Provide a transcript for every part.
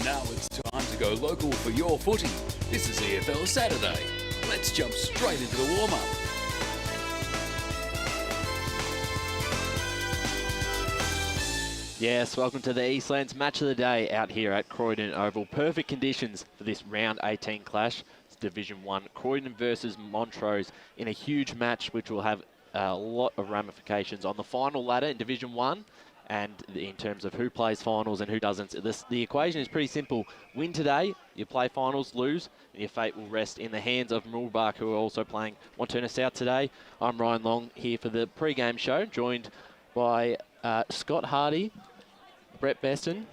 Now it's time to go local for your footy. This is EFL Saturday. Let's jump straight into the warm-up. Yes, welcome to the Eastland's Match of the Day out here at Croydon Oval. Perfect conditions for this round 18 clash. It's Division 1, Croydon versus Montrose in a huge match which will have a lot of ramifications on the final ladder in Division 1 and in terms of who plays finals and who doesn't. The equation is pretty simple. Win today, you play finals, lose, and your fate will rest in the hands of Moolbach, who are also playing Montana South today. I'm Ryan Long here for the pre-game show, joined by Scott Hardy, Brett Beston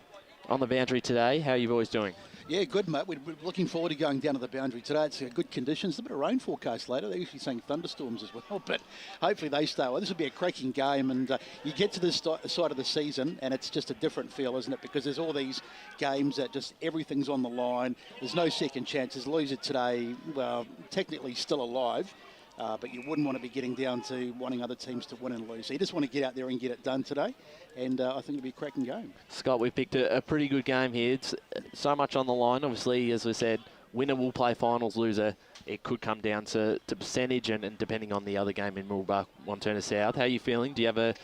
on the boundary today. How are you boys doing? Yeah, good, mate. We're looking forward to going down to the boundary today. It's good conditions. A bit of rain forecast later. They're usually saying thunderstorms as well, but hopefully they stay well. This will be a cracking game, and you get to this side of the season, and it's just a different feel, isn't it? Because there's all these games that just everything's on the line. There's no second chances. Loser today, well, technically still alive. But you wouldn't want to be getting down to wanting other teams to win and lose. So you just want to get out there and get it done today. And I think it'll be a cracking game. Scott, we've picked a pretty good game here. It's so much on the line. Obviously, as we said, winner will play finals, loser, it could come down to percentage and depending on the other game in Moolbach, Montana South. How are you feeling? Do you have a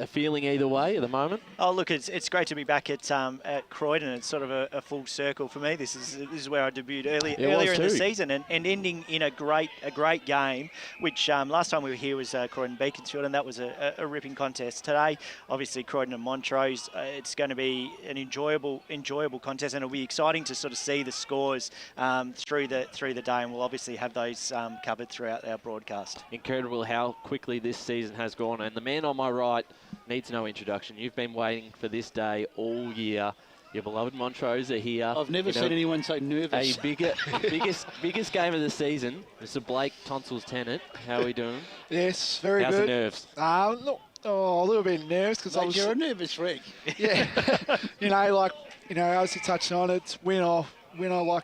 feeling either way at the moment? Oh, look, it's great to be back at Croydon. It's sort of a full circle for me. This is where I debuted earlier in the season and ending in a great game, which last time we were here was Croydon Beaconsfield, and that was a ripping contest. Today, obviously Croydon and Montrose. It's going to be an enjoyable contest, and it'll be exciting to sort of see the scores through the day, and we'll obviously have those covered throughout our broadcast. Incredible how quickly this season has gone, and the man on my right needs no introduction. You've been waiting for this day all year. Your beloved Montrose are here. I've never seen anyone so nervous. A biggest game of the season. Mr. Blake Tonsils Tennant. How are we doing? Yes, very How's good. How's the nerves? Look, a little bit nervous because You're a nervous wreck. Yeah, as you touched on, it's win or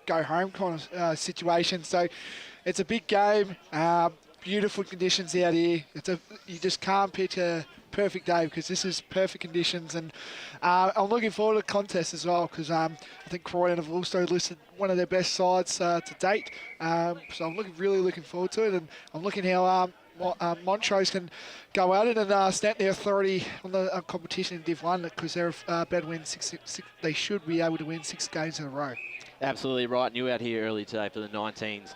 go home kind of situation. So it's a big game. Beautiful conditions out here. You just can't pick a perfect day because this is perfect conditions, and I'm looking forward to the contest as well because I think Croydon have also listed one of their best sides to date. So I'm really looking forward to it, and I'm looking how Montrose can go at it and stamp their authority on the competition in Div 1 because they're better to win six. They should be able to win 6 games in a row. Absolutely right. And you were out here early today for the 19s.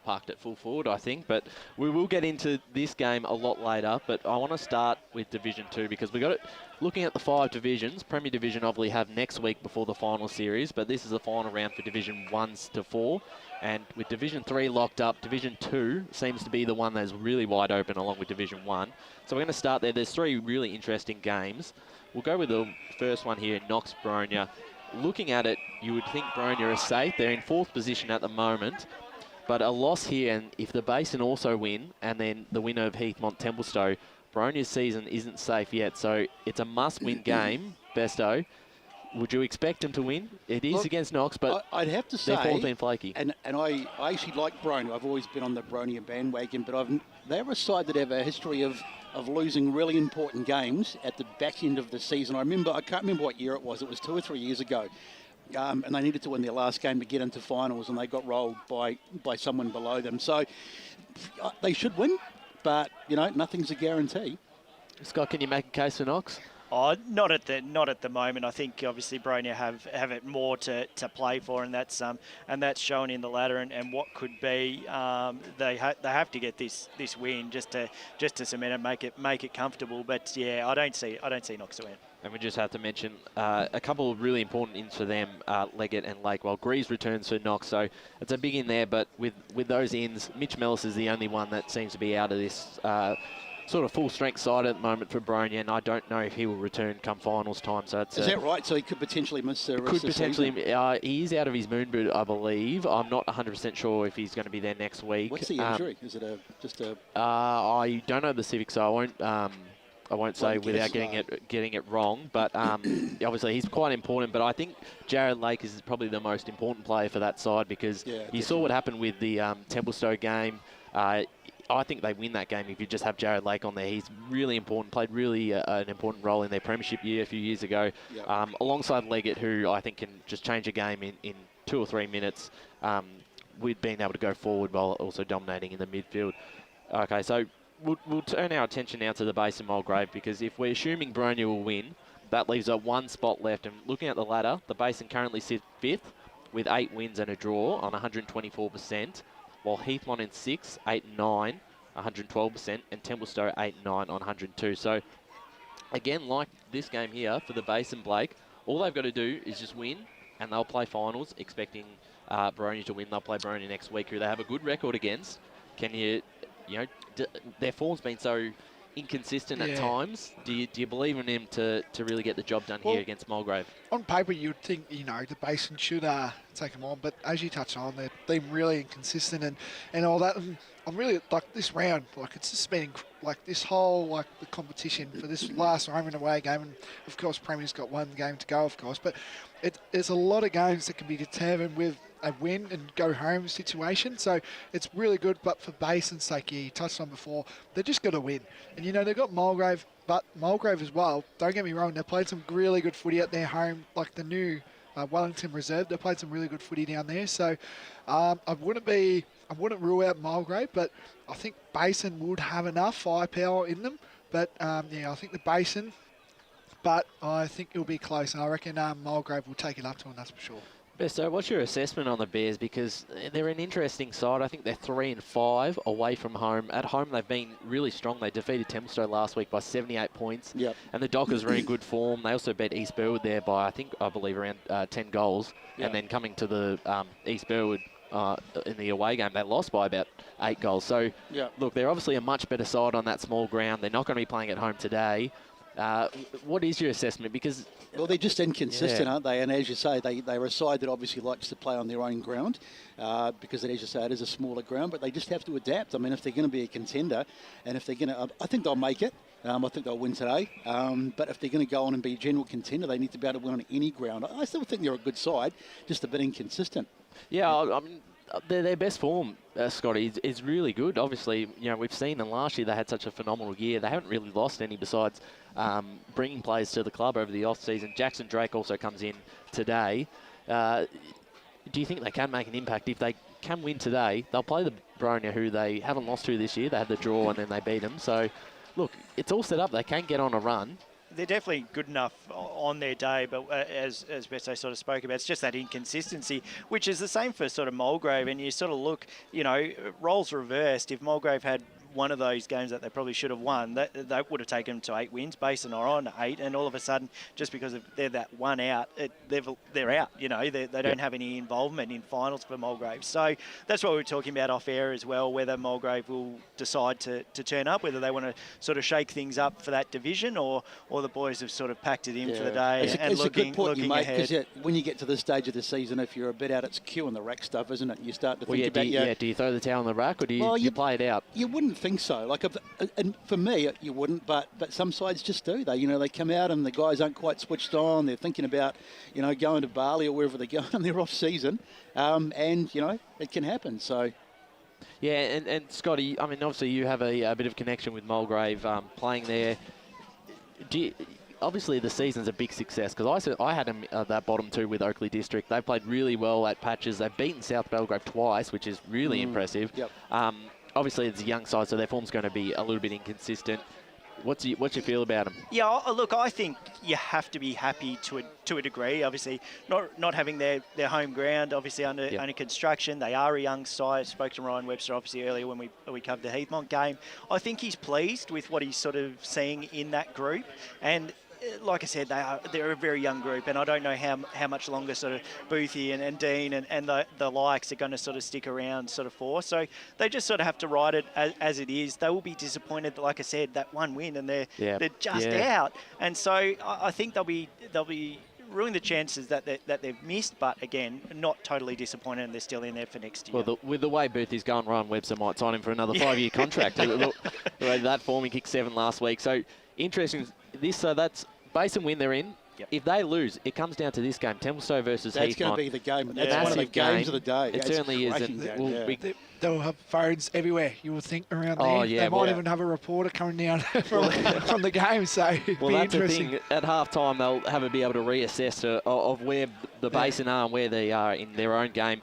Parked at full forward, I think, but we will get into this game a lot later. But I want to start with Division 2 because we got it. Looking at the 5 divisions, Premier Division obviously have next week before the final series, but this is the final round for Division 1s to 4. And with Division 3 locked up, Division 2 seems to be the one that's really wide open along with Division 1. So we're going to start there. There's 3 really interesting games. We'll go with the first one here, Knox-Bronya. Looking at it, you would think Bronya are safe. They're in 4th position at the moment. But a loss here, and if the Basin also win, and then the winner of Heathmont-Templestowe, Bronya's season isn't safe yet. So it's a must-win game, Besto. Would you expect them to win? It is against Knox, but I'd have to say, their form's been flaky. And I actually like Bronya. I've always been on the Bronya bandwagon, but they're a side that have a history of losing really important games at the back end of the season. I can't remember what year it was. It was 2 or 3 years ago. And they needed to win their last game to get into finals, and they got rolled by someone below them. So they should win, but nothing's a guarantee. Scott, can you make a case for Knox? Oh, not at the moment. I think obviously Bronya have it more to play for, and that's shown in the ladder and what could be. They have to get this win just to cement it, make it comfortable. But yeah, I don't see Knox to win. And we just have to mention a couple of really important ins for them, Leggett and Lake. Well, Greaves returns for Knox, so it's a big in there. But with those ins, Mitch Mellis is the only one that seems to be out of this sort of full-strength side at the moment for Bronya, and I don't know if he will return come finals time. So it's is that right? So he could potentially miss the rest could of the potentially. season? He is out of his moon boot, I believe. I'm not 100% sure if he's going to be there next week. What's the injury? Is it just a? I don't know the civics, so I won't say without getting it wrong, but obviously he's quite important. But I think Jared Lake is probably the most important player for that side because you saw what happened with the Templestowe game. I think they win that game if you just have Jared Lake on there. He's really important, played really an important role in their premiership year a few years ago, alongside Leggett, who I think can just change a game in 2 or 3 minutes with being able to go forward while also dominating in the midfield. Okay, so we'll turn our attention now to the Basin Mulgrave, because if we're assuming Boronia will win, that leaves a 1 spot left. And looking at the ladder, the Basin currently sit 5th with 8 wins and a draw on 124%, while Heathmont in 6th, 8 and 9, 112%, and Templestowe 8 and 9 on 102. So again, like this game here for the Basin, Blake, all they've got to do is just win, and they'll play finals, expecting Boronia to win. They'll play Boronia next week, who they have a good record against. Can you know, their form's been so inconsistent at times. Do you believe in him to really get the job done here against Mulgrave? On paper, you'd think, you know, the Basin should take them on, but as you touched on, they've been really inconsistent and all that. And I'm really, like, this round, like, it's just been, like, this whole, like, the competition for this last home and away game. And, of course, Premier's got 1 game to go, of course. But there's a lot of games that can be determined with a win and go home situation. So it's really good. But for Basin's sake, you touched on before, they're just got to win. And, you know, they've got Mulgrave, but Mulgrave as well, don't get me wrong, they've played some really good footy at their home, like the new Wellington Reserve. They played some really good footy down there. So I wouldn't rule out Mulgrave, but I think Basin would have enough firepower in them. But I think the Basin, but I think it'll be close, and I reckon Mulgrave will take it up to them, that's for sure. Besto, what's your assessment on the Bears? Because they're an interesting side. I think they're 3 and 5 away from home. At home, they've been really strong. They defeated Templestowe last week by 78 points. And the Dockers are in good form. They also beat East Burwood there by, I believe, around 10 goals. And then coming to the East Burwood in the away game, they lost by about 8 goals. So, look, they're obviously a much better side on that small ground. They're not going to be playing at home today. What is your assessment? Because they're just inconsistent, aren't they? And as you say, they're a side that obviously likes to play on their own ground because, as you say, it is a smaller ground, but they just have to adapt. I mean, if they're going to be a contender, and if they're going to, I think they'll make it. I think they'll win today. But if they're going to go on and be a general contender, they need to be able to win on any ground. I still think they're a good side, just a bit inconsistent. Yeah, I mean, their best form, Scotty, is really good. Obviously, you know, we've seen them last year. They had such a phenomenal year. They haven't really lost any besides bringing players to the club over the off-season. Jackson Drake also comes in today. Do you think they can make an impact? If they can win today, they'll play the Boronia, who they haven't lost to this year. They had the draw and then they beat them. So, look, it's all set up. They can get on a run. They're definitely good enough on their day, but as Besto sort of spoke about, it's just that inconsistency, which is the same for sort of Mulgrave. And you sort of look, you know, roles reversed. If Mulgrave had one of those games that they probably should have won, that would have taken them to 8 wins. Basin are on 8, and all of a sudden, just because they're that one out, they're out. You know, they don't have any involvement in finals for Mulgrave. So that's what we were talking about off air as well, whether Mulgrave will decide to turn up, whether they want to sort of shake things up for that division, or the boys have sort of packed it in for the day it's looking, a good point looking you make, ahead. because when you get to this stage of the season, if you're a bit out, it's queue and the rack stuff, isn't it? You start to think about do you throw the towel on the rack, or do you play it out? You wouldn't think so. Like, and for me, you wouldn't, but some sides just do. They come out and the guys aren't quite switched on. They're thinking about, going to Bali or wherever they're going. They're off season, and it can happen. So. Yeah, and Scotty, I mean, obviously you have a bit of connection with Mulgrave playing there. Obviously the season's a big success, because I had them that bottom 2 with Oakley District. They played really well at patches. They've beaten South Belgrave twice, which is really impressive. Obviously it's a young side, so their form's going to be a little bit inconsistent. What's your feel about them? Yeah, look, I think you have to be happy to a degree. Obviously, not having their home ground, obviously under construction. They are a young side. I spoke to Ryan Webster obviously earlier when we covered the Heathmont game. I think he's pleased with what he's sort of seeing in that group, and like I said, they're a very young group, and I don't know how much longer sort of Boothie and Dean and the likes are going to sort of stick around sort of for. So they just sort of have to ride it as it is. They will be disappointed, like I said, that one win, and they're just out. And so I think they'll be ruining the chances that they've missed, but again, not totally disappointed, and they're still in there for next year. Well, with the way Boothie's going, Ryan Webster might sign him for another 5-year contract. Look, that form, he kicked 7 last week. So interesting. So that's Basin win, they're in. if they lose, it comes down to this game, Templestowe versus Heathmont. That's going to be the game. That's A one of the massive games of the day. It certainly is. And they'll have phones everywhere, you would think, around there. Oh, yeah, they might even have a reporter coming down from the game, so it'd be that's interesting. the thing. At half-time, they'll be able to reassess of where the Basin are and where they are in their own game.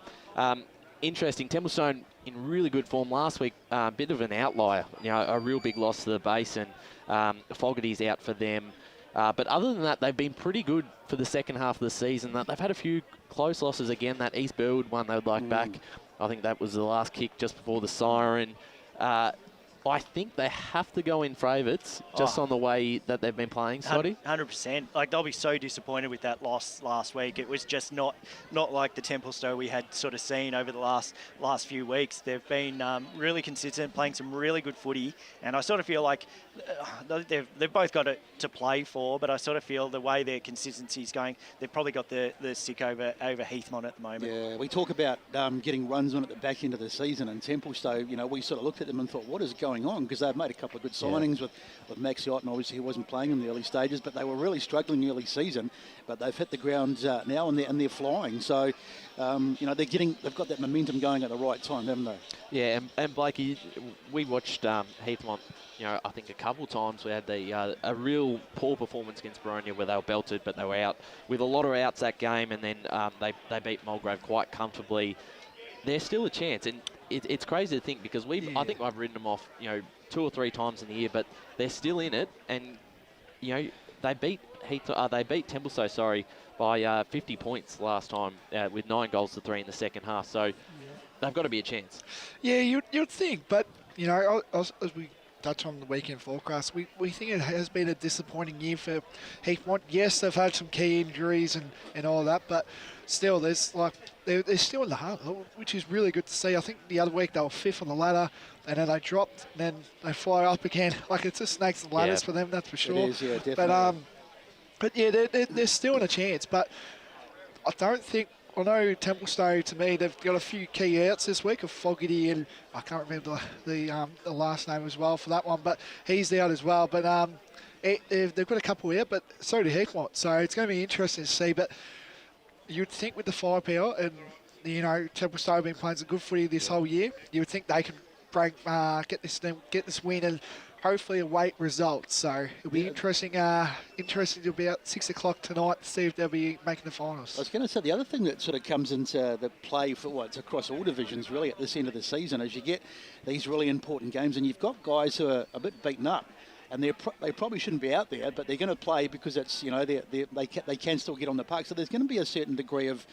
Interesting. Templestowe in really good form last week. A bit of an outlier. A real big loss to the Basin. Fogarty's out for them. But other than that, they've been pretty good for the second half of the season. They've had a few close losses again. That East Burwood one they'd like back. I think that was the last kick just before the siren. I think they have to go in favourites just on the way that they've been playing, Scotty. 100%. Like, they'll be so disappointed with that loss last week. It was just not like the Templestowe we had sort of seen over the last few weeks. They've been really consistent, playing some really good footy, and I sort of feel like they've both got it to play for, but I sort of feel the way their consistency is going, they've probably got the stick over Heathmont at the moment. Yeah, we talk about getting runs on at the back end of the season, and Templestowe, we sort of looked at them and thought, what is going on? Because they've made a couple of good signings with Max Yacht, and obviously he wasn't playing in the early stages, but they were really struggling early season. But they've hit the ground now, and they're flying. So, they've got that momentum going at the right time, haven't they? Yeah, and Blakey, we watched Heathmont. I think a couple of times we had a real poor performance against Baronia where they were belted, but they were out with a lot of outs that game, and then they beat Mulgrave quite comfortably. There's still a chance, and it's crazy to think because I think I've written them off, 2 or 3 times in the year, but they're still in it, and they beat Templestowe, by 50 points last time with 9 goals to 3 in the second half. So they've got to be a chance. Yeah, you'd think, but as we touch on the weekend forecast, we think it has been a disappointing year for Heathmont. Yes, they've had some key injuries and all that, but still, they're still in the hunt, which is really good to see. I think the other week they were 5th on the ladder, and then they dropped, and then they fly up again. Like, it's just snakes and ladders for them, that's for sure. It is, yeah, definitely. But yeah, they're still in a chance. But I don't think. I know Templestowe, to me, they've got a few key outs this week of Fogarty, and I can't remember the last name as well for that one, but he's out as well. But they've got a couple out, but so do Heathmont. So it's going to be interesting to see. But you'd think with the firepower, and Templestowe have been playing some good footy this whole year, you would think they could get this win and hopefully await results. So it'll be interesting. Interesting to be at 6 o'clock tonight to see if they'll be making the finals. I was going to say the other thing that sort of comes into the play for it's across all divisions really at this end of the season is you get these really important games, and you've got guys who are a bit beaten up. And they probably shouldn't be out there, but they're going to play because it's they can still get on the park. So there's going to be a certain degree of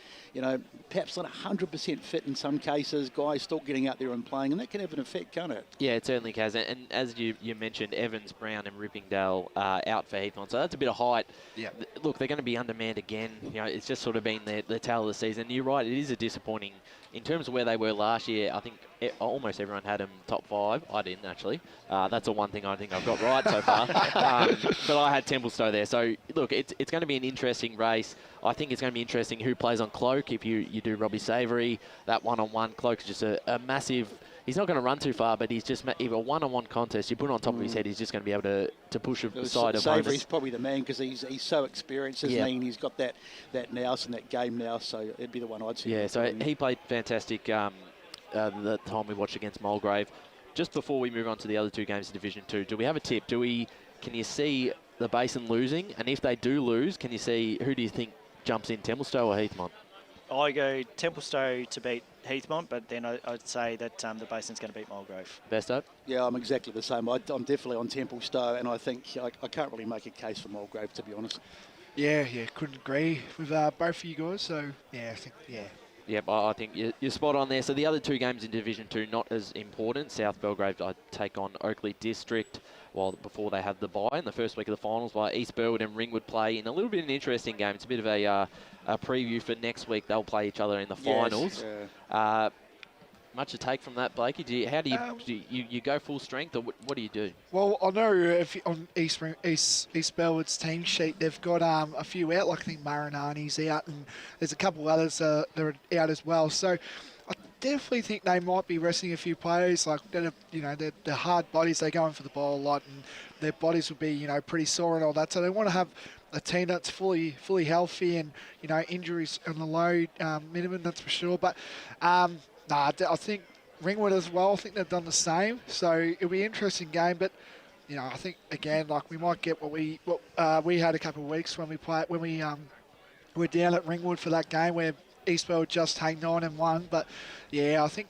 perhaps not 100% fit in some cases. Guys still getting out there and playing, and that can have an effect, can't it? Yeah, it certainly can. And as you mentioned, Evans, Brown, and Rippingdale out for Heathmont, so that's a bit of height. Yeah. Look, they're going to be undermanned again. It's just sort of been the tail of the season. You're right; it is a disappointing. In terms of where they were last year, I think almost everyone had them top 5. I didn't, actually. That's the one thing I think I've got right so far. But I had Templestowe there. So, look, it's going to be an interesting race. I think it's going to be interesting who plays on Cloak. If you do Robbie Savoury, that one-on-one, Cloak's just a massive... He's not going to run too far, but he's just either a one-on-one contest. You put it on top of his head, he's just going to be able to push aside of Savoury's probably the man because he's so experienced, isn't he? And he's got that nous and that game now, so it'd be the one I'd see. Yeah, so he played fantastic the time we watched against Mulgrave. Just before we move on to the other 2 games in Division 2, do we have a tip? Can you see the Basin losing? And if they do lose, can you see who do you think jumps in, Templestowe or Heathmont? I go Templestowe to beat Heathmont, but then I'd say that the Basin's going to beat Mulgrave. Best up? Yeah, I'm exactly the same. I'm definitely on Templestowe, and I think I can't really make a case for Mulgrave, to be honest. Yeah, couldn't agree with both of you guys. So, yeah, I think, Yep, I think you're spot on there. So the other 2 games in Division 2, not as important. South Belgrave take on Oakley District, while before they had the bye in the first week of the finals, while East Burwood and Ringwood play in a little bit of an interesting game. It's a bit of a preview for next week. They'll play each other in the finals. Yes, much to take from that, Blakey? How do you go full strength, or what do you do? Well, I know if on East Belwood's team sheet, they've got a few out, like I think Marinani's out, and there's a couple others that are out as well. So definitely think they might be resting a few players. Like, they're hard bodies. They go in for the ball a lot, and their bodies will be, pretty sore and all that. So they want to have a team that's fully healthy and, injuries on the low minimum, that's for sure. But, I think Ringwood as well, I think they've done the same. So it'll be an interesting game. But, I think, again, like, we might get what we had a couple of weeks when we were down at Ringwood for that game where Eastwell just hanged on and won. But, yeah, I think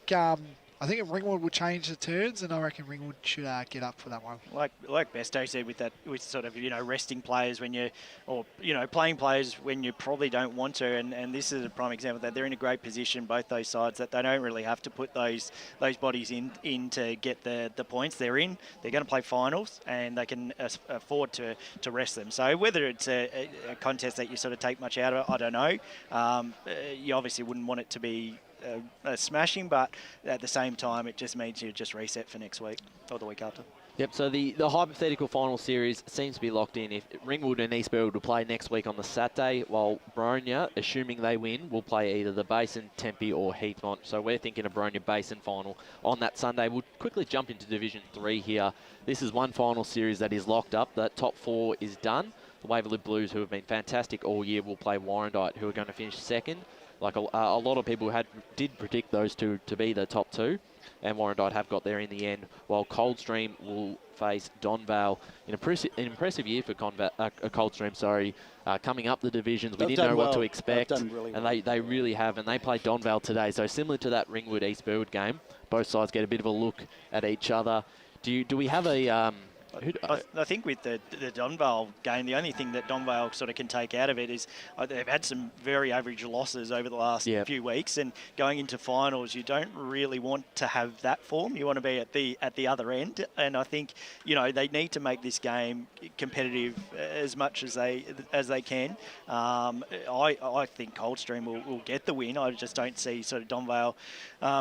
Ringwood will change the turns, and I reckon Ringwood should get up for that one. Like Besto said, with sort of resting players playing players when you probably don't want to, and this is a prime example that they're in a great position, both those sides, that they don't really have to put those bodies in to get the points they're in. They're going to play finals, and they can afford to rest them. So whether it's a contest that you sort of take much out of it, I don't know. You obviously wouldn't want it to be a smashing, but at the same time, it just means you just reset for next week or the week after. Yep, so the hypothetical final series seems to be locked in. If Ringwood and Eastfield will play next week on the Saturday, while Bronya, assuming they win, will play either the Basin, Tempe or Heathmont. So we're thinking a Bronya Basin final on that Sunday. We'll quickly jump into Division 3 here. This is one final series that is locked up. The top 4 is done. The Waverley Blues, who have been fantastic all year, will play Warrandyte, who are going to finish second. Like a lot of people did predict those two to be the top 2, and Warrandyte have got there in the end, while Coldstream will face Donvale. An impressive year for Coldstream, coming up the divisions. We didn't know what to expect, and they really have, and they play Donvale today. So similar to that Ringwood Eastfield game, both sides get a bit of a look at each other. Do we have a... I think with the Donvale game, the only thing that Donvale sort of can take out of it is they've had some very average losses over the last few weeks, and going into finals, you don't really want to have that form. You want to be at the other end, and I think they need to make this game competitive as much as they can. I think Coldstream will get the win. I just don't see sort of Donvale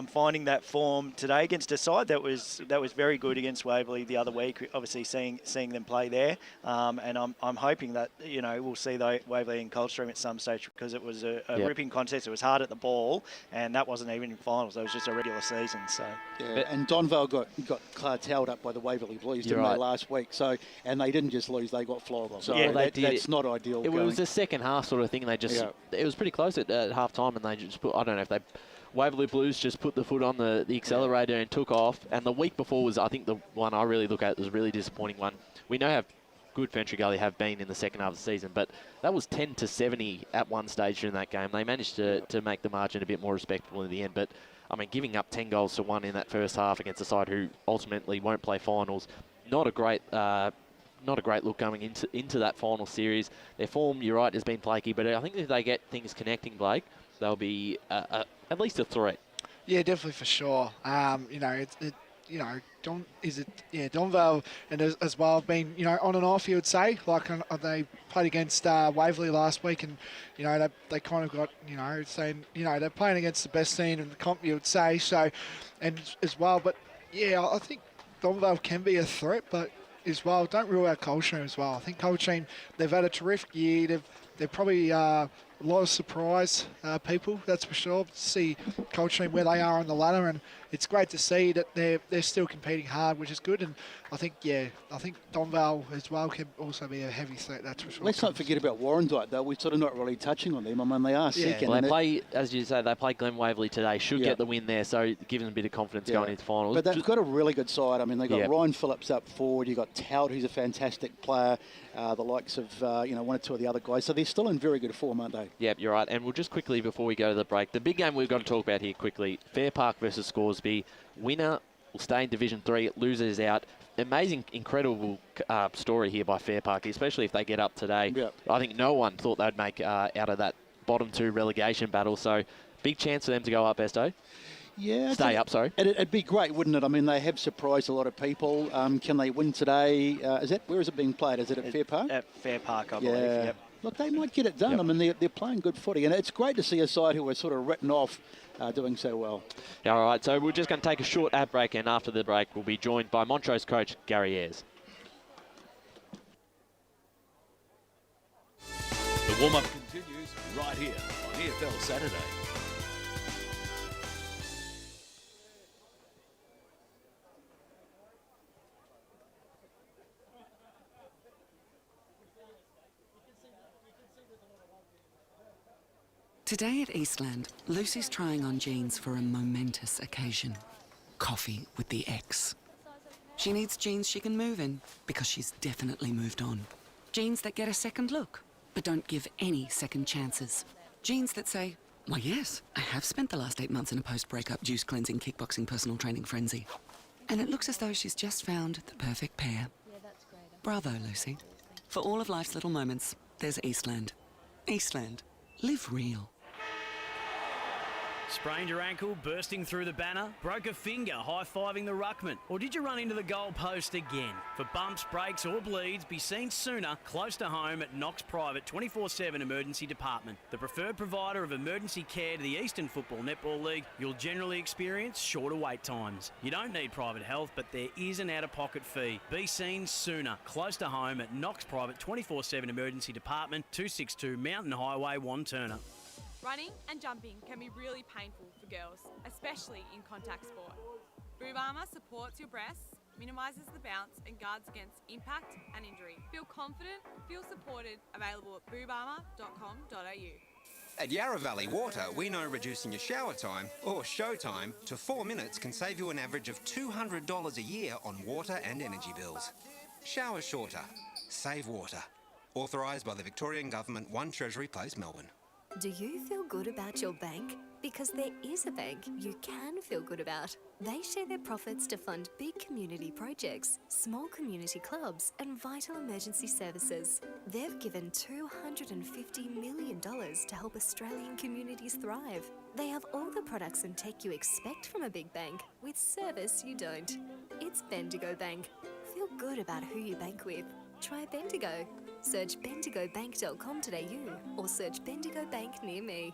finding that form today against a side that was very good against Waverley the other week. Obviously, seeing them play there, and I'm hoping that we'll see Waverley and Coldstream at some stage, because it was a ripping contest. It was hard at the ball, and that wasn't even in finals. It was just a regular season. So and Donvale got cartelled up by the Waverley Blues, didn't they, last week? So, and they didn't just lose; they got flogged. So that's not ideal. It was a second half sort of thing. It was pretty close at half time, and they just put, I don't know if they. Waverley Blues just put the foot on the accelerator and took off. And the week before was, I think, the one I really look at was a really disappointing one. We know how good Fentry Gully have been in the second half of the season, but that was 10-70 at one stage during that game. They managed to make the margin a bit more respectable in the end. But, I mean, giving up 10 goals to 1 in that first half against a side who ultimately won't play finals, not a great look going into that final series. Their form, you're right, has been flaky, but I think if they get things connecting, Blake, they'll be at least a threat. Yeah, definitely for sure. Donvale and as well have been, on and off, you would say. Like, they played against Waverley last week, and, they kind of got, saying, they're playing against the best team in the comp, you would say. So, and as well, but yeah, I think Donvale can be a threat, but as well, don't rule out Coldstream as well. I think Coldstream, they've had a terrific year. They're probably a lot of surprise people, that's for sure, to see Coldstream where they are on the ladder, and it's great to see that they're still competing hard, which is good. And I think Donvale as well can also be a heavy threat, that's for sure. Let's not forget about Warrandyte, though. We're sort of not really touching on them. I mean, they are second. Well, they play, as you say, they play Glen Waverley today. Should get the win there, so give them a bit of confidence going into finals. But they've got a really good side. I mean, they've got Ryan Phillips up forward. You've got Tout, who's a fantastic player. The likes of, one or two of the other guys. So they're still in very good form, aren't they? Yep, you're right. And we'll just quickly, before we go to the break, the big game we've got to talk about here quickly, Fair Park versus Scoresby. Winner will stay in Division 3, losers out. Amazing, incredible story here by Fair Park, especially if they get up today. Yep. I think no one thought they'd make out of that bottom 2 relegation battle. So big chance for them to go up, Besto. Yeah. Stay up, sorry. It'd be great, wouldn't it? I mean, they have surprised a lot of people. Can they win today? Where is it being played? Is it at Fair Park? At Fair Park, I believe, yep. Look, they might get it done. Yep. I mean, they're playing good footy, and it's great to see a side who were sort of written off doing so well. All right, so we're just going to take a short ad break, and after the break, we'll be joined by Montrose coach Gary Ayres. The warm-up continues right here on EFL Saturday. Today at Eastland, Lucy's trying on jeans for a momentous occasion. Coffee with the ex. She needs jeans she can move in because she's definitely moved on. Jeans that get a second look, but don't give any second chances. Jeans that say, why yes, I have spent the last 8 months in a post-breakup juice cleansing kickboxing personal training frenzy. And it looks as though she's just found the perfect pair. Bravo, Lucy. For all of life's little moments, there's Eastland. Eastland. Live real. Sprained your ankle, bursting through the banner? Broke a finger, high-fiving the ruckman? Or did you run into the goal post again? For bumps, breaks or bleeds, be seen sooner, close to home at Knox Private 24/7 Emergency Department. The preferred provider of emergency care to the Eastern Football Netball League, you'll generally experience shorter wait times. You don't need private health, but there is an out-of-pocket fee. Be seen sooner, close to home at Knox Private 24/7 Emergency Department, 262 Mountain Highway, Wantirna. Running and jumping can be really painful for girls, especially in contact sport. Boob Armour supports your breasts, minimises the bounce and guards against impact and injury. Feel confident, feel supported, available at boobarmour.com.au. At Yarra Valley Water, we know reducing your shower time, or show time, to 4 minutes can save you an average of $200 a year on water and energy bills. Shower shorter. Save water. Authorised by the Victorian Government, 1 Treasury Place, Melbourne. Do you feel good about your bank? Because there is a bank you can feel good about. They share their profits to fund big community projects, small community clubs and vital emergency services. They've given $250 million to help Australian communities thrive. They have all the products and tech you expect from a big bank, with service you don't. It's Bendigo Bank. Feel good about who you bank with. Try Bendigo. Search bendigobank.com.au or search Bendigo Bank near me.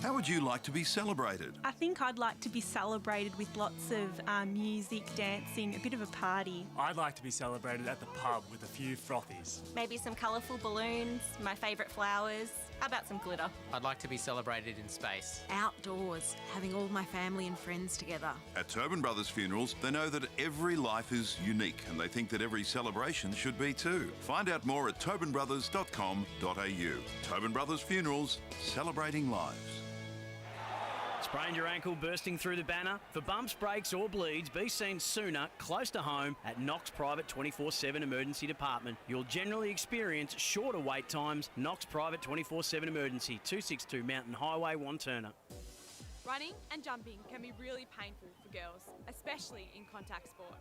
How would you like to be celebrated? I think I'd like to be celebrated with lots of music, dancing, a bit of a party. I'd like to be celebrated at the pub with a few frothies. Maybe some colourful balloons, my favourite flowers. How about some glitter? I'd like to be celebrated in space. Outdoors, having all my family and friends together. At Tobin Brothers Funerals, they know that every life is unique and they think that every celebration should be too. Find out more at tobinbrothers.com.au. Tobin Brothers Funerals, celebrating lives. Sprained your ankle, bursting through the banner? For bumps, breaks or bleeds, be seen sooner, close to home at Knox Private 24/7 Emergency Department. You'll generally experience shorter wait times. Knox Private 24/7 Emergency, 262 Mountain Highway, Wantirna. Running and jumping can be really painful for girls, especially in contact sport.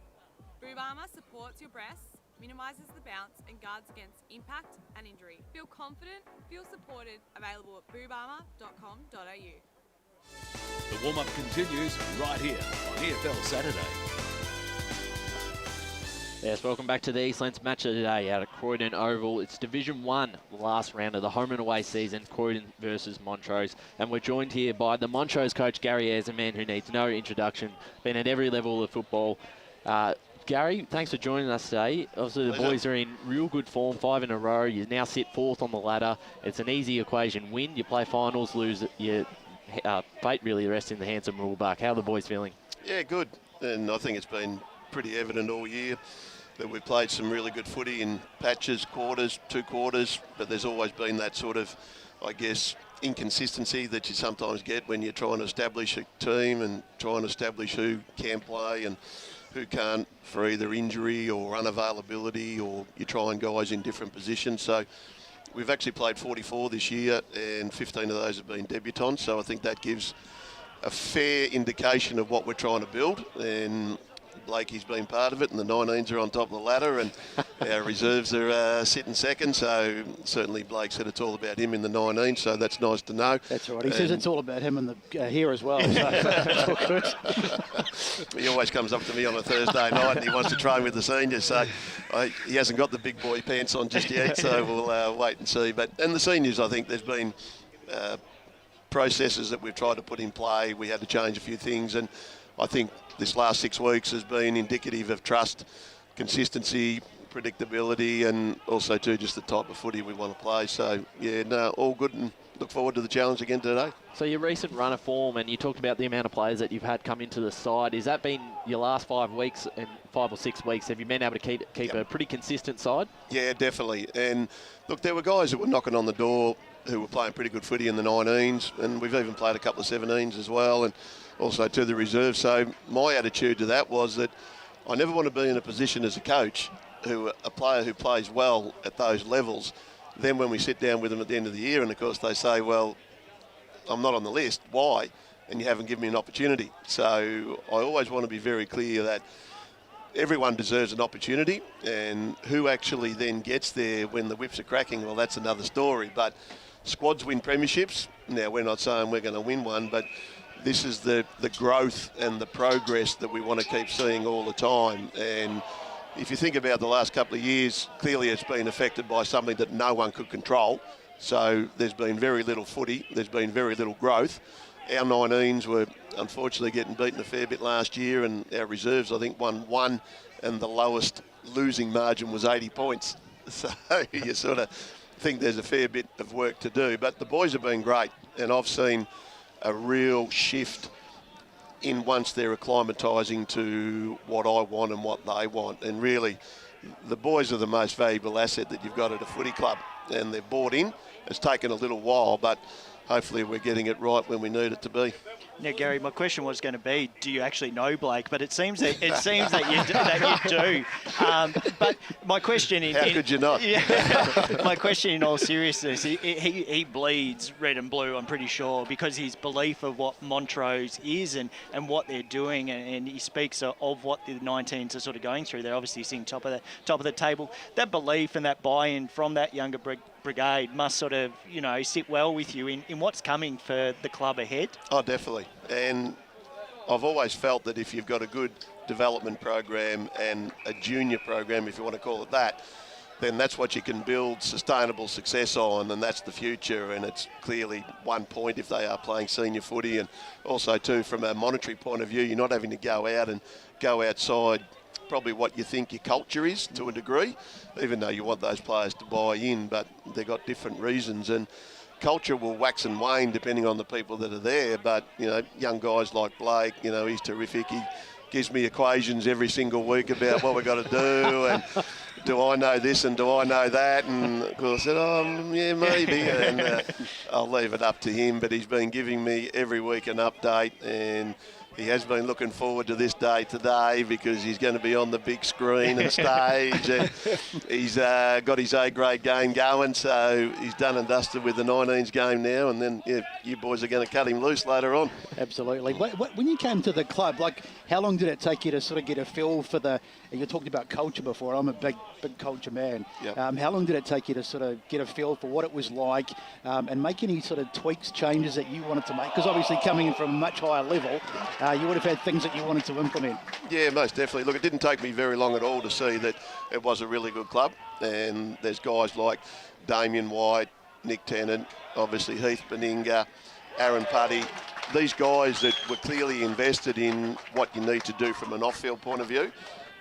Boob Armour supports your breasts, minimises the bounce and guards against impact and injury. Feel confident, feel supported, available at boobarmour.com.au. The warm-up continues right here on EFL Saturday. Yes, welcome back to the Eastland Match of the day out at Croydon Oval. It's Division 1, the last round of the home and away season, Croydon versus Montrose. And we're joined here by the Montrose coach, Gary Ayres, a man who needs no introduction, been at every level of football. Gary, thanks for joining us today. Obviously, the boys are in real good form, 5 in a row. You now sit 4th on the ladder. It's an easy equation. Win, you play finals, lose, you fate really rests in the hands of Moolbuck. How are the boys feeling? Yeah, good. And I think it's been pretty evident all year that we've played some really good footy in patches, quarters, 2 quarters, but there's always been that sort of, I guess, inconsistency that you sometimes get when you're trying to establish a team and trying to establish who can play and who can't for either injury or unavailability, or you're trying guys in different positions. So we've actually played 44 this year and 15 of those have been debutants, so I think that gives a fair indication of what we're trying to build, and Blakey's been part of it, and the 19s are on top of the ladder, and our reserves are sitting second, so certainly Blake said it's all about him in the 19s, so that's nice to know. That's right. He says it's all about him and the here as well. So that's all good. He always comes up to me on a Thursday night and he wants to train with the seniors, so he hasn't got the big boy pants on just yet, so we'll wait and see. And the seniors, I think there's been processes that we've tried to put in play. We had to change a few things, and I think this last 6 weeks has been indicative of trust, consistency, predictability, and also too just the type of footy we want to play. So yeah, no, all good, and look forward to the challenge again today. So your recent run of form, and you talked about the amount of players that you've had come into the side. Has that been your last 5 weeks and 5 or 6 weeks? Have you been able to keep a pretty consistent side? Yeah, definitely. And look, there were guys that were knocking on the door who were playing pretty good footy in the 19s, and we've even played a couple of 17s as well, and also to the reserve. So my attitude to that was that I never want to be in a position as a coach a player who plays well at those levels, then when we sit down with them at the end of the year, and of course they say, well, I'm not on the list, why? And you haven't given me an opportunity. So I always want to be very clear that everyone deserves an opportunity, and who actually then gets there when the whips are cracking, well, that's another story. But squads win premierships. Now, we're not saying we're going to win one, but this is the growth and the progress that we want to keep seeing all the time. And if you think about the last couple of years, clearly it's been affected by something that no one could control. So there's been very little footy, there's been very little growth. Our 19s were unfortunately getting beaten a fair bit last year, and our reserves, I think, won one, and the lowest losing margin was 80 points. So you sort of think there's a fair bit of work to do. But the boys have been great, and I've seen a real shift in once they're acclimatising to what I want and what they want. And really, the boys are the most valuable asset that you've got at a footy club, and they're bought in. It's taken a little while, but hopefully we're getting it right when we need it to be. Now, Gary, my question was going to be, do you actually know Blake? But it seems that you do. But my question is, how could you not? Yeah, my question, in all seriousness, he bleeds red and blue, I'm pretty sure, because his belief of what Montrose is and what they're doing, and he speaks of what the 19s are sort of going through. They're obviously sitting top of the table. That belief and that buy-in from that younger brigade must sort of, sit well with you in what's coming for the club ahead. Oh, definitely. And I've always felt that if you've got a good development program and a junior program, if you want to call it that, then that's what you can build sustainable success on, and that's the future. And it's clearly 1 point if they are playing senior footy, and also too from a monetary point of view, you're not having to go out and go outside probably what you think your culture is to a degree, even though you want those players to buy in, but they've got different reasons. And culture will wax and wane depending on the people that are there, but young guys like Blake, he's terrific. He gives me equations every single week about what we've got to do, and do I know this and do I know that, and of course I said, yeah, maybe, and I'll leave it up to him. But he's been giving me every week an update, and he has been looking forward to this day today because he's going to be on the big screen and stage, and he's got his A-grade game going, so he's done and dusted with the 19s game now, and then you boys are going to cut him loose later on. Absolutely. When you came to the club, how long did it take you to sort of get a feel for you talked about culture before, I'm a big culture man. Yep. How long did it take you to sort of get a feel for what it was like and make any sort of tweaks, changes that you wanted to make? Because obviously coming in from a much higher level, you would have had things that you wanted to implement. Yeah, most definitely. Look, it didn't take me very long at all to see that it was a really good club, and there's guys like Damien White, Nick Tennant, obviously Heath Beninga, Aaron Putty, these guys that were clearly invested in what you need to do from an off-field point of view.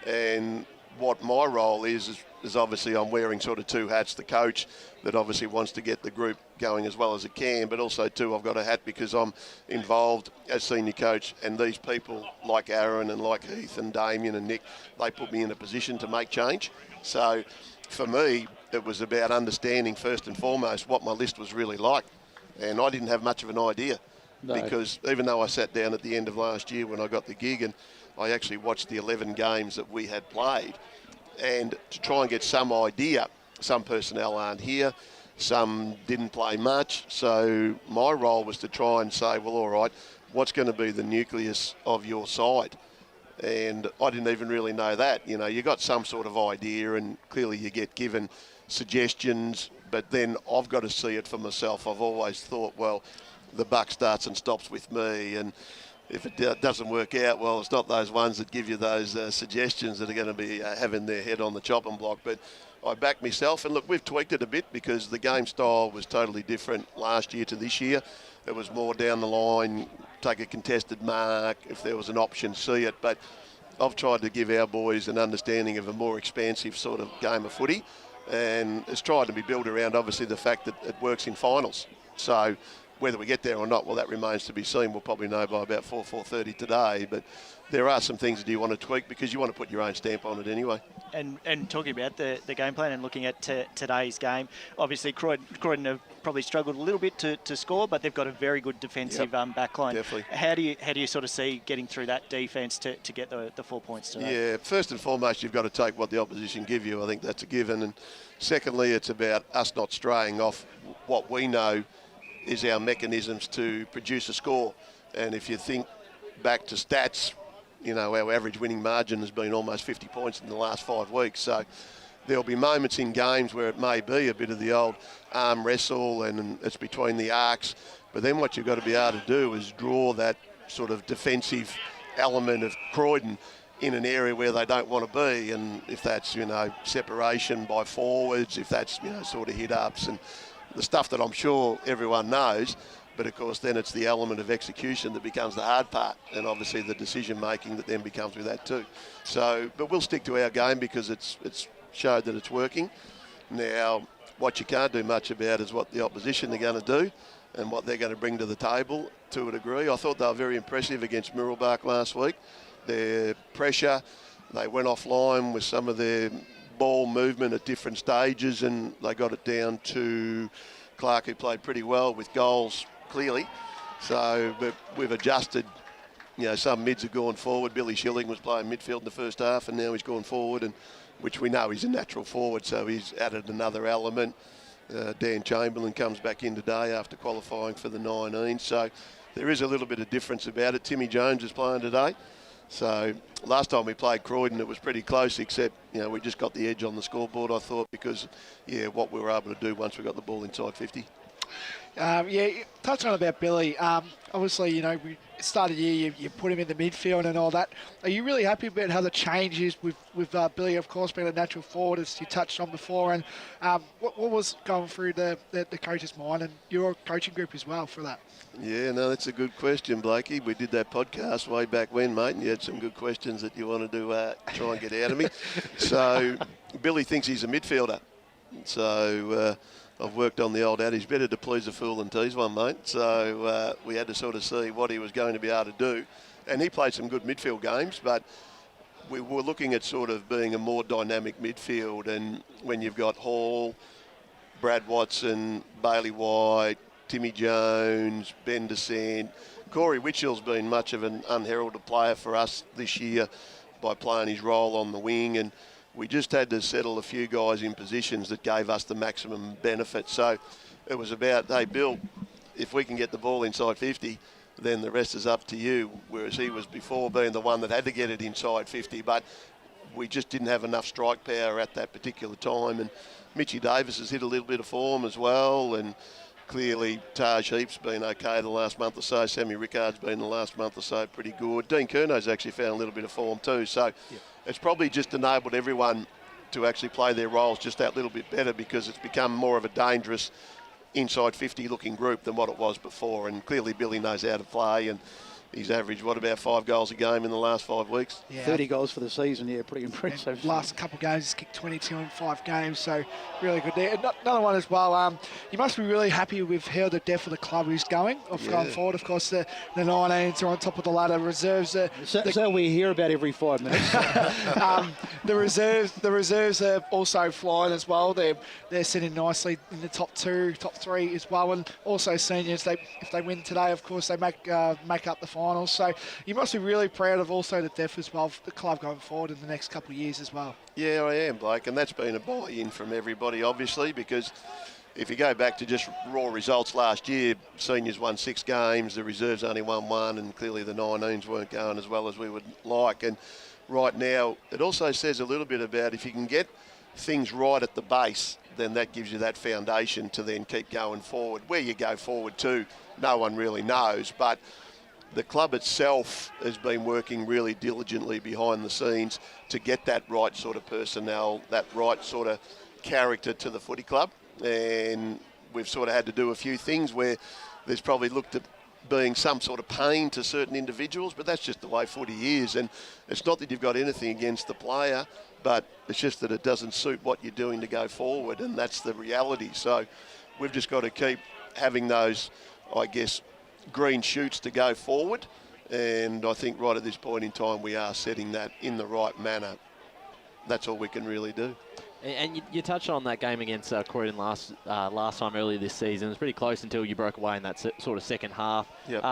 And what my role is obviously I'm wearing sort of two hats. The coach that obviously wants to get the group going as well as it can, but also too I've got a hat because I'm involved as senior coach, and these people like Aaron and like Heath and Damien and Nick, they put me in a position to make change. So for me, it was about understanding first and foremost what my list was really like. And I didn't have much of an idea. No. Because even though I sat down at the end of last year when I got the gig, and I actually watched the 11 games that we had played, and to try and get some idea, some personnel aren't here, some didn't play much, so my role was to try and say, well, all right, what's going to be the nucleus of your side? And I didn't even really know that. You got some sort of idea, and clearly you get given suggestions, but then I've got to see it for myself. I've always thought, well, the buck starts and stops with me, and if it doesn't work out, well, it's not those ones that give you those suggestions that are going to be having their head on the chopping block. But I back myself, and look, we've tweaked it a bit because the game style was totally different last year to this year. It was more down the line, take a contested mark, if there was an option, see it. But I've tried to give our boys an understanding of a more expansive sort of game of footy, and it's tried to be built around obviously the fact that it works in finals. So Whether we get there or not, well, that remains to be seen. We'll probably know by about 4:30 today. But there are some things that you want to tweak because you want to put your own stamp on it anyway. And talking about the game plan and looking at today's game, obviously Croydon have probably struggled a little bit to score, but they've got a very good defensive backline. Definitely. How do you sort of see getting through that defence to get the 4 points today? Yeah, first and foremost, you've got to take what the opposition give you. I think that's a given. And secondly, it's about us not straying off what we know is our mechanisms to produce a score. And if you think back to stats, you know, our average winning margin has been almost 50 points in the last 5 weeks. So there'll be moments in games where it may be a bit of the old arm wrestle and it's between the arcs. But then what you've got to be able to do is draw that sort of defensive element of Croydon in an area where they don't want to be. And if that's, you know, separation by forwards, if that's, you know, sort of hit-ups and the stuff that I'm sure everyone knows. But of course, then it's the element of execution that becomes the hard part, and obviously the decision making that then becomes with that too. So, but we'll stick to our game because it's showed that it's working. Now, what you can't do much about is what the opposition are going to do and what they're going to bring to the table to a degree. I thought they were very impressive against Mirrabah last week. Their pressure, they went offline with some of their ball movement at different stages, and they got it down to Clark, who played pretty well with goals clearly. So but we've adjusted, you know, some mids have gone forward. Billy Schilling was playing midfield in the first half and now he's gone forward, and which we know he's a natural forward, so he's added another element. Dan Chamberlain comes back in today after qualifying for the 19, so there is a little bit of difference about it. Timmy Jones is playing today. So last time we played Croydon, it was pretty close, except, you know, we just got the edge on the scoreboard, I thought, because, yeah, what we were able to do once we got the ball inside 50. Yeah, touching on about Billy, obviously, you know, we started the year, you put him in the midfield and all that. Are you really happy about how the change is with Billy, of course, being a natural forward, as you touched on before? And what was going through the coach's mind and your coaching group as well for that? Yeah, no, that's a good question, Blakey. We did that podcast way back when, mate, and you had some good questions that you wanted to try and get out of me. So Billy thinks he's a midfielder. So I've worked on the old adage, better to please a fool than tease one, mate. So we had to sort of see what he was going to be able to do. And he played some good midfield games, but we were looking at sort of being a more dynamic midfield. And when you've got Hall, Brad Watson, Bailey White, Timmy Jones, Ben DeSant, Corey Witchell's been much of an unheralded player for us this year by playing his role on the wing, and we just had to settle a few guys in positions that gave us the maximum benefit. So it was about, hey, Bill, if we can get the ball inside 50, then the rest is up to you, whereas he was before being the one that had to get it inside 50, but we just didn't have enough strike power at that particular time. And Mitchy Davis has hit a little bit of form as well, and clearly Taj Heap's been okay the last month or so. Sammy Rickard's been the last month or so pretty good. Dean Curno's actually found a little bit of form too. So it's probably just enabled everyone to actually play their roles just that little bit better, because it's become more of a dangerous inside 50 looking group than what it was before. And clearly Billy knows how to play, and he's averaged, what, about 5 goals a game in the last 5 weeks? Yeah. 30 goals for the season, yeah, pretty impressive. Last couple of games, he's kicked 22 in 5 games, so really good there. Another one as well, you must be really happy with how the depth of the club is going forward. Of course, the 19s are on top of the ladder. Reserves so we hear about every 5 minutes. The reserves are also flying as well. They're sitting nicely in the top 2, top 3 as well, and also seniors. If they win today, of course, they make up the finals. So you must be really proud of also the depth as well for the club going forward in the next couple of years as well. Yeah, I am, Blake, and that's been a buy-in from everybody, obviously, because if you go back to just raw results last year, seniors won 6 games, the reserves only won 1, and clearly the 19s weren't going as well as we would like. And right now, it also says a little bit about if you can get things right at the base, then that gives you that foundation to then keep going forward. Where you go forward to, no one really knows, but the club itself has been working really diligently behind the scenes to get that right sort of personnel, that right sort of character to the footy club. And we've sort of had to do a few things where there's probably looked at being some sort of pain to certain individuals, but that's just the way footy is. And it's not that you've got anything against the player, but it's just that it doesn't suit what you're doing to go forward, and that's the reality. So we've just got to keep having those, I guess, green shoots to go forward. And I think right at this point in time, we are setting that in the right manner. That's all we can really do. And you touched on that game against Croydon last time earlier this season. It was pretty close until you broke away in that sort of second half. Yep.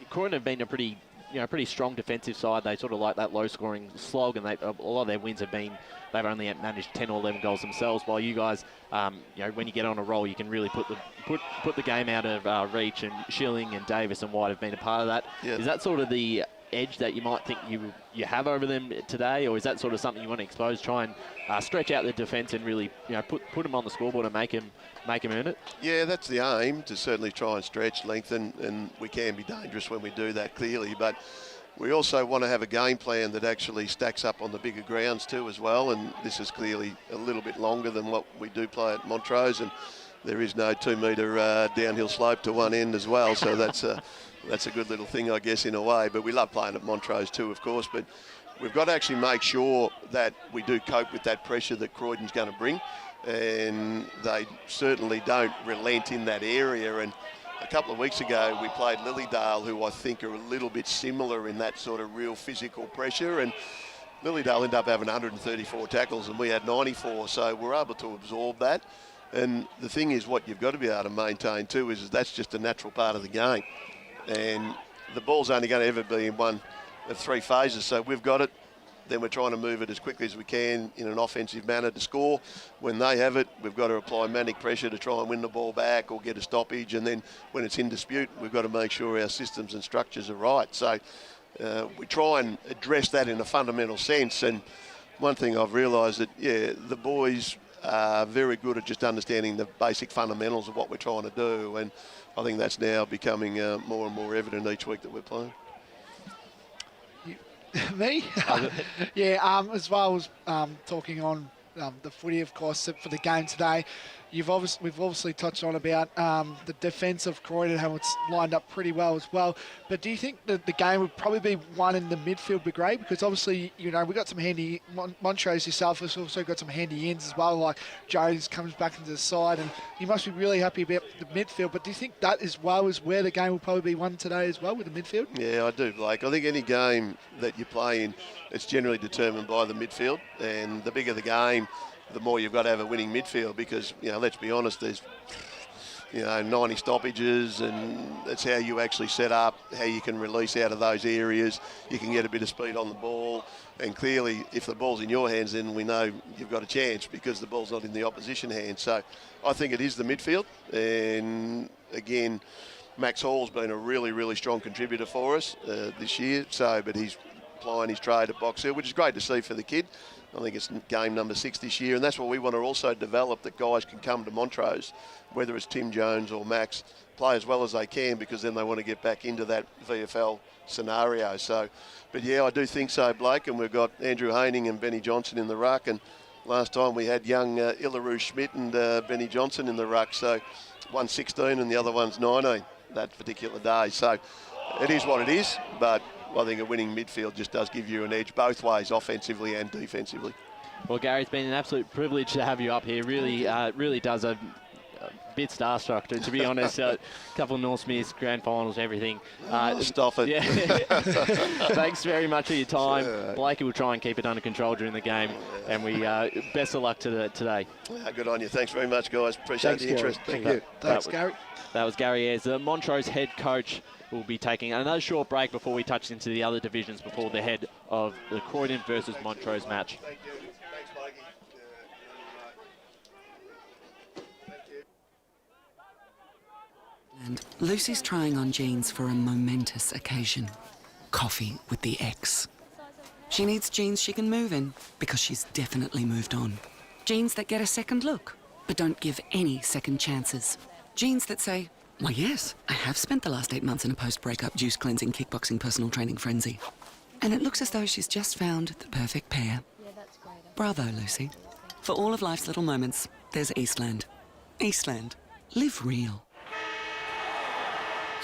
Croydon have been a pretty strong defensive side. They sort of like that low-scoring slog, and a lot of their wins have been they've only managed 10 or 11 goals themselves. While you guys, when you get on a roll, you can really put the game out of reach. And Schilling and Davis and White have been a part of that. Yep. Is that sort of the edge that you might think you have over them today, or is that sort of something you want to expose, try and stretch out the defence and really put them on the scoreboard and make them earn it? Yeah, that's the aim, to certainly try and stretch, lengthen, and we can be dangerous when we do that, clearly. But we also want to have a game plan that actually stacks up on the bigger grounds too as well, and this is clearly a little bit longer than what we do play at Montrose, and there is no 2 metre downhill slope to one end as well, so that's a good little thing, I guess, in a way. But we love playing at Montrose too, of course, but we've got to actually make sure that we do cope with that pressure that Croydon's going to bring, and they certainly don't relent in that area. And a couple of weeks ago, we played Lilydale, who I think are a little bit similar in that sort of real physical pressure, and Lilydale ended up having 134 tackles and we had 94, so we're able to absorb that. And the thing is, what you've got to be able to maintain too is that's just a natural part of the game. And the ball's only going to ever be in one of 3 phases. So we've got it, then we're trying to move it as quickly as we can in an offensive manner to score. When they have it, we've got to apply manic pressure to try and win the ball back or get a stoppage. And then when it's in dispute, we've got to make sure our systems and structures are right. So we try and address that in a fundamental sense. And one thing I've realised that, the boys are very good at just understanding the basic fundamentals of what we're trying to do. And I think that's now becoming more and more evident each week that we're playing. Me? Yeah, as well as talking on the footy, of course, for the game today. We've obviously touched on about the defence of Croydon, how it's lined up pretty well as well. But do you think that the game would probably be won in the midfield brigade? Because obviously, we got some handy, Montrose yourself has also got some handy ends as well, like Jones comes back into the side, and you must be really happy about the midfield. But do you think that as well is where the game will probably be won today as well, with the midfield? Yeah, I do, Blake. I think any game that you play in, it's generally determined by the midfield, and the bigger the game, the more you've got to have a winning midfield, because, let's be honest, there's, 90 stoppages, and that's how you actually set up, how you can release out of those areas. You can get a bit of speed on the ball, and clearly, if the ball's in your hands, then we know you've got a chance because the ball's not in the opposition hands. So I think it is the midfield, and again, Max Hall's been a really, really strong contributor for us this year, but he's applying his trade at Box Hill, which is great to see for the kid. I think it's game number 6 this year, and that's what we want to also develop, that guys can come to Montrose, whether it's Tim Jones or Max, play as well as they can, because then they want to get back into that VFL scenario. So, but yeah, I do think so, Blake, and we've got Andrew Haining and Benny Johnson in the ruck, and last time we had young Illaru Schmidt and Benny Johnson in the ruck, so one's 16 and the other one's 19 that particular day. So it is what it is, but I think a winning midfield just does give you an edge both ways, offensively and defensively. Well, Gary, it's been an absolute privilege to have you up here. Really does a bit starstruck, to be honest. A couple of North Smiths, grand finals, everything. Stop it. Yeah. Thanks very much for your time. Blakey will try and keep it under control during the game, and we best of luck today. Good on you. Thanks very much, guys. Appreciate the interest. Thank you. Thanks, Gary. That was Gary Ayres, the Montrose head coach. Will be taking another short break before we touch into the other divisions before the head of the Croydon versus Montrose match. Thank you. Thanks, Blakey. And Lucy's trying on jeans for a momentous occasion. Coffee with the ex. She needs jeans she can move in, because she's definitely moved on. Jeans that get a second look, but don't give any second chances. Jeans that say, "Why, yes, I have spent the last 8 months in a post-breakup juice cleansing, kickboxing, personal training frenzy." And it looks as though she's just found the perfect pair. Yeah, that's great. Bravo, Lucy. For all of life's little moments, there's Eastland. Eastland. Live real.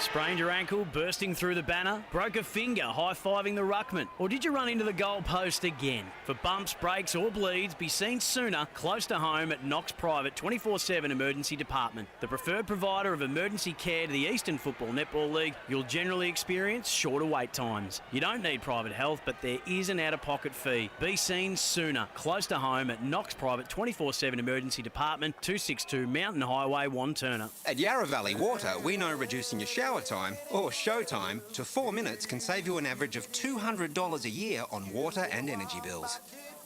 Sprained your ankle, bursting through the banner? Broke a finger, high-fiving the ruckman? Or did you run into the goal post again? For bumps, breaks or bleeds, be seen sooner, close to home at Knox Private 24/7 Emergency Department. The preferred provider of emergency care to the Eastern Football Netball League, you'll generally experience shorter wait times. You don't need private health, but there is an out-of-pocket fee. Be seen sooner, close to home at Knox Private 24/7 Emergency Department, 262 Mountain Highway, Wanturna. At Yarra Valley Water, we know reducing your shower time or show time to 4 minutes can save you an average of $200 a year on water and energy bills.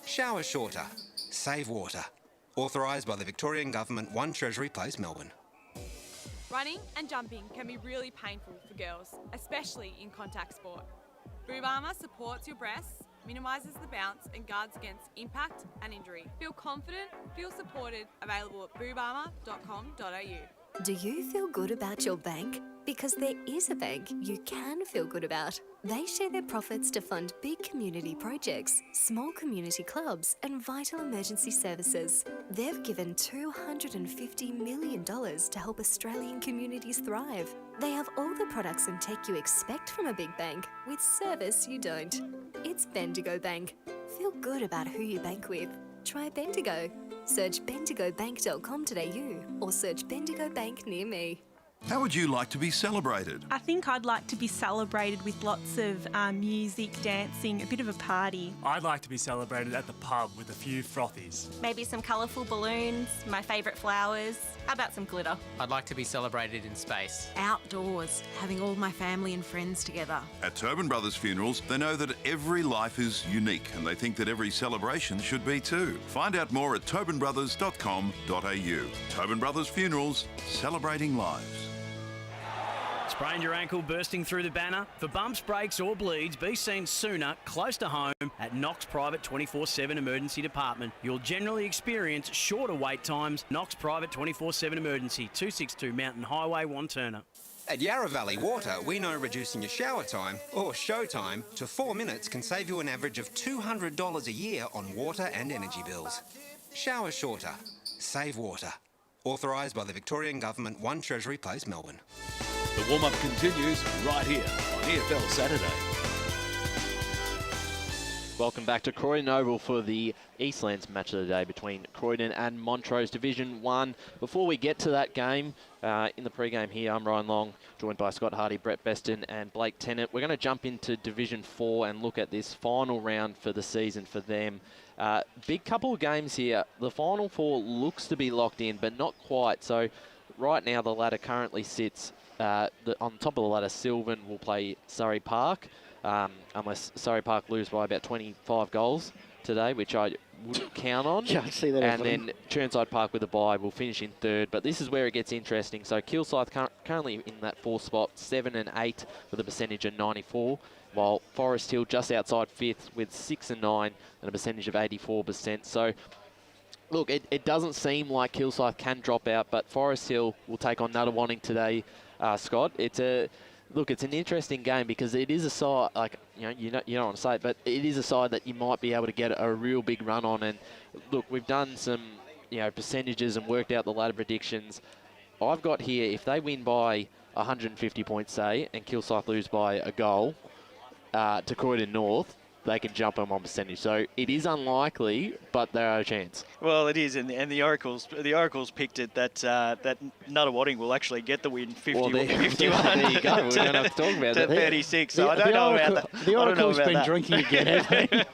Shower shorter. Save water. Authorised by the Victorian Government, 1 Treasury Place, Melbourne. Running and jumping can be really painful for girls, especially in contact sport. Boob Armour supports your breasts, minimises the bounce and guards against impact and injury. Feel confident, feel supported, available at boobarmour.com.au. Do you feel good about your bank? Because there is a bank you can feel good about. They share their profits to fund big community projects, small community clubs and vital emergency services. They've given $250 million to help Australian communities thrive. They have all the products and tech you expect from a big bank, with service you don't. It's Bendigo Bank. Feel good about who you bank with. Try Bendigo. Search bendigobank.com.au or search Bendigo Bank near me. How would you like to be celebrated? I think I'd like to be celebrated with lots of music, dancing, a bit of a party. I'd like to be celebrated at the pub with a few frothies. Maybe some colourful balloons, my favourite flowers. How about some glitter? I'd like to be celebrated in space. Outdoors, having all my family and friends together. At Tobin Brothers Funerals, they know that every life is unique and they think that every celebration should be too. Find out more at tobinbrothers.com.au. Tobin Brothers Funerals, celebrating lives. Sprained your ankle, bursting through the banner? For bumps, breaks or bleeds, be seen sooner, close to home at Knox Private 24/7 Emergency Department. You'll generally experience shorter wait times. Knox Private 24/7 Emergency, 262 Mountain Highway, Wanturna. At Yarra Valley Water, we know reducing your shower time or show time to 4 minutes can save you an average of $200 a year on water and energy bills. Shower shorter. Save water. Authorised by the Victorian Government, 1 Treasury Place, Melbourne. The warm-up continues right here on EFL Saturday. Welcome back to Croydon Oval for the Eastlands match of the day between Croydon and Montrose Division 1. Before we get to that game, in the pre-game here, I'm Ryan Long, joined by Scott Hardy, Brett Beston and Blake Tennant. We're going to jump into Division 4 and look at this final round for the season for them. Big couple of games here. The final four looks to be locked in, but not quite. So right now the ladder currently sits on top of the ladder. Sylvan will play Surrey Park, unless Surrey Park lose by about 25 goals today, which I wouldn't count on. Yeah, I see that. And then Churnside Park with a bye will finish in third. But this is where it gets interesting. So Kilsyth currently in that fourth spot, 7 and 8 with a percentage of 94, while Forest Hill just outside fifth with 6 and 9 and a percentage of 84%. So look, it doesn't seem like Kilsyth can drop out, but Forest Hill will take on Nuttawanning today. Scott, it's an interesting game because it is a side, like, you don't want to say it, but it is a side that you might be able to get a real big run on. And look, we've done some, percentages and worked out the ladder predictions. I've got here, if they win by 150 points, say, and Kilsyth lose by a goal to Croydon North, they can jump them on percentage. So it is unlikely, but there are a chance. Well, it is, and the Oracles picked it that Nuttawanning will actually get the win, 51 there you go. We're going to have to talk about to that. 36. So I don't know about that. The Oracle's been drinking again, hasn't he?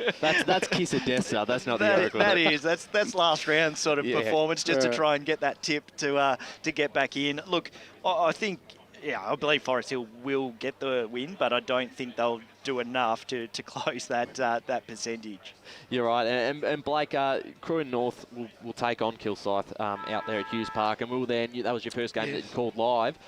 That's Kiss of Death Star. That's not the Oracle. That's last round sort of performance, just to try and get that tip to get back in. Look, I think. Yeah, I believe Forest Hill will get the win, but I don't think they'll do enough to close that percentage. You're right, and Blake, Croydon North will take on Kilsyth out there at Hughes Park, and that was your first game that you called live.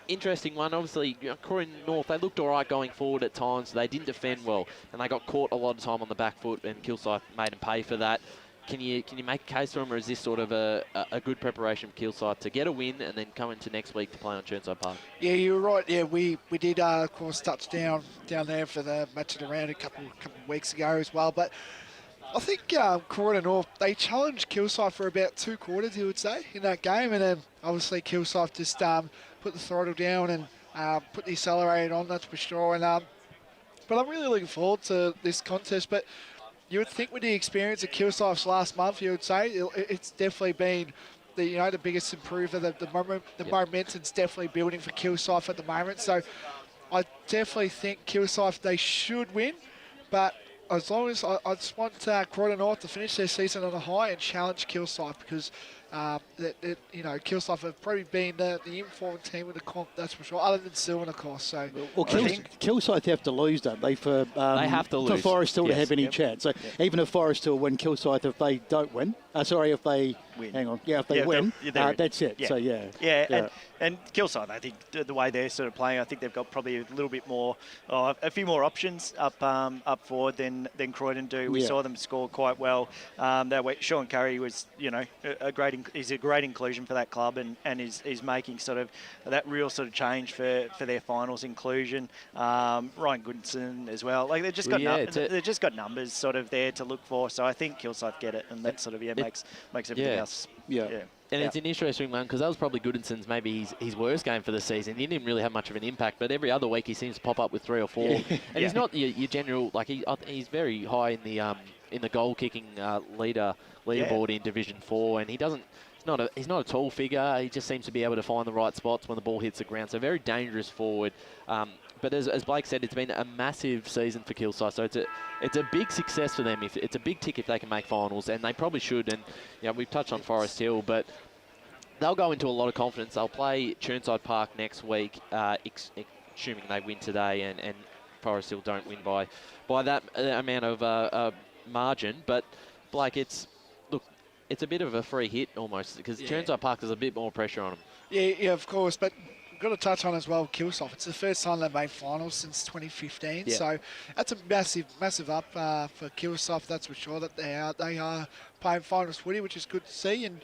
Interesting one, obviously. Croydon North, they looked all right going forward at times. They didn't defend well, and they got caught a lot of time on the back foot, and Kilsyth made them pay for that. Can you make a case for them, or is this sort of a good preparation for Kilsyth to get a win and then come into next week to play on Churnside Park? Yeah, you're right. Yeah, we did, of course, touch down there for the match of the round a couple of weeks ago as well. But I think Croydon North, they challenged Kilsyth for about 2 quarters, you would say, in that game. And then obviously Kilsyth just put the throttle down and put the accelerator on, that's for sure. And but I'm really looking forward to this contest. But you would think with the experience of Kilsyth's last month, you would say it's definitely been the biggest improver. The momentum's definitely building for Kilsyth at the moment. So I definitely think Kilsyth, they should win. But as long as I just want Croydon North to finish their season on a high and challenge Kilsyth, because Kilsyth have probably been the informed team with the comp, that's for sure, other than Sylvan, of course. So, Kilsyth have to lose, don't they, for they have to lose. For Forest Hill to have any chance. So even if Forest Hill win, Kilsyth, if they don't win, if they win. Hang on, if they win, that's it. Yeah. So and Kilsyth, I think the way they're sort of playing, I think they've got probably a little bit more, a few more options up forward than Croydon do. We saw them score quite well. Sean Curry was, he's a great inclusion for that club, and is making sort of that real sort of change for their finals inclusion. Ryan Goodson as well. Like they've just got numbers sort of there to look for. So I think Kilsyth get it, and that sort of makes everything else. And it's an interesting one because that was probably Goodson's maybe his worst game for the season. He didn't really have much of an impact, but every other week he seems to pop up with 3 or 4. And he's not your general, he's very high in the goal kicking leaderboard in Division 4, and he's not a tall figure. He just seems to be able to find the right spots when the ball hits the ground. So very dangerous forward. But as Blake said, it's been a massive season for Kilsyth. So it's a big success for them. It's a big tick if they can make finals, and they probably should. And we've touched on Forest Hill, but they'll go into a lot of confidence. They'll play Chirnside Park next week, assuming they win today, and Forest Hill don't win by that amount of margin. But Blake, it's a bit of a free hit almost because Chirnside Park has a bit more pressure on them. Yeah, of course, but we've got to touch on as well Kilsyth. It's the first time they've made finals since 2015, so that's a massive up for Kilsyth, that's for sure, that they are playing finals footy, which is good to see. And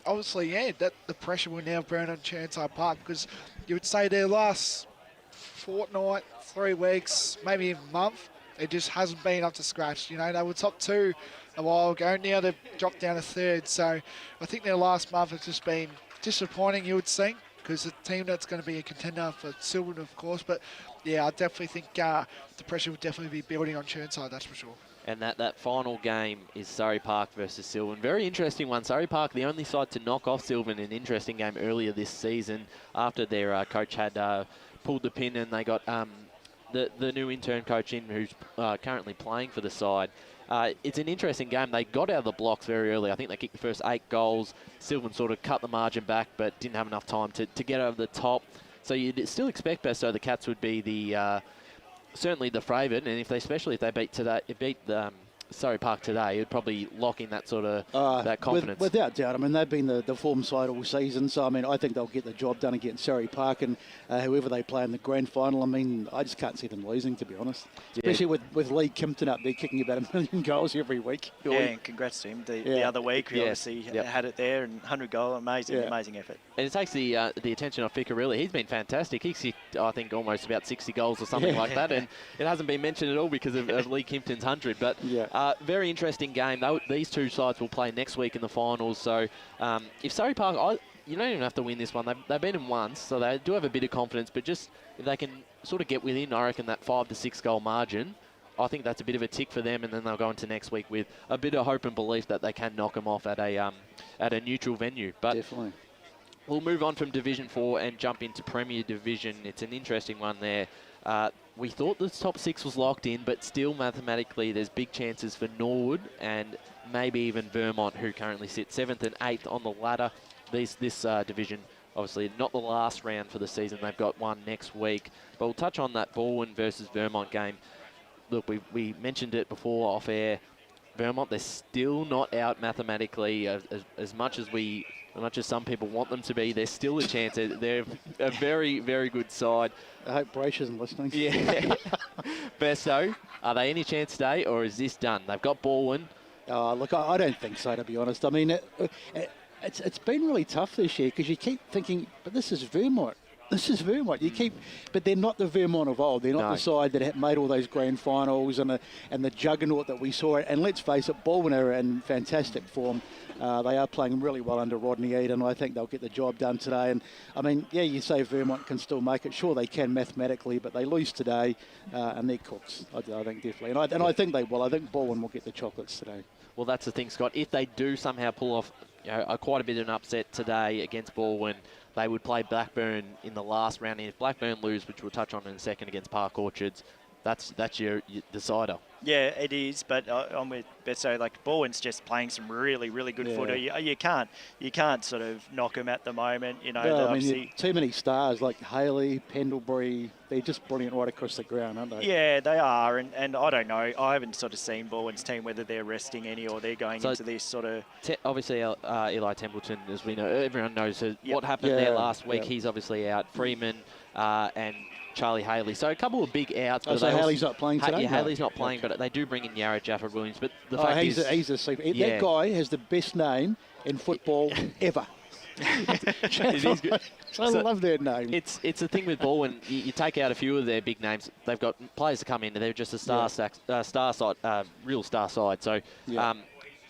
obviously, that the pressure will now burn on Chirnside Park, because you would say their last fortnight, 3 weeks, maybe even a month, it just hasn't been up to scratch. They were top 2 a while ago. Now they've dropped down to 3rd. So I think their last month has just been disappointing, you would think, because the team that's going to be a contender for Sylvan, of course. But I definitely think the pressure will definitely be building on Chirnside, that's for sure. And that final game is Surrey Park versus Sylvan. Very interesting one. Surrey Park, the only side to knock off Sylvan, an interesting game earlier this season after their coach had pulled the pin, and they got the new intern coach in who's currently playing for the side. It's an interesting game. They got out of the blocks very early. I think they kicked the first 8 goals. Sylvan sort of cut the margin back, but didn't have enough time to get over the top. So you'd still expect Besto the Cats would be certainly the favourite, and especially if they beat the Surrey Park today, it would probably lock in that sort of that confidence. Without doubt. I mean, they've been the form side all season, so I mean, I think they'll get the job done against Surrey Park, and whoever they play in the grand final, I mean, I just can't see them losing, to be honest. Especially with Lee Kimpton up there kicking about 1 million goals every week. Yeah, and congrats to him. The other week, we obviously had it there, and 100 goal, amazing effort. And it takes the attention off Ficarelli. He's been fantastic. He's kicked, I think, almost about 60 goals or something like that, and it hasn't been mentioned at all because of Lee Kimpton's 100. But very interesting game. These two sides will play next week in the finals. So if Surrey Park, you don't even have to win this one. They've beaten once, so they do have a bit of confidence. But just if they can sort of get within, I reckon, that 5 to 6 goal margin, I think that's a bit of a tick for them, and then they'll go into next week with a bit of hope and belief that they can knock them off at a neutral venue. But definitely. We'll move on from Division 4 and jump into Premier Division. It's an interesting one there. We thought the top 6 was locked in, but still mathematically there's big chances for Norwood and maybe even Vermont, who currently sit 7th and 8th on the ladder. This division, obviously not the last round for the season. They've got one next week. But we'll touch on that Baldwin versus Vermont game. Look, we mentioned it before off air. Vermont, they're still not out mathematically as much as some people want them to be. There's still a chance. They're a very, very good side. I hope Brace isn't listening. Yeah. Besto, are they any chance today, or is this done? They've got Baldwin. Look, I don't think so, to be honest. I mean, it's been really tough this year because you keep thinking, but this is Vermont. This is Vermont. You keep, but they're not the Vermont of old. They're not the side that made all those grand finals and the juggernaut that we saw. And let's face it, Baldwin are in fantastic form. They are playing really well under Rodney Eden. I think they'll get the job done today. And I mean, yeah, you say Vermont can still make it. Sure, they can mathematically, but they lose today, and they're cooks. I think definitely. And I think they will. I think Baldwin will get the chocolates today. Well, that's the thing, Scott. If they do somehow pull off quite a bit of an upset today against Baldwin, they would play Blackburn in the last round. And if Blackburn lose, which we'll touch on in a second against Park Orchards, that's your decider. Yeah, it is, but I'm with Beto. Like, Baldwin's just playing some really, really good footer. You can't sort of knock them at the moment. You know, well, I mean, too many stars like Haley, Pendlebury. They're just brilliant right across the ground, aren't they? Yeah, they are, and I don't know. I haven't sort of seen Baldwin's team whether they're resting any or they're going into this sort of. Obviously, Eli Templeton, as we know, everyone knows what happened there last week. He's obviously out. Freeman and Charlie Haley. So a couple of big outs. But so Haley's not playing today? Yeah, Haley's not playing, but they do bring in Yarra Jaffa Williams. But the fact he's a super. That guy has the best name in football ever. It is good. I love their name. It's the thing with Baldwin. You take out a few of their big names. They've got players to come in, and they're just a real star side. So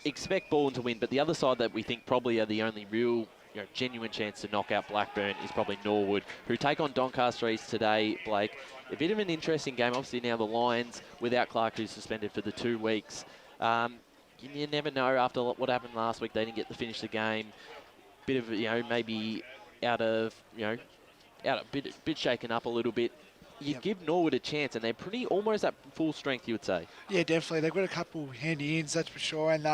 expect Baldwin to win. But the other side that we think probably are the only real genuine chance to knock out Blackburn is probably Norwood, who take on Doncaster East today, Blake. A bit of an interesting game. Obviously now the Lions, without Clark, who's suspended for the 2 weeks. You never know after what happened last week. They didn't get to finish the game. Bit of, maybe out of bit shaken up a little bit. You give Norwood a chance, and they're almost at full strength, you would say. Yeah, definitely. They've got a couple handy ins, that's for sure. And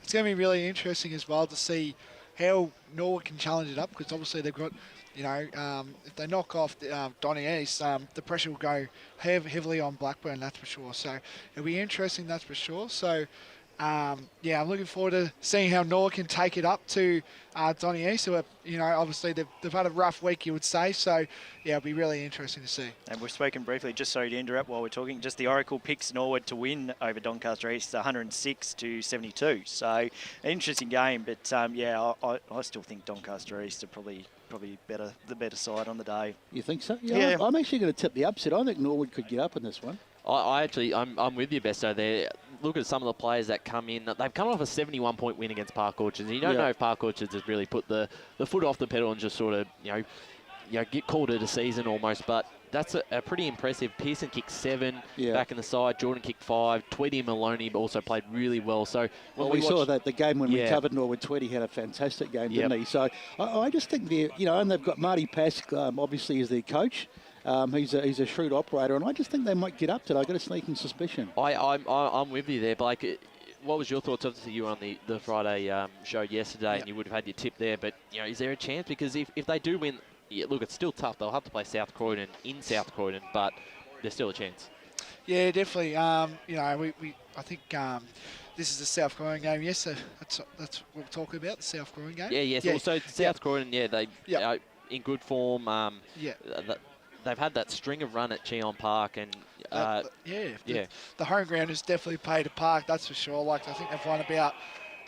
it's going to be really interesting as well to see how Norwood can challenge it up, because obviously they've got, if they knock off Donny East, the pressure will go heavily on Blackburn, that's for sure. So it'll be interesting, that's for sure. So, I'm looking forward to seeing how Norwood can take it up to Donny East, who are, obviously they've had a rough week, you would say. So, it'll be really interesting to see. And we've spoken briefly, just sorry to interrupt while we're talking, just the Oracle picks Norwood to win over Doncaster East, 106-72. So, an interesting game, but I still think Doncaster East are probably the better side on the day. You think so? Yeah. I'm actually going to tip the upset. I think Norwood could get up in this one. I'm with you, Besto, there. Look at some of the players that come in. They've come off a 71-point win against Park Orchards. And you don't know if Park Orchards has really put the foot off the pedal and just sort of, get called it a season almost. But that's a pretty impressive. Pearson kicked 7 back in the side. Jordan kicked 5. Tweedy and Maloney also played really well. So we saw that the game when we covered Norwood. Tweedy had a fantastic game, didn't he? So I just think they're, and they've got Marty Pask, obviously, as their coach. He's a shrewd operator, and I just think they might get up to it. I've got a sneaking suspicion. I'm with you there, Blake. What was your thoughts? Obviously, you were on the Friday show yesterday, and you would have had your tip there. But, is there a chance? Because if they do win, look, it's still tough. They'll have to play South Croydon in South Croydon, but there's still a chance. Yeah, definitely. I think this is the South Croydon game. Yes, that's what we're talking about, the South Croydon game. Yeah. Also, South Croydon, they in good form. They've had that string of run at Cheon Park, and the home ground has definitely played a part, that's for sure. Like, I think they've won about,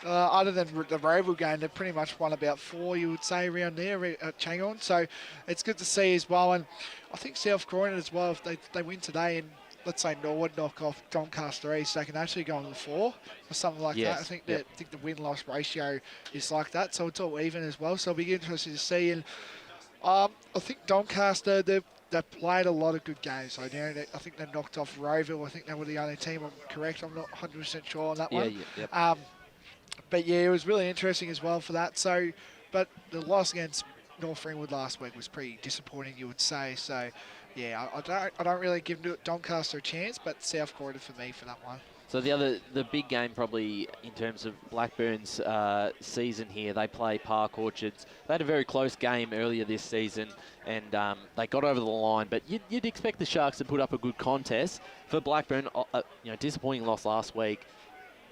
other than the Roval game, they've pretty much won about 4, you would say, around there at Changon. So it's good to see as well. And I think South Croydon as well, if they win today and let's say Norwood knock off Doncaster East, they can actually go on the 4 or something like that. I think the win-loss ratio is like that, so it's all even as well. So it'll be interesting to see. And I think Doncaster, they've played a lot of good games. I think they knocked off Roval. I think they were the only team, I'm correct. I'm not 100% sure on that one. But it was really interesting as well for that. So, but the loss against North Ringwood last week was pretty disappointing, you would say. So, I don't really give Doncaster a chance, but South Croydon for me for that one. So the big game probably in terms of Blackburn's season here, they play Park Orchards. They had a very close game earlier this season, and they got over the line. But you'd expect the Sharks to put up a good contest. For Blackburn, disappointing loss last week.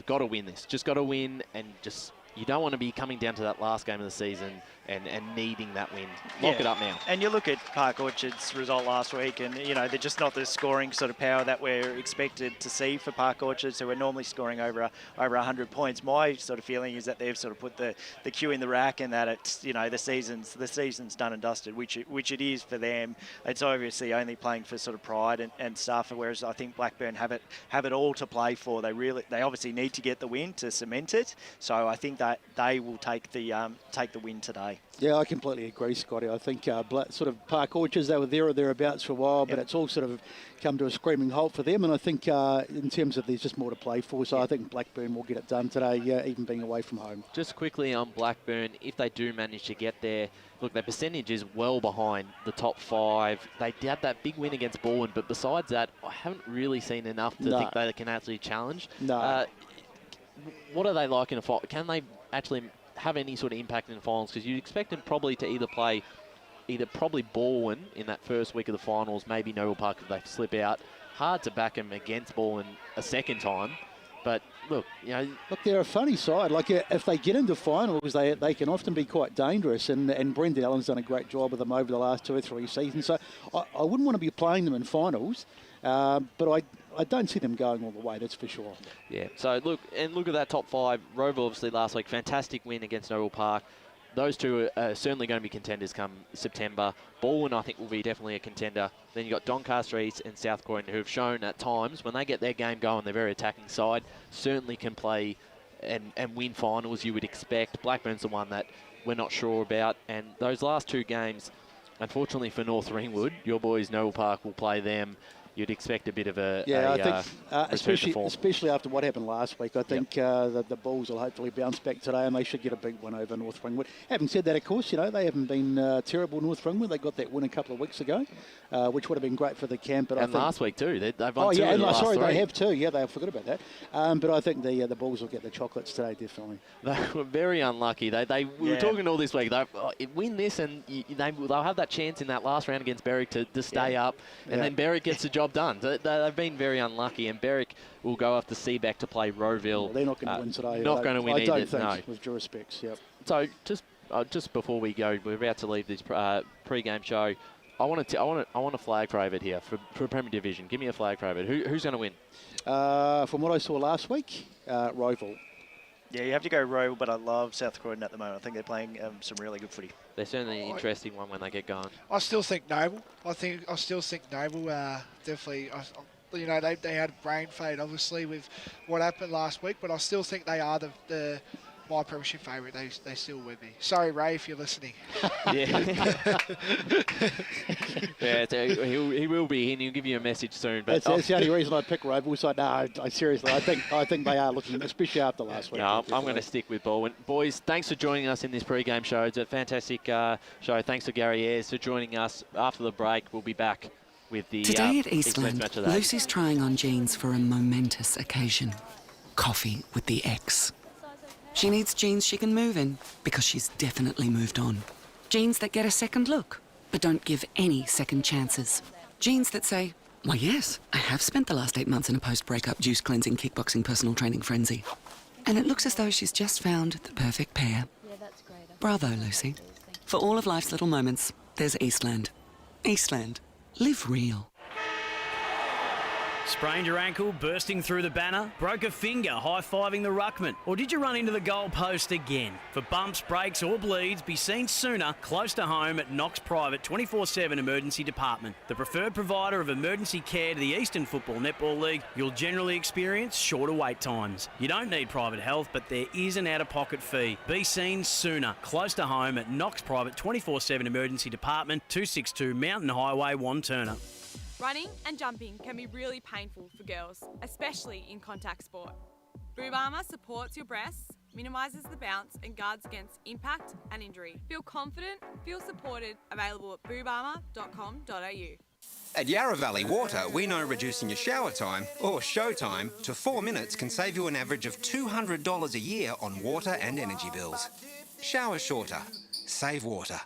Got to win this. Just got to win and just you don't want to be coming down to that last game of the season and needing that win. Lock it up now. And you look at Park Orchard's result last week, and they're just not the scoring sort of power that we're expected to see for Park Orchard. So we're normally scoring over 100 points. My sort of feeling is that they've sort of put the cue in the rack, and that it's the season's done and dusted, which it is for them. It's obviously only playing for sort of pride and stuff. Whereas I think Blackburn have it all to play for. They obviously need to get the win to cement it. So I think that they will take the win today. Yeah, I completely agree, Scotty. I think sort of Park Orchards, they were there or thereabouts for a while, but it's all sort of come to a screaming halt for them. And I think in terms of there's just more to play for, so I think Blackburn will get it done today, even being away from home. Just quickly on Blackburn, if they do manage to get there, look, their percentage is well behind the top 5. They had that big win against Baldwin, but besides that, I haven't really seen enough to think they can actually challenge. No. What are they like in a fight? Can they actually have any sort of impact in the finals? Because you'd expect them probably to either probably Baldwin in that first week of the finals, maybe Noble Park if they slip out. Hard to back them against Baldwin a second time. But look, they're a funny side. Like if they get into finals, they can often be quite dangerous. And Brendan Allen's done a great job with them over the last 2 or 3 seasons. So I wouldn't want to be playing them in finals, but I don't see them going all the way, that's for sure. Yeah, so look at that top 5. Roval obviously last week, fantastic win against Noble Park. Those two are certainly going to be contenders come September. Baldwin, I think, will be definitely a contender. Then you've got Doncaster East and South Croydon, who have shown at times, when they get their game going, they're very attacking side, certainly can play and win finals, you would expect. Blackburn's the one that we're not sure about. And those last 2 games, unfortunately for North Ringwood, your boys Noble Park will play them. You'd expect a bit of a I think especially after what happened last week. I think the Bulls will hopefully bounce back today, and they should get a big win over North Ringwood. Having said that, of course, they haven't been terrible, North Ringwood. They got that win a couple of weeks ago, which would have been great for the camp. But I think last week too, they've won 2 of the last 3. They have too. Yeah, I forgot about that. But I think the Bulls will get the chocolates today, definitely. They were very unlucky. We were talking all this week. They win this, and they'll have that chance in that last round against Berwick to stay up, and then Berwick gets the job done. They've been very unlucky, and Berwick will go off to Seaback to play Roeville. Well, they're not going to win today. Not going to win either. I don't think, with due respects. Yep. So just before we go, we're about to leave this pre-game show. I want a flag for Ovid here for Premier Division. Give me a flag for Ovid. Who's going to win? From what I saw last week, Roeville. Yeah, you have to go Roeville, but I love South Croydon at the moment. I think they're playing some really good footy. They're certainly an interesting one when they get going. I still think Noble. I still think Noble definitely. They had brain fade obviously with what happened last week, but I still think they are my premiership favourite. They still with me. Sorry, Ray, if you're listening. He will be, and he'll give you a message soon. But that's the only reason I pick Roeville. So no, I seriously, I think they are looking, especially after last week. No, I'm going to stick with Baldwin. Boys, thanks for joining us in this pre-game show. It's a fantastic show. Thanks to Gary Ayres for joining us. After the break, we'll be back with the Today at Eastland, Match of the Day. Lucy's trying on jeans for a momentous occasion. Coffee with the ex. She needs jeans she can move in, because she's definitely moved on. Jeans that get a second look, but don't give any second chances. Jeans that say, why yes, I have spent the last 8 months in a post-breakup juice cleansing, kickboxing, personal training frenzy. And it looks as though she's just found the perfect pair. Bravo, Lucy. For all of life's little moments, there's Eastland. Eastland. Live real. Sprained your ankle, bursting through the banner? Broke a finger, high-fiving the ruckman? Or did you run into the goal post again? For bumps, breaks or bleeds, be seen sooner, close to home at Knox Private 24/7 Emergency Department. The preferred provider of emergency care to the Eastern Football Netball League, you'll generally experience shorter wait times. You don't need private health, but there is an out-of-pocket fee. Be seen sooner, close to home at Knox Private 24/7 Emergency Department, 262 Mountain Highway, Wantirna. Running and jumping can be really painful for girls, especially in contact sport. Boob Armour supports your breasts, minimises the bounce and guards against impact and injury. Feel confident, feel supported, available at boobarmour.com.au. At Yarra Valley Water, we know reducing your shower time, or show time, to 4 minutes can save you an average of $200 a year on water and energy bills. Shower shorter. Save water.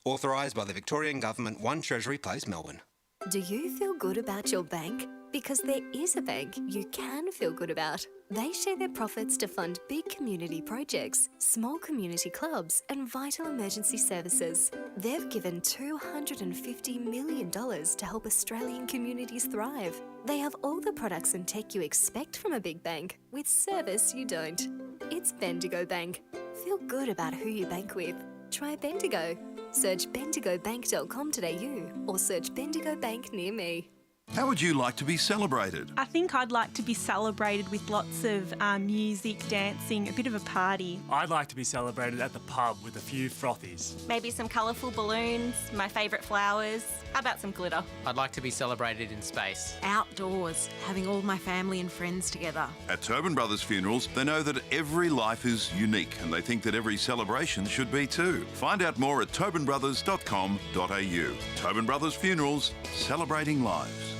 Authorised by the Victorian Government, 1 Treasury Place, Melbourne. Do you feel good about your bank? Because there is a bank you can feel good about. They share their profits to fund big community projects, small community clubs, and vital emergency services. They've given $250 million to help Australian communities thrive. They have all the products and tech you expect from a big bank, with service you don't. It's Bendigo Bank. Feel good about who you bank with. Try Bendigo. Search bendigobank.com.au or search Bendigo Bank near me. How would you like to be celebrated? I think I'd like to be celebrated with lots of music, dancing, a bit of a party. I'd like to be celebrated at the pub with a few frothies. Maybe some colourful balloons, my favourite flowers. How about some glitter? I'd like to be celebrated in space. Outdoors, having all my family and friends together. At Tobin Brothers Funerals, they know that every life is unique and they think that every celebration should be too. Find out more at tobinbrothers.com.au. Tobin Brothers Funerals, celebrating lives.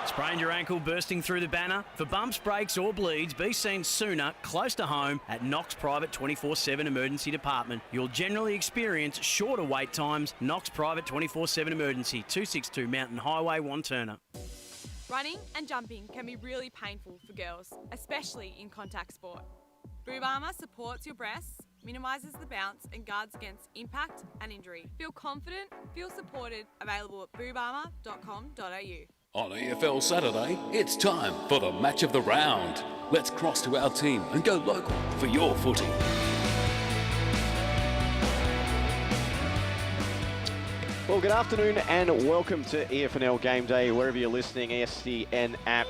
Sprained your ankle bursting through the banner? For bumps, breaks or bleeds, be seen sooner, close to home at Knox Private 24/7 Emergency Department. You'll generally experience shorter wait times. Knox Private 24/7 Emergency, 262 Mountain Highway, Wanturna. Running and jumping can be really painful for girls, especially in contact sport. Boob Armour supports your breasts, minimises the bounce and guards against impact and injury. Feel confident, feel supported, available at boobarmour.com.au. On EFL Saturday, it's time for the match of the round. Let's cross to our team and go local for your footy. Well, good afternoon and welcome to EFNL Game Day, wherever you're listening, SEN App,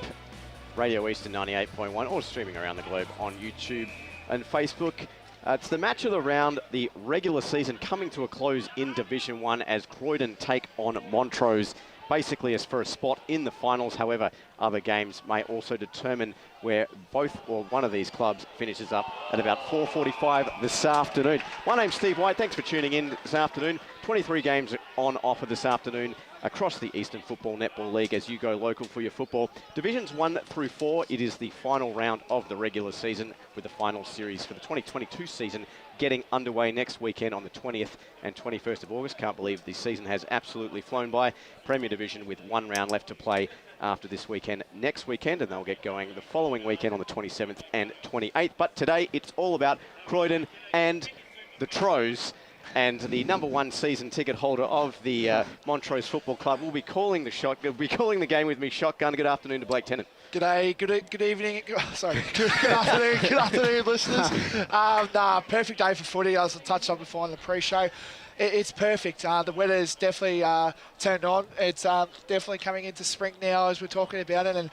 Radio Eastern 98.1, or streaming around the globe on YouTube and Facebook. It's the match of the round, the regular season coming to a close in Division 1 as Croydon take on Montrose, basically as for a spot in the finals. However, other games may also determine where both or one of these clubs finishes up at about 4:45 this afternoon. My name's Steve White. Thanks for tuning in this afternoon. 23 games on offer this afternoon across the Eastern Football Netball League as you go local for your football. Divisions 1 through 4, it is the final round of the regular season, with the final series for the 2022 season getting underway next weekend on the 20th and 21st of August. Can't believe the season has absolutely flown by. Premier Division with one round left to play after this weekend, next weekend, and they'll get going the following weekend on the 27th and 28th. But today it's all about Croydon and the Troes. And the number one season ticket holder of the Montrose Football Club will be calling the game with me, Shotgun. Good afternoon to Blake Tennant. G'day, good evening. Sorry, good afternoon, listeners. Perfect day for footy. As I touched on before in the pre-show, it's perfect. The weather's definitely turned on. It's definitely coming into spring now as we're talking about it, and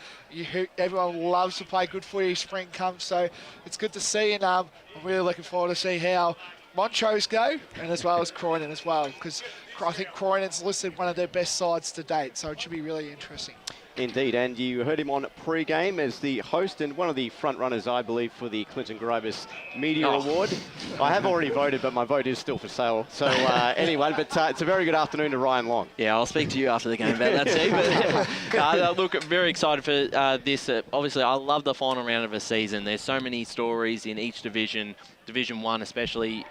everyone loves to play good footy. Spring comes, so it's good to see, and I'm really looking forward to see how Montrose go, and as well as Croydon as well, because I think Croydon's listed one of their best sides to date, so it should be really interesting. Indeed, and you heard him on pre-game as the host and one of the front runners, I believe, for the Clinton Gribus Media Award. I have already voted, but my vote is still for sale. So anyway, but it's a very good afternoon to Ryan Long. Yeah, I'll speak to you after the game about that, Steve. But, look, very excited for this. Obviously, I love the final round of a season. There's so many stories in each division, Division 1 especially.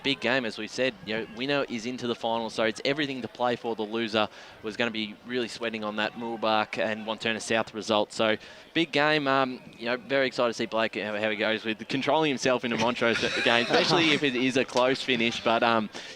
Big game, as we said. Winner is into the final, so it's everything to play for. The loser was going to be really sweating on that Moolbark and Wanturna South result. So big game. Very excited to see Blake how he goes with controlling himself in a Montrose game, especially if it is a close finish. But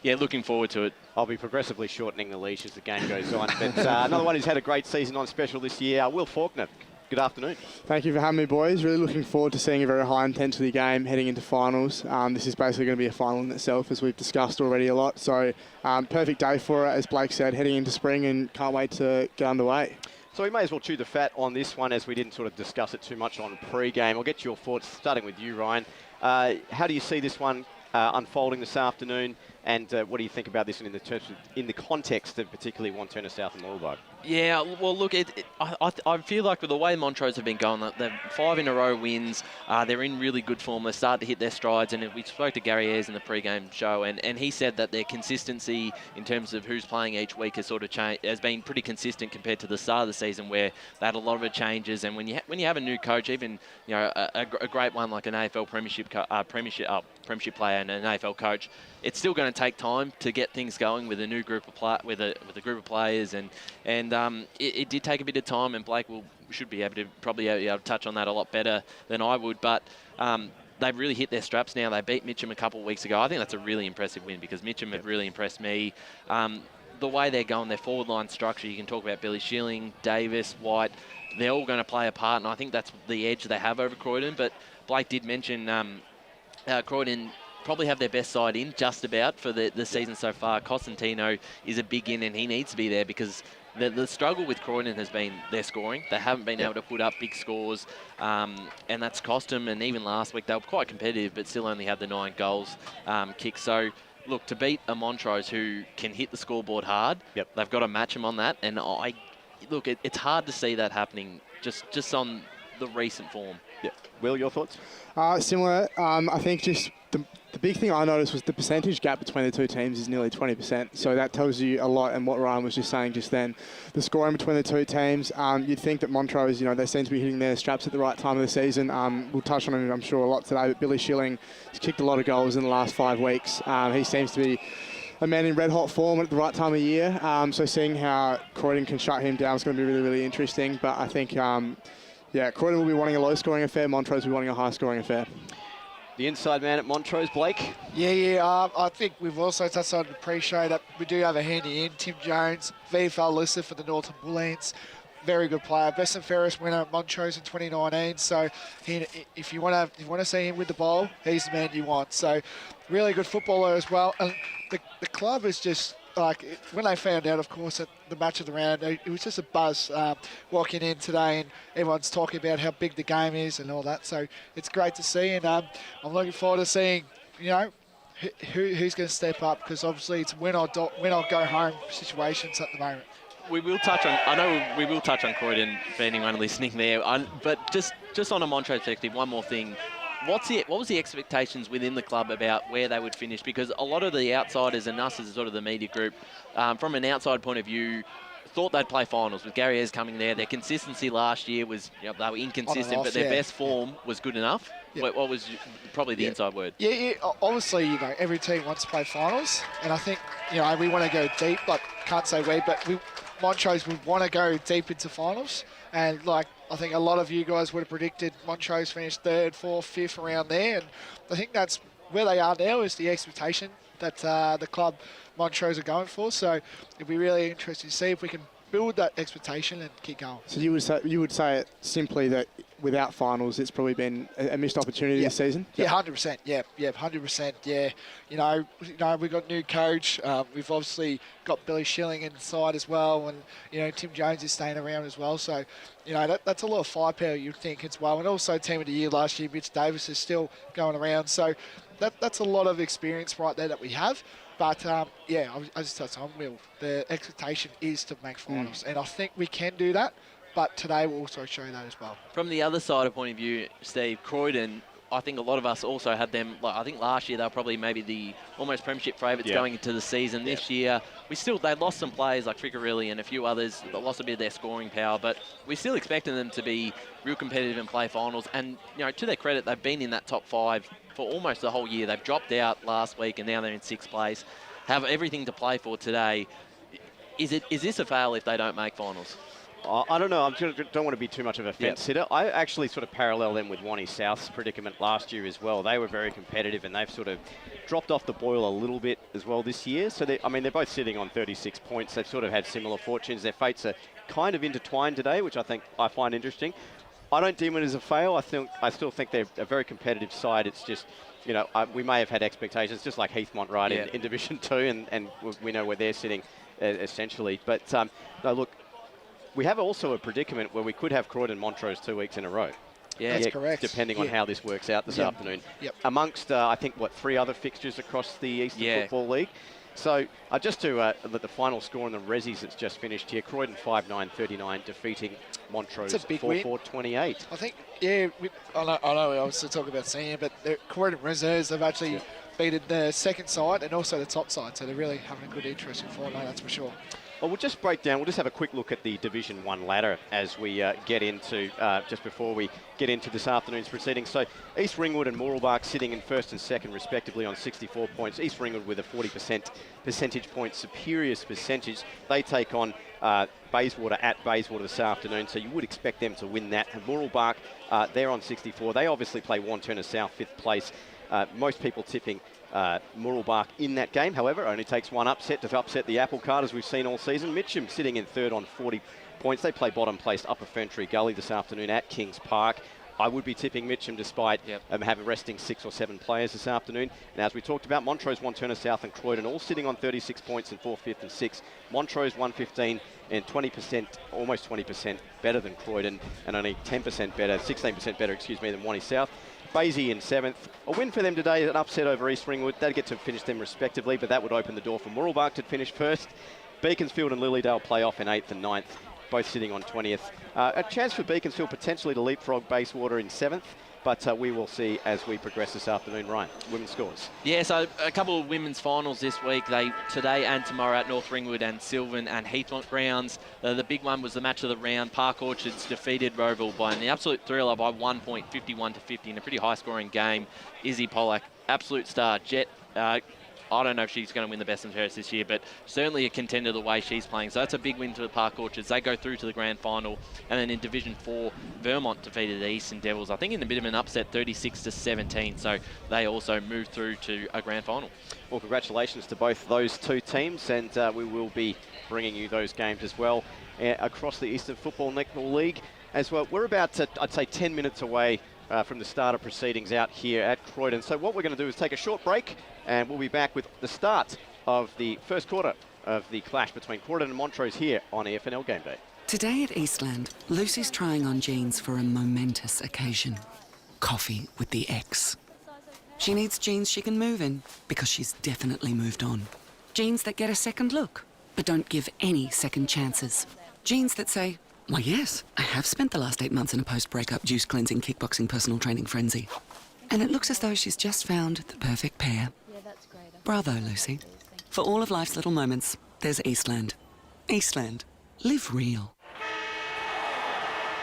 looking forward to it. I'll be progressively shortening the leash as the game goes on. But another one who's had a great season on special this year, Will Faulkner. Good afternoon. Thank you for having me, boys. Really looking forward to seeing a very high-intensity game heading into finals. This is basically going to be a final in itself, as we've discussed already a lot. So, perfect day for it, as Blake said, heading into spring, and can't wait to get underway. So we may as well chew the fat on this one, as we didn't sort of discuss it too much on pre-game. I'll get your thoughts, starting with you, Ryan. How do you see this one unfolding this afternoon, and what do you think about this in the context of particularly Wanturna South and Moolbark? Yeah, well, look, I feel like with the way Montrose have been going, they've 5 in a row wins. They're in really good form. They're starting to hit their strides. And we spoke to Gary Ayres in the pre-game show, and he said that their consistency in terms of who's playing each week has sort of changed, has been pretty consistent compared to the start of the season, where they had a lot of changes. And when you have a new coach, even a great one like an AFL premiership player and an AFL coach, it's still going to take time to get things going with a new group of with a group of players, and it did take a bit of time, and Blake should be able to probably able to touch on that a lot better than I would, but they've really hit their straps now. They beat Mitcham a couple of weeks ago. I think that's a really impressive win because Mitcham have really impressed me. The way they're going, their forward line structure, you can talk about Billy Schilling, Davis, White, they're all going to play a part, and I think that's the edge they have over Croydon. But Blake did mention Croydon probably have their best side in just about for the season so far. Costantino is a big in, and he needs to be there because the struggle with Croydon has been their scoring. They haven't been able to put up big scores, and that's cost them. And even last week, they were quite competitive, but still only had the 9 goals kicked. So, look, to beat a Montrose who can hit the scoreboard hard, they've got to match them on that. And look, it's hard to see that happening just on the recent form. Will, your thoughts? Similar. I think just the big thing I noticed was the percentage gap between the two teams is nearly 20%. So that tells you a lot. And what Ryan was just saying just then, the scoring between the two teams, you'd think that Montrose, they seem to be hitting their straps at the right time of the season. We'll touch on him, I'm sure, a lot today. But Billy Schilling has kicked a lot of goals in the last 5 weeks. He seems to be a man in red-hot form at the right time of year. So seeing how Croydon can shut him down is going to be really, really interesting. But I think, Croydon will be wanting a low-scoring affair. Montrose will be wanting a high-scoring affair. The inside man at Montrose, Blake? I think we've also touched on the pre-show that we do have a handy in. Tim Jones, VFL listed for the Northern Bullants. Very good player. Best and fairest winner at Montrose in 2019. So if you want to see him with the ball, he's the man you want. So really good footballer as well. And the club is just, when they found out, of course, at the match of the round, it was just a buzz walking in today, and everyone's talking about how big the game is and all that. So it's great to see, and I'm looking forward to seeing, who's going to step up, because obviously it's win or go home situations at the moment. We will touch on. I know we will touch on Croydon for anyone listening there. But just on a Montrose perspective, one more thing. What was the expectations within the club about where they would finish? Because a lot of the outsiders and us as sort of the media group, from an outside point of view, thought they'd play finals with Gary Ayres coming there. Their consistency last year was, they were inconsistent, but their best form was good enough. What was probably the inside word? Obviously, every team wants to play finals, and I think, we want to go deep. Can't say we, but Montrose would want to go deep into finals, and I think a lot of you guys would have predicted Montrose finished 3rd, 4th, 5th around there, and I think that's where they are now, is the expectation that the club Montrose are going for. So it'd be really interesting to see if we can build that expectation and keep going. So you would say it simply that without finals, it's probably been a missed opportunity this season? Yeah, 100%. Yeah, 100%. Yeah. We've got new coach. We've obviously got Billy Schilling inside as well, and Tim Jones is staying around as well. So that's a lot of firepower, you'd think, as well. And also team of the year last year, Mitch Davis, is still going around. So that's a lot of experience right there that we have. But, I just touched on, Will, the expectation is to make finals. And I think we can do that, but today will also show that as well. From the other side of point of view, Steve, Croydon, I think a lot of us also had them, I think last year they were probably maybe the almost premiership favourites going into the season. This year, they lost some players like Friccarelli and a few others that lost a bit of their scoring power, but we're still expecting them to be real competitive and play finals. And, to their credit, they've been in that top 5 for almost the whole year. They've dropped out last week and now they're in 6th place. Have everything to play for today. Is this a fail if they don't make finals? I don't know. I don't want to be too much of a fence sitter. I actually sort of parallel them with Wanty South's predicament last year as well. They were very competitive and they've sort of dropped off the boil a little bit as well this year. So they're both sitting on 36 points. They've sort of had similar fortunes. Their fates are kind of intertwined today, which I find interesting. I don't deem it as a fail. I still think they're a very competitive side. It's just, we may have had expectations, just like Heathmont, right, in Division 2, and we know where they're sitting essentially. But no, look, we have also a predicament where we could have Croydon Montrose 2 weeks in a row. Yeah, that's correct. Depending on how this works out this afternoon. Amongst, I think, 3 other fixtures across the Eastern Football League. So just to the final score in the Rezzies that's just finished here, Croydon 5-9-39 defeating Montrose 4-4-28. I think, I know we obviously talk about senior, but the Croydon Reserves have actually beaten the second side and also the top side, so they're really having a good interest in 4-9, that's for sure. Well, we'll just break down, we'll just have a quick look at the Division 1 ladder as we get into, just before we get into this afternoon's proceedings. So East Ringwood and Mooroolbark sitting in first and second respectively on 64 points. East Ringwood with a 40% percentage point superior percentage. They take on Bayswater at Bayswater this afternoon, so you would expect them to win that. And Mooroolbark, they're on 64. They obviously play Wanturna South, 5th place. Most people tipping Mooroolbark in that game, however, only takes one upset to upset the apple cart as we've seen all season. Mitcham sitting in third on 40 points. They play bottom place Upper Ferntree Gully this afternoon at Kings Park. I would be tipping Mitcham despite having resting 6 or 7 players this afternoon. And as we talked about, Montrose, Wanturna South and Croydon all sitting on 36 points in 4th, 5th and 6th. Montrose 115 and 20%, almost 20% better than Croydon, and only 10% better, 16% better, excuse me, than Wanty South. Basie in 7th. A win for them today, an upset over East Ringwood. They'd get to finish them respectively, but that would open the door for Mooroolbark to finish first. Beaconsfield and Lilydale play off in 8th and 9th, both sitting on 20th. A chance for Beaconsfield potentially to leapfrog Bayswater in 7th, but we will see as we progress this afternoon. Ryan, women's scores. Yeah, so a couple of women's finals this week. They today and tomorrow at North Ringwood and Sylvan and Heathmont grounds. The big one was the match of the round. Park Orchards defeated Rowville by an absolute thriller by 1 point, 51-50 in a pretty high-scoring game. Izzy Pollack, absolute star. Jet, I don't know if she's going to win the Best and Fairest this year, but certainly a contender the way she's playing. So that's a big win for the Park Orchards. They go through to the grand final. And then in Division 4, Vermont defeated the Eastern Devils, I think in a bit of an upset, 36-17. So they also moved through to a grand final. Well, congratulations to both those two teams, and we will be bringing you those games as well across the Eastern Football Netball League as well. We're about, I'd say, 10 minutes away from the start of proceedings out here at Croydon. So what we're going to do is take a short break, and we'll be back with the start of the first quarter of the clash between Croydon and Montrose here on EFNL Game Day. Today at Eastland, Lucy's trying on jeans for a momentous occasion. Coffee with the ex. She needs jeans she can move in because she's definitely moved on. Jeans that get a second look, but don't give any second chances. Jeans that say, why yes, I have spent the last 8 months in a post-breakup juice cleansing, kickboxing, personal training frenzy. And it looks as though she's just found the perfect pair. Bravo, Lucy. For all of life's little moments, there's Eastland. Eastland. Live real.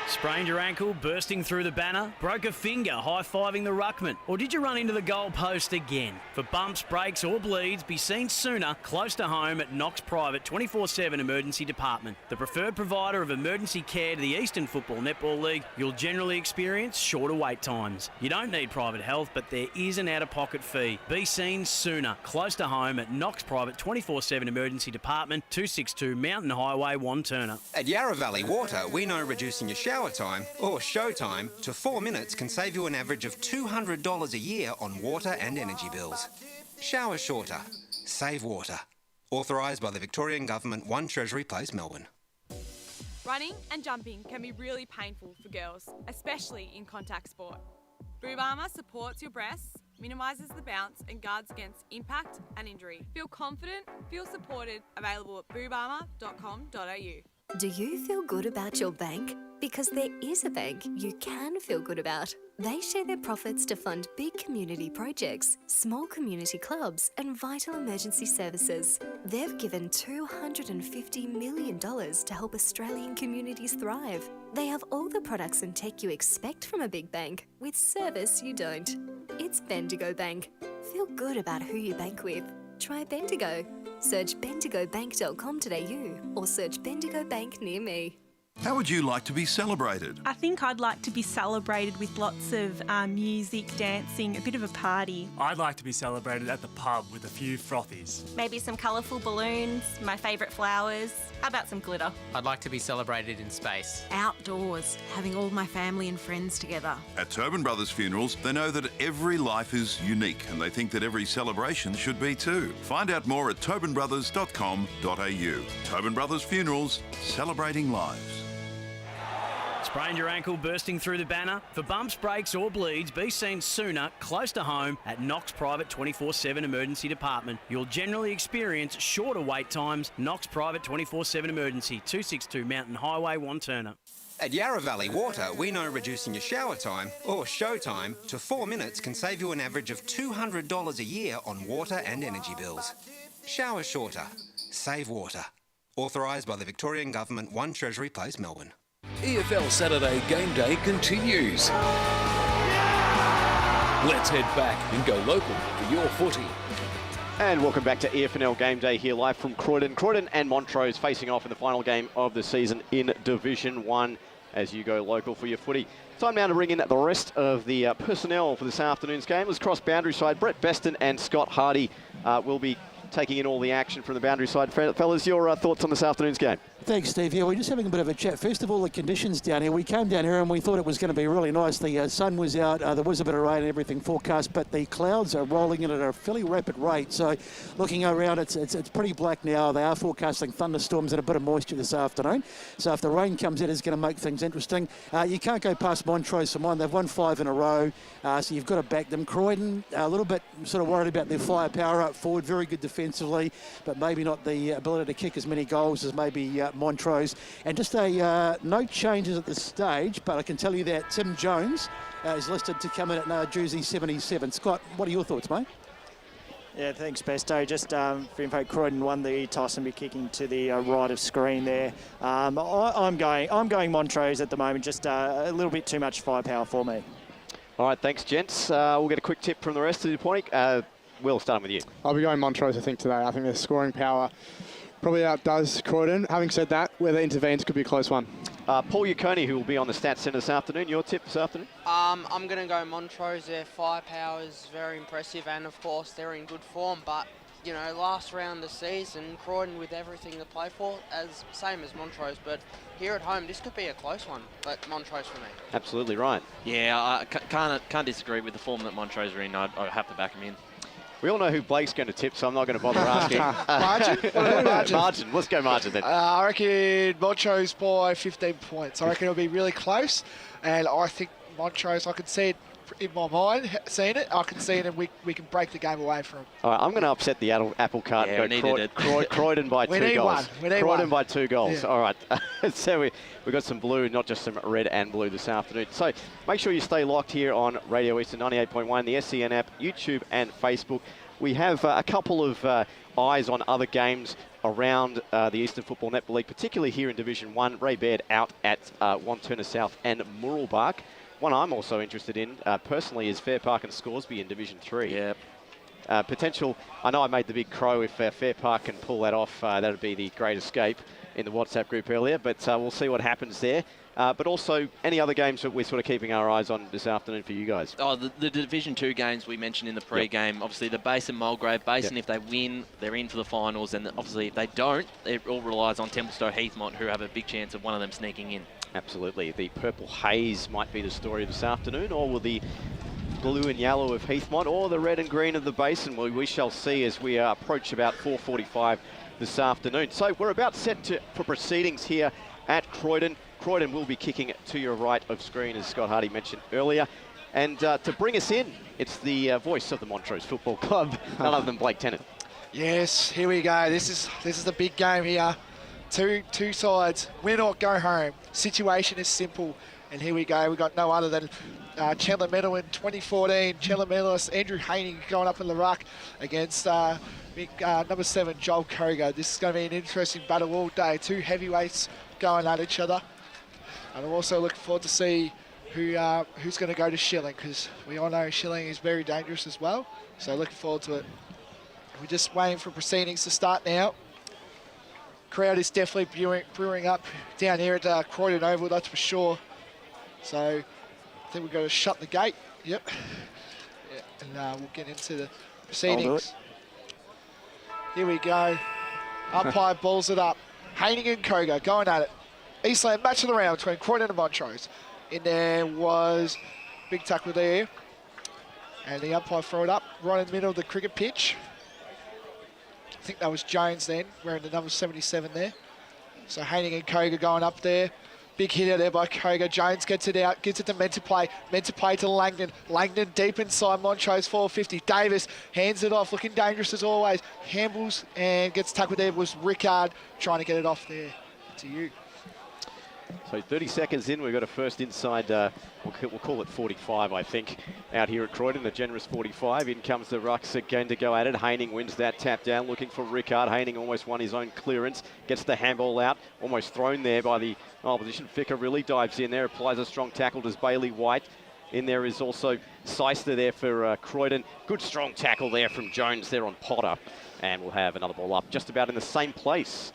Sprained your ankle, bursting through the banner? Broke a finger, high-fiving the ruckman? Or did you run into the goal post again? For bumps, breaks or bleeds, be seen sooner, close to home at Knox Private 24/7 Emergency Department. The preferred provider of emergency care to the Eastern Football Netball League, you'll generally experience shorter wait times. You don't need private health, but there is an out-of-pocket fee. Be seen sooner, close to home at Knox Private 24/7 Emergency Department, 262 Mountain Highway, Wanturna. At Yarra Valley Water, we know reducing your shower time or show time to 4 minutes can save you an average of $200 a year on water and energy bills. Shower shorter. Save water. Authorised by the Victorian Government, 1 Treasury Place, Melbourne. Running and jumping can be really painful for girls, especially in contact sport. Boob Armour supports your breasts, minimises the bounce and guards against impact and injury. Feel confident, feel supported, available at boobarmour.com.au. Do you feel good about your bank? Because there is a bank you can feel good about. They share their profits to fund big community projects, small community clubs and vital emergency services. They've given $250 million to help Australian communities thrive. They have all the products and tech you expect from a big bank, with service you don't. It's Bendigo Bank. Feel good about who you bank with. Try Bendigo. Search bendigobank.com.au or search Bendigo Bank near me. How would you like to be celebrated? I think I'd like to be celebrated with lots of music, dancing, a bit of a party. I'd like to be celebrated at the pub with a few frothies. Maybe some colourful balloons, my favourite flowers. How about some glitter? I'd like to be celebrated in space. Outdoors, having all my family and friends together. At Tobin Brothers Funerals, they know that every life is unique and they think that every celebration should be too. Find out more at tobinbrothers.com.au. Tobin Brothers Funerals, celebrating lives. Sprained your ankle, bursting through the banner? For bumps, breaks or bleeds, be seen sooner, close to home at Knox Private 24/7 Emergency Department. You'll generally experience shorter wait times. Knox Private 24/7 Emergency, 262 Mountain Highway, Wanturna. At Yarra Valley Water, we know reducing your shower time or show time to 4 minutes can save you an average of $200 a year on water and energy bills. Shower shorter. Save water. Authorised by the Victorian Government, 1 Treasury Place, Melbourne. EFL Saturday Game Day continues. Let's head back and go local for your footy. And welcome back to EFNL Game Day here live from Croydon. Croydon and Montrose facing off in the final game of the season in Division 1 as you go local for your footy. Time now to bring in the rest of the personnel for this afternoon's game. Let's cross boundary side. Brett Beston and Scott Hardy will be taking in all the action from the boundary side. Fellas, your thoughts on this afternoon's game? Thanks, Steve. Yeah, we're just having a bit of a chat. First of all, the conditions down here. We came down here and we thought it was going to be really nice. The sun was out, there was a bit of rain and everything forecast, but the clouds are rolling in at a fairly rapid rate. So looking around, it's pretty black now. They are forecasting thunderstorms and a bit of moisture this afternoon. So if the rain comes in, it's going to make things interesting. You can't go past Montrose for mine. They've won 5 in a row, so you've got to back them. Croydon, a little bit sort of worried about their firepower up forward. Very good defensively, but maybe not the ability to kick as many goals as maybe Montrose. And just no changes at this stage, but I can tell you that Tim Jones is listed to come in at jersey 77. Scott, what are your thoughts, mate? Yeah, thanks, Besto. Just for info, Croydon won the toss and be kicking to the right of screen there. I'm going Montrose at the moment. Just a little bit too much firepower for me. All right, thanks, gents. We'll get a quick tip from the rest of the point. Will, starting with you. I'll be going Montrose, I think, today. I think their scoring power probably outdoes Croydon. Having said that, whether intervenes could be a close one. Paul Uconi, who will be on the Stats Centre this afternoon. Your tip this afternoon? I'm going to go Montrose. Their firepower is very impressive, and of course they're in good form. But you know, last round of the season, Croydon with everything to play for, same as Montrose. But here at home, this could be a close one. But Montrose for me. Absolutely right. Yeah, I can't disagree with the form that Montrose are in. I have to back them in. We all know who Blake's going to tip, so I'm not going to bother asking. Margin? Margin. Let's go margin then. I reckon Montrose by 15 points. I reckon it'll be really close, and I think Montrose, I can see it in my mind, seeing it, I can see it, and we can break the game away from them. All right, I'm going to upset the apple cart and go Croydon by 2 goals. Croydon by 2 goals. Yeah. All right. So we've got some blue, not just some red and blue this afternoon. So make sure you stay locked here on Radio Eastern 98.1, the SEN app, YouTube and Facebook. We have a couple of eyes on other games around the Eastern Football Netball League, particularly here in Division 1. Ray Baird out at Wanturna South and Mooroolbark. One I'm also interested in, personally, is Fair Park and Scoresby in Division 3. Yeah. Potential, I know I made the big crow. If Fair Park can pull that off, that would be the great escape in the WhatsApp group earlier, but we'll see what happens there. But also, any other games that we're sort of keeping our eyes on this afternoon for you guys? Oh, the Division 2 games we mentioned in the pre-game. Yep. Obviously, the Basin Mulgrave. Basin, if they win, they're in for the finals. And obviously, if they don't, it all relies on Templestowe Heathmont, who have a big chance of one of them sneaking in. Absolutely. The purple haze might be the story this afternoon, or will the blue and yellow of Heathmont, or the red and green of the Basin? Well, we shall see as we approach about 4:45 this afternoon. So we're about set for proceedings here at Croydon. Croydon will be kicking to your right of screen, as Scott Hardy mentioned earlier. And to bring us in, it's the voice of the Montrose Football Club, none other than Blake Tennant. Yes, here we go. This is the big game here. Two sides, win or go home. Situation is simple, and here we go. We got no other than Chandler Medal in 2014. Chandler medalist Andrew Haney going up in the ruck against number 7 Joel Koga. This is going to be an interesting battle all day. Two heavyweights going at each other, and I'm also looking forward to see who's going to go to Schilling, because we all know Schilling is very dangerous as well. So looking forward to it. We're just waiting for proceedings to start now. Crowd is definitely brewing up down here at Croydon Oval, that's for sure. So I think we've got to shut the gate. Yep. Yeah, and we'll get into the proceedings. Here we go. Umpire balls it up. Haney and Koga going at it. Eastland Match of the round between Croydon and Montrose. In there was big tackle there. And the umpire throw it up right in the middle of the cricket pitch. I think that was Jones then, wearing the number 77 there. So Haney and Koga going up there. Big hit out there by Koga. Jones gets it out, gives it to meant to play to Langdon. Langdon deep inside Montrose 450. Davis hands it off, looking dangerous as always. Hambles and gets tackled there. Was Rickard trying to get it off there. To you. So 30 seconds in, we've got a first inside, we'll call it 45, I think, out here at Croydon, a generous 45. In comes the Rucks again to go at it. Haining wins that tap down, looking for Rickard. Haining almost won his own clearance, gets the handball out, almost thrown there by the opposition. Ficker really dives in there, applies a strong tackle to Bailey White. In there is also Seister there for Croydon. Good strong tackle there from Jones there on Potter. And we'll have another ball up just about in the same place.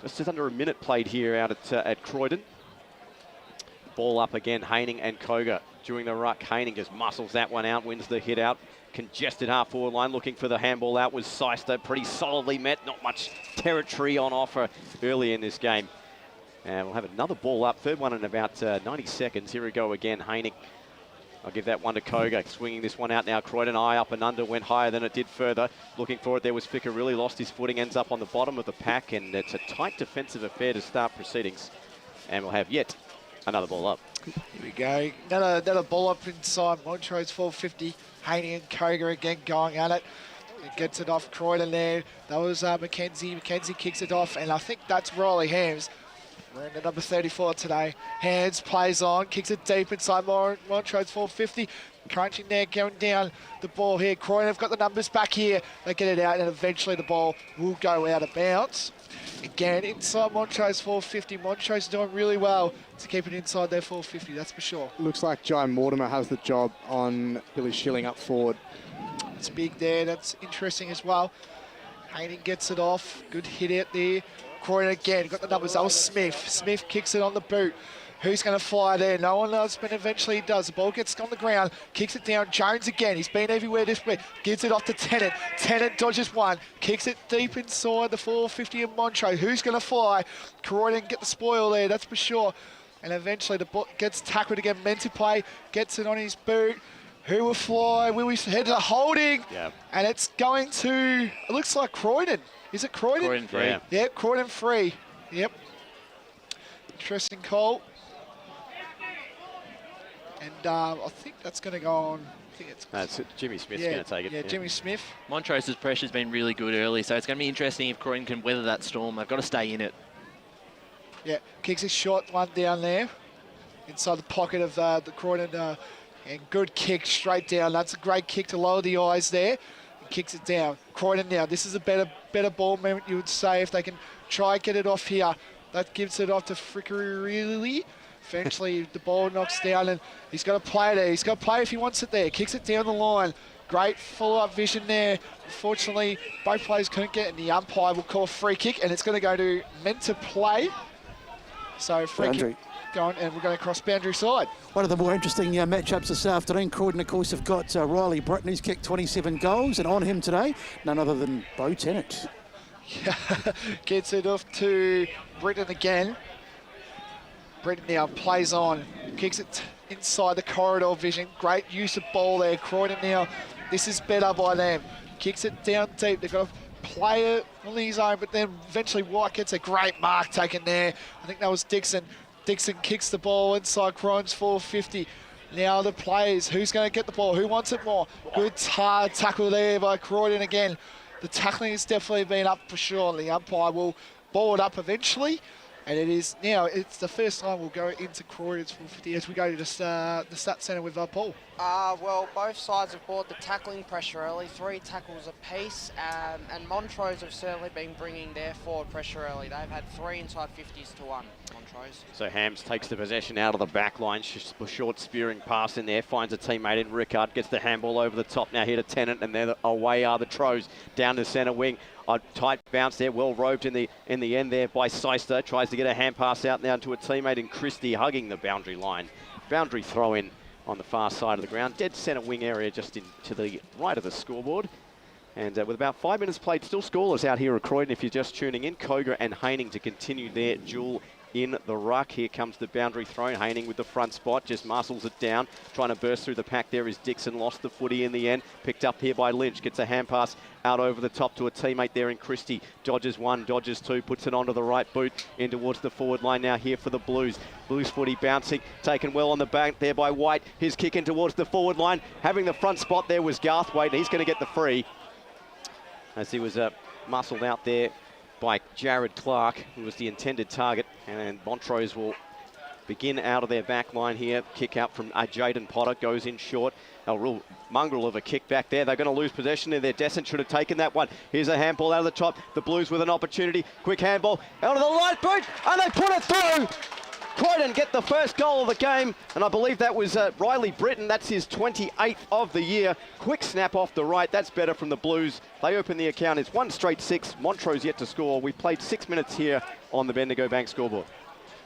Just under a minute played here out at Croydon. Ball up again, Haining and Koga during the ruck. Haining just muscles that one out, wins the hit out. Congested half-forward line, looking for the handball out was Seister. Pretty solidly met, not much territory on offer early in this game. And we'll have another ball up, third one in about 90 seconds. Here we go again, Haining. I'll give that one to Koga, swinging this one out now. Croydon eye up and under, went higher than it did further. Looking for it, there was Ficker, really lost his footing, ends up on the bottom of the pack, and it's a tight defensive affair to start proceedings. And we'll have yet another ball up. Here we go. Another ball up inside Montrose 450. Haining and Koga again going at it. It gets it off Croydon there. That was Mackenzie. Mackenzie kicks it off, and I think that's Riley Hams. We're in the number 34 today. Hands, plays on, kicks it deep inside Montrose 450. Crunching there, going down the ball here. Croydon have got the numbers back here. They get it out, and eventually the ball will go out of bounds. Again, inside Montrose 450. Montrose doing really well to keep it inside their 450, that's for sure. Looks like Jai Mortimer has the job on Billy Schilling up forward. It's big there, that's interesting as well. Haining gets it off, good hit out there. Croydon again, got the numbers, that was Smith. Smith kicks it on the boot. Who's going to fly there? No one knows, but eventually he does. The ball gets on the ground, kicks it down. Jones again, he's been everywhere this week. Gives it off to Tennant. Tennant dodges one, kicks it deep inside the 450 of Montrose. Who's going to fly? Croydon get the spoil there, that's for sure. And eventually the ball gets tackled again. Meant to play, gets it on his boot. Who will fly? Will we head to holding? Yeah. And it's going to, it looks like Croydon. Is it Croydon? Croydon free. Yeah, yep, Croydon free. Yep. Interesting call. And I think that's going to go on. I think it's Jimmy Smith's going to take it. Yeah, Jimmy Smith. Montrose's pressure's been really good early, so it's going to be interesting if Croydon can weather that storm. They've got to stay in it. Yeah, kicks a short one down there inside the pocket of the Croydon. And good kick straight down. That's a great kick to lower the eyes there. Kicks it down. Croydon now. This is a better ball movement, you would say, if they can try get it off here. That gives it off to Frickery really. Eventually the ball knocks down and he's got to play there. He's got to play if he wants it there. Kicks it down the line. Great follow-up vision there. Unfortunately, both players couldn't get it, and the umpire will call a free kick, and it's going to go to meant to play. So free kick going, and we're going to cross boundary side. One of the more interesting matchups this afternoon. Croydon, of course, have got Riley Britton, who's kicked 27 goals, and on him today, none other than Bo Tennant. Gets it off to Britton again. Britton now plays on, kicks it inside the corridor vision. Great use of ball there. Croydon now, this is better by them. Kicks it down deep. They've got to play it on his own, but then eventually White gets a great mark taken there. I think that was Dixon. Dixon kicks the ball inside Croydon's 450. Now the players, who's going to get the ball? Who wants it more? Good hard tackle there by Croydon again. The tackling has definitely been up for sure. The umpire will ball it up eventually. And it is now, it's the first time we'll go into Croydon's 450 as we go to the stat centre with Paul. Well, both sides have brought the tackling pressure early, 3 tackles apiece, and Montrose have certainly been bringing their forward pressure early. They've had 3 inside 50s to 1, Montrose. So Hams takes the possession out of the back line, short spearing pass in there, finds a teammate in Rickard, gets the handball over the top now here to Tennant, and there away are the Troes down to centre wing. A tight bounce there, well roved in the end there by Seister. Tries to get a hand pass out now to a teammate in Christie, hugging the boundary line. Boundary throw in on the far side of the ground. Dead centre wing area just to the right of the scoreboard. And with about 5 minutes played, still scoreless out here at Croydon if you're just tuning in. Koga and Haining to continue their duel in the ruck. Here comes the boundary throw. Haining with the front spot, just muscles it down. Trying to burst through the pack there is Dixon. Lost the footy in the end. Picked up here by Lynch. Gets a hand pass out over the top to a teammate there in Christie. Dodges 1, dodges 2, puts it onto the right boot in towards the forward line now here for the Blues. Blues footy bouncing, taken well on the back there by White. His kick in towards the forward line. Having the front spot there was Garthwaite, and he's going to get the free as he was muscled out there by Jared Clark, who was the intended target. And Montrose will begin out of their back line here. Kick out from Jaden Potter, goes in short. A real mongrel of a kick back there. They're going to lose possession there. Descent should have taken that one. Here's a handball out of the top. The Blues with an opportunity. Quick handball out of the light boot, and they put it through. Croydon get the first goal of the game, and I believe that was Riley Britton. That's his 28th of the year. Quick snap off the right. That's better from the Blues. They open the account. It's 1 straight 6. Montrose yet to score. We played 6 minutes here on the Bendigo Bank scoreboard.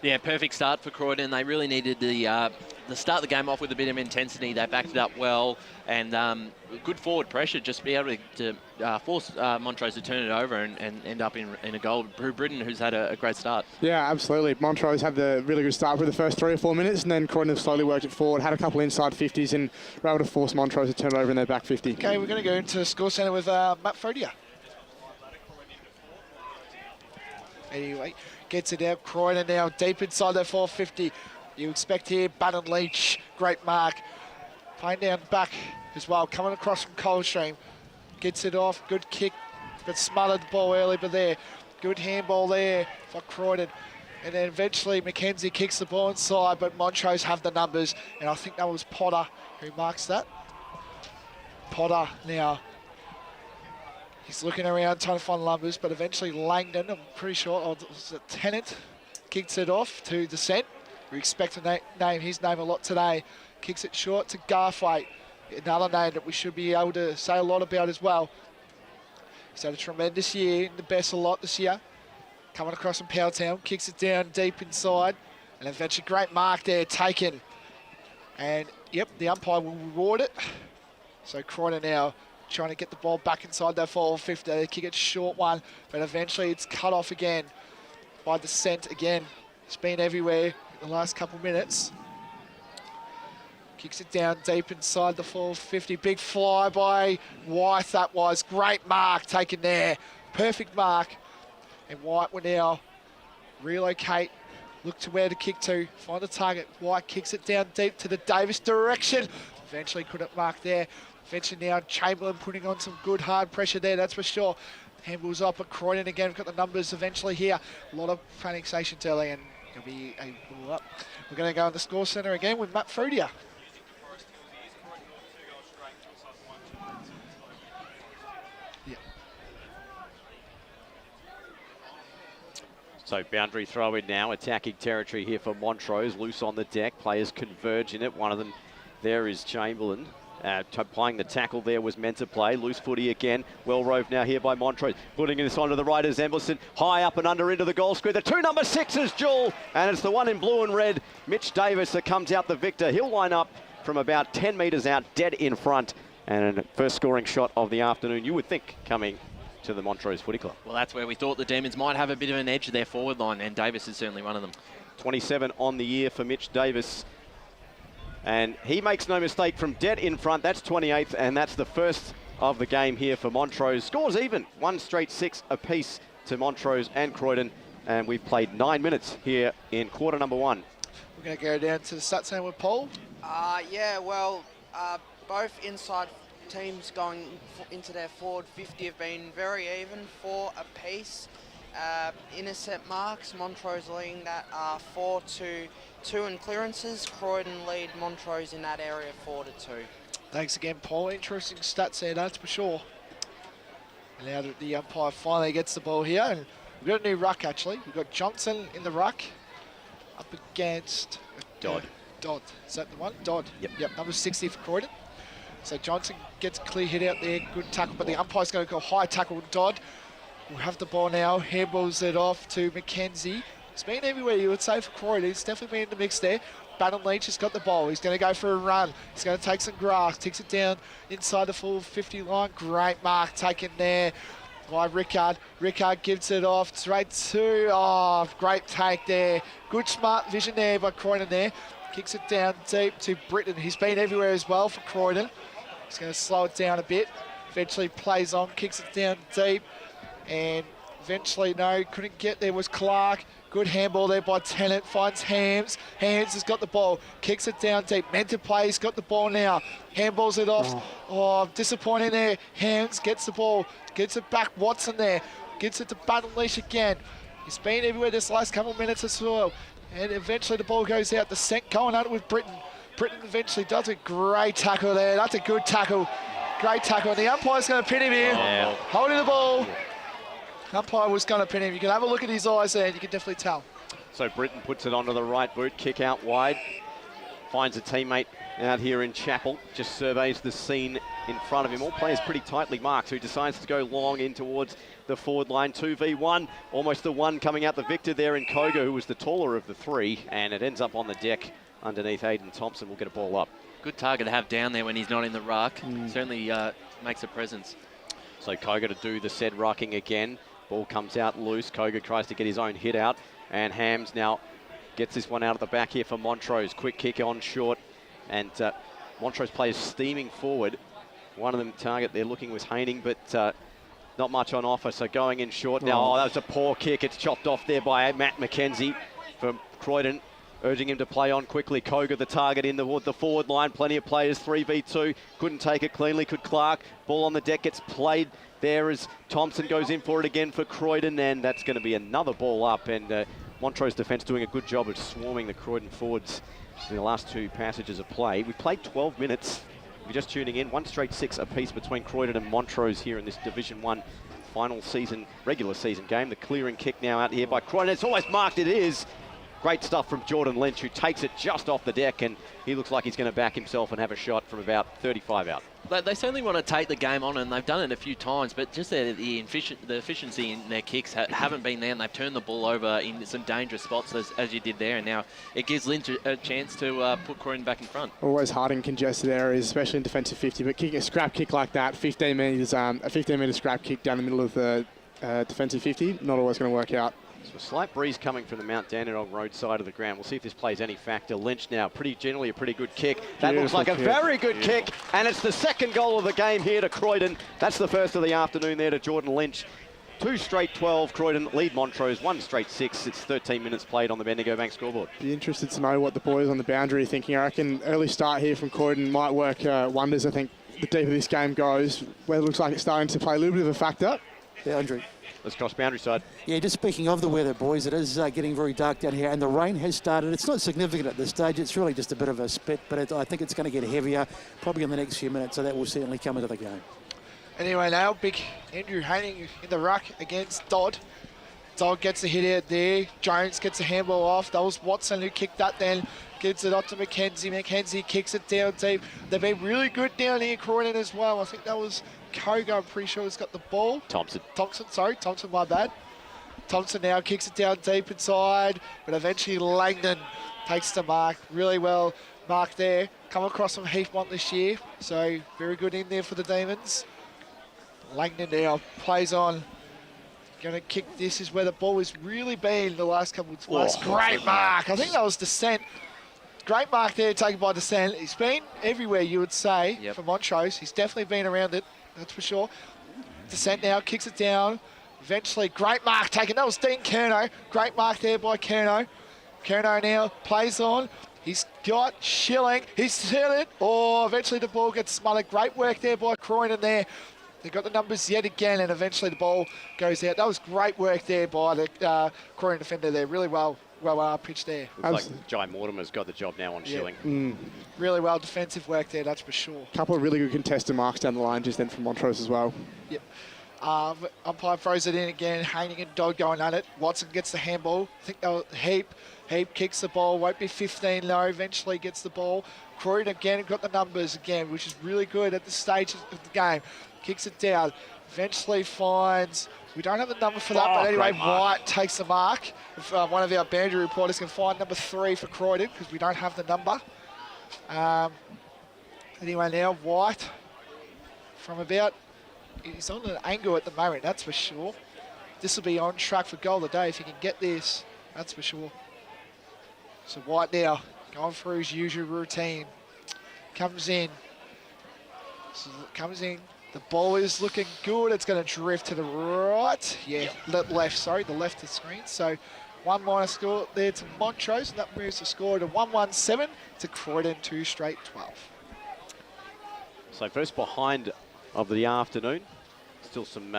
Yeah, perfect start for Croydon. They really needed the start the game off with a bit of intensity. They backed it up well, and good forward pressure, just be able to force Montrose to turn it over and end up in a goal. Britton, who's had a great start. Yeah, absolutely. Montrose had the really good start for the first 3 or 4 minutes, and then Croydon have slowly worked it forward, had a couple inside 50s, and were able to force Montrose to turn it over in their back 50. Okay, we're going to go into the score centre with Matt Frodier. Anyway, gets it out. Croydon now deep inside their 450. You expect here, Bannon Leach, great mark. Playing down back as well, coming across from Coldstream. Gets it off, good kick, but smothered the ball early, but there. Good handball there for Croydon. And then eventually Mackenzie kicks the ball inside, but Montrose have the numbers, and I think that was Potter who marks that. Potter now. He's looking around trying to find numbers, but eventually Langdon, I'm pretty sure, it was a Tennant, kicks it off to Descent. We expect to name his name a lot today. Kicks it short to Garthwaite, another name that we should be able to say a lot about as well. He's had a tremendous year, the best a lot this year. Coming across from Powelltown, kicks it down deep inside, and eventually great mark there, taken. And yep, the umpire will reward it. So Croydon now trying to get the ball back inside their 450. They kick it short one, but eventually it's cut off again by Descent again. It's been everywhere in the last couple minutes. Kicks it down deep inside the 450. Big fly by White, that was. Great mark taken there. Perfect mark. And White will now relocate, look to where to kick to, find the target. White kicks it down deep to the Davis direction. Eventually couldn't mark there. Eventually now Chamberlain putting on some good hard pressure there, that's for sure. Handballs up at Croydon again. We've got the numbers eventually here. A lot of panic stations early, and it'll be a ball up. We're going to go in the score centre again with Matt Frodier. So boundary throw in now, attacking territory here for Montrose. Loose on the deck, players converge in it. One of them there is Chamberlain. Playing the tackle there was meant to play. Loose footy again. Well roved now here by Montrose. Putting this onto the right is Embleson. High up and under into the goal square. The 2 number 6s, Jewel. And it's the one in blue and red, Mitch Davis, that comes out the victor. He'll line up from about 10 metres out, dead in front. And first scoring shot of the afternoon, you would think, coming to the Montrose Footy Club. Well, that's where we thought the Demons might have a bit of an edge their forward line, and Davis is certainly one of them. 27 on the year for Mitch Davis. And he makes no mistake from dead in front. That's 28th, and that's the first of the game here for Montrose. Scores even, 1 straight 6 apiece to Montrose and Croydon. And we've played 9 minutes here in quarter number 1. We're going to go down to the stats center with Paul. Yeah, well, both inside teams going into their forward 50 have been very even, 4 apiece. Intercept marks, Montrose leading that 4-2 in clearances. Croydon lead Montrose in that area 4-2. Thanks again, Paul. Interesting stats there, that's for sure. And now that the umpire finally gets the ball here, and we've got a new ruck actually. We've got Johnson in the ruck up against Dodd. Dodd, is that the one? Dodd. Yep. Number 60 for Croydon. So Johnson gets a clear hit out there, good tackle, but the umpire's going to go high tackle Dodd. We'll have the ball now, handballs it off to Mackenzie. It's been everywhere, you would say, for Croydon. It's definitely been in the mix there. Bannon Leach has got the ball. He's going to go for a run. He's going to take some grass, takes it down inside the full 50 line. Great mark taken there by Rickard. Rickard gives it off straight to, great take there. Good smart vision there by Croydon there. Kicks it down deep to Britton. He's been everywhere as well for Croydon. He's going to slow it down a bit. Eventually plays on, kicks it down deep. And eventually, no, couldn't get there was Clark. Good handball there by Tennant, finds Hams. Hams has got the ball, kicks it down deep. Meant to play, he's got the ball now. Handballs it off. Disappointing there. Hams gets the ball, gets it back. Watson there. Gets it to Buttonleash again. He's been everywhere this last couple of minutes as well. And eventually the ball goes out. The Descent going at it with Britton. Britton eventually does a great tackle there. That's a good tackle. Great tackle. And the umpire's going to pin him here. Yeah. Holding the ball. Umpire was going to pin him. You can have a look at his eyes there and you can definitely tell. So Britton puts it onto the right boot, kick out wide. Finds a teammate out here in Chapel. Just surveys the scene in front of him. All players pretty tightly marked, so he decides to go long in towards the forward line. 2v1, almost the one coming out the victor there in Koga, who was the taller of the three, and it ends up on the deck underneath Aiden Thompson. Will get a ball up. Good target to have down there when he's not in the ruck. Certainly makes a presence. So Koga to do the said rucking again. Ball comes out loose. Koga tries to get his own hit out, and Hams now gets this one out of the back here for Montrose. Quick kick on short, and Montrose players steaming forward. One of them target they're looking was Haining, but not much on offer. So going in short now. Oh, that was a poor kick. It's chopped off there by Matt McKenzie from Croydon, urging him to play on quickly. Koga the target in the forward line. Plenty of players, 3v2. Couldn't take it cleanly, could Clark. Ball on the deck gets played there as Thompson goes in for it again for Croydon, and that's going to be another ball up. And Montrose defence doing a good job of swarming the Croydon forwards in the last two passages of play. We played 12 minutes. If you're just tuning in, 1 straight 6 apiece between Croydon and Montrose here in this Division 1 final season, regular season game. The clearing kick now out here by Croydon. It's almost marked, it is. Great stuff from Jordan Lynch, who takes it just off the deck, and he looks like he's going to back himself and have a shot from about 35 out. They certainly want to take the game on, and they've done it a few times, but just the efficiency in their kicks haven't been there, and they've turned the ball over in some dangerous spots, as you did there, and now it gives Lynch a chance to put Croydon back in front. Always hard in congested areas, especially in defensive 50, but kicking a scrap kick like that, 15 metres, a 15-metre scrap kick down the middle of the defensive 50, not always going to work out. So a slight breeze coming from the Mount Dandenong road side of the ground. We'll see if this plays any factor. Lynch now, generally a pretty good kick. That looks like a very good kick, and it's the second goal of the game here to Croydon. That's the first of the afternoon there to Jordan Lynch. 2 straight 12, Croydon lead Montrose, 1 straight 6. It's 13 minutes played on the Bendigo Bank scoreboard. Be interested to know what the boys on the boundary are thinking. I reckon early start here from Croydon might work wonders. I think the deeper this game goes, weather looks like it's starting to play a little bit of a factor. Boundary. Let's cross boundary side. Yeah, just speaking of the weather, boys, it is getting very dark down here, and the rain has started. It's not significant at this stage. It's really just a bit of a spit, but I think it's going to get heavier probably in the next few minutes, so that will certainly come into the game. Anyway, now big Andrew Haining in the ruck against Dodd. Dodd gets a hit out there. Jones gets a handball off. That was Watson who kicked that then. Gives it up to McKenzie. McKenzie kicks it down deep. They've been really good down here, Croydon as well. I think that was Koga, I'm pretty sure, has got the ball. Thompson, my bad. Thompson now kicks it down deep inside, but eventually Langdon takes the mark. Really well marked there. Come across from Heathmont this year, so very good in there for the Demons. Langdon now plays on. Going to kick this is where the ball has really been the last couple of months. Great mark. I think that was Descent. Great mark there taken by Descent. He's been everywhere, you would say, for Montrose. He's definitely been around it, that's for sure. Descent now kicks it down. Eventually, great mark taken. That was Dean Curnow. Great mark there by Curnow. Curnow now plays on. He's got Schilling. He's hit it. Oh, eventually the ball gets smothered. Great work there by Croydon there. They got the numbers yet again, and eventually the ball goes out. That was great work there by the Croydon defender there. Really well pitched there. Looks like Jai Mortimer's got the job now on Schilling. Really well defensive work there, that's for sure. Couple of really good contested marks down the line just then from Montrose as well. Yep. Umpire throws it in again. Haining and Dodd going at it. Watson gets the handball. I think that was Heap. Heap kicks the ball. Won't be 15 though. Eventually gets the ball. Croydon again got the numbers again, which is really good at this stage of the game. Kicks it down. Eventually finds... We don't have the number for that, but anyway, White takes the mark. If one of our boundary reporters can find number 3 for Croydon, because we don't have the number. Anyway, now White from about... He's on an angle at the moment, that's for sure. This will be on track for goal of the day if he can get this, that's for sure. So White now going through his usual routine. Comes in. The ball is looking good. It's going to drift to the right. Yeah, left, sorry, the left of the screen. So 1- score there to Montrose, and that moves the score to 1-1-7 to Croydon, 2 straight 12. So first behind of the afternoon. Still some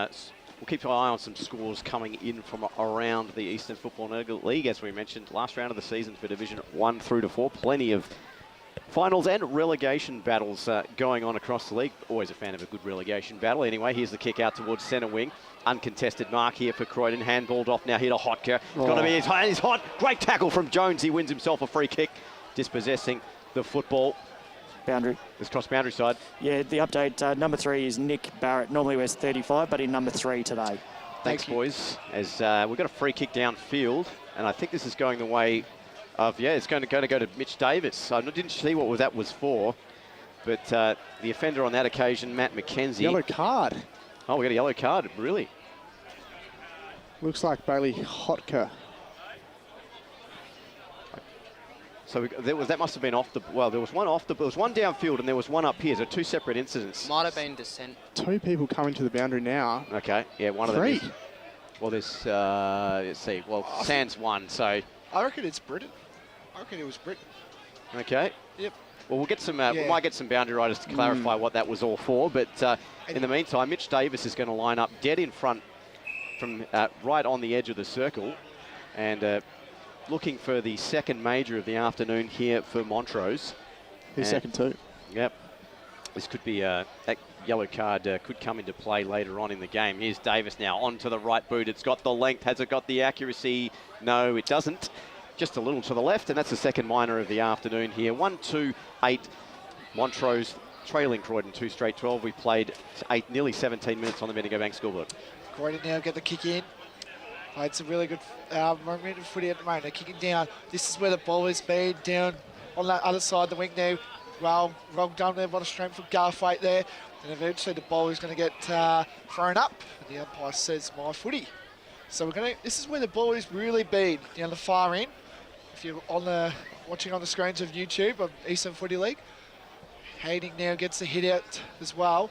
we'll keep an eye on some scores coming in from around the Eastern Football League. As we mentioned, last round of the season for Division 1 through to 4. Plenty of finals and relegation battles going on across the league. Always a fan of a good relegation battle. Anyway, here's the kick out towards centre wing. Uncontested mark here for Croydon. Handballed off now here to Hotker. It's got to be his hot. Great tackle from Jones. He wins himself a free kick, dispossessing the football. Boundary. It's cross boundary side. Yeah, the update, number 3 is Nick Barrett. Normally wears 35, but in number 3 today. Thanks, boys. As we've got a free kick downfield, and I think this is going the way of, it's going to go to Mitch Davis. I didn't see what that was for, but the offender on that occasion, Matt McKenzie. Yellow card. Oh, we got a yellow card, really? Looks like Bailey Hotker. So that must have been off the. Well, there was one downfield and there was one up here. So 2 separate incidents. Might have been descent. 2 people coming to the boundary now. Okay, yeah, one 3. of them is. Well, there's, let's see. Well, Sands won, so. I reckon it's Britain. I reckon it was Britain. Okay. Yep. Well, we'll get some. We might get some boundary riders to clarify what that was all for. But in the meantime, Mitch Davis is going to line up dead in front, from right on the edge of the circle, and looking for the second major of the afternoon here for Montrose. His second too. Yep. This could be that yellow card could come into play later on in the game. Here's Davis now onto the right boot. It's got the length. Has it got the accuracy? No, it doesn't. Just a little to the left, and that's the second minor of the afternoon here. 1-2-8. Montrose trailing Croydon 2 straight 12. We played nearly 17 minutes on the Bendigo Bank scoreboard. Croydon now get the kick in. Played some really good momentum footy at the moment. They're kicking down. This is where the ball has been, down on that other side of the wing now. Well done there, what a strength for Garthwaite there. And eventually the ball is going to get thrown up. And the umpire says, my footy. So this is where the ball has really been, down the far end. If you're watching on the screens of YouTube of Eastern Footy League. Hayden now gets the hit out as well.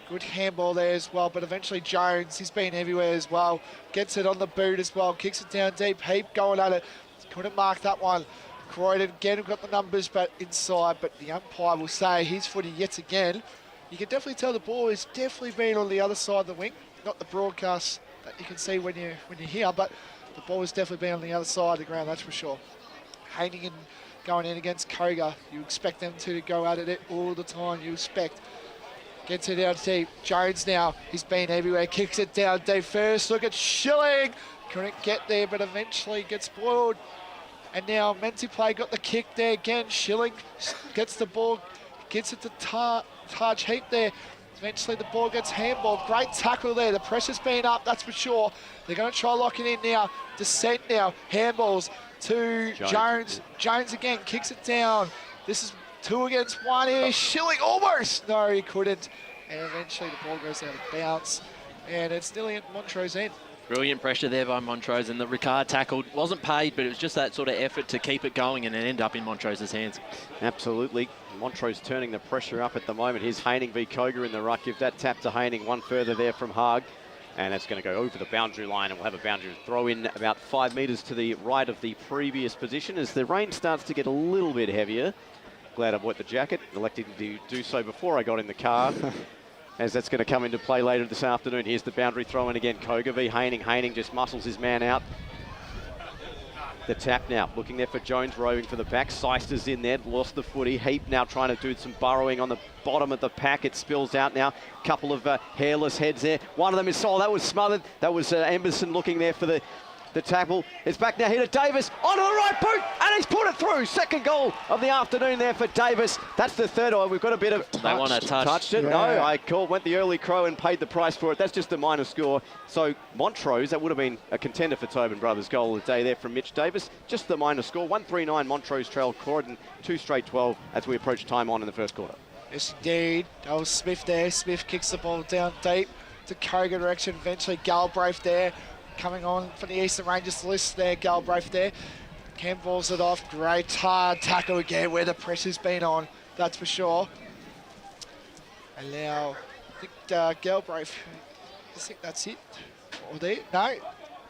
Good handball there as well, but eventually Jones, he's been everywhere as well. Gets it on the boot as well, kicks it down deep. Heap going at it. Couldn't mark that one. Croydon again have got the numbers, but inside. But the umpire will say his footy yet again. You can definitely tell the ball has definitely been on the other side of the wing. Not the broadcast that you can see when you're here, but the ball has definitely been on the other side of the ground, that's for sure. Hayden going in against Koga. You expect them to go at it all the time. You expect. Gets it out deep. Jones now, he's been everywhere. Kicks it down deep first. Look at Schilling. Couldn't get there, but eventually gets spoiled. And now Menziplay got the kick there again. Schilling gets the ball, gets it to Taj Heap there. Eventually the ball gets handballed. Great tackle there. The pressure's been up, that's for sure. They're going to try lock it in now. Descent now. Handballs to Jones. Jones again kicks it down. This is 2 against 1 here. Schilling almost. No, he couldn't. And eventually the ball goes out of bounds. And it's nearly at Montrose end. Brilliant pressure there by Montrose, and the Ricard tackled. Wasn't paid, but it was just that sort of effort to keep it going and end up in Montrose's hands. Absolutely. Montrose turning the pressure up at the moment. Here's Haining v Koga in the ruck. Give that tap to Haining. One further there from Haag. And that's going to go over the boundary line, and we'll have a boundary throw in about 5 metres to the right of the previous position as the rain starts to get a little bit heavier. Glad I bought the jacket. Elected to do so before I got in the car. As that's going to come into play later this afternoon. Here's the boundary throw in again. Koga v Haining. Haining just muscles his man out. The tap now. Looking there for Jones, roving for the back. Seister's in there. Lost the footy. Heap now trying to do some burrowing on the bottom of the pack. It spills out now. Couple of hairless heads there. One of them is that was smothered. That was Emberson looking there for the tackle. It's back now here to Davis. Onto the right boot. And he's put it through. Second goal of the afternoon there for Davis. That's the third. We've got a bit of... They want to touch. Touched it. Yeah. No, I went the early crow and paid the price for it. That's just a minor score. So Montrose, that would have been a contender for Tobin Brothers' goal of the day there from Mitch Davis. Just the minor score. 1-3-9 Montrose trail Croydon 2 straight 12 as we approach time on in the first quarter. Yes, indeed. That was Smith there. Smith kicks the ball down deep to Koga direction. Eventually Galbraith there. Coming on for the Eastern Rangers list there, Galbraith there. Handballs it off. Great hard tackle again where the pressure's been on, that's for sure. And now, I think Galbraith, I think that's it. Or there. No, it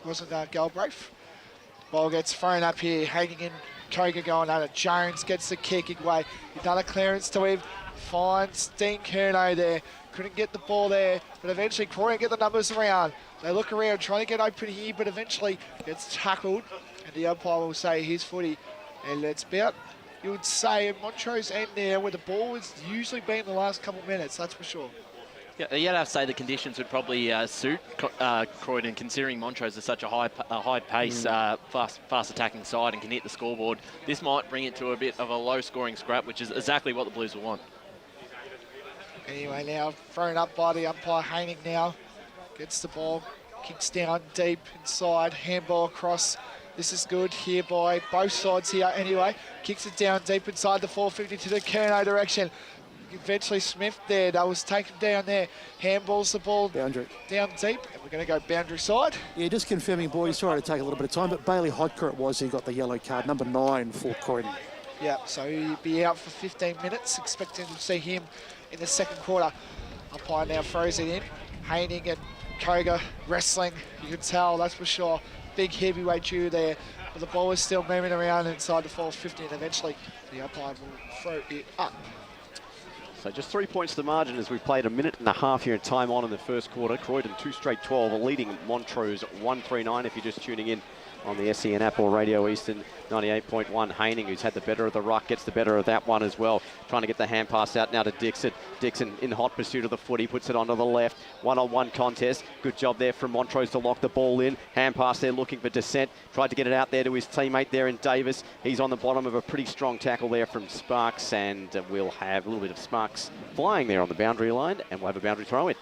wasn't Galbraith. Ball gets thrown up here, hanging in. Koga going at it. Jones gets the kick away. Another clearance to him. Finds Dean Curnow there. Couldn't get the ball there, but eventually Croydon get the numbers around. They look around, trying to get open here, but eventually gets tackled, and the umpire will say his footy. And it's about, you would say, at Montrose end there, where the ball has usually been the last couple of minutes, that's for sure. Yeah, you'd have to say the conditions would probably suit Croydon, considering Montrose is such a high pace, fast attacking side and can hit the scoreboard. This might bring it to a bit of a low scoring scrap, which is exactly what the Blues will want. Anyway, now thrown up by the umpire. Haining now gets the ball, kicks down deep inside, handball across. This is good here by both sides here anyway. Kicks it down deep inside the 450 to the Kerno direction. Eventually Smith there, that was taken down there. Handballs the ball boundary down deep, and we're going to go boundary side. Yeah, just confirming, boys, sorry to take a little bit of time, but Bailey Hodker it was who got the yellow card, number 9 for Croydon. Yeah, so he'll be out for 15 minutes, expecting to see him in the second quarter. Umpire now throws it in. Haining and Koga wrestling, you can tell, that's for sure. Big heavyweight duo there, but the ball is still moving around inside the 450, and eventually the umpire will throw it up. So just 3 points to the margin as we've played a minute and a half here in time on in the first quarter. Croydon 2 straight 12, leading Montrose 1-3-9 if you're just tuning in on the SEN App or Radio Eastern 98.1. Haining, who's had the better of the ruck, gets the better of that one as well. Trying to get the hand pass out now to Dixon. Dixon in hot pursuit of the footy, puts it onto the left. One-on-one contest. Good job there from Montrose to lock the ball in. Hand pass there looking for Descent. Tried to get it out there to his teammate there in Davis. He's on the bottom of a pretty strong tackle there from Sparks, and we'll have a little bit of Sparks flying there on the boundary line, and we'll have a boundary throw in.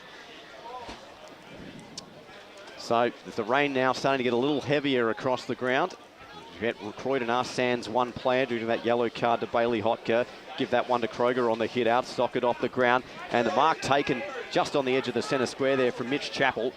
So the rain now starting to get a little heavier across the ground. Croydon are sans one player due to that yellow card to Bailey Hodker. Give that one to Kroger on the hit out, stock it off the ground. And the mark taken just on the edge of the centre square there from Mitch Chappell.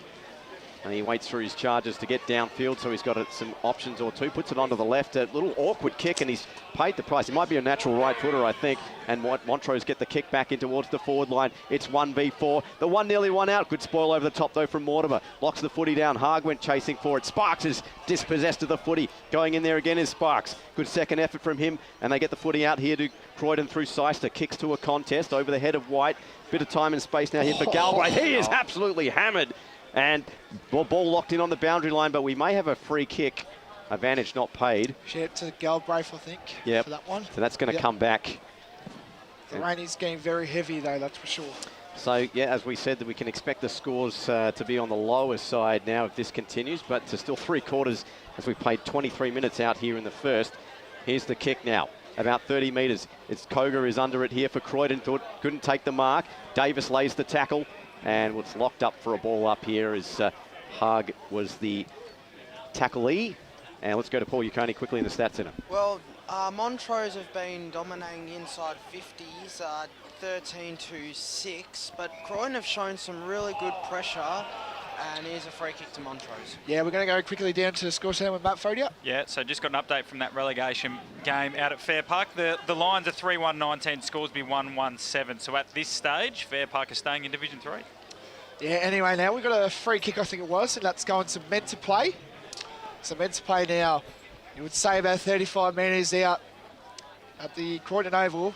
And he waits through his charges to get downfield, so he's got some options or two. Puts it onto the left, a little awkward kick, and he's paid the price. He might be a natural right footer, I think. And Montrose get the kick back in towards the forward line. It's 1v4. The one nearly one out. Good spoil over the top, though, from Mortimer. Locks the footy down. Haag went chasing for it. Sparks is dispossessed of the footy. Going in there again is Sparks. Good second effort from him, and they get the footy out here to Croydon through Seister. Kicks to a contest over the head of White. Bit of time and space now here for Galbraith. He is absolutely hammered. And ball locked in on the boundary line, but we may have a free kick. Advantage not paid. Shout to Galbraith, I think, for that one. So that's going to come back. The rain is getting very heavy, though, that's for sure. So, yeah, as we said, that we can expect the scores to be on the lower side now if this continues, but to still 3 quarters as we played 23 minutes out here in the first. Here's the kick now. About 30 metres. It's Koga is under it here for Croydon. Couldn't take the mark. Davis lays the tackle. And what's locked up for a ball up here is Haag was the tacklee. And let's go to Paul Uconi quickly in the stats center. Well, Montrose have been dominating inside 50s, 13-6, but Croydon have shown some really good pressure. And here's a free kick to Montrose. Yeah, we're going to go quickly down to the score center with Matt Fodia. Yeah, so just got an update from that relegation game out at Fair Park. The lines are 3-1-19, scores be 1-1-7. So at this stage, Fair Park is staying in Division 3. Yeah, anyway, now we've got a free kick, I think it was, and that's going to meant to play. So meant to play now, you would say about 35 metres out at the Croydon Oval.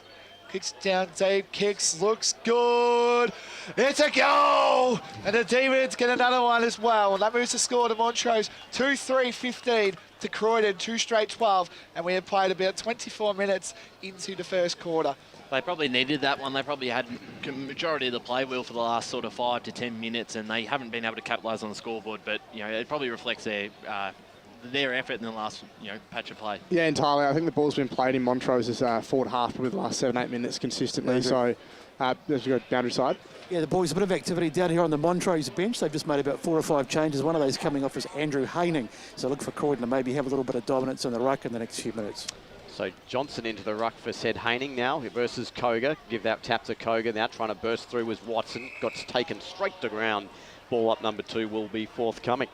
Kicks down deep, kicks, looks good. It's a goal! And the Demons get another one as well. And that moves the score to Montrose, 2-3-15 to Croydon, 2 straight 12. And we have played about 24 minutes into the first quarter. They probably needed that one. They probably had majority of the play wheel for the last sort of 5 to 10 minutes, and they haven't been able to capitalise on the scoreboard. But, you know, it probably reflects their effort in the last, patch of play. Yeah, entirely. I think the ball's been played in Montrose's forward half probably the last 7-8 minutes consistently. So let's go boundary side. Yeah, the boys, a bit of activity down here on the Montrose bench. They've just made about 4 or 5 changes. One of those coming off is Andrew Haining. So look for Croydon to maybe have a little bit of dominance in the ruck in the next few minutes. So Johnson into the ruck for said Haining now versus Koga. Give that tap to Koga now. Trying to burst through was Watson. Got taken straight to ground. Ball up number 2 will be forthcoming.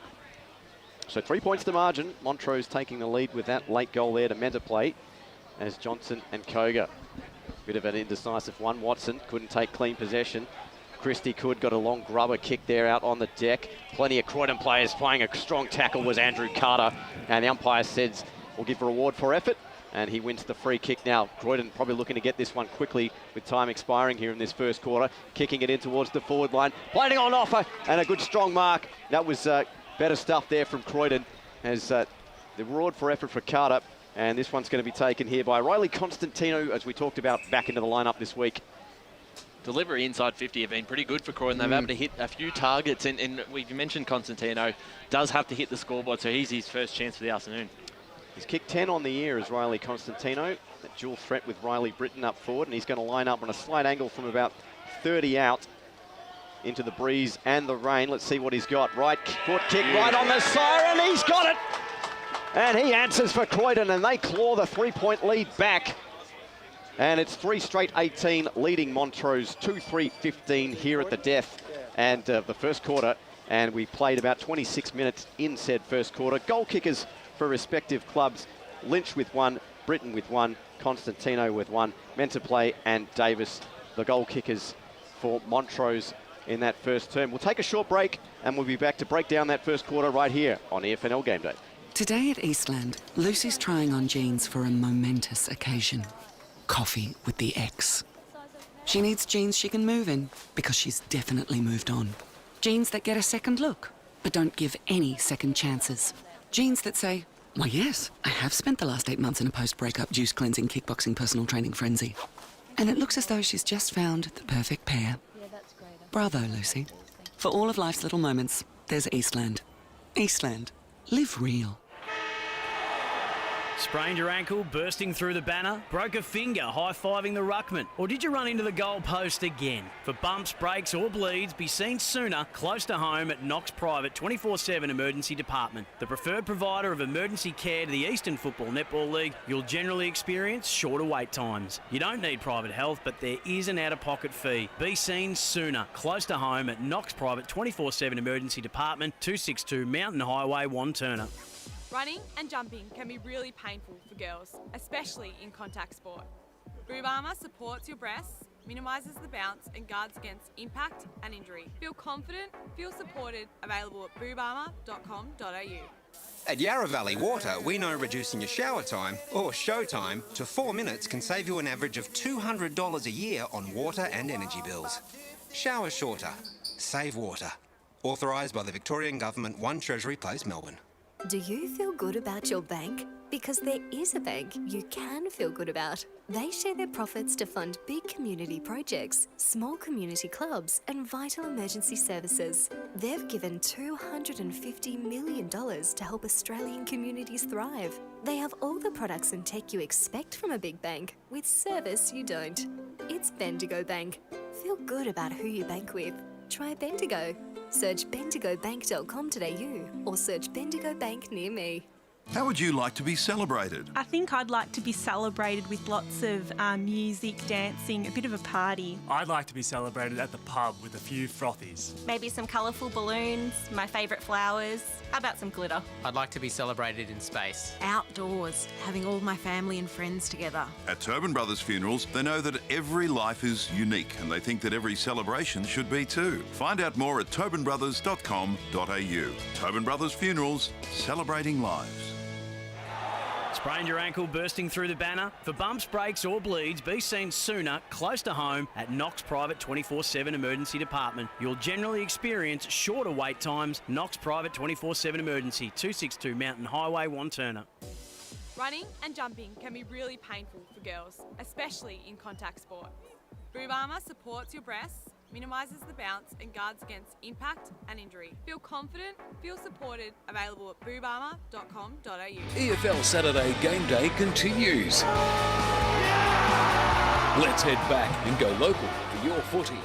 So 3 points to margin. Montrose taking the lead with that late goal there to Mentaplay as Johnson and Koga. Bit of an indecisive one. Watson couldn't take clean possession. Christie got a long grubber kick there out on the deck. Plenty of Croydon players playing a strong tackle was Andrew Carter. And the umpire says we'll give a reward for effort. and he wins the free kick now. Croydon probably looking to get this one quickly with time expiring here in this first quarter. Kicking it in towards the forward line. Playing on offer, and a good strong mark. That was better stuff there from Croydon as the reward for effort for Carter. And this one's going to be taken here by Riley Constantino, as we talked about, back into the lineup this week. Delivery inside 50 have been pretty good for Croydon. They've been able to hit a few targets, and we've mentioned Constantino does have to hit the scoreboard, so he's his first chance for the afternoon. He's kicked 10 on the year as Riley Constantino. That dual threat with Riley Britton up forward, and he's going to line up on a slight angle from about 30 out into the breeze and the rain. Let's see what he's got. Right foot kick right on the siren. He's got it. And he answers for Croydon, and they claw the 3-point lead back. And it's 3 straight 18, leading Montrose 2-3-15 here at the death and the first quarter. And we played about 26 minutes in said first quarter. Goal kickers for respective clubs. Lynch with 1, Britton with 1, Constantino with 1, Menterplay and Davis, the goal kickers for Montrose in that first term. We'll take a short break, and we'll be back to break down that first quarter right here on EFNL Game Day. Today at Eastland, Lucy's trying on jeans for a momentous occasion. Coffee with the ex. She needs jeans she can move in, because she's definitely moved on. Jeans that get a second look, but don't give any second chances. Jeans that say, why yes, I have spent the last 8 months in a post-breakup juice cleansing, kickboxing, personal training frenzy. And it looks as though she's just found the perfect pair. Bravo, Lucy. For all of life's little moments, there's Eastland. Eastland. Live real. Sprained your ankle, bursting through the banner? Broke a finger, high-fiving the ruckman? Or did you run into the goal post again? For bumps, breaks or bleeds, be seen sooner, close to home at Knox Private 24/7 Emergency Department. The preferred provider of emergency care to the Eastern Football Netball League, you'll generally experience shorter wait times. You don't need private health, but there is an out-of-pocket fee. Be seen sooner, close to home at Knox Private 24/7 Emergency Department, 262 Mountain Highway, Wantirna. Running and jumping can be really painful for girls, especially in contact sport. Boob Armour supports your breasts, minimises the bounce and guards against impact and injury. Feel confident, feel supported, available at boobarmour.com.au. At Yarra Valley Water, we know reducing your shower time, or show time, to 4 minutes can save you an average of $200 a year on water and energy bills. Shower shorter. Save water. Authorised by the Victorian Government, 1 Treasury Place, Melbourne. Do you feel good about your bank? Because there is a bank you can feel good about. They share their profits to fund big community projects, small community clubs and vital emergency services. They've given $250 million to help Australian communities thrive. They have all the products and tech you expect from a big bank, with service you don't. It's Bendigo Bank. Feel good about who you bank with. Try Bendigo. Search bendigobank.com.au or search Bendigo Bank near me. How would you like to be celebrated? I think I'd like to be celebrated with lots of music, dancing, a bit of a party. I'd like to be celebrated at the pub with a few frothies. Maybe some colourful balloons, my favourite flowers. How about some glitter? I'd like to be celebrated in space. Outdoors, having all my family and friends together. At Tobin Brothers Funerals, they know that every life is unique and they think that every celebration should be too. Find out more at tobinbrothers.com.au. Tobin Brothers Funerals, celebrating lives. Sprained your ankle, bursting through the banner? For bumps, breaks or bleeds, be seen sooner, close to home at Knox Private 24/7 Emergency Department. You'll generally experience shorter wait times. Knox Private 24/7 Emergency, 262 Mountain Highway, Wantirna. Running and jumping can be really painful for girls, especially in contact sport. Boob Armour supports your breasts, minimises the bounce and guards against impact and injury. Feel confident, feel supported, available at boobarmour.com.au. EFL Saturday Game Day continues. Let's head back and go local for your footy.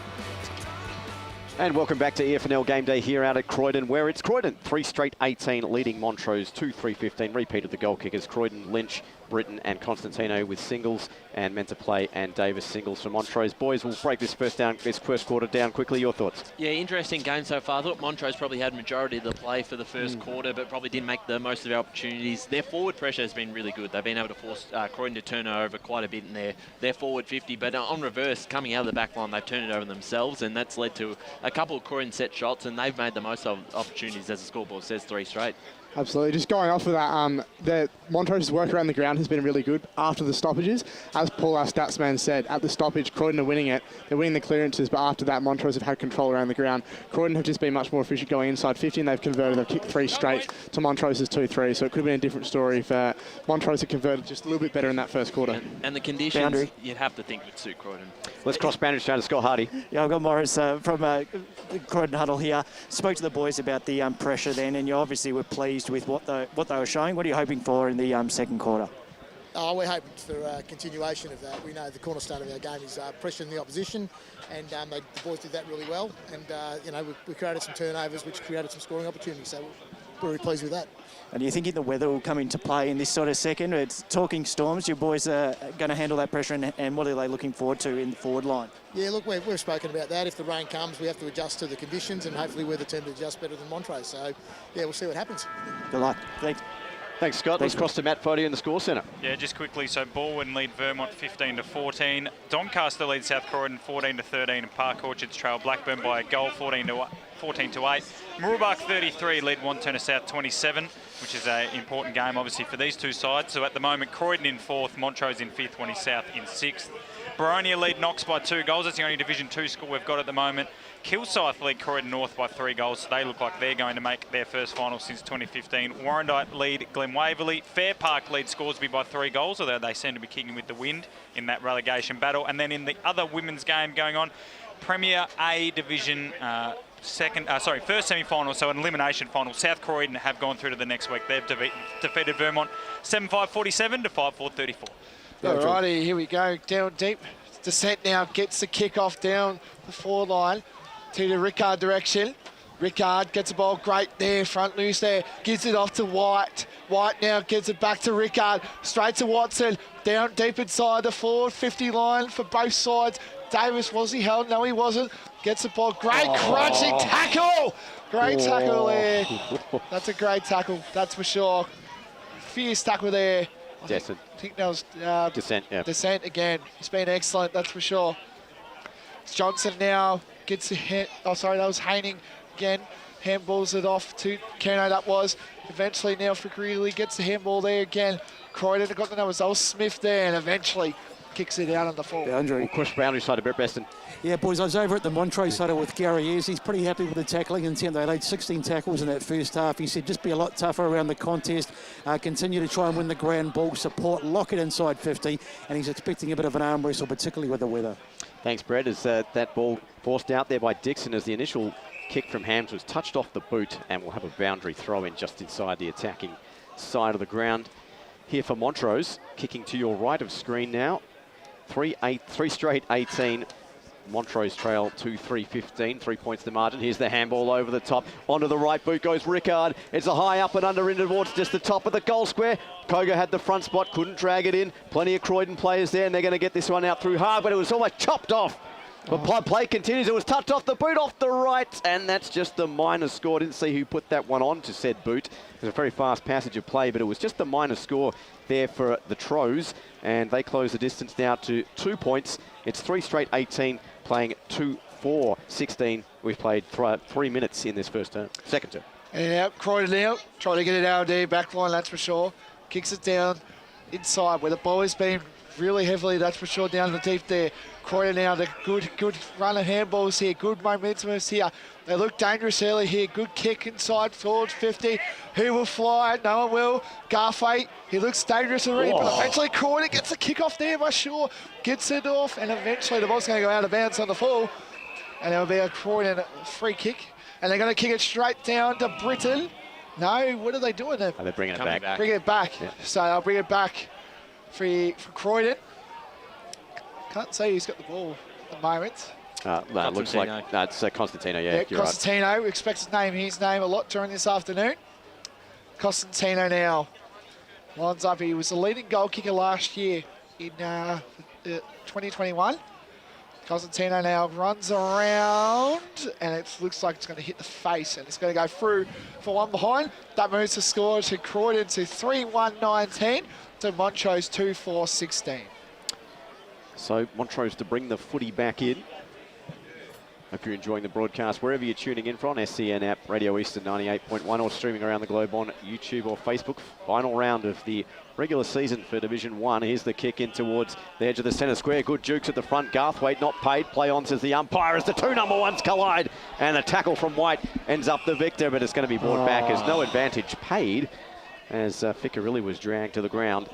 And welcome back to EFNL Game Day here out at Croydon, where it's Croydon 3 straight 18, leading Montrose 2-3-15. Repeat of the goal kickers, Croydon, Lynch, Britton and Constantino with singles, and Menterplay and Davis singles for Montrose. Boys, we'll break this first quarter down quickly. Your thoughts? Yeah, interesting game so far. I thought Montrose probably had majority of the play for the first quarter, but probably didn't make the most of their opportunities. Their forward pressure has been really good. They've been able to force Croydon to turn over quite a bit in their forward 50, but on reverse, coming out of the back line, they've turned it over themselves, and that's led to a couple of Croydon set shots, and they've made the most of opportunities, as the scoreboard says, 3 straight. Absolutely. Just going off of that, the Montrose's work around the ground has been really good after the stoppages. As Paul, our statsman, said, at the stoppage, Croydon are winning it. They're winning the clearances, but after that, Montrose have had control around the ground. Croydon have just been much more efficient going inside 50, and they've converted. They've kicked 3 straight to Montrose's 2-3, so it could have been a different story if Montrose had converted just a little bit better in that first quarter. And the conditions, Boundary. you'd have to think would suit Croydon. Let's cross boundaries down to Scott Hardy. Yeah, I've got Morris from the Croydon huddle here. Spoke to the boys about the pressure then, and you obviously were pleased with what they were showing. What are you hoping for in the second quarter? We're hoping for a continuation of that. We know the cornerstone of our game is pressuring the opposition, and the boys did that really well. And we created some turnovers, which created some scoring opportunities. So we're really pleased with that. And do you think the weather will come into play in this sort of second? It's talking storms. Your boys are going to handle that pressure, and what are they looking forward to in the forward line? Yeah, look, we've spoken about that. If the rain comes, we have to adjust to the conditions, and hopefully we're the team to adjust better than Montrose. So, yeah, we'll see what happens. Good luck. Thanks. Thanks, Scott. Let's cross to Matt Foddy in the score centre. Yeah, just quickly. So Baldwin lead Vermont 15-14. Doncaster lead South Croydon 14-13, and Park Orchards trail Blackburn by a goal 14-8. Mooroolbark 33 lead Wanturna South 27, which is an important game obviously for these two sides. So at the moment, Croydon in 4th, Montrose in 5th, Wanty South in 6th. Baronia lead Knox by 2 goals. That's the only Division 2 score we've got at the moment. Kilsyth lead Croydon North by 3 goals. So they look like they're going to make their first final since 2015. Warrandyte lead Glen Waverley. Fair Park lead Scoresby by 3 goals, although they seem to be kicking with the wind in that relegation battle. And then in the other women's game going on, Premier A Division first semi-final, so an elimination final. South Croydon have gone through to the next week. They've defeated Vermont 7-5-47 to 5-4-34. Alrighty, here we go. Down deep. Descent now gets the kick off down the forward line to the Rickard direction. Rickard gets the ball great there, front loose there, gives it off to White. White now gives it back to Rickard, straight to Watson, down deep inside the forward 50 line for both sides. Davis, was he held? No, he wasn't. Gets the ball, great crunching tackle! Great tackle there. That's a great tackle, that's for sure. Fierce tackle there. I think that was Descent, yeah. Descent again. He's been excellent, that's for sure. Johnson now gets a hit. Oh, sorry, that was Haining again. Handballs it off to Keno, that was. Eventually now for Greeley gets the handball there again. Croydon got the numbers. That was Smith there, and eventually kicks it out on the full. We'll push boundary side a bit, Beston. Yeah, boys, I was over at the Montrose huddle with Gary Ayres. He's pretty happy with the tackling intent. They laid 16 tackles in that first half. He said just be a lot tougher around the contest, continue to try and win the ground ball, support, lock it inside 50, and he's expecting a bit of an arm wrestle, particularly with the weather. Thanks, Brett, as that ball forced out there by Dixon as the initial kick from Hams was touched off the boot, and we'll have a boundary throw in just inside the attacking side of the ground. Here for Montrose, kicking to your right of screen now. 3 straight 18. Montrose trail 2-3-15, 3 points the margin. Here's the handball over the top. Onto the right boot goes Rickard. It's a high up and under into towards just the top of the goal square. Koga had the front spot, couldn't drag it in. Plenty of Croydon players there, and they're going to get this one out through hard, but it was almost chopped off. But play continues. It was touched off the boot off the right, and that's just the minor score. Didn't see who put that one on to said boot. It was a very fast passage of play, but it was just the minor score there for the Troes, and they close the distance now to 2 points. It's 3 straight 18, playing 2-4-16. We've played 3 minutes in this second term. And out, Croydon now, trying to get it out of there, back line, that's for sure. Kicks it down inside where the ball has been really heavily, that's for sure, down the deep there. Croydon now, the good run of handballs here, good momentum here. They look dangerous early here, good kick inside towards 50. Who will fly it? No one will. Garfay, he looks dangerous already, but eventually Croydon gets the kick off there by Shaw, gets it off, and eventually the ball's going to go out of bounds on the full. And there'll be a Croydon free kick, and they're going to kick it straight down to Britton. No, what are they doing there? They're bringing it back. Bring it back. Yeah. So I'll bring it back for Croydon. Can't say who's got the ball at the moment. No, it looks like it's Constantino, yeah. Constantino, right. We expect to name his name a lot during this afternoon. Constantino now lines up. He was the leading goal kicker last year in 2021. Constantino now runs around, and it looks like it's going to hit the face, and it's going to go through for one behind. That moves the score to Croydon to 3-1-19 to Montrose 2-4-16. So Montrose to bring the footy back in. Hope you're enjoying the broadcast wherever you're tuning in from, SEN App, Radio Eastern 98.1, or streaming around the globe on YouTube or Facebook. Final round of the regular season for Division 1. Here's the kick in towards the edge of the centre square. Good jukes at the front. Garthwaite not paid. Play on, says the umpire, as the two number ones collide. And the tackle from White ends up the victor, but it's going to be brought back as no advantage paid, as Ficcarelli was dragged to the ground.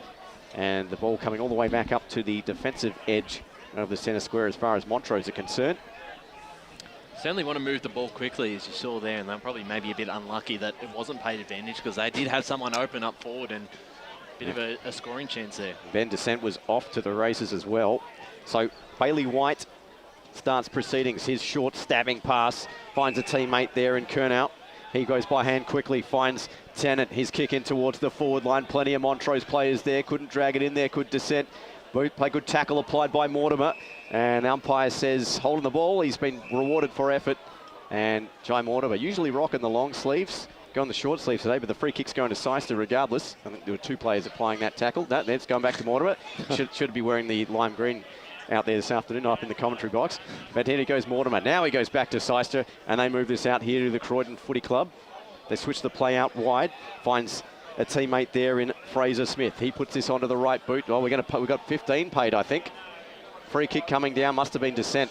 And the ball coming all the way back up to the defensive edge of the centre square as far as Montrose are concerned. Certainly want to move the ball quickly, as you saw there, and they're probably maybe a bit unlucky that it wasn't paid advantage, because they did have someone open up forward and a bit of a scoring chance there. Ben Descent was off to the races as well. So Bailey White starts proceedings. His short stabbing pass finds a teammate there in Kernow. He goes by hand quickly, finds Tennant. His kick in towards the forward line. Plenty of Montrose players there. Couldn't drag it in there. Could Descent. Play good tackle applied by Mortimer. And umpire says holding the ball. He's been rewarded for effort. And Jai Mortimer, usually rocking the long sleeves, going the short sleeves today, but the free kick's going to Seister regardless. I think there were two players applying that tackle. That's going back to Mortimer. should be wearing the lime green out there this afternoon, up in the commentary box. But here he goes, Mortimer. Now he goes back to Seister, and they move this out here to the Croydon Footy Club. They switch the play out wide, finds a teammate there in Fraser Smith. He puts this onto the right boot. Well, we've got 15 paid, I think. Free kick coming down, must have been Descent.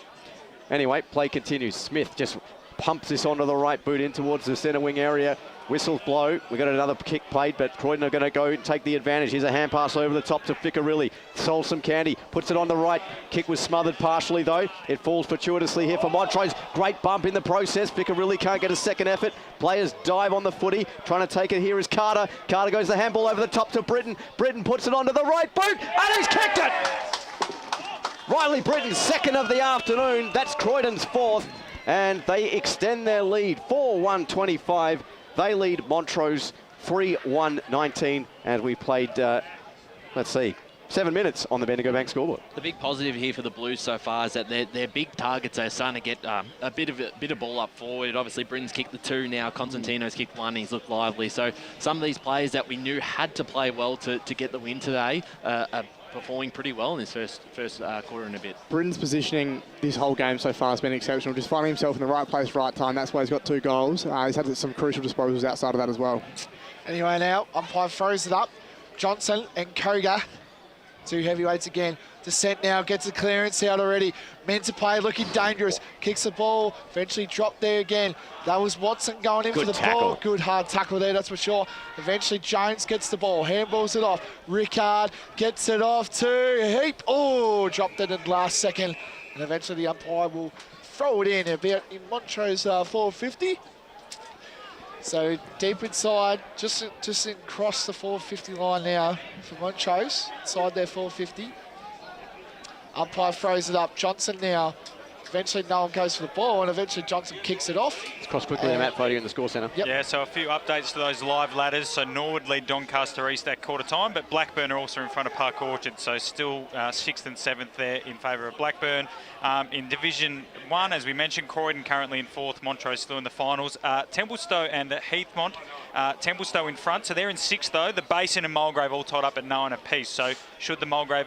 Anyway, play continues. Smith just pumps this onto the right boot in towards the centre wing area. Whistles blow. We've got another kick played, but Croydon are going to go and take the advantage. Here's a hand pass over the top to Ficcarelli. Sold some candy. Puts it on the right. Kick was smothered partially, though. It falls fortuitously here for Montrose. Great bump in the process. Ficcarelli can't get a second effort. Players dive on the footy. Trying to take it here is Carter. Carter goes the handball over the top to Britton. Britton puts it onto the right boot, and he's kicked it! Riley Britton's second of the afternoon. That's Croydon's fourth, and they extend their lead 4-1-25. They lead Montrose 3-1-19, and we played, 7 minutes on the Bendigo Bank scoreboard. The big positive here for the Blues so far is that their big targets are starting to get a bit of ball up forward. Obviously, Britton's kicked the two now. Constantino's kicked one. He's looked lively. So some of these players that we knew had to play well to get the win today are performing pretty well in this first quarter and a bit. Britton's positioning this whole game so far has been exceptional. Just finding himself in the right place, right time. That's why he's got 2 goals. He's had some crucial disposals outside of that as well. Anyway, now umpire throws it up. Johnson and Koga, 2 heavyweights again. Descent now gets the clearance out already. Mentapay looking dangerous. Kicks the ball. Eventually dropped there again. That was Watson going in for the ball. Good hard tackle there, that's for sure. Eventually Jones gets the ball. Handballs it off. Rickard gets it off to Heap. Oh, dropped it in the last second. And eventually the umpire will throw it in about in Montrose 450. So deep inside, just across the 450 line now for Montrose, inside their 450. Umpire throws it up. Johnson now. Eventually no one goes for the ball, and eventually Johnson kicks it off. It's crossed quickly to Matt Foddy in the score centre. Yep. Yeah, so a few updates to those live ladders. So Norwood lead Doncaster East at quarter time, but Blackburn are also in front of Park Orchard, so still 6th and 7th there in favour of Blackburn. In Division 1, as we mentioned, Croydon currently in 4th, Montrose still in the finals. Templestowe and Heathmont, Templestowe in front, so they're in 6th though. The Basin and Mulgrave all tied up at 9 apiece, so should Mulgrave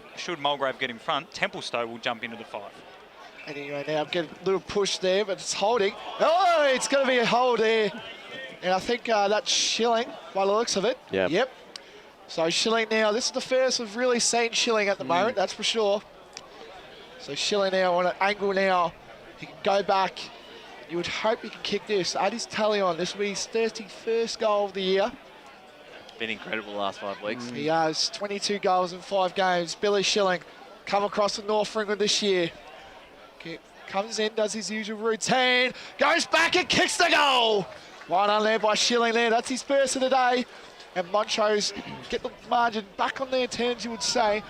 get in front, Templestowe will jump into the 5. Anyway, now get a little push there, but it's holding. Oh, it's going to be a hold there. And I think that's Schilling by the looks of it. Yep. So Schilling now, this is the first we've really seen Schilling at the moment, that's for sure. So Schilling now on an angle now. He can go back. You would hope he can kick this. Add his tally on. This will be his 31st goal of the year. Been incredible the last 5 weeks. He has 22 goals in 5 games. Billy Schilling come across the North England this year. Comes in, does his usual routine, goes back and kicks the goal. One on there by Schilling there, that's his first of the day. And Montrose get the margin back on their terms, you would say.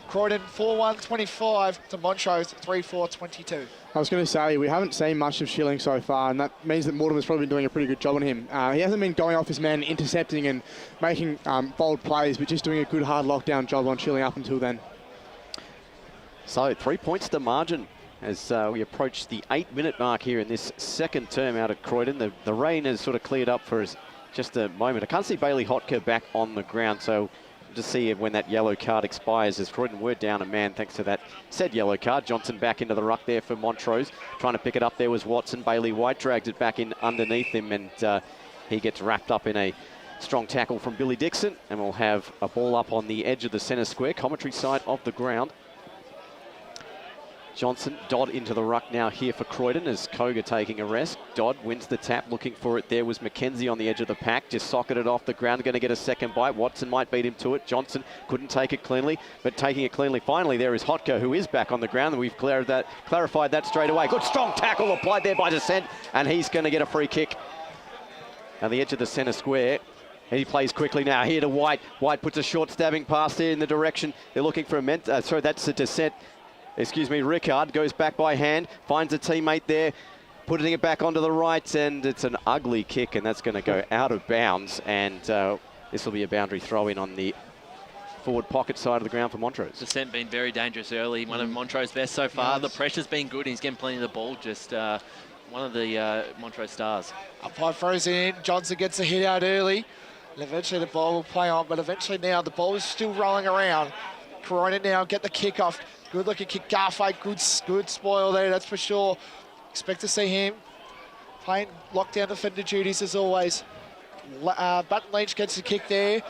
Croydon 4-1-25 to Montrose 3-4-22. I was going to say, we haven't seen much of Schilling so far, and that means that Mortimer's probably been doing a pretty good job on him. He hasn't been going off his man, intercepting and making bold plays, but just doing a good hard lockdown job on Schilling up until then. So 3 points to margin as we approach the 8-minute mark here in this second term out at Croydon. The rain has sort of cleared up for us just a moment. I can't see Bailey Hotka back on the ground, so to see when that yellow card expires, as Croydon were down a man thanks to that said yellow card. Johnson back into the ruck there for Montrose. Trying to pick it up there was Watson. Bailey White drags it back in underneath him, and he gets wrapped up in a strong tackle from Billy Dixon, and we'll have a ball up on the edge of the centre square, commentary side of the ground. Johnson, Dodd into the ruck now here for Croydon as Koga taking a rest. Dodd wins the tap, looking for it there was McKenzie on the edge of the pack, just socketed off the ground, going to get a second bite. Watson might beat him to it. Johnson couldn't take it cleanly, but taking it cleanly finally there is Hotko, who is back on the ground, and we've clarified that straight away. Good strong tackle applied there by Descent, and he's going to get a free kick on the edge of the centre square. He plays quickly now here to White. White puts a short stabbing pass there in the direction they're looking for a sorry, that's a Descent. Excuse me, Rickard goes back by hand, finds a teammate there, putting it back onto the right, and it's an ugly kick, and that's going to go out of bounds, and this will be a boundary throw-in on the forward pocket side of the ground for Montrose. Descent been very dangerous early, one of Montrose's best so far. The pressure's been good, he's getting plenty of the ball, just one of the Montrose stars. Umpire throws it in, Johnson gets a hit out early, and eventually the ball will play on, but eventually now the ball is still rolling around. Croydon now get the kick off. Good looking kick, Garfight, good spoil there, that's for sure. Expect to see him playing lockdown defender duties as always. Button Lynch gets the kick there.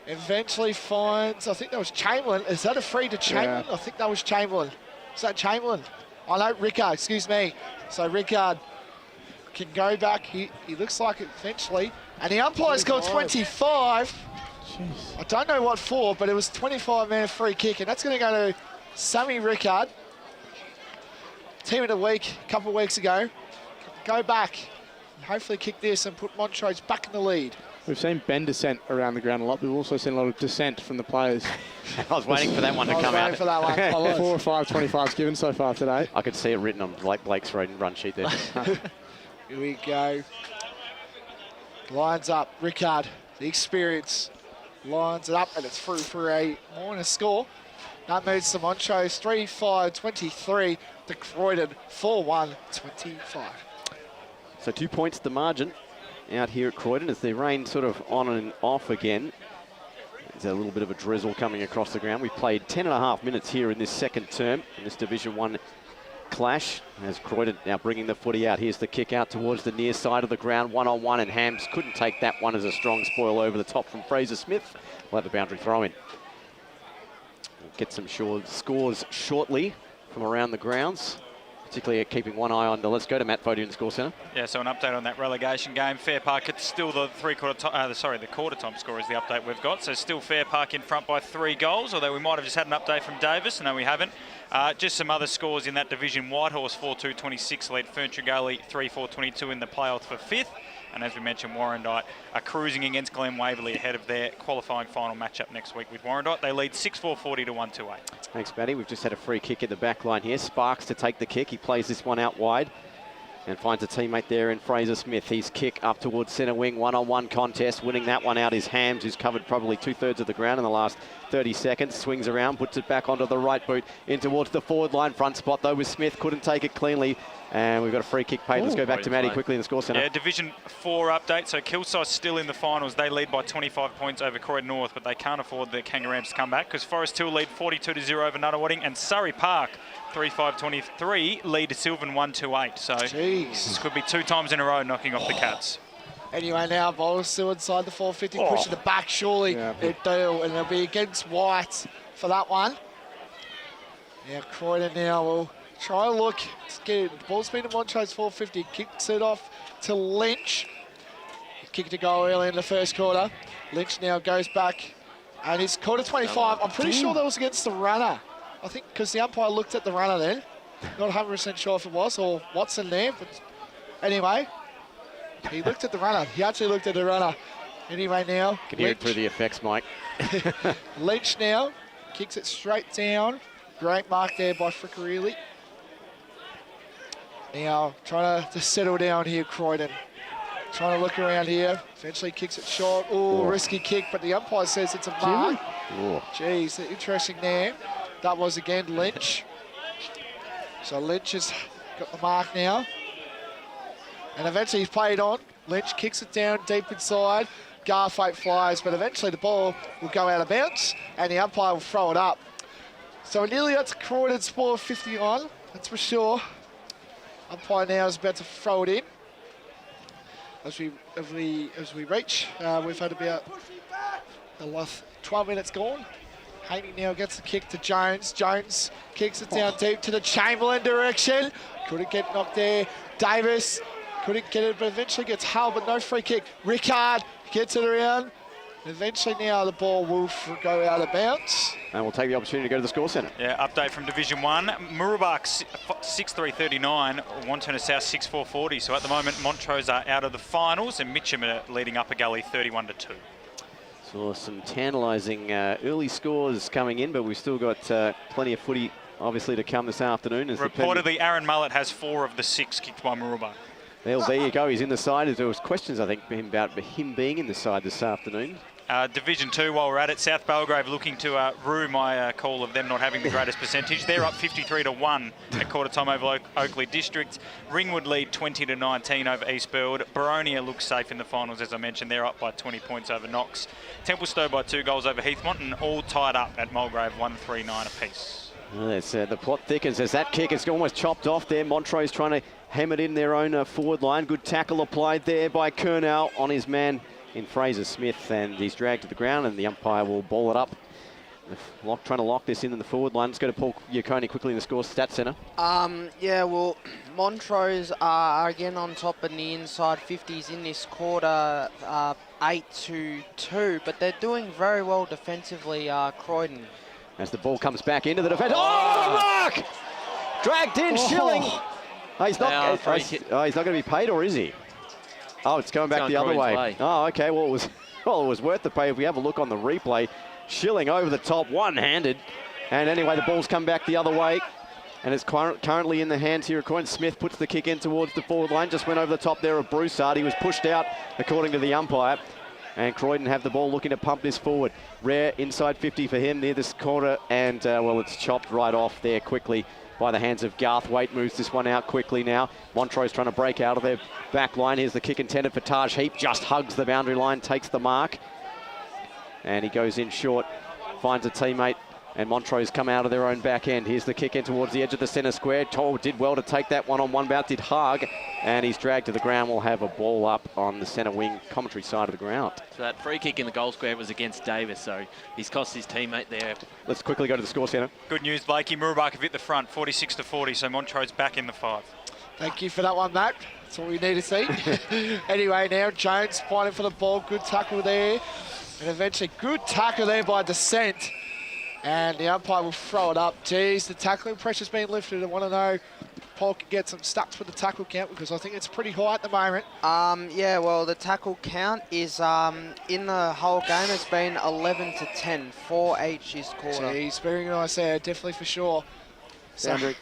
Eventually finds, I think that was Chamberlain. Is that a free to Chamberlain? Yeah. I think that was Chamberlain. Is that Chamberlain? Oh no, Rickard, excuse me. So Rickard can go back. He looks like it eventually. And the umpire's called 25. Jeez. I don't know what for, but it was 25-man free kick, and that's going to go to Sammy Rickard. Team of the week a couple of weeks ago. Go back and hopefully kick this and put Montrose back in the lead. We've seen Ben Descent around the ground a lot. We've also seen a lot of dissent from the players. I was waiting for that one to come out. For that one. 4 or 5 25s given so far today. I could see it written on Blake's run sheet there. Here we go. Lines up. Rickard, the experience. Lines it up, and it's through for a minor score. That moves to Montrose 3-5-23 to Croydon 4-1-25. So 2 points the margin out here at Croydon as the rain sort of on and off again. There's a little bit of a drizzle coming across the ground. We've played 10.5 minutes here in this second term in this Division 1 clash as Croydon now bringing the footy out. Here's the kick out towards the near side of the ground, one-on-one, and Hams couldn't take that one as a strong spoil over the top from Fraser Smith. We'll have a boundary throw in. We'll get some scores shortly from around the grounds, particularly keeping one eye on let's go to Matt Fodie in the score centre. Yeah, so an update on that relegation game. Fair Park, it's still the the quarter time score is the update we've got. So still Fair Park in front by 3 goals, although we might have just had an update from Davis. No, we haven't. Just some other scores in that division. Whitehorse 4-2-26 lead Ferntree Gully 3-4-22 in the playoff for 5th. And as we mentioned, Warrandyte are cruising against Glen Waverley ahead of their qualifying final matchup next week with Warrandyte. They lead 6-4-40 to 1-2-8. Thanks, Matty. We've just had a free kick in the back line here. Sparks to take the kick. He plays this one out wide and finds a teammate there in Fraser Smith. His kick up towards centre wing, one-on-one contest. Winning that one out is Hams, who's covered probably 2/3 of the ground in the last 30 seconds. Swings around, puts it back onto the right boot, in towards the forward line. Front spot, though, with Smith. Couldn't take it cleanly. And we've got a free kick paid. Let's go back to Matty quickly in the score centre. Yeah, Division 4 update. So Kilsyth still in the finals. They lead by 25 points over Croydon North, but they can't afford the Kangaroos to come back because Forest Hill lead 42-0 over Nunawading, and Surrey Park 3-5-23 lead Sylvan 1-2-8. So this could be 2 times in a row knocking off the Cats. Anyway, now ball's still inside the 450, pushing it back surely. Yeah. And it'll be against White for that one. Now Croydon now will try and look. The ball's been to Montrose 450. Kicks it off to Lynch. He kicked a goal early in the first quarter. Lynch now goes back. And he's quarter 25. I'm pretty sure that was against the runner. I think because the umpire looked at the runner then. Not 100% sure if it was, or Watson there. But anyway, he looked at the runner. He actually looked at the runner. Anyway now. Can hear it through the effects, Mike. Lynch now kicks it straight down. Great mark there by Frickarelli. Now trying to settle down here, Croydon. Trying to look around here. Eventually kicks it short. Oh, risky kick, but the umpire says it's a mark. Jeez, interesting there. That was again Lynch. So Lynch has got the mark now. And eventually he's played on. Lynch kicks it down deep inside. Garthwaite flies, but eventually the ball will go out of bounds and the umpire will throw it up. So we nearly got to Croydon score 51, that's for sure. Umpire now is about to throw it in. As we reach, we've had about the last 12 minutes gone. Haney now gets the kick to Jones. Jones kicks it down deep to the Chamberlain direction. Couldn't get knocked there. Davis couldn't get it, but eventually gets held, but no free kick. Rickard gets it around. Eventually now the ball will go out of bounds. And we'll take the opportunity to go to the score centre. Yeah, update from Division 1. Murubak 6-3-39, Wanturna South 6-4-40. So at the moment, Montrose are out of the finals and Mitcham are leading Upper Gully 31-2. So some tantalising early scores coming in, but we've still got plenty of footy, obviously, to come this afternoon. As reportedly, Aaron Mullett has 4 of the 6 kicked by Murubak. Well, there you go. He's in the side. There was questions, I think, about him being in the side this afternoon. Division 2, while we're at it, South Belgrave looking to rue my call of them not having the greatest percentage. They're up 53-1 at quarter time over Oakley District. Ringwood lead 20-19 over East Burwood. Baronia looks safe in the finals, as I mentioned. They're up by 20 points over Knox. Templestowe by 2 goals over Heathmont, and all tied up at Mulgrave 1-3-9 apiece. The plot thickens as that kick is almost chopped off there. Montrose trying to hem it in their own forward line. Good tackle applied there by Kernell on his man in Fraser Smith, and he's dragged to the ground, and the umpire will ball it up. Trying to lock this in the forward line. Let's go to Paul Yaconi quickly in the score stat centre. Yeah, well, Montrose are again on top in the inside 50s in this quarter, 8-2, but they're doing very well defensively, Croydon. As the ball comes back into the defence. Oh, mark! Dragged in, Schilling. Oh, he's not going to be paid, or is he? Oh, it's going back the other way. Oh, okay. Well, it was worth the pay if we have a look on the replay. Schilling over the top, one-handed. And anyway, the ball's come back the other way. And it's currently in the hands here of Croydon. Smith puts the kick in towards the forward line. Just went over the top there of Broussard. He was pushed out, according to the umpire. And Croydon have the ball looking to pump this forward. Rare inside 50 for him near this corner. And, well, it's chopped right off there quickly by the hands of Garthwaite. Moves this one out quickly now. Montrose trying to break out of their back line. Here's the kick intended for Taj Heap. Just hugs the boundary line, takes the mark. And he goes in short, finds a teammate. And Montrose come out of their own back end. Here's the kick in towards the edge of the centre square. Toll did well to take that one on one bout, did Hug. And he's dragged to the ground. We'll have a ball up on the centre wing commentary side of the ground. So that free kick in the goal square was against Davis, so he's cost his teammate there. Let's quickly go to the score centre. Good news, Blakey. Murubak have hit the front, 46-40, so Montrose back in the 5. Thank you for that one, Matt. That's what we need to see. Anyway, now Jones fighting for the ball. Good tackle there. And eventually good tackle there by Descent. And the umpire will throw it up. Geez, the tackling pressure's been lifted. I want to know if Paul can get some stats for the tackle count, because I think it's pretty high at the moment. Yeah, well, the tackle count is in the whole game, it's been 11-10, 4 each this quarter. Geez, very nice there, definitely for sure. So, we're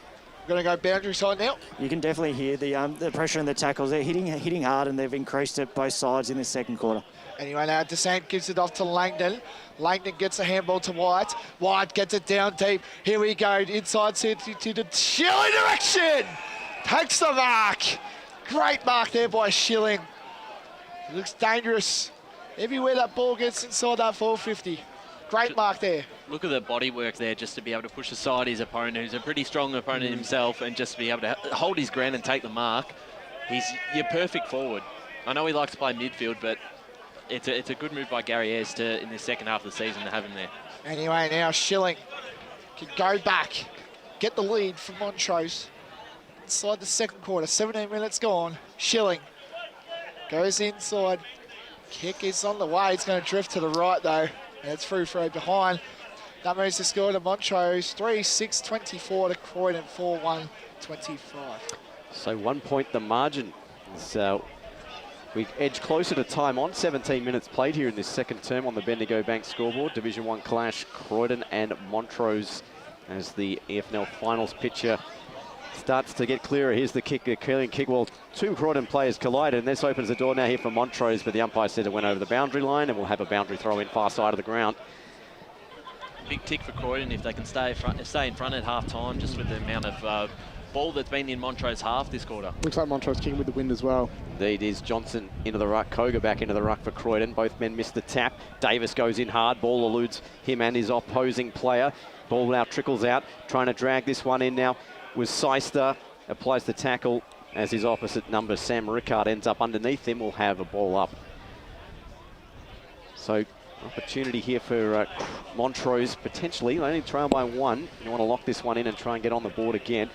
going to go boundary side now. You can definitely hear the pressure in the tackles. They're hitting hard, and they've increased it both sides in the second quarter. Anyway, now Descent gives it off to Langdon. Langdon gets a handball to White. White gets it down deep. Here we go, inside to the Schilling direction. Takes the mark. Great mark there by Schilling. It looks dangerous. Everywhere that ball gets inside that 450. Great mark there. Look at the body work there, just to be able to push aside his opponent, who's a pretty strong opponent himself, and just to be able to hold his ground and take the mark. He's your perfect forward. I know he likes to play midfield, but it's a good move by Gary Ayres in the second half of the season to have him there. Anyway, now Schilling can go back, get the lead from Montrose. Inside the second quarter, 17 minutes gone. Schilling goes inside. Kick is on the way. It's going to drift to the right though. And it's through behind. That moves the score to Montrose 3-6-24 to Croydon 4-1-25. So 1 point the margin. We edge closer to time on. 17 minutes played here in this second term on the Bendigo Bank scoreboard. Division 1 clash, Croydon and Montrose as the EFNL finals picture starts to get clearer. Here's the kick, the curling kick. Well, 2 Croydon players collided, and this opens the door now here for Montrose, but the umpire said it went over the boundary line, and we'll have a boundary throw in far side of the ground. Big tick for Croydon if they can stay in front at half time, just with the amount of ball that's been in Montrose half this quarter. Looks like Montrose kicking with the wind as well. Indeed is Johnson into the ruck. Koga back into the ruck for Croydon. Both men missed the tap. Davis goes in hard. Ball eludes him and his opposing player. Ball now trickles out. Trying to drag this one in now was Seister. Applies the tackle as his opposite number, Sam Rickard, ends up underneath him. Will have a ball up. So opportunity here for Montrose, potentially. They only trail by 1. You want to lock this one in and try and get on the board again.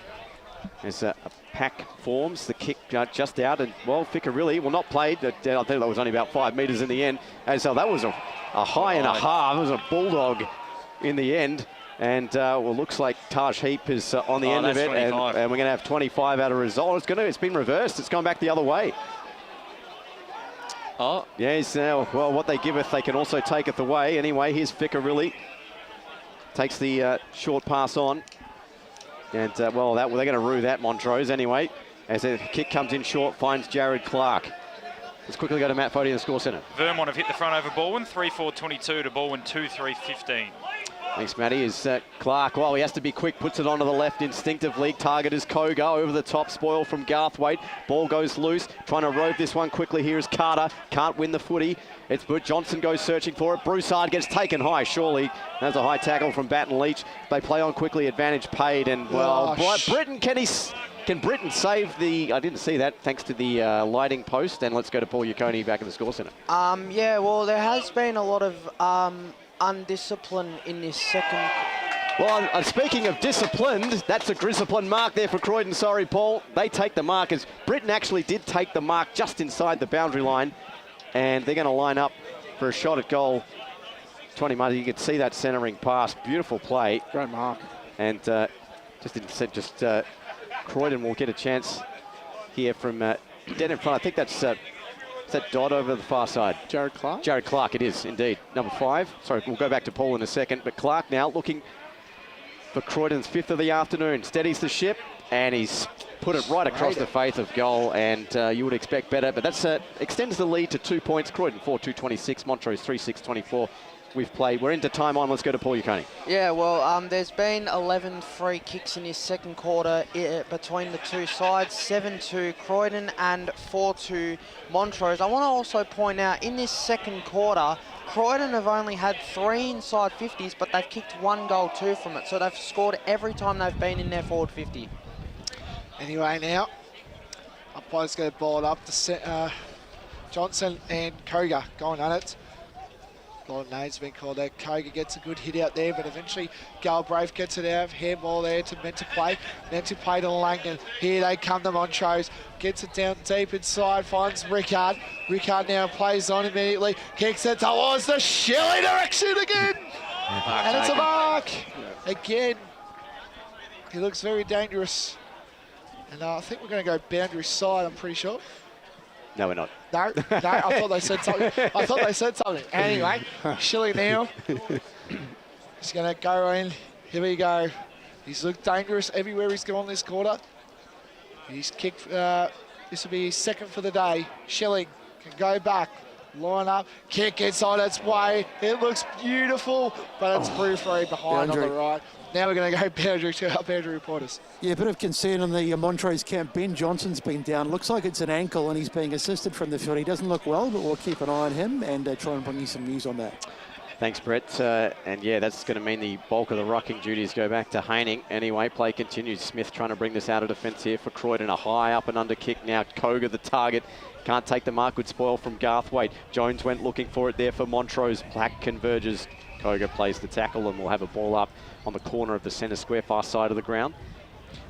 As a pack forms, the kick just out, and well, Ficcarelli, well, not played, but I think that was only about 5 metres in the end. And so that was a high and a half. It was a bulldog in the end. And well, looks like Taj Heap is on the end of it, and we're going to have 25 out of result. It's been reversed. It's gone back the other way. Oh, yes. Well, what they giveth, they can also taketh away. Anyway, here's Ficcarelli. Takes the short pass on. And, well, they're going to rue that, Montrose, anyway. As the kick comes in short, finds Jared Clark. Let's quickly go to Matt Fodey in the score centre. Vermont have hit the front over Baldwin, 3-4-22 to Baldwin, 2-3-15. Thanks, Matty. Is Clark, well, he has to be quick, puts it onto the left instinctively. Target is Koga, over the top, spoil from Garthwaite. Ball goes loose, trying to rove this one quickly. Here is Carter, can't win the footy. It's but Johnson goes searching for it. Broussard gets taken high, surely. There's a high tackle from Baton Leach. They play on quickly, advantage paid, and, well, Britton, can Britton save the... I didn't see that, thanks to the lighting post. And let's go to Paul Yaconi back in the score centre. Yeah, well, there has been a lot of undisciplined in this second. Well, speaking of disciplined, that's a disciplined mark there for Croydon. Sorry, Paul. They take the mark, as Britton actually did take the mark just inside the boundary line. And they're going to line up for a shot at goal. 20 metres. You could see that centering pass. Beautiful play. Great mark. And Croydon will get a chance here from dead in front. I think that's that Dodd over the far side. Jared Clark? Jared Clark, it is indeed. Number 5. Sorry, we'll go back to Paul in a second. But Clark now looking for Croydon's 5th of the afternoon. Steadies the ship, and he's put it right across the face of goal, and you would expect better. But that's extends the lead to 2 points. Croydon 4-2-26, Montrose 3-6-24. We're into time on. Let's go to Paul Yaconi. Yeah, well, there's been 11 free kicks in this second quarter between the two sides, 7-2 Croydon and 4-2 Montrose. I want to also point out, in this second quarter, Croydon have only had 3 inside 50s, but they've kicked 1 goal, 2 from it. So they've scored every time they've been in their forward 50. Anyway, now, umpire's going to ball it up to Johnson and Koga going at it. A lot of names have been called out. Koga gets a good hit out there, but eventually Galbraith gets it out. Handball there to meant to play to Langdon. Here they come to Montrose. Gets it down deep inside, finds Rickard. Rickard now plays on immediately. Kicks it towards the Shelley direction again. And it's a mark. Again, he looks very dangerous. And I think we're going to go boundary side, I'm pretty sure. No, we're not. No, I thought they said something. Anyway, Shelley now. He's going to go in. Here we go. He's looked dangerous everywhere he's gone this quarter. He's kicked. This will be his 2nd for the day. Shelley can go back, line up, kick inside its way. It looks beautiful, but it's free behind on the right. Now we're going to go boundary to our boundary reporters. Yeah, a bit of concern on the Montrose camp. Ben Johnson's been down. Looks like it's an ankle, and he's being assisted from the field. He doesn't look well, but we'll keep an eye on him and try and bring you some news on that. Thanks, Brett. And yeah, that's going to mean the bulk of the rucking duties go back to Haining. Anyway, play continues. Smith trying to bring this out of defence here for Croydon. A high up and under kick now. Koga the target. Can't take the mark. Good spoil from Garthwaite. Jones went looking for it there for Montrose. Black converges. Koga plays the tackle, and we'll have a ball up on the corner of the centre square, far side of the ground.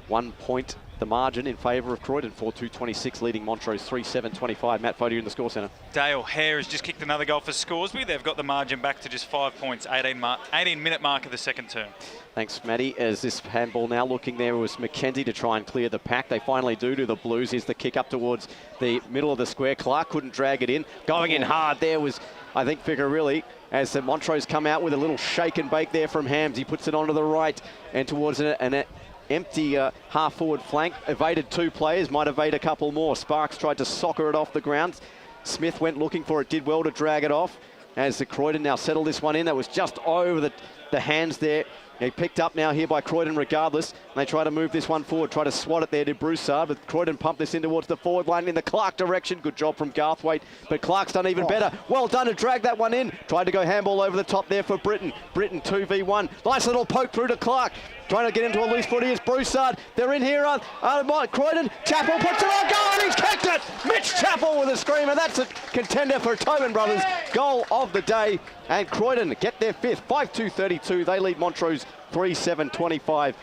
1 point the margin in favour of Croydon, 4-2-26, leading Montrose 3-7-25. Matt Fodey in the score centre. Dale Hare has just kicked another goal for Scoresby. They've got the margin back to just 5 points, 18-minute mark of the second term. Thanks, Matty. As this handball now looking there was McKenzie to try and clear the pack. They finally do to the Blues. Here's the kick up towards the middle of the square. Clark couldn't drag it in. Going in hard there was, I think, Ficcarelli. As the Montrose come out with a little shake and bake there from Hams. He puts it onto the right and towards an empty half-forward flank. Evaded 2 players, might evade a couple more. Sparks tried to soccer it off the ground. Smith went looking for it, did well to drag it off. As the Croydon now settle this one in, that was just over the the hands there. He picked up now here by Croydon regardless. They try to move this one forward, try to swat it there to Broussard, but Croydon pump this in towards the forward line in the Clark direction. Good job from Garthwaite, but Clark's done even better. Well done to drag that one in. Tried to go handball over the top there for Britton. Britton 2v1. Nice little poke through to Clark. Trying to get into a loose footy is Broussard. They're in here. Croydon. Chappell puts it on goal and he's kicked it. Mitch Chappell with a screamer. That's a contender for Tobin Brothers. Goal of the day. And Croydon get their 5th. 5-2-32. They lead Montrose 3-7-25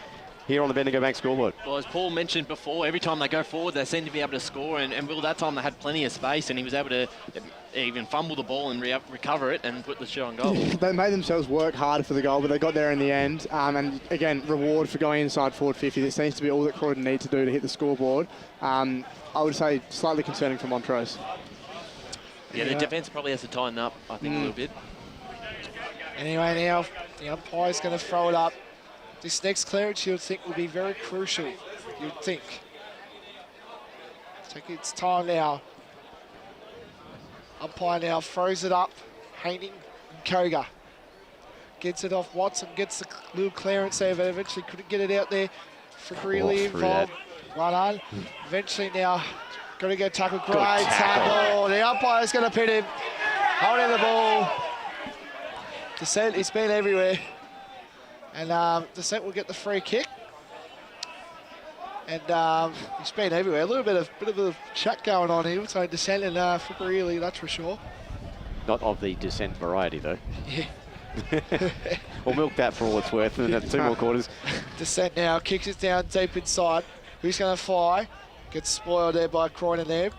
here on the Bendigo Bank scoreboard. Well, as Paul mentioned before, every time they go forward, they seem to be able to score. And Will, that time they had plenty of space and he was able to even fumble the ball and recover it and put the show on goal. They made themselves work harder for the goal, but they got there in the end. And again, reward for going inside forward 50. It seems to be all that Croydon need to do to hit the scoreboard. I would say slightly concerning for Montrose. Yeah, the defence probably has to tighten up, I think, a little bit. Anyway, now the umpire's going to throw it up. This next clearance, you would think, would be very crucial. You'd think. Take its time now. Umpire now throws it up. Haining and Koga. Gets it off Watson, gets the little clearance there, but eventually couldn't get it out there. For Greeley involved. Well done. Eventually now, got to go tackle. Great tackle. The umpire's going to pin him. Holding the ball. Descent, it's been everywhere. And Descent will get the free kick. And he's been everywhere. A little bit of a chat going on here between Descent and Fugarili, that's for sure. Not of the Descent variety, though. Yeah. We'll milk that for all it's worth, and that's 2 more quarters. Descent now kicks it down deep inside. Who's going to fly? Gets spoiled there by Croydon there.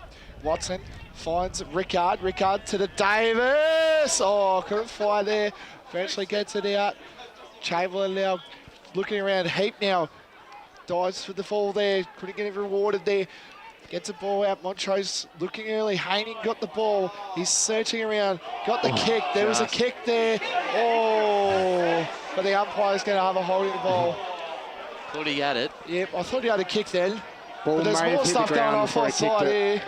Watson finds Rickard. Rickard to the Davis. Oh, couldn't fly there. Eventually gets it out. Chamberlain now looking around. Heap now dives for the fall there. Couldn't get it rewarded there. Gets the ball out. Montrose looking early. Haining got the ball. He's searching around. Got the kick. There was a kick there. Oh, but the umpire's going to have a hold of the ball. Thought he had it. Yep, I thought he had a kick then. Ball but there's more stuff going off offside here. it.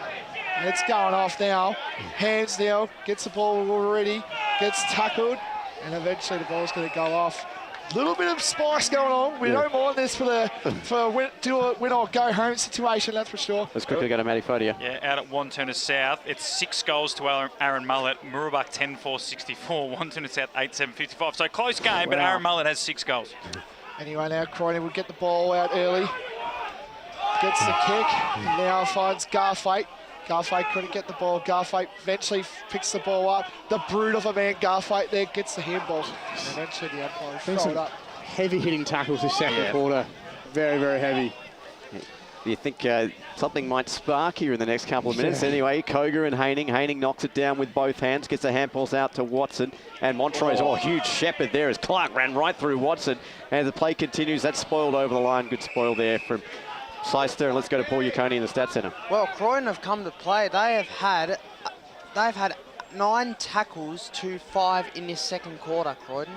It's going off now. Hands now. Gets the ball already. Gets tackled. And eventually the ball's going to go off. Little bit of spice going on. We don't mind this for a win or go home situation, that's for sure. Let's quickly go to Matty Fodia. Yeah, out at Wanturna South, it's 6 goals to Aaron Mullett. Murrabbuck 10-4-64. Wanturna South 8-7-55. So close game, but Aaron Mullett has 6 goals. Anyway, now Croydon will get the ball out early. Gets the kick. Now finds Garthwaite. Garthwaite couldn't get the ball. Garthwaite eventually picks the ball up. The brute of a man, Garthwaite there, gets the handball. And eventually the umpire throws it up. Heavy hitting tackles this second quarter. Very, very heavy. Do you think something might spark here in the next couple of minutes? Anyway, Koga and Haining. Haining knocks it down with both hands, gets the handballs out to Watson. And Montrose, huge shepherd there as Clark ran right through Watson. And the play continues. That's spoiled over the line. Good spoil there from Seister. And let's go to Paul Uconi in the Stats Centre. Well, Croydon have come to play. They've had 9 tackles to 5 in this second quarter, Croydon.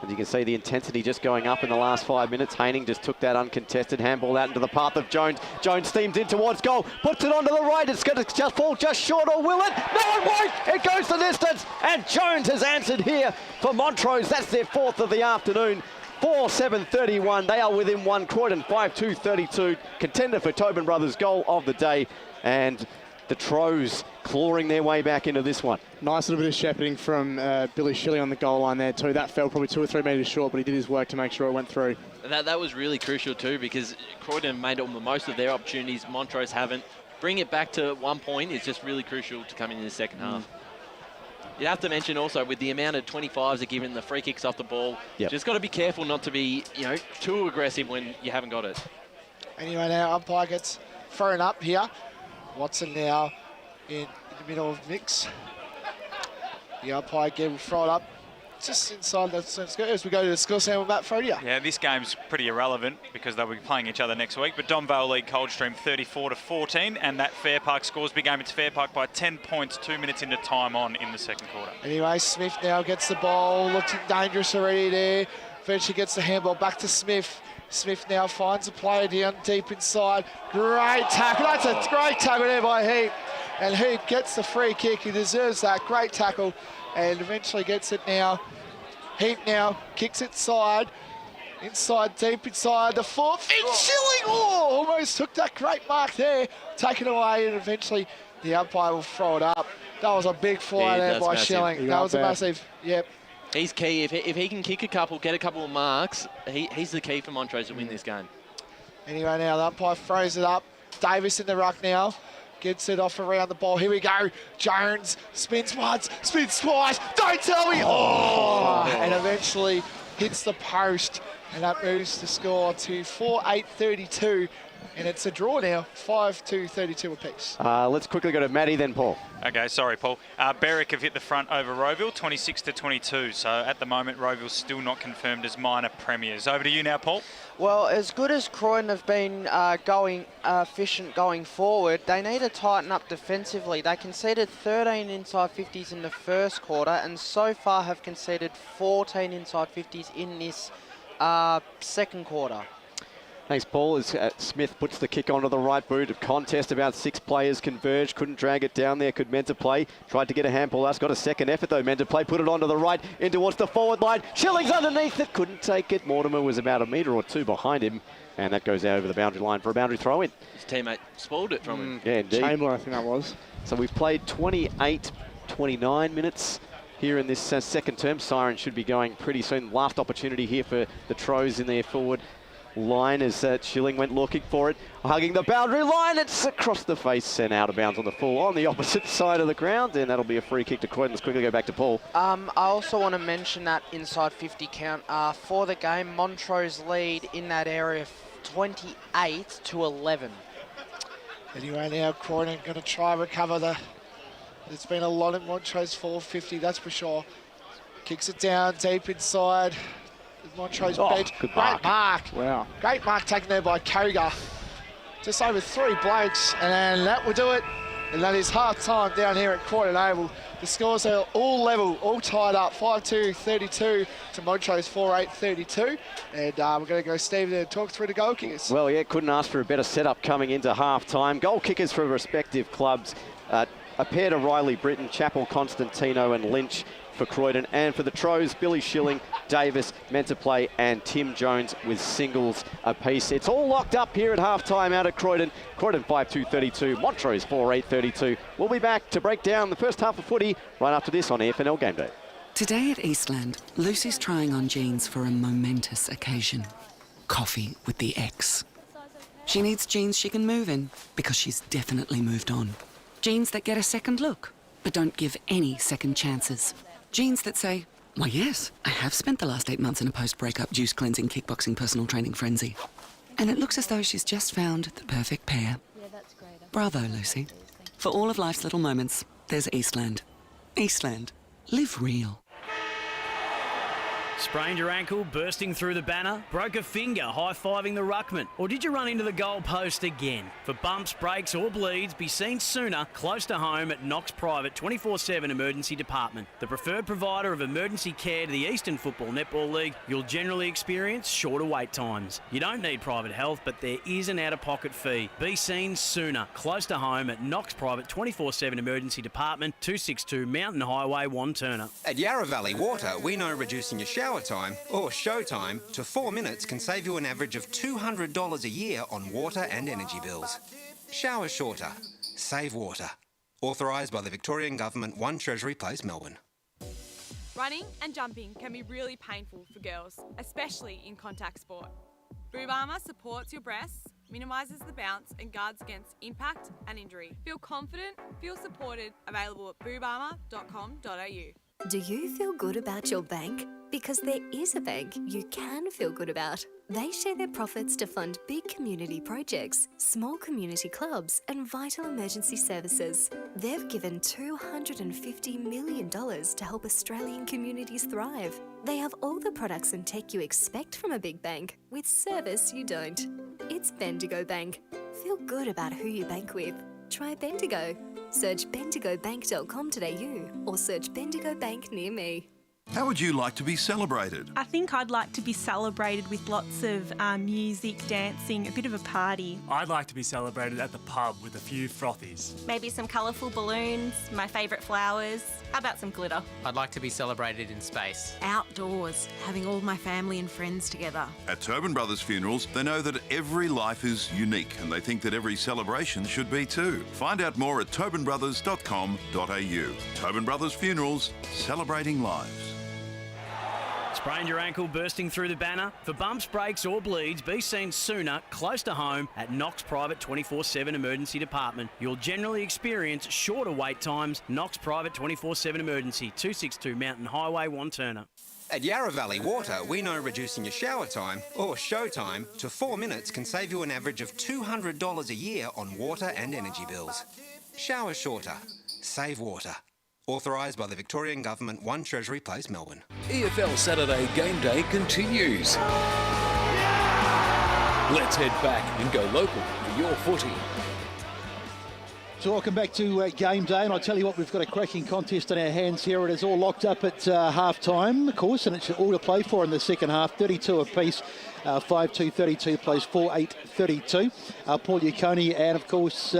And you can see the intensity just going up in the last 5 minutes. Haining just took that uncontested handball out into the path of Jones. Jones steams in towards goal, puts it onto the right. It's going to just fall just short, or will it? No, it won't. It goes the distance. And Jones has answered here for Montrose. That's their 4th of the afternoon. 4-7-31. They are within 1. Croydon 5-2-32. Contender for Tobin Brothers, goal of the day. And the Trows clawing their way back into this one. Nice little bit of shepherding from Billy Shilley on the goal line there too. That fell probably 2 or 3 metres short, but he did his work to make sure it went through. That was really crucial too, because Croydon made the most of their opportunities. Montrose haven't. Bring it back to 1 point is just really crucial to come in the second half. You have to mention also, with the amount of 25s are given, the free kicks off the ball, just got to be careful not to be, too aggressive when you haven't got it. Anyway, now umpire gets thrown up here. Watson now in the middle of mix. The umpire again will throw it up just inside as we go to the score sound with Matt Fodia. Yeah, this game's pretty irrelevant because they'll be playing each other next week. But Don Vale lead Coldstream 34-14, and that Fair Park scores big game. It's Fair Park by 10 points, 2 minutes into time on in the second quarter. Anyway, Smith now gets the ball, looking dangerous already there. Eventually gets the handball back to Smith. Smith now finds a player down deep inside. Great tackle. That's a great tackle there by Heap. And Heap gets the free kick. He deserves that. Great tackle. And eventually gets it now. Heap now, kicks it inside, deep inside the fourth. It's Schilling! Oh, almost took that great mark there. Taken away, and eventually the umpire will throw it up. That was a big fly there by Schilling. That was a massive, yep. He's key. If he can kick a couple, get a couple of marks, he's the key for Montrose to win this game. Anyway, now the umpire throws it up. Davis in the ruck now. Gets it off around the ball. Here we go. Jones spins once, spins twice. Don't tell me. Oh! And eventually hits the post. And that moves the score to 4-8-32. And it's a draw now, 5-2-32 apiece. Let's quickly go to Matty, then Paul. Okay, sorry, Paul. Berwick have hit the front over Rowville, 26-22. So at the moment, Rowville's still not confirmed as minor premiers. Over to you now, Paul. Well, as good as Croydon have been going efficient going forward, they need to tighten up defensively. They conceded 13 inside 50s in the first quarter and so far have conceded 14 inside 50s in this second quarter. Thanks, Paul. As Smith puts the kick onto the right boot. A contest, about 6 players converged. Couldn't drag it down there. Could meant to play. Tried to get a handball. That's got a second effort, though. Meant to play. Put it onto the right. In towards the forward line. Schilling's underneath it. Couldn't take it. Mortimer was about a metre or two behind him. And that goes out over the boundary line for a boundary throw-in. His teammate spoiled it from him. Yeah, indeed. Chamberlain, I think that was. So we've played 29 minutes here in this second term. Siren should be going pretty soon. Last opportunity here for the Troes in their forward line as Schilling went looking for it, hugging the boundary line. It's across the face, sent out of bounds on the full on the opposite side of the ground, and that'll be a free kick to Croydon. Let's quickly go back to Paul. I also want to mention that inside 50 count for the game. Montrose lead in that area 28-11. Anyway, now Croydon going to try and recover the... There's been a lot of Montrose 450, that's for sure. Kicks it down deep inside. Montrose bench. Good mark. Great mark. Wow. Great mark taken there by Koga. Just over 3 blokes, and that will do it. And that is half-time down here at Croydon Oval. The scores are all level, all tied up. 5-2-32 to Montrose 4-8-32. And we're going to go, Steve, there and talk through the goal kickers. Well, yeah, couldn't ask for a better setup coming into half-time. Goal kickers for respective clubs. A pair to Riley Britton, Chappell, Constantino and Lynch for Croydon. And for the Troes, Billy Schilling, Davis, meant to play, and Tim Jones with singles apiece. It's all locked up here at half-time out at Croydon. Croydon 5-2-32, Montrose 4-8-32. We'll be back to break down the first half of footy right after this on EFNL Game Day. Today at Eastland, Lucy's trying on jeans for a momentous occasion. Coffee with the ex. She needs jeans she can move in because she's definitely moved on. Jeans that get a second look, but don't give any second chances. Jeans that say, why yes, I have spent the last 8 months in a post-breakup juice cleansing, kickboxing, personal training frenzy. And it looks as though she's just found the perfect pair. Yeah, that's great. Bravo, Lucy. For all of life's little moments, there's Eastland. Eastland. Live real. Sprained your ankle, bursting through the banner? Broke a finger, high-fiving the ruckman? Or did you run into the goal post again? For bumps, breaks or bleeds, be seen sooner, close to home at Knox Private 24/7 Emergency Department. The preferred provider of emergency care to the Eastern Football Netball League, you'll generally experience shorter wait times. You don't need private health, but there is an out-of-pocket fee. Be seen sooner, close to home at Knox Private 24/7 Emergency Department, 262 Mountain Highway, Wanturna. At Yarra Valley Water, we know reducing your shower time or show time to 4 minutes can save you an average of $200 a year on water and energy bills. Shower shorter. Save water. Authorised by the Victorian Government, 1 Treasury Place, Melbourne. Running and jumping can be really painful for girls, especially in contact sport. Boob Armour supports your breasts, minimises the bounce and guards against impact and injury. Feel confident, feel supported, available at boobarmour.com.au. Do you feel good about your bank? Because there is a bank you can feel good about. They share their profits to fund big community projects, small community clubs and vital emergency services. They've given $250 million to help Australian communities thrive. They have all the products and tech you expect from a big bank, with service you don't. It's Bendigo Bank. Feel good about who you bank with. Try Bendigo. Search bendigobank.com.au or search Bendigo Bank near me. How would you like to be celebrated? I think I'd like to be celebrated with lots of music, dancing, a bit of a party. I'd like to be celebrated at the pub with a few frothies. Maybe some colourful balloons, my favourite flowers. How about some glitter? I'd like to be celebrated in space. Outdoors, having all my family and friends together. At Tobin Brothers Funerals, they know that every life is unique and they think that every celebration should be too. Find out more at tobinbrothers.com.au. Tobin Brothers Funerals, celebrating lives. Sprained your ankle bursting through the banner? For bumps, breaks or bleeds, be seen sooner, close to home at Knox Private 24/7 Emergency Department. You'll generally experience shorter wait times. Knox Private 24/7 Emergency, 262 Mountain Highway, Wanturna. At Yarra Valley Water, we know reducing your shower time, or show time, to 4 minutes can save you an average of $200 a year on water and energy bills. Shower shorter. Save water. Authorised by the Victorian Government, 1 Treasury Place, Melbourne. EFL Saturday Game Day continues. Let's head back and go local for your footy. So welcome back to Game Day, and I'll tell you what, we've got a cracking contest in our hands here. It is all locked up at half-time, of course, and it's all to play for in the second half, 32 apiece. 5-2-32 plays 4-8-32. Paul Uconi and, of course...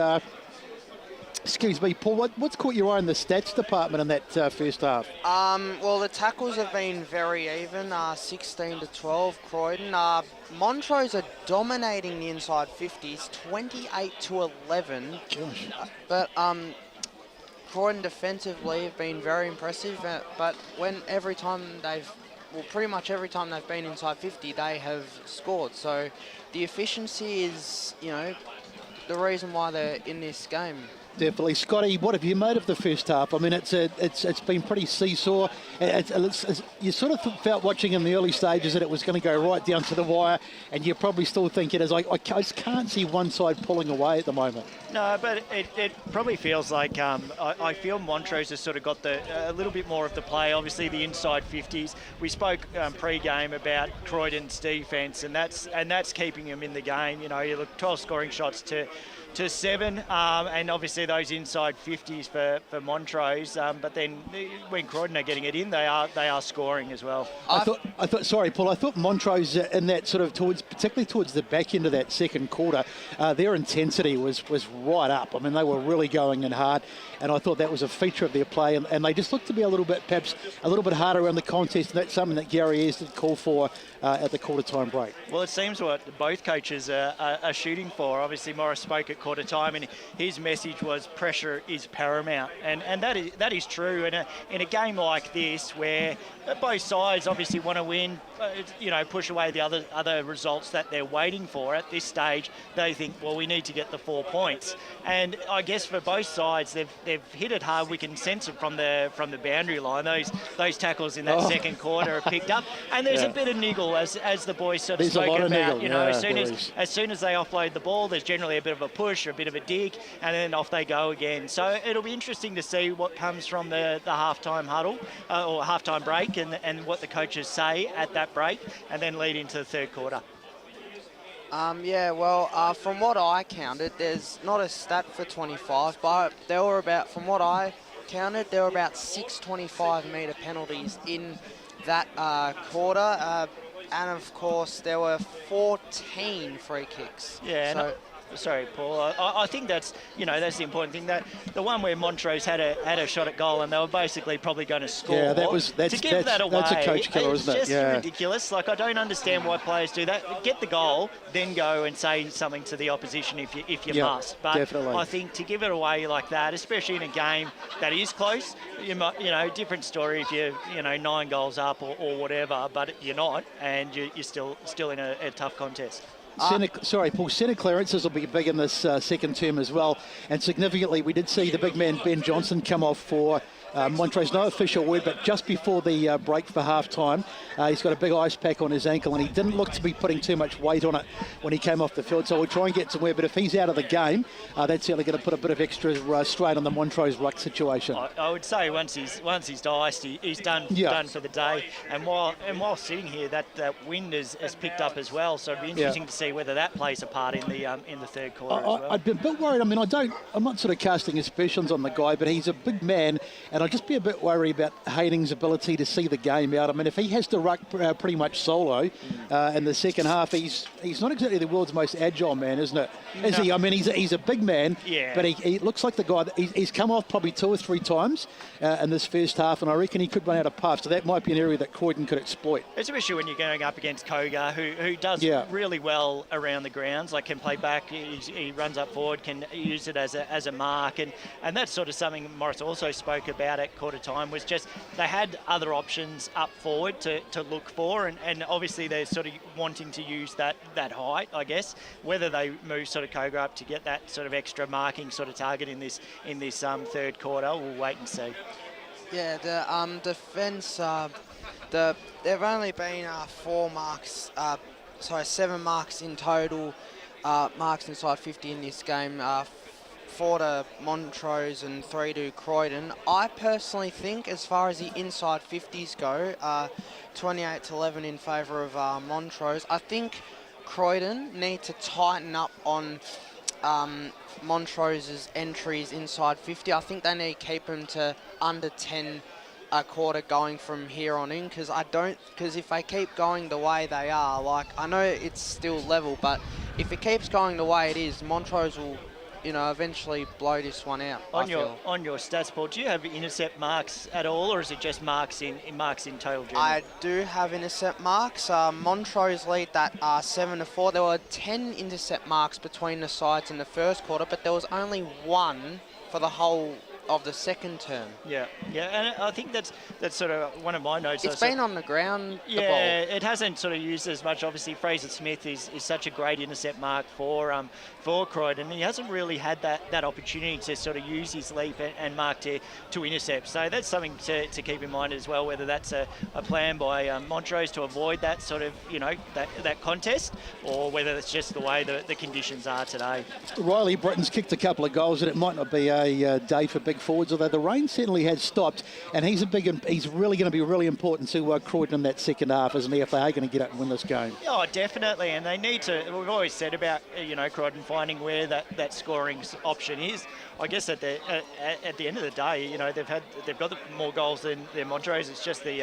excuse me, Paul, what's caught your eye in the stats department in that first half? Well, the tackles have been very even, 16-12 Croydon. Montrose are dominating the inside 50s, 28-11. Gosh. But Croydon defensively have been very impressive, but pretty much every time they've been inside 50, they have scored. So the efficiency is, the reason why they're in this game. Definitely. Scotty, what have you made of the first half? I mean, it's been pretty seesaw. You sort of felt watching in the early stages that it was going to go right down to the wire, and you're probably still thinking, I just can't see one side pulling away at the moment. No, but it probably feels like I feel Montrose has sort of got a little bit more of the play. Obviously, the inside 50s. We spoke pre-game about Croydon's defence, and that's keeping them in the game. You look 12 scoring shots to 7, and obviously those inside 50s for Montrose. But then when Croydon are getting it in, they are scoring as well. Sorry, Paul. I thought Montrose in that sort of particularly towards the back end of that second quarter, their intensity was right up. I mean, they were really going in hard, and I thought that was a feature of their play. And they just looked to be perhaps a little bit harder around the contest. And that's something that Gary Ayres did call for at the quarter-time break. Well, it seems what both coaches are shooting for. Obviously, Morris spoke at quarter time, and his message was pressure is paramount, and that is true. And in a game like this, where both sides obviously want to win, push away the other results that they're waiting for at this stage, they think, well, we need to get the 4 points. And I guess for both sides, they've hit it hard. We can sense it from the boundary line. Those tackles in that second quarter are picked up, and there's a bit of niggle as the boys sort of spoke about. As soon as they offload the ball, there's generally a bit of a push or a bit of a dig, and then off they go again. So it'll be interesting to see what comes from the halftime huddle or halftime break, and what the coaches say at that break, and then lead into the third quarter. From what I counted, there's not a stat for 25, but there were about 6 25-metre penalties in that quarter. And of course, there were 14 free kicks. Yeah. Sorry, Paul. I think that's the important thing. That the one where Montrose had a shot at goal, and they were basically probably going to score. Yeah, that's a coach killer, isn't it? It's just ridiculous. I don't understand why players do that. Get the goal, then go and say something to the opposition if you must. But definitely. I think to give it away like that, especially in a game that is close, different story if you're 9 goals up or whatever, but you're not, and you're still in a tough contest. Paul, centre clearances will be big in this second term as well. And significantly, we did see the big man Ben Johnson come off for Montrose. No official word, but just before the break for half-time, he's got a big ice pack on his ankle, and he didn't look to be putting too much weight on it when he came off the field. So we'll try and get somewhere. But if he's out of the game, that's certainly going to put a bit of extra strain on the Montrose ruck situation. I would say once he's diced, he's done for the day. And while sitting here, that wind has picked up as well. So it'll be interesting to see see whether that plays a part in the third quarter as well. I'd be a bit worried. I mean, I'm not sort of casting aspersions on the guy, but he's a big man, and I'd just be a bit worried about Hayden's ability to see the game out. I mean, if he has to ruck pretty much solo in the second half, he's not exactly the world's most agile man, isn't it? Is he? I mean, he's a big man, but he looks like the guy that he's come off probably 2 or 3 times in this first half, and I reckon he could run out of puff. So that might be an area that Croydon could exploit. Especially when you're going up against Kogar, who does really well around the grounds, like can play back, he runs up forward, can use it as a mark, and that's sort of something Morris also spoke about at quarter time, was just they had other options up forward to look for, and obviously they're sort of wanting to use that height, I guess. Whether they move sort of Kogar up to get that sort of extra marking sort of target in this third quarter, we'll wait and see. Yeah, the defence, there've only been 7 marks in total, marks inside 50 in this game, 4 to Montrose and 3 to Croydon. I personally think, as far as the inside 50s go, 28-11 in favour of Montrose. I think Croydon need to tighten up on Montrose's entries inside 50. I think they need to keep them to under 10 a quarter going from here on in, because if they keep going the way they are, like, I know it's still level, but if it keeps going the way it is, Montrose will, eventually blow this one out. On your stats, Paul, do you have intercept marks at all, or is it just marks in total? Generally? I do have intercept marks. Montrose lead that 7-4. There were 10 intercept marks between the sides in the first quarter, but there was only 1 for the whole of the second term. Yeah, and I think that's sort of one of my notes. It's been on the ground. Yeah, it hasn't sort of used as much. Obviously, Fraser Smith is such a great intercept mark for Croydon. He hasn't really had that opportunity to sort of use his leap and mark to intercept. So that's something to keep in mind as well, whether that's a plan by Montrose to avoid that sort of, that contest, or whether it's just the way the conditions are today. Riley Britton's kicked a couple of goals, and it might not be a day for big forwards, although the rain certainly has stopped, and he's really going to be really important to Croydon in that second half, isn't he, if they are going to get up and win this game? Oh, definitely, and they need to. We've always said about Croydon finding where that scoring option is. I guess at the end of the day, they've got more goals than Montrose. It's just the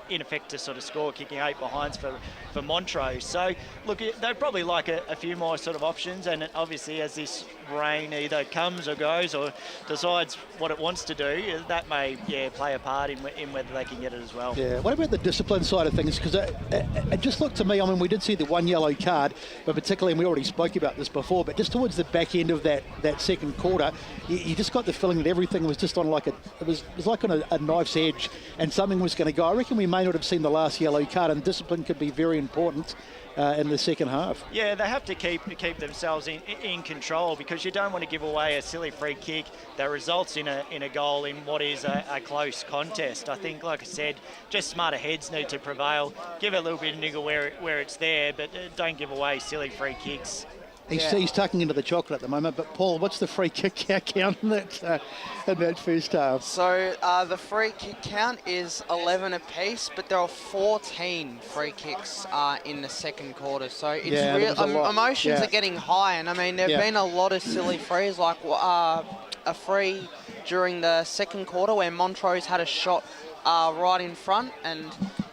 in effect to sort of score, kicking 8 behinds for Montrose. So look, they probably like a few more sort of options, and obviously as this rain either comes or goes or decides what it wants to do, that may play a part in whether they can get it as well. Yeah. What about the discipline side of things? Because it just looked to me, I mean, we did see the 1 yellow card, but particularly, and we already spoke about this before, but just towards the back end of that second quarter, you just got the feeling that everything was just on it was like on a knife's edge, and something was going to go. I reckon we may not have seen the last yellow card, and discipline could be very important in the second half. Yeah, they have to keep themselves in control, because you don't want to give away a silly free kick that results in a goal in what is a close contest. I think, like I said, just smarter heads need to prevail. Give it a little bit of niggle where it's there, but don't give away silly free kicks. He's tucking into the chocolate at the moment, but Paul, what's the free kick count in that first half? So the free kick count is 11 apiece, but there are 14 free kicks in the second quarter. So it's emotions are getting high, and I mean there've been a lot of silly frees, like a free during the second quarter where Montrose had a shot right in front, and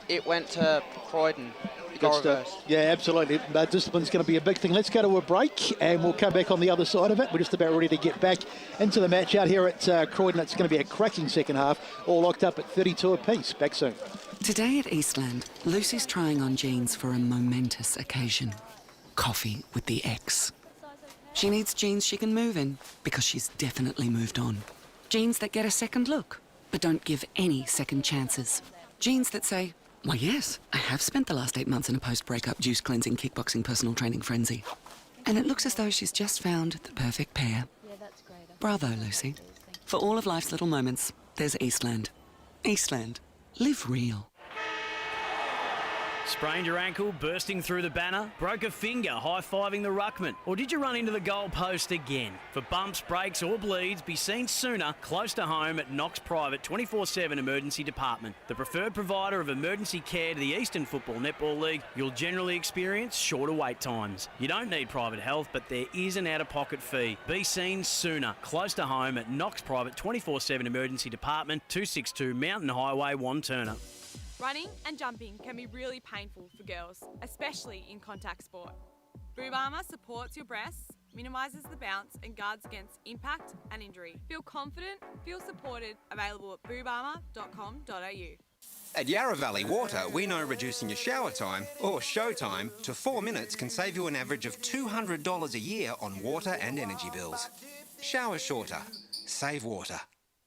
it went to Croydon. Yeah, absolutely. Discipline's going to be a big thing. Let's go to a break, and we'll come back on the other side of it. We're just about ready to get back into the match out here at Croydon. It's going to be a cracking second half, all locked up at 32 apiece. Back soon. Today at Eastland, Lucy's trying on jeans for a momentous occasion. Coffee with the ex. She needs jeans she can move in, because she's definitely moved on. Jeans that get a second look, but don't give any second chances. Jeans that say, why, yes, I have spent the last 8 months in a post-breakup juice-cleansing, kickboxing, personal training frenzy. And it looks as though she's just found the perfect pair. Yeah, that's great. Bravo, Lucy. For all of life's little moments, there's Eastland. Eastland. Live real. Sprained your ankle, bursting through the banner? Broke a finger, high-fiving the ruckman? Or did you run into the goal post again? For bumps, breaks or bleeds, be seen sooner, close to home at Knox Private 24/7 Emergency Department. The preferred provider of emergency care to the Eastern Football Netball League, you'll generally experience shorter wait times. You don't need private health, but there is an out-of-pocket fee. Be seen sooner, close to home at Knox Private 24/7 Emergency Department, 262 Mountain Highway, Wanturna. Running and jumping can be really painful for girls, especially in contact sport. Boob Armour supports your breasts, minimises the bounce and guards against impact and injury. Feel confident, feel supported, available at boobarmour.com.au. At Yarra Valley Water, we know reducing your shower time, or show time, to 4 minutes can save you an average of $200 a year on water and energy bills. Shower shorter. Save water.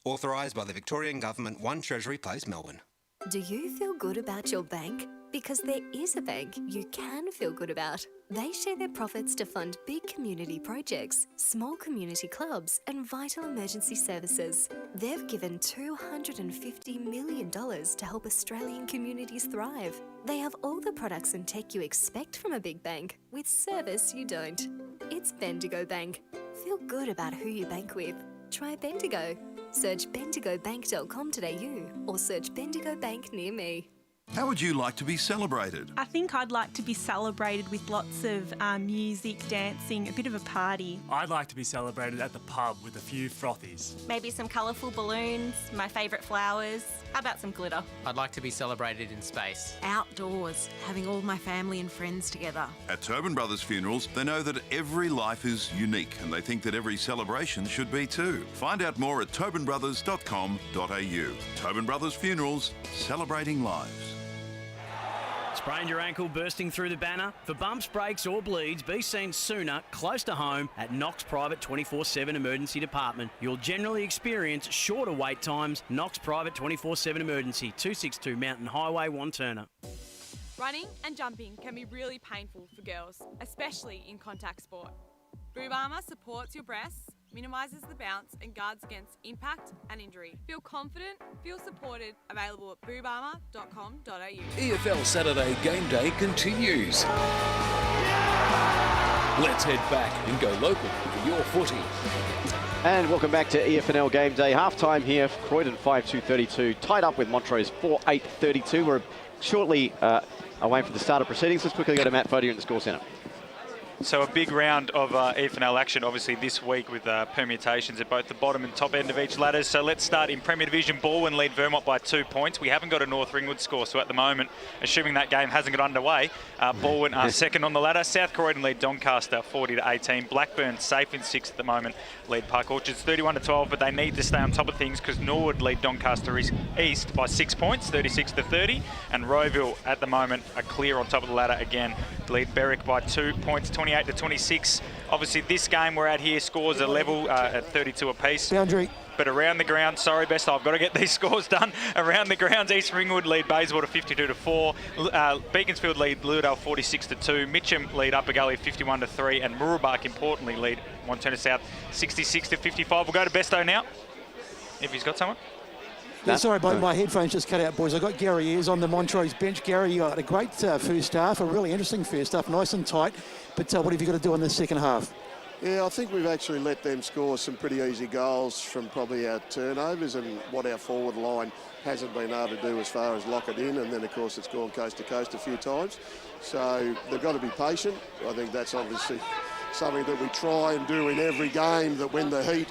Authorised by the Victorian Government, 1 Treasury Place, Melbourne. Do you feel good about your bank? Because there is a bank you can feel good about. They share their profits to fund big community projects, small community clubs and vital emergency services. They've given $250 million to help Australian communities thrive. They have all the products and tech you expect from a big bank, with service you don't. It's Bendigo Bank. Feel good about who you bank with. Try Bendigo. Search bendigobank.com.au or search Bendigo Bank near me. How would you like to be celebrated? I think I'd like to be celebrated with lots of music, dancing, a bit of a party. I'd like to be celebrated at the pub with a few frothies. Maybe some colourful balloons, my favourite flowers. How about some glitter? I'd like to be celebrated in space. Outdoors, having all my family and friends together. At Tobin Brothers Funerals, they know that every life is unique and they think that every celebration should be too. Find out more at tobinbrothers.com.au. Tobin Brothers Funerals, celebrating lives. Sprained your ankle, bursting through the banner? For bumps, breaks or bleeds, be seen sooner, close to home at Knox Private 24/7 Emergency Department. You'll generally experience shorter wait times. Knox Private 24/7 Emergency, 262 Mountain Highway, Wanturna. Running and jumping can be really painful for girls, especially in contact sport. Boob Armour supports your breasts, minimises the bounce and guards against impact and injury. Feel confident, feel supported, available at boobarmour.com.au. EFL Saturday Game Day continues. Let's head back and go local for your footy. And welcome back to EFNL Game Day. Half-time here, Croydon 5-2-32, tied up with Montrose 4-8-32. We're shortly away from the start of proceedings. Let's quickly go to Matt Foddy in the Score Centre. So a big round of EFNL action, obviously, this week with permutations at both the bottom and top end of each ladder. So let's start in Premier Division. Baldwin lead Vermont by 2 points. We haven't got a North Ringwood score, so at the moment, assuming that game hasn't got underway, Baldwin are second on the ladder. South Croydon lead Doncaster 40-18. Blackburn safe in 6th at the moment, lead Park Orchards 31-12, but they need to stay on top of things because Norwood lead Doncaster East by 6 points, 36-30, and Rowville at the moment are clear on top of the ladder again, lead Berwick by 2 points, 28-26. Obviously, this game we're at here, scores are level at 32 apiece. Boundary. But around the ground, sorry, Best, I've got to get these scores done. Around the grounds, East Ringwood lead Bayswater 52-4. Beaconsfield lead Lewdale 46-2. Mitcham lead Upper Gully 51-3. And Mooroolbark, importantly, lead Wanturna South 66-55. We'll go to Besto now, if he's got someone. Yeah, sorry, my headphones just cut out, boys. I got Gary Ayres on the Montrose bench. Gary, you had a great first half, a really interesting first half, nice and tight. But what have you got to do in the second half? Yeah, I think we've actually let them score some pretty easy goals from probably our turnovers and what our forward line hasn't been able to do as far as lock it in. And then, of course, it's gone coast to coast a few times. So they've got to be patient. I think that's obviously something that we try and do in every game, that when the heat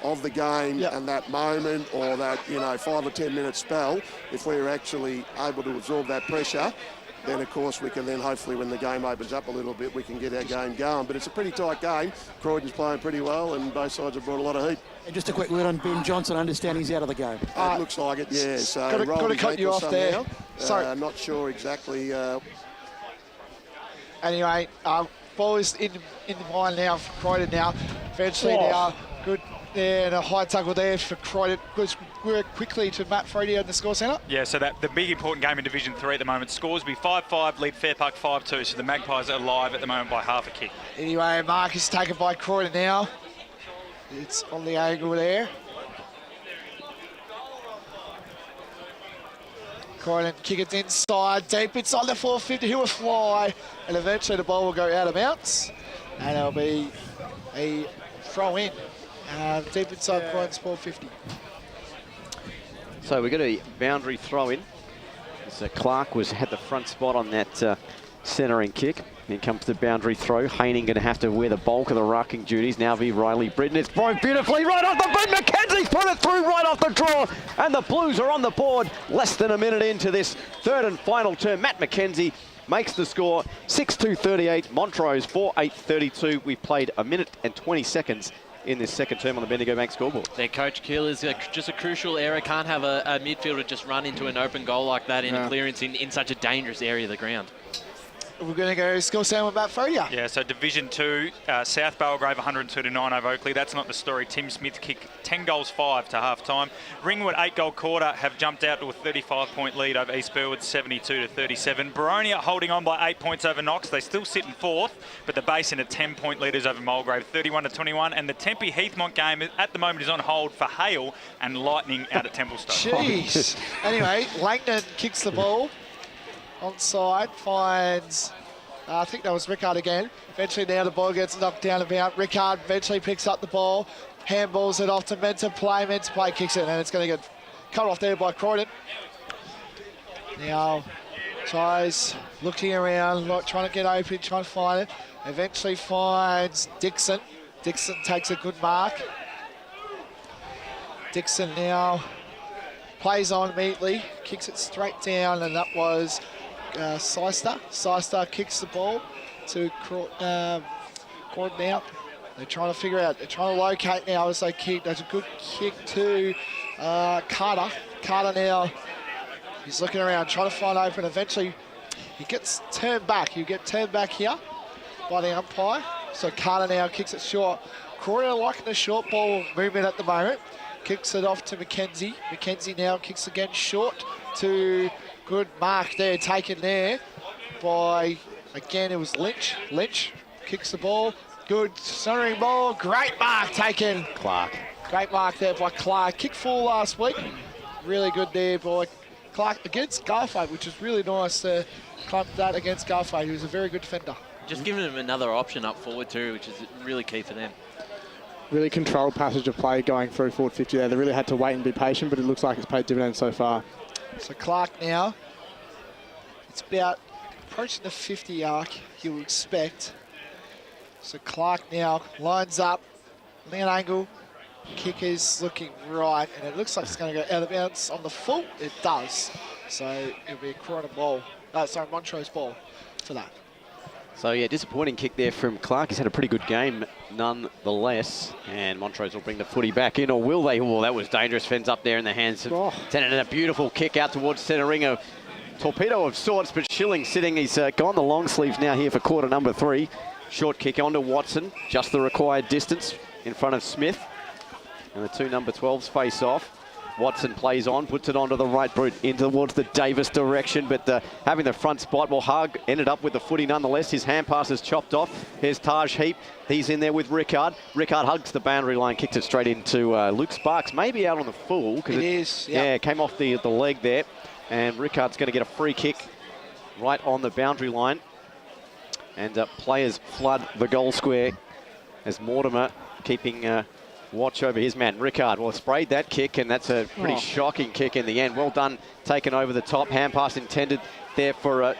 of the game and that moment, or that 5 or 10 minute spell, if we're actually able to absorb that pressure, then of course we can then hopefully, when the game opens up a little bit, we can get our game going. But it's a pretty tight game. Croydon's playing pretty well and both sides have brought a lot of heat. And just a quick word on Ben Johnson. I understand he's out of the game. It looks like it, yeah. So got to cut you off somehow. there. Sorry. I'm not sure exactly. Anyway, ball is in the line now for Croydon now. Eventually now, good. Yeah, and a high tackle there for Croydon. Goes quickly to Matt Frady in the Score Centre. Yeah, so that the big important game in Division 3 at the moment. Scores be 5-5, lead Fair Park 5-2. So the Magpies are live at the moment by half a kick. Anyway, mark is taken by Croydon now. It's on the angle there. Croydon kick it inside, deep inside the 450, he will fly, and eventually the ball will go out of bounds, and it'll be a throw in, deep inside Croydon's 450. So we got a boundary throw in. So Clark had the front spot on that centering kick. Then comes the boundary throw. Haining going to have to wear the bulk of the rucking duties. Now Riley Britton. It's broke beautifully right off the boot. McKenzie's put it through right off the draw. And the Blues are on the board less than a minute into this third and final term. Matt McKenzie makes the score 6-2-38. Montrose 4-8-32. We played a minute and 20 seconds in this second term on the Bendigo Bank scoreboard. Their coach Keel is just a crucial error. Can't have a midfielder just run into an open goal like that in a clearance in such a dangerous area of the ground. We're going to go score sound about for you. Yeah, so Division 2, South Belgrave 102-9 over Oakley. That's not the story. Tim Smith kicked 10 goals 5 to half-time. Ringwood 8-goal quarter have jumped out to a 35-point lead over East Burwood 72-37. Baronia holding on by 8 points over Knox. They still sit in 4th, but the Basin are 10-point leaders over Mulgrave 31-21. And the Tempe Heathmont game at the moment is on hold for hail and lightning out at Templestowe. Jeez. Anyway, Langdon kicks the ball. Onside, finds, I think that was Rickard again. Eventually now the ball gets knocked down about. Rickard eventually picks up the ball, handballs it off to Mentor Play kicks it, and it's going to get cut off there by Croydon. Now tries looking around, trying to get open, trying to find it. Eventually finds Dixon. Dixon takes a good mark. Dixon now plays on immediately, kicks it straight down, and that was Seister. Seister kicks the ball to Croydon out. They're trying to figure out, they're trying to locate now as they kick. That's a good kick to Carter. Carter now, he's looking around, trying to find open. Eventually, he gets turned back. You get turned back here by the umpire. So Carter now kicks it short. Croydon liking the short ball movement at the moment. Kicks it off to McKenzie. McKenzie now kicks again short to good mark there, taken there by, again, it was Lynch. Lynch kicks the ball. Good centering ball. Great mark taken. Clark. Great mark there by Clark. Kicked full last week. Really good there by Clark against Garfade, which is really nice to club that against Garfade, who's a very good defender. Just giving them another option up forward too, which is really key for them. Really controlled passage of play going through forward 50 there. They really had to wait and be patient, but it looks like it's paid dividends so far. So Clark now, it's about approaching the 50 arc, you would expect. So Clark now lines up, man angle, kick is looking right, and it looks like it's going to go out of bounds on the full. It does. So it'll be a Croydon ball, Montrose ball for that. So yeah, disappointing kick there from Clark. He's had a pretty good game nonetheless. And Montrose will bring the footy back in, or will they? Oh, that was dangerous. Fens up there in the hands of Tennant, and a beautiful kick out towards centre ring. A torpedo of sorts, but Schilling sitting. He's gone the long sleeves now here for quarter number 3. Short kick onto Watson, just the required distance in front of Smith. And the two number 12s face off. Watson plays on, puts it onto the right boot in towards the Davis direction, but having the front spot, well, Hug ended up with the footy nonetheless. His hand pass is chopped off. Here's Taj Heap. He's in there with Rickard. Rickard hugs the boundary line, kicks it straight into Luke Sparks, maybe out on the full. It is, yeah. It came off the leg there, and Rickard's going to get a free kick right on the boundary line. And players flood the goal square as Mortimer keeping watch over his man. Rickard, well, sprayed that kick, and that's a pretty shocking kick in the end. Well done, taken over the top. Hand pass intended there for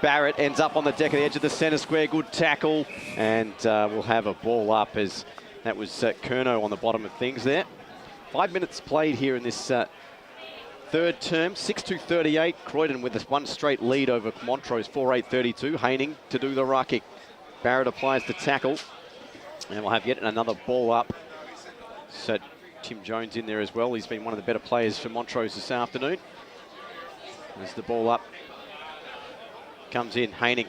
Barrett. Ends up on the deck of the edge of the centre square. Good tackle, and we'll have a ball up as that was Kerno on the bottom of things there. 5 minutes played here in this third term. 6-2-38. Croydon with this one straight lead over Montrose, 4-8-32. Haining to do the rucking. Barrett applies the tackle, and we'll have yet another ball up. So Tim Jones in there as well. He's been one of the better players for Montrose this afternoon. As the ball up comes in, Haining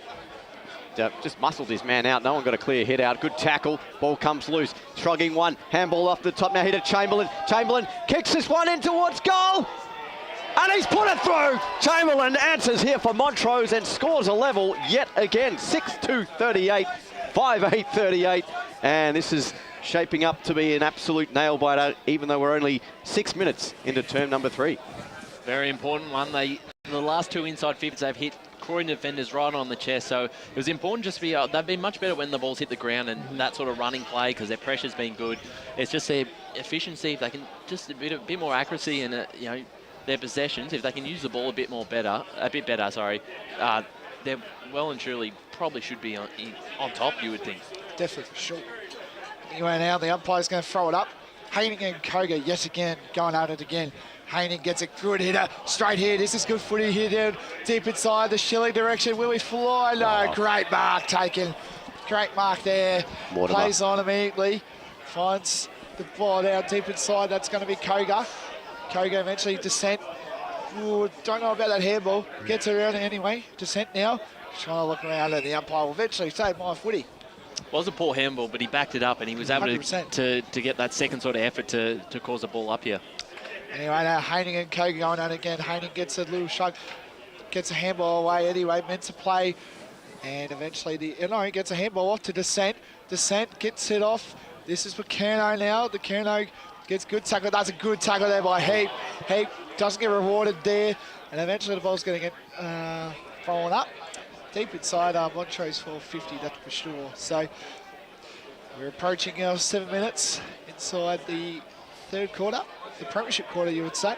just muscled his man out. No one got a clear hit out. Good tackle. Ball comes loose. Shrugging one. Handball off the top. Now hit to Chamberlain. Chamberlain kicks this one in towards goal. And he's put it through. Chamberlain answers here for Montrose and scores a level yet again. 6-2-38. 5-8-38. And this is shaping up to be an absolute nail-biter, even though we're only 6 minutes into term number 3. Very important one. They the last 2 inside 50s, they've hit Croydon defenders right on the chest. So it was important just to be, they've been much better when the balls hit the ground and that sort of running play because their pressure's been good. It's just their efficiency, if they can just a bit more accuracy and, their possessions, if they can use the ball a bit better, they're well and truly probably should be on top, you would think. Definitely, for sure. Anyway, now the umpire's going to throw it up. Haining and Koga yet again going at it again. Haining gets a good hitter, straight here. This is good footy here down deep inside the Shilling direction. Will we fly? No, great mark taken. Great mark there. Plays on immediately. Finds the ball down deep inside. That's going to be Koga. Koga eventually descent. Ooh, don't know about that handball. Gets around it anyway. Descent now. Trying to look around and the umpire will eventually save my footy. Was a poor handball, but he backed it up and he was able to get that second sort of effort to cause the ball up here. Anyway, now Haining and Koga going on again. Haining gets a little shrug, gets a handball away anyway, meant to play. And eventually, he gets a handball off to Descent. Descent gets it off. This is for Kerno now. The Kerno gets good tackle. That's a good tackle there by Heap. Heap doesn't get rewarded there. And eventually the ball's going to get thrown up. Deep inside Montrose 450, that's for sure. So we're approaching our 7 minutes inside the third quarter, the premiership quarter, you would say.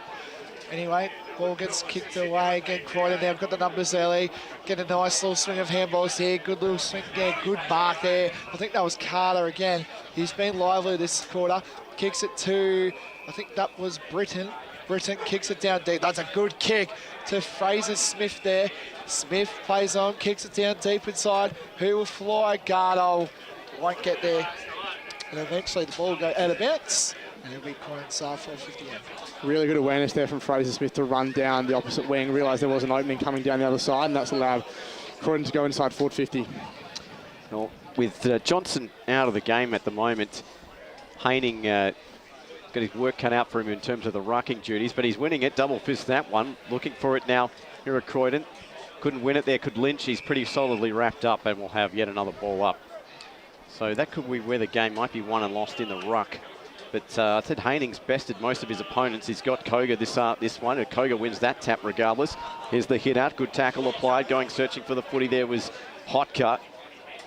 Anyway, ball gets kicked away. Again, Croydon now got the numbers early. Get a nice little swing of handballs here. Good little swing there. Good mark there. I think that was Carter again. He's been lively this quarter. Kicks it to, I think that was Britton. Britton kicks it down deep. That's a good kick to Fraser Smith there. Smith plays on, kicks it down deep inside. Who will fly? Gardo won't get there. And eventually the ball will go out of bounds. And it'll be Croydon's 458. Really good awareness there from Fraser Smith to run down the opposite wing. Realised there was an opening coming down the other side, and that's allowed Croydon to go inside forward 50. Well, with Johnson out of the game at the moment, Haining got his work cut out for him in terms of the rucking duties, but he's winning it. Double fist that one. Looking for it now here at Croydon. Couldn't win it there, could Lynch. He's pretty solidly wrapped up and will have yet another ball up. So that could be where the game might be won and lost in the ruck. But I said Haining's bested most of his opponents. He's got Koga this one, and Koga wins that tap regardless. Here's the hit out. Good tackle applied. Going searching for the footy there was Hotka.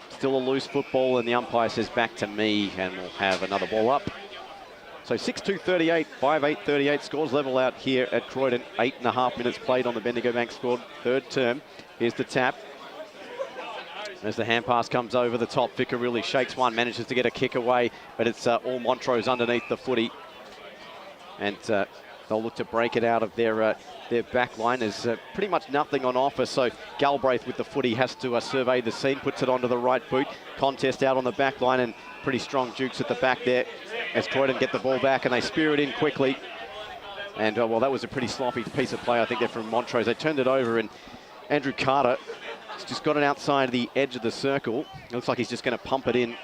Still a loose football, and the umpire says back to me, and we'll have another ball up. So 6-2-38, 5-8-38 scores level out here at Croydon. 8.5 minutes played on the Bendigo Bank squad, third term. Here's the tap. As the hand pass comes over the top, Vicker really shakes one, manages to get a kick away, but it's all Montrose underneath the footy. And they'll look to break it out of their back line. There's pretty much nothing on offer, so Galbraith with the footy has to survey the scene, puts it onto the right boot. Contest out on the back line and pretty strong jukes at the back there as Croydon get the ball back and they spear it in quickly. And, well, that was a pretty sloppy piece of play, I think, there from Montrose. They turned it over and Andrew Carter has just got it outside the edge of the circle. It looks like he's just going to pump it in.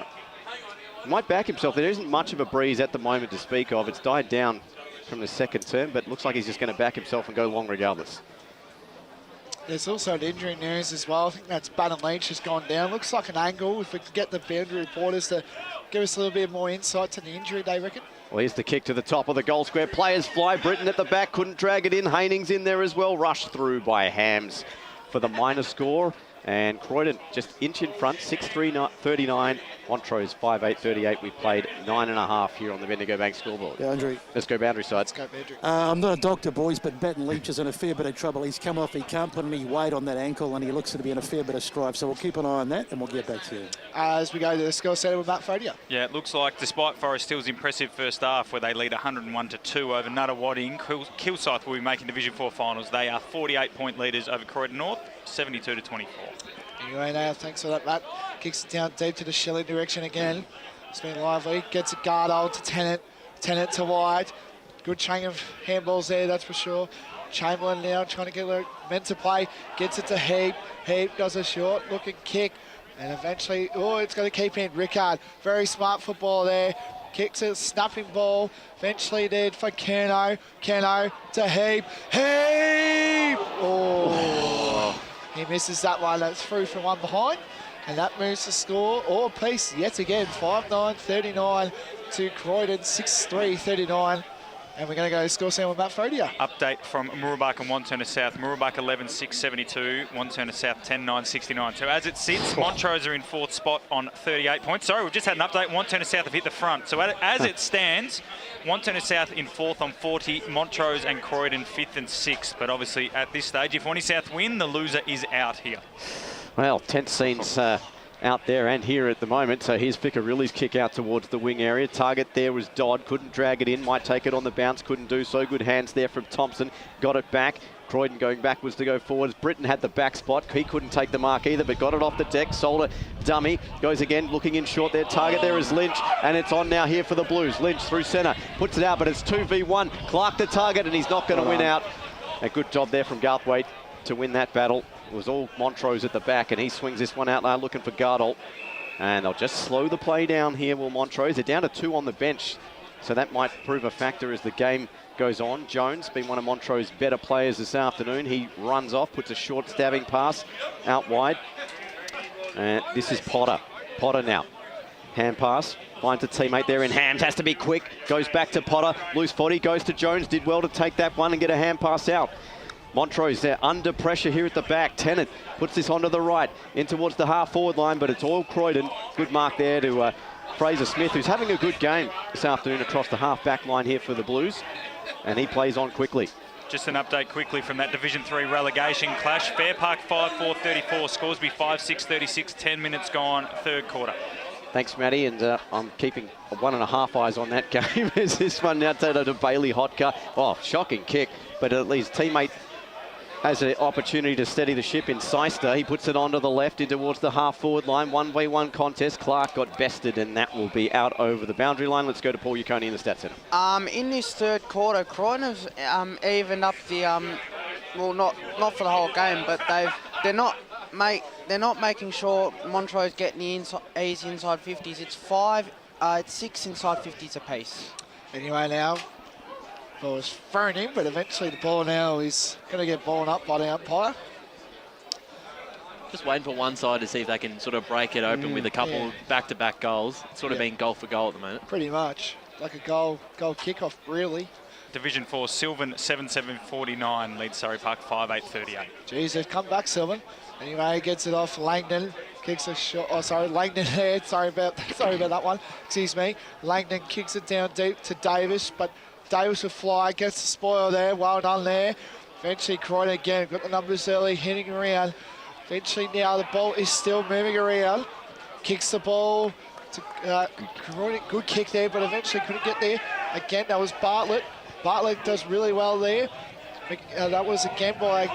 He might back himself. There isn't much of a breeze at the moment to speak of. It's died down from the second term, but looks like he's just going to back himself and go long regardless. There's also an injury news as well. I think that's Bannon Leach has gone down. Looks like an angle. If we could get the boundary reporters to give us a little bit more insight to the injury, they reckon. Well, here's the kick to the top of the goal square. Players fly. Britton at the back, couldn't drag it in. Haining's in there as well. Rushed through by Hams for the minor score. And Croydon just inch in front, 6-3-39. Montrose 5-8-38. We played 9.5 here on the Bendigo Bank scoreboard. Boundary. Let's go boundary side. Let's go boundary. I'm not a doctor, boys, but Baton Leach is in a fair bit of trouble. He's come off, he can't put any weight on that ankle, and he looks to be in a fair bit of strife. So we'll keep an eye on that, and we'll get back to you. As we go to the score centre with Matt Frazier. Yeah, it looks like despite Forest Hill's impressive first half, where they lead 101-2 over Nuttawading, Kilsyth will be making Division 4 finals. They are 48-point leaders over Croydon North, 72-24. Anyway, now thanks for that, Matt. Kicks it down deep to the Shilling direction again. It's been lively. Gets a guard hold to Tennant. Tennant to wide. Good chain of handballs there, that's for sure. Chamberlain now trying to get it meant to play. Gets it to Heap. Heap does a short looking kick. And eventually, it's going to keep in. Rickard, very smart football there. Kicks a snapping ball. Eventually there for Kerno. Kerno to Heap. Heap! Oh. He misses that one. That's through from one behind. And that moves the score or piece yet again. 5-9-39 to Croydon. 6-3-39. And we're going to go score sound with Matt Frodia. Update from Mooroolbark and Wanturna South. Mooroolbark 11-6-72, Wanturna South 10-9-69. So as it sits, Montrose are in 4th spot on 38 points. Sorry, we've just had an update. Wanturna South have hit the front. So as it stands, Wanturna South in 4th on 40, Montrose and Croydon 5th and 6th. But obviously at this stage, if Wanty South win, the loser is out here. Well, tense scenes out there and here at the moment. So here's Ficarilli's kick out towards the wing area. Target there was Dodd. Couldn't drag it in. Might take it on the bounce. Couldn't do so. Good hands there from Thompson. Got it back. Croydon going backwards to go forwards. Britton had the back spot. He couldn't take the mark either, but got it off the deck. Solar dummy. Goes again, looking in short there. Target there is Lynch, and it's on now here for the Blues. Lynch through centre. Puts it out, but it's 2v1. Clark the target, and he's not going to win out. A good job there from Garthwaite to win that battle. It was all Montrose at the back, and he swings this one out now looking for Gardol. And they'll just slow the play down here, will Montrose. They're down to 2 on the bench, so that might prove a factor as the game goes on. Jones, been one of Montrose's better players this afternoon. He runs off, puts a short stabbing pass out wide. And this is Potter. Potter now. Hand pass. Finds a teammate there in Hams. Has to be quick. Goes back to Potter. Loose 40. Goes to Jones. Did well to take that one and get a hand pass out. Montrose there under pressure here at the back. Tennant puts this onto the right in towards the half-forward line, but it's all Croydon. Good mark there to Fraser Smith, who's having a good game this afternoon across the half-back line here for the Blues, and he plays on quickly. Just an update quickly from that Division 3 relegation clash. Fair Park 5-4-34, Scoresby 5-6-36, 10 minutes gone, 3rd quarter. Thanks, Matty, and I'm keeping 1.5 eyes on that game. As this one now turned to Bailey Hotka. Oh, shocking kick, but at least teammate has an opportunity to steady the ship in Seister. He puts it onto the left in towards the half-forward line. 1v1 contest. Clark got bested, and that will be out over the boundary line. Let's go to Paul Yukoni in the Stats Centre. In this 3rd quarter, Croydon have evened up the well, not for the whole game, but they're not making sure Montrose getting the easy inside 50s. It's 6 inside 50s apiece. Anyway, now ball was thrown in, but eventually the ball now is going to get blown up by the umpire. Just waiting for one side to see if they can sort of break it open with a couple back-to-back goals. It's sort of been goal for goal at the moment. Pretty much. Like a goal kickoff, really. Division 4, Sylvan 7-7-49 leads Surrey Park 5-8-38. Jeez, they've come back, Sylvan. Anyway, gets it off Langdon. Kicks a shot. Oh, sorry, Langdon there. Sorry about that one. Excuse me. Langdon kicks it down deep to Davis, but Davis will fly, gets the spoil there. Well done there. Eventually, Croydon again. Got the numbers early, hitting around. Eventually, now the ball is still moving around. Kicks the ball to Croydon. Good kick there, but eventually couldn't get there. Again, that was Bartlett. Bartlett does really well there. That was again by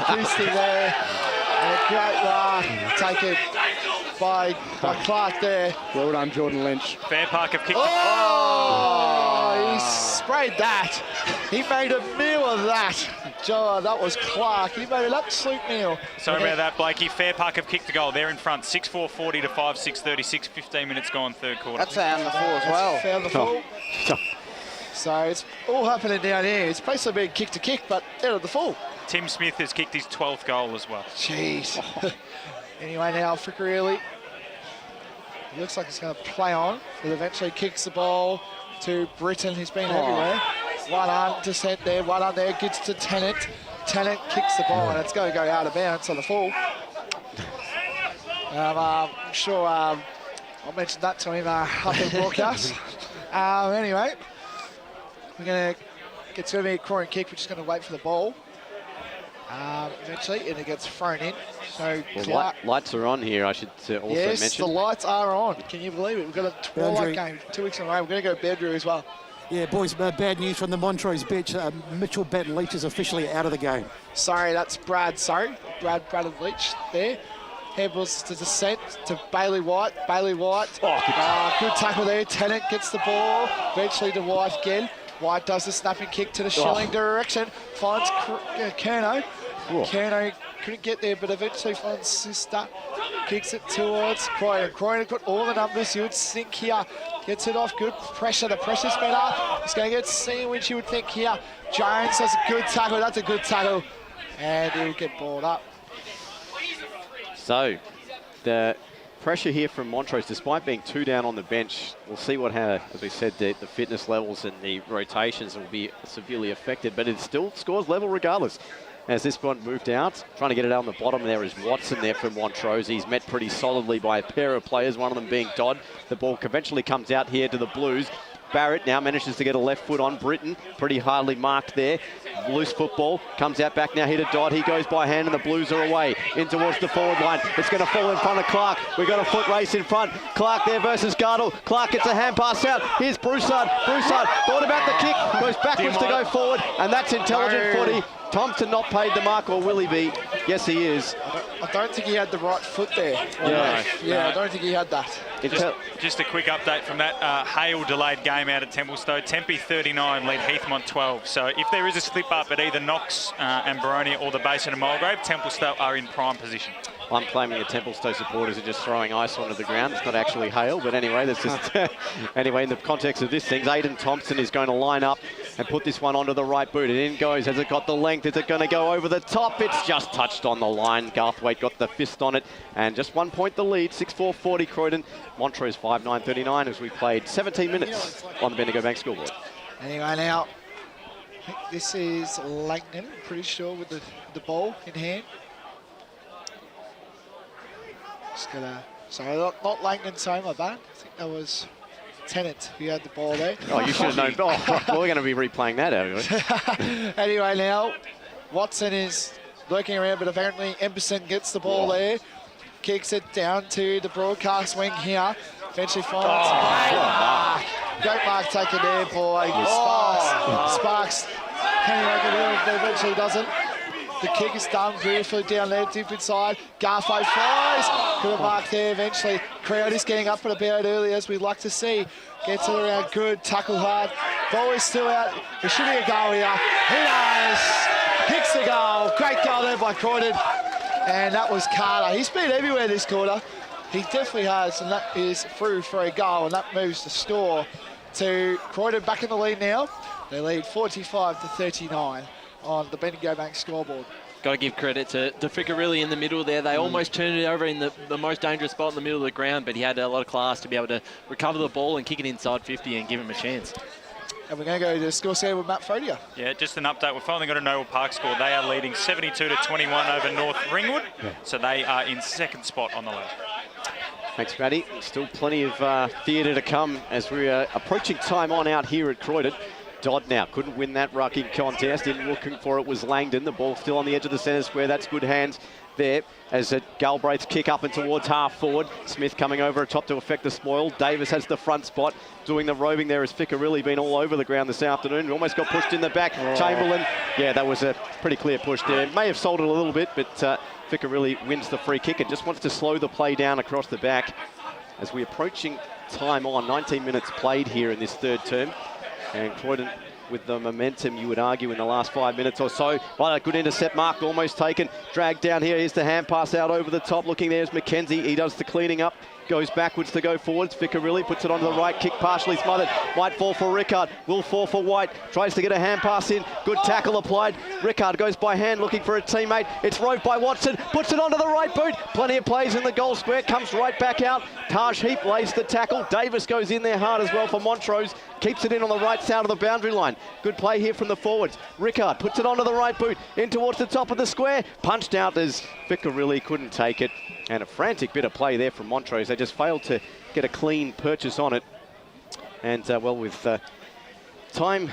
Christie there. And a great mark taken by Clark there. Well done, Jordan Lynch. Fair Park have kicked. He sprayed that. He made a meal of that. Joe, that was Clark. He made an absolute meal. Sorry about that, Blakey. Fair Park have kicked the goal. They're in front. 6-4-40 to 5-6-36. 15 minutes gone, 3rd quarter. That's out on the full as well. Foul the full. So it's all happening down here. It's basically being kick to kick, but out of the full. Tim Smith has kicked his 12th goal as well. Jeez. Anyway, now Ficarilli. It looks like it's going to play on, but eventually kicks the ball to Britton, who's been everywhere. One arm descent there, one arm there, gets to Tennant. Tennant kicks the ball, and it's going to go out of bounds on the full. I'm sure I'll mention that to him up in broadcast. Anyway, it's going to be a Croydon kick. We're just going to wait for the ball. Eventually, and it gets thrown in. So lights are on here, I should also mention. Yes, the lights are on. Can you believe it? We've got a twilight game 2 weeks in a row. We're going to go to Bedrew as well. Yeah, boys, bad news from the Montrose bench. Mitchell Batten Leach is officially out of the game. Sorry, that's Brad. Brad and Leach there. Handballs to descent to Bailey White. Bailey White. Good tackle there. Tennant gets the ball. Eventually to White again. White does the snapping kick to the Schilling direction. Finds Kerno. Kerno couldn't get there, but eventually finds Sister. Kicks it towards Croydon. Croydon got all the numbers. You would think here. Gets it off. Good pressure. The pressure's better. He's going to get sandwich, you would think here. Jones does a good tackle. That's a good tackle. And he'll get balled up. So, the pressure here from Montrose, despite being 2 down on the bench. We'll see as we said, the fitness levels and the rotations will be severely affected, but it still scores level regardless. As this one moved out, trying to get it out on the bottom, there is Watson there from Montrose. He's met pretty solidly by a pair of players, one of them being Dodd. The ball eventually comes out here to the Blues. Barrett now manages to get a left foot on Britton, pretty hardly marked there. Loose football, comes out back now here to Dodd. He goes by hand and the Blues are away in towards the forward line. It's going to fall in front of Clark. We've got a foot race in front. Clark there versus Gardle. Clark gets a hand pass out. Here's Broussard. Broussard thought about the kick, goes backwards to go forward, and that's intelligent footy. Thompson not paid the mark, or will he be? Yes, he is. I don't think he had the right foot there. I don't think he had that. Just a quick update from that Hale delayed game out at Templestowe. Tempe 39, lead Heathmont 12. So if there is a slip up at either Knox and Baronia or the Basin and Mulgrave, Templestowe are in prime position. I'm claiming the Templestowe supporters are just throwing ice onto the ground. It's not actually hail, but anyway, that's just anyway, in the context of this thing, Aidan Thompson is going to line up and put this one onto the right boot. And in goes. Has it got the length? Is it going to go over the top? It's just touched on the line. Garthwaite got the fist on it, and just 1 point the lead. 6-4-40 Croydon. Montrose 5-9-39 as we played 17 minutes on the Bendigo Bank scoreboard. Anyway, now I think this is Langton, pretty sure, with the ball in hand. Just gonna, sorry, not Langton, sorry, my bad. I think that was Tennant who had the ball there. Oh, you should have known. Oh, well, we're going to be replaying that, are we? Anyway, now Watson is lurking around, but apparently Emberson gets the ball there, kicks it down to the broadcast wing here. Eventually finds great mark taken there, boy. Sparks. Can he make it in? But eventually doesn't. The kick is done beautifully down there, deep inside. Garthwaite flies. Good mark there eventually. Crowd is getting up and about early, as we'd like to see. Gets it around good, tackle hard. Ball is still out. There should be a goal here. He does. Kicks the goal. Great goal there by Croydon. And that was Carter. He's been everywhere this quarter. He definitely has, and that is through for a goal, and that moves the score to Croydon back in the lead now. They lead 45-39 on the Bendigo Bank scoreboard. Got to give credit to Ficcarelli in the middle there. They almost turned it over in the most dangerous spot in the middle of the ground, but he had a lot of class to be able to recover the ball and kick it inside 50 and give him a chance. And we're going to go to the score set with Matt Frodier. Yeah, just an update. We've finally got a Noble Park score. They are leading 72-21 over North Ringwood. So they are in second spot on the ladder. Thanks, Matty. Still plenty of theatre to come as we are approaching time on out here at Croydon. Dodd now couldn't win that rucking contest. In looking for it was Langdon. The ball still on the edge of the centre square. That's good hands there as Galbraith's kick up and towards half forward. Smith coming over atop to affect the spoil. Davis has the front spot. Doing the roving there as Ficcarelli been all over the ground this afternoon. Almost got pushed in the back. Chamberlain, yeah, that was a pretty clear push there. May have sold it a little bit, but Ficcarelli wins the free kick and just wants to slow the play down across the back as we're approaching time on. 19 minutes played here in this third term. And Croydon with the momentum, you would argue, in the last 5 minutes or so. Right, a good intercept mark, almost taken. Dragged down here. Here's the hand pass out over the top. Looking there's McKenzie. He does the cleaning up. Goes backwards to go forwards. Ficcarelli puts it onto the right. Kick partially smothered. Might fall for Rickard. Will fall for White. Tries to get a hand pass in. Good tackle applied. Rickard goes by hand looking for a teammate. It's roved by Watson. Puts it onto the right boot. Plenty of plays in the goal square. Comes right back out. Taj Heap lays the tackle. Davis goes in there hard as well for Montrose. Keeps it in on the right side of the boundary line. Good play here from the forwards. Rickard puts it onto the right boot. In towards the top of the square. Punched out as Ficcarelli couldn't take it. And a frantic bit of play there from Montrose. They just failed to get a clean purchase on it. And, well, with time,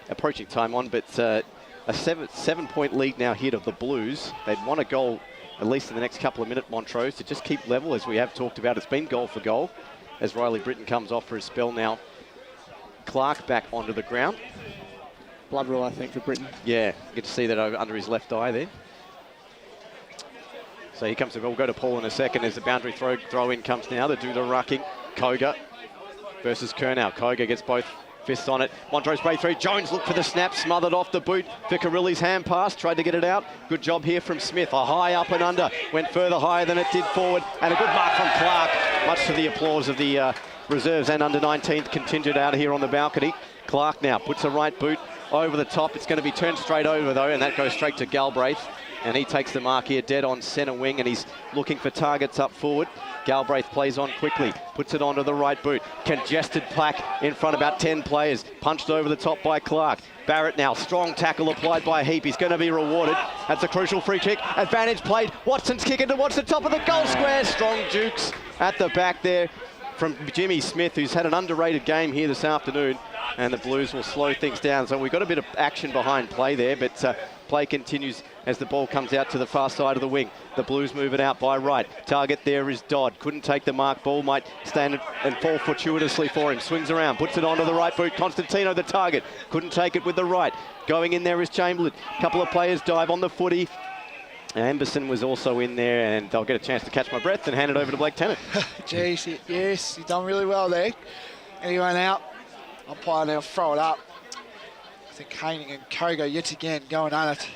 approaching time on, but a seven-point lead now here of the Blues. They'd want a goal, at least in the next couple of minutes, Montrose, to just keep level, as we have talked about. It's been goal for goal, as Riley Britton comes off for his spell now. Clark back onto the ground. Blood rule, I think, for Britton. Yeah, get to see that under his left eye there. So he comes to, we'll go to Paul in a second as the boundary throw in comes now to do the rucking. Koga versus Kernow. Koga gets both fists on it. Montrose break through. Jones looked for the snap, smothered off the boot. Ficcarelli's hand pass, tried to get it out. Good job here from Smith. A high up and under. Went further higher than it did forward. And a good mark from Clark. Much to the applause of the reserves and under 19th contingent out here on the balcony. Clark now puts a right boot over the top. It's going to be turned straight over though, and that goes straight to Galbraith. And he takes the mark here, dead on centre wing, and he's looking for targets up forward. Galbraith plays on quickly, puts it onto the right boot. Congested pack in front, about 10 players. Punched over the top by Clark. Barrett now, strong tackle applied by Heap. He's going to be rewarded. That's a crucial free kick. Advantage played. Watson's kicking towards the top of the goal square. Strong Dukes at the back there from Jimmy Smith, who's had an underrated game here this afternoon. And the Blues will slow things down. So we've got a bit of action behind play there, but play continues as the ball comes out to the far side of the wing. The Blues move it out by right. Target there is Dodd. Couldn't take the mark. Ball might stand and fall fortuitously for him. Swings around, puts it onto the right boot. Constantino the target. Couldn't take it with the right. Going in there is Chamberlain. A couple of players dive on the footy. Anderson was also in there, and I'll get a chance to catch my breath and hand it over to Blake Tennant. Jeez, yes, he's done really well there. Anyone out? Umpire now throw it up. I think Haining and Kogo yet again going on it.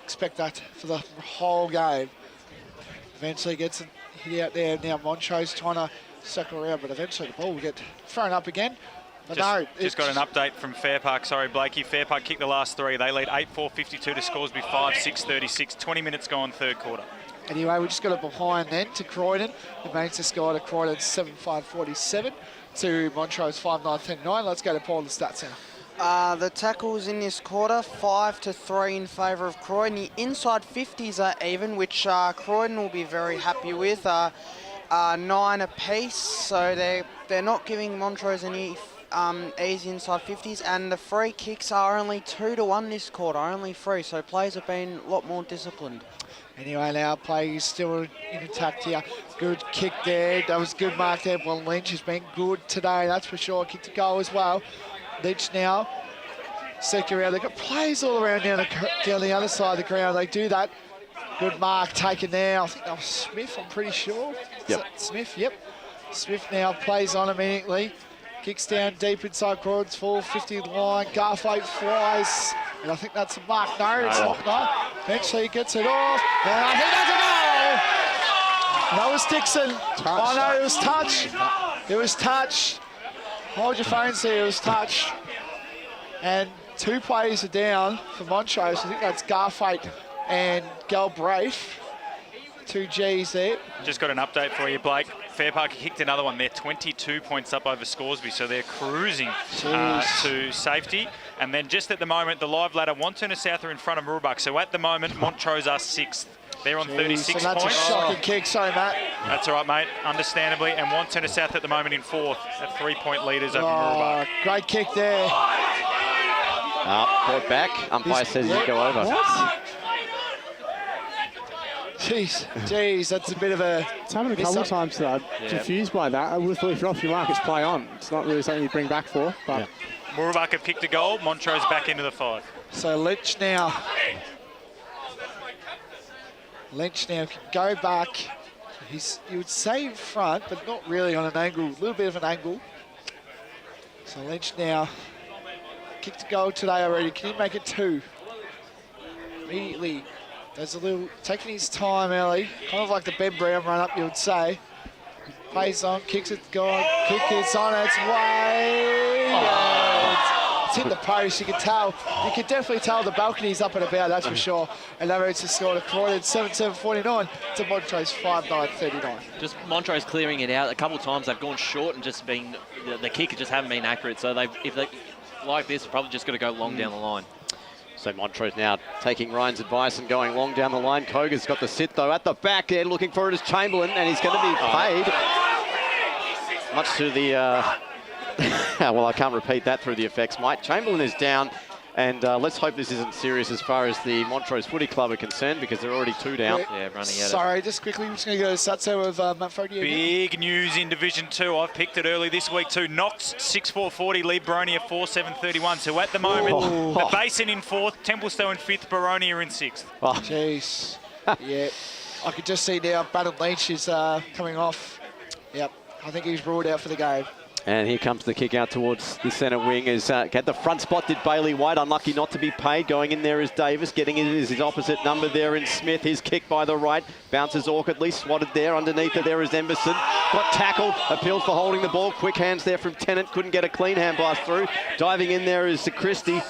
Expect that for the whole game. Eventually gets it hit out there. Now Montrose trying to circle around, but eventually the ball will get thrown up again. But just got an update from Fair Park. Sorry, Blakey. Fair Park kicked the last three. They lead 8-4-52 to Scoresby 5-6-36. 20 minutes gone, third quarter. Anyway, we just got it behind then to Croydon. The Mainzer score to Croydon 7-5-47 to Montrose 5-9-39. Let's go to Paul, the stats now. The tackles in this quarter, 5-3 in favour of Croydon. The inside 50s are even, which Croydon will be very happy with. 9 apiece, so they're not giving Montrose any easy inside 50s, and the free kicks are only 2-1 this quarter, only 3, so players have been a lot more disciplined. Anyway, now play is still in attack here. Good kick there. That was good mark there. Well, Lynch has been good today, that's for sure. Kicked a goal as well. Lynch now, sector around. They've got players all around down the other side of the ground. They do that. Good mark taken there. I think that was Smith, I'm pretty sure. Yep. Smith, yep. Smith now plays on immediately. Kicks down deep inside Croydon's full 50 line. Garthwaite flies. And I think that's a mark. No, it's not. No. Eventually he gets it off. And I think that's a goal. That was Dixon. Oh no, it was touch. It was touch. Hold your phones there, it was touch. And 2 players are down for Montrose. I think that's Garthwaite and Galbraith. 2 Gs there. Just got an update for you, Blake. Fair Park kicked another one. They're 22 points up over Scoresby, so they're cruising to safety. And then just at the moment, the live ladder, Wantirna South are in front of Mooroolbark. So at the moment, Montrose are 6th. They're on 36 that's points. That's a shocking kick, sorry, Matt. That's all right, mate, understandably. And Wantirna South at the moment in 4th at 3-point leaders over Mooroolbark. Great kick there. Brought back. Umpire says you go over. What? Jeez, that's a bit of a... It's happened a couple of times that I'm confused by that. I would have thought if you're off your mark, it's play on. It's not really something you bring back for. But Mooroolbark have kicked a goal. Montrose back into the 5. So Lynch now can go back. You would say in front, but not really on an angle. A little bit of an angle. So Lynch now kicked a goal today already. Can he make it 2? Immediately. There's a little, taking his time early, kind of like the Ben Brown run up, you would say. Plays on, kicks it, gone, kick it's on its way. It's hit the post, you can tell. You can definitely tell the balcony's up and about, that's for sure. And that routes the score to Croydon, 7-7-49 to Montrose, 5-9-39. Just Montrose clearing it out. A couple of times they've gone short and just been, the kick just haven't been accurate. So if they like this, probably just got to go long down the line. So Montrose now taking Ryan's advice and going long down the line. Koga's got the sit, though, at the back there. Looking for it is Chamberlain, and he's going to be paid. Much to the... well, I can't repeat that through the effects, Mike. Chamberlain is down, and let's hope this isn't serious as far as the Montrose Footy Club are concerned, because they're already 2 down. Yeah, running out. Sorry, just quickly, we're just going to go to Satso with Matt Fogarty. Big news in Division 2. I've picked it early this week too. Knox 6-4-40, lead Baronia 4-7-31. So at the moment, the Basin in 4th, Templestowe in 5th, Baronia in 6th. Jeez. Yeah. I could just see now Brandon Lynch is coming off. Yep. I think he's ruled out for the game. And here comes the kick out towards the centre wing. At the front spot did Bailey White, unlucky not to be paid. Going in there is Davis, getting in is his opposite number there in Smith. His kick by the right, bounces awkwardly, swatted there. Underneath it there is Emberson. Got tackled, appealed for holding the ball. Quick hands there from Tennant, couldn't get a clean hand blast through. Diving in there is Christie.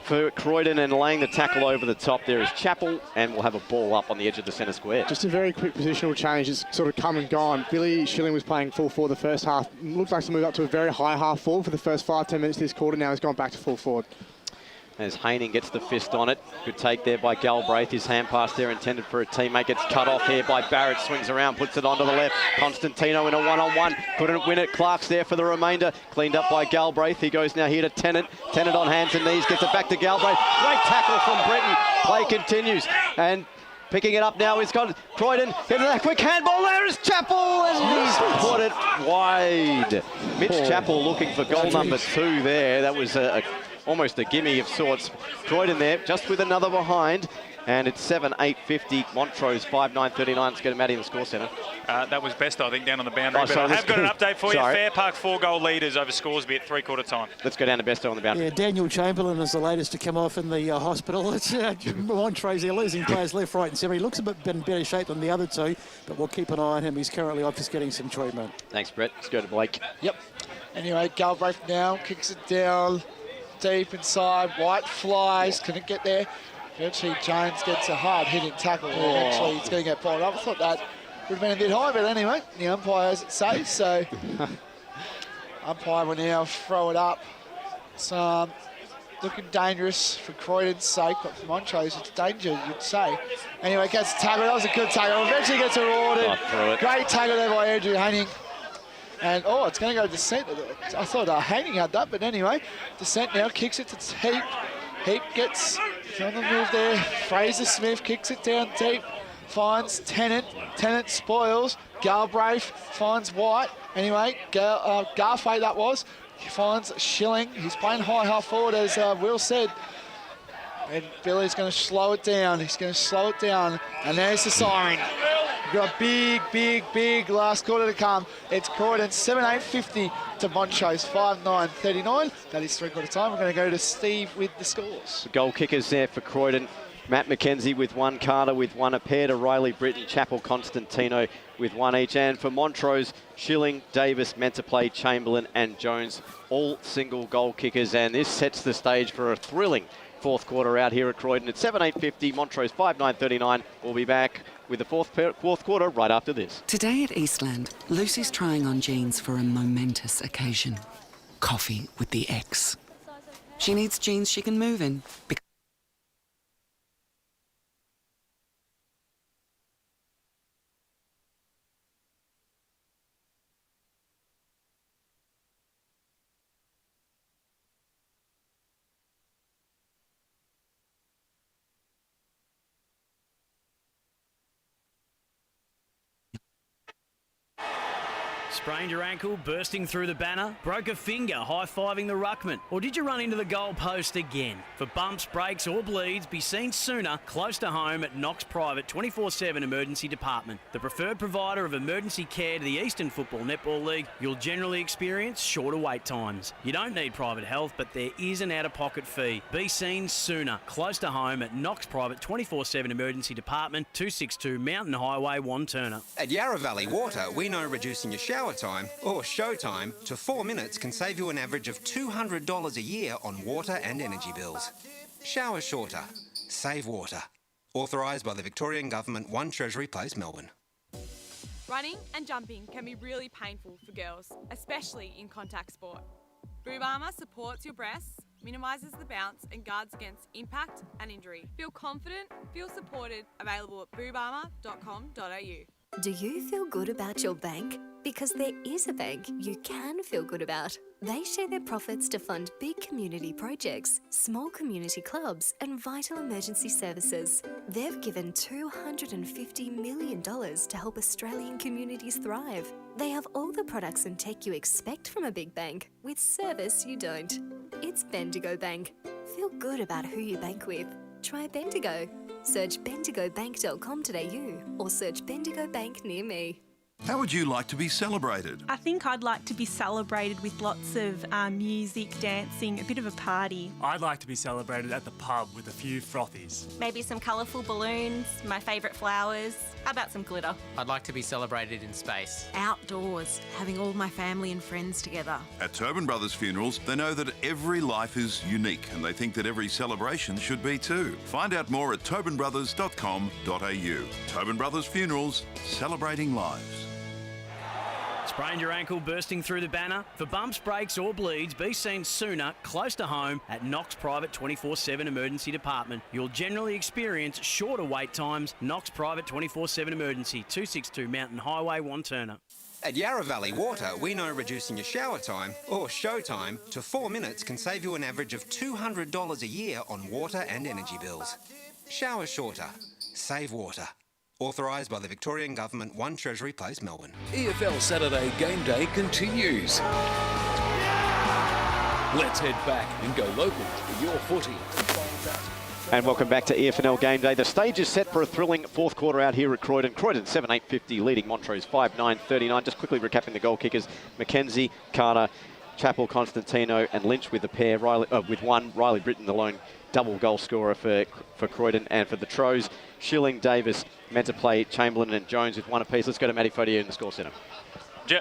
for Croydon, and laying the tackle over the top there is Chappell, and we'll have a ball up on the edge of the centre square. Just a very quick positional change. It's sort of come and gone. Billy Schilling was playing full forward the first half. Looked like to move up to a very high half forward for the first 5-10 minutes this quarter. Now he's gone back to full forward. As Haining gets the fist on it. Good take there by Galbraith. His hand pass there intended for a teammate. Gets cut off here by Barrett. Swings around, puts it onto the left. Constantino in a one-on-one. Couldn't win it. Clark's there for the remainder. Cleaned up by Galbraith. He goes now here to Tennant. Tennant on hands and knees. Gets it back to Galbraith. Great tackle from Breton. Play continues. And picking it up now, he's got Croydon. Get that quick handball. There is Chappell, and he's put it wide. Mitch Chappell looking for goal number 2 there. That was almost a gimme of sorts. Croydon there, just with another behind. And it's 7-8-50. Montrose 5-9-39. Let's get him out in the score centre. That was best, I think, down on the boundary. But I have got an update for you. Fair Park 4-goal leaders over Scoresby at three-quarter time. Let's go down to Besto on the boundary. Yeah, Daniel Chamberlain is the latest to come off in the hospital. It's Montrose, they're losing players left, right and centre. He looks a bit in better shape than the other two, but we'll keep an eye on him. He's currently off, just getting some treatment. Thanks, Brett. Let's go to Blake. Yep. Anyway, Galbraith now kicks it down deep inside. White flies, couldn't get there. Eventually, Jones gets a hard-hitting tackle. Eventually, he's going to get bowled up. I thought that would have been a bit high, but anyway, the umpire has it safe, so umpire will now throw it up. It's looking dangerous for Croydon's sake, but for Montrose, it's danger, you'd say. Anyway, gets a tackle. That was a good tackle. Eventually gets rewarded. Great tackle there by Andrew Haining. And, it's going to go to descent. I thought Haining had that, but anyway, descent now, kicks it to Heap. Heap gets on the move there. Fraser Smith kicks it down deep. Finds Tennant. Tennant spoils. Galbraith finds White. Anyway, Garfay that was. He finds Schilling. He's playing high half forward, as Will said. And Billy's going to slow it down. He's going to slow it down. And there's the siren. We've got a big last quarter to come. It's Croydon 7-8-50 to Montrose 5-9-39. That is three-quarter time. We're going to go to Steve with the scores. The goal kickers there for Croydon. Matt McKenzie with one, Carter with one, a pair to Riley Britton, Chappell, Constantino with one each. And for Montrose, Schilling, Davis, meant to play Chamberlain and Jones, all single goal kickers. And this sets the stage for a thrilling fourth quarter out here at Croydon. It's 7-8-50, Montrose 5-9-39. We'll be back with the fourth quarter right after this. Today at Eastland, Lucy's trying on jeans for a momentous occasion. Coffee with the ex. She needs jeans she can move in. Sprained your ankle, bursting through the banner? Broke a finger, high-fiving the ruckman? Or did you run into the goal post again? For bumps, breaks or bleeds, be seen sooner, close to home at Knox Private 24/7 Emergency Department. The preferred provider of emergency care to the Eastern Football Netball League, you'll generally experience shorter wait times. You don't need private health, but there is an out-of-pocket fee. Be seen sooner, close to home at Knox Private 24/7 Emergency Department, 262 Mountain Highway, Wanturna. At Yarra Valley Water, we know reducing your shower time or show time to 4 minutes can save you an average of $200 a year on water and energy bills. Shower shorter. Save water. Authorised by the Victorian Government, 1 Treasury Place, Melbourne. Running and jumping can be really painful for girls, especially in contact sport. Boob Armour supports your breasts, minimises the bounce and guards against impact and injury. Feel confident, feel supported, available at boobarmour.com.au. Do you feel good about your bank? Because there is a bank you can feel good about. They share their profits to fund big community projects, small community clubs and vital emergency services. They've given $250 million to help Australian communities thrive. They have all the products and tech you expect from a big bank, with service you don't. It's Bendigo Bank. Feel good about who you bank with. Try Bendigo. Search bendigobank.com.au or search Bendigo Bank near me. How would you like to be celebrated? I think I'd like to be celebrated with lots of music, dancing, a bit of a party. I'd like to be celebrated at the pub with a few frothies. Maybe some colourful balloons, my favourite flowers. How about some glitter? I'd like to be celebrated in space. Outdoors, having all my family and friends together. At Tobin Brothers Funerals, they know that every life is unique and they think that every celebration should be too. Find out more at tobinbrothers.com.au. Tobin Brothers Funerals, celebrating lives. Sprained your ankle bursting through the banner? For bumps, breaks or bleeds, be seen sooner, close to home, at Knox Private 24/7 Emergency Department. You'll generally experience shorter wait times. Knox Private 24/7 Emergency, 262 Mountain Highway, Wanturna. At Yarra Valley Water, we know reducing your shower time, or show time, to 4 minutes can save you an average of $200 a year on water and energy bills. Shower shorter. Save water. Authorised by the Victorian Government, 1 Treasury Place, Melbourne. EFL Saturday Game Day continues. Let's head back and go local for your footy. And welcome back to EFNL Game Day. The stage is set for a thrilling fourth quarter out here at Croydon. Croydon 7-8-50 leading Montrose 5-9-39. Just quickly recapping the goal kickers: Mackenzie, Carter, Chappell, Constantino and Lynch with the pair. With one, Riley Britton, the lone double goal scorer for Croydon. And for the Tros, Schilling, Davis, meant to play Chamberlain and Jones with one apiece. Let's go to Matty Fodier in the score centre.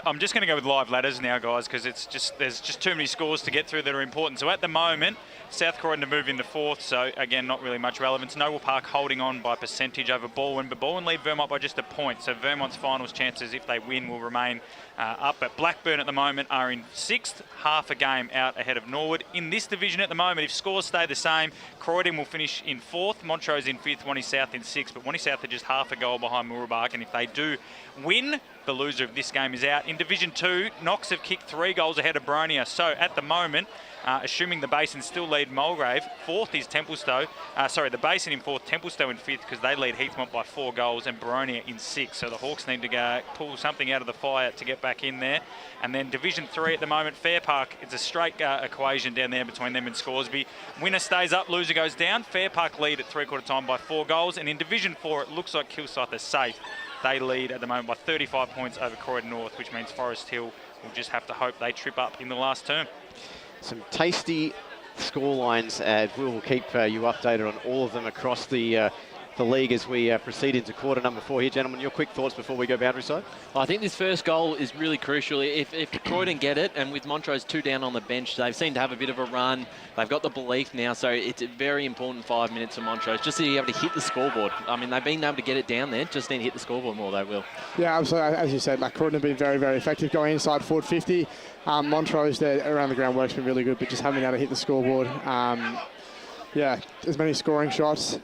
I'm just going to go with live ladders now, guys, because there's just too many scores to get through that are important. So at the moment, South Croydon to move into fourth, so again, not really much relevance. Noble Park holding on by percentage over Baldwin, but Baldwin lead Vermont by just a point. So Vermont's finals chances, if they win, will remain up. But Blackburn at the moment are in sixth, half a game out ahead of Norwood. In this division at the moment, if scores stay the same, Croydon will finish in fourth, Montrose in fifth, Wanty South in sixth, but Wanty South are just half a goal behind Mooroolbark, and if they do win, the loser of this game is out. In Division 2, Knox have kicked 3 goals ahead of Boronia. So at the moment, assuming the Basin still lead Mulgrave, fourth is Templestowe. The Basin in fourth, Templestowe in fifth, because they lead Heathmont by 4 goals, and Boronia in sixth. So the Hawks need to pull something out of the fire to get back in there. And then Division 3 at the moment, Fair Park, it's a straight equation down there between them and Scoresby. Winner stays up, loser goes down. Fair Park lead at three-quarter time by 4 goals. And in Division 4, it looks like Kilsyth are safe. They lead at the moment by 35 points over Croydon North, which means Forest Hill will just have to hope they trip up in the last term. Some tasty score lines. We will keep you updated on all of them across the league as we proceed into quarter number 4 here. Gentlemen, your quick thoughts before we go boundary side? I think this first goal is really crucial. If Croydon get it, and with Montrose 2 down on the bench, they've seemed to have a bit of a run. They've got the belief now, so it's a very important 5 minutes for Montrose, just to be able to hit the scoreboard. I mean, they've been able to get it down there, just need to hit the scoreboard more, they will. Yeah, absolutely. As you said, Croydon have been very, very effective going inside forward 50. Montrose, around the ground work's been really good, but just haven't been able to hit the scoreboard. As many scoring shots.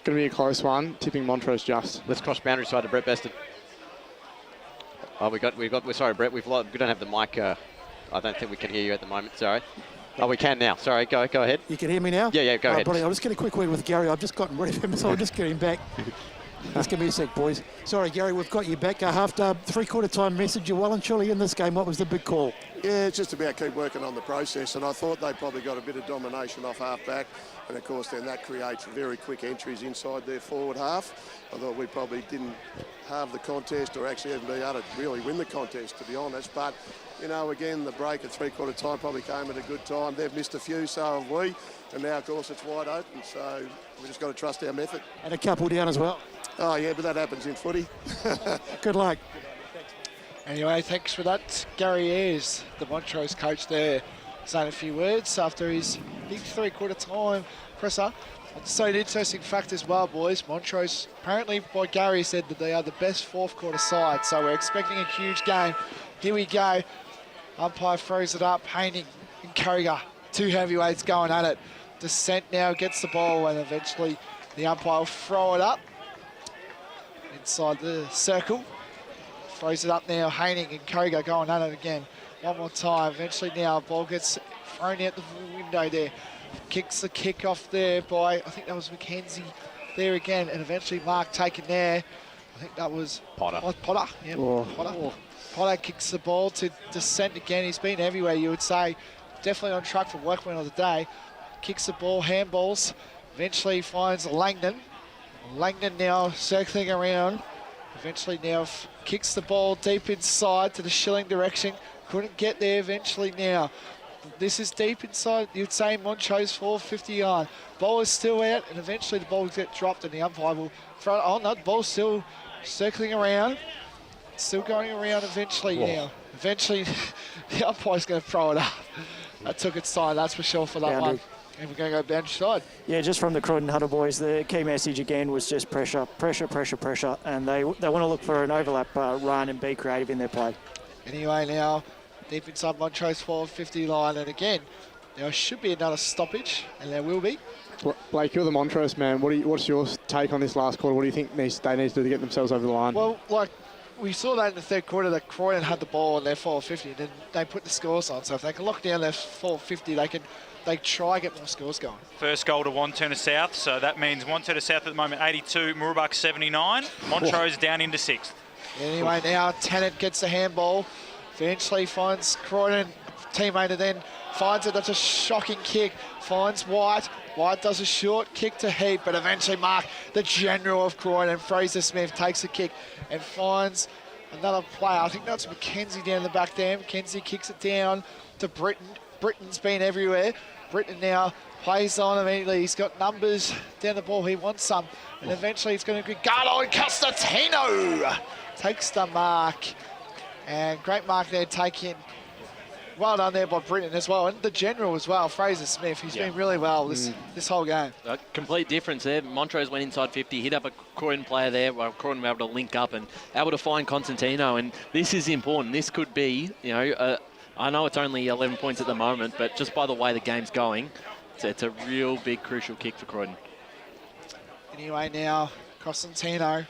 Going to be a close one, tipping Montrose just. Let's cross boundary side to Brett Beston. Oh, we're sorry, Brett, we don't have the mic. I don't think we can hear you at the moment, sorry. Oh, we can now. Sorry, go ahead. You can hear me now? Yeah, go ahead. Brilliant. I'll just get a quick word with Gary. I've just gotten rid of him, so I'll just get him back. Just give me a sec, boys. Sorry, Gary, we've got you back. Three-quarter time message. You're well and truly in this game. What was the big call? Yeah, it's just about keep working on the process, and I thought they probably got a bit of domination off half-back, and of course then that creates very quick entries inside their forward half. I thought we probably didn't have the contest or actually even be able to really win the contest, to be honest, but you know, again, the break at three-quarter time probably came at a good time. They've missed a few, so have we, and now of course it's wide open, so we just got to trust our method. And a couple down as well. Oh yeah, but that happens in footy. Good luck. Anyway, thanks for that. Gary Ayres, the Montrose coach there, saying a few words after his big three-quarter time presser. So an interesting fact as well, boys. Montrose, apparently by Gary, said that they are the best fourth quarter side, so we're expecting a huge game. Here we go. Umpire throws it up. Haining and Carriger, 2 heavyweights going at it. Descent now gets the ball, and eventually the umpire will throw it up inside the circle. Throws it up now. Haining and Carriger going at it again. One more time. Eventually now ball gets thrown out the window there. Kicks the kick off there by, I think that was Mackenzie there again, and eventually Mark taken there. I think that was Potter. Potter, yeah, Potter. Potter kicks the ball to Descent again. He's been everywhere, you would say. Definitely on track for workman of the day. Kicks the ball, handballs. Eventually finds Langdon. Langdon now circling around. Eventually now kicks the ball deep inside to the Schilling direction. Couldn't get there eventually now. This is deep inside, you'd say Montrose 450 yard. Ball is still out, and eventually the ball gets dropped, and the umpire will throw it. Oh no, the ball's still circling around. Still going around eventually now. Eventually, the umpire's going to throw it up. That took its time, that's for sure, for that one. And we're going to go boundary side. Yeah, just from the Croydon Huddle boys, the key message again was just pressure, pressure, pressure, pressure. And they want to look for an overlap run and be creative in their play. Anyway, now deep inside Montrose 450 line, and again, there should be another stoppage, and there will be. Blake, you're the Montrose man. What's your take on this last quarter? What do you think they need to do to get themselves over the line? Well, like we saw that in the third quarter, that Croydon had the ball on their 450, and then they put the scores on. So if they can lock down their 450, they try to get more scores going. First goal to Wanturna South, so that means Wanturna South at the moment 82, Mooroolbark 79, Montrose down into 6th. Anyway, now Tennant gets the handball, eventually finds Croydon, teammate, and then finds it. That's a shocking kick. Finds White. White does a short kick to Heat, but eventually Mark, the general of Croydon, Fraser Smith, takes the kick and finds another player. I think that's McKenzie down the back there. McKenzie kicks it down to Britton. Britton's been everywhere. Britton now plays on immediately. He's got numbers down the ball. He wants some. And eventually it's going to be Gardo, and Constantino takes the mark. And great mark there taken. Well done there by Britton as well. And the general as well, Fraser Smith. He's been really well this whole game. A complete difference there. Montrose went inside 50, hit up a Croydon player there. Well, Croydon were able to link up and able to find Constantino. And this is important. This could be, I know it's only 11 points at the moment, but just by the way the game's going, it's a real big crucial kick for Croydon. Anyway, now Constantino,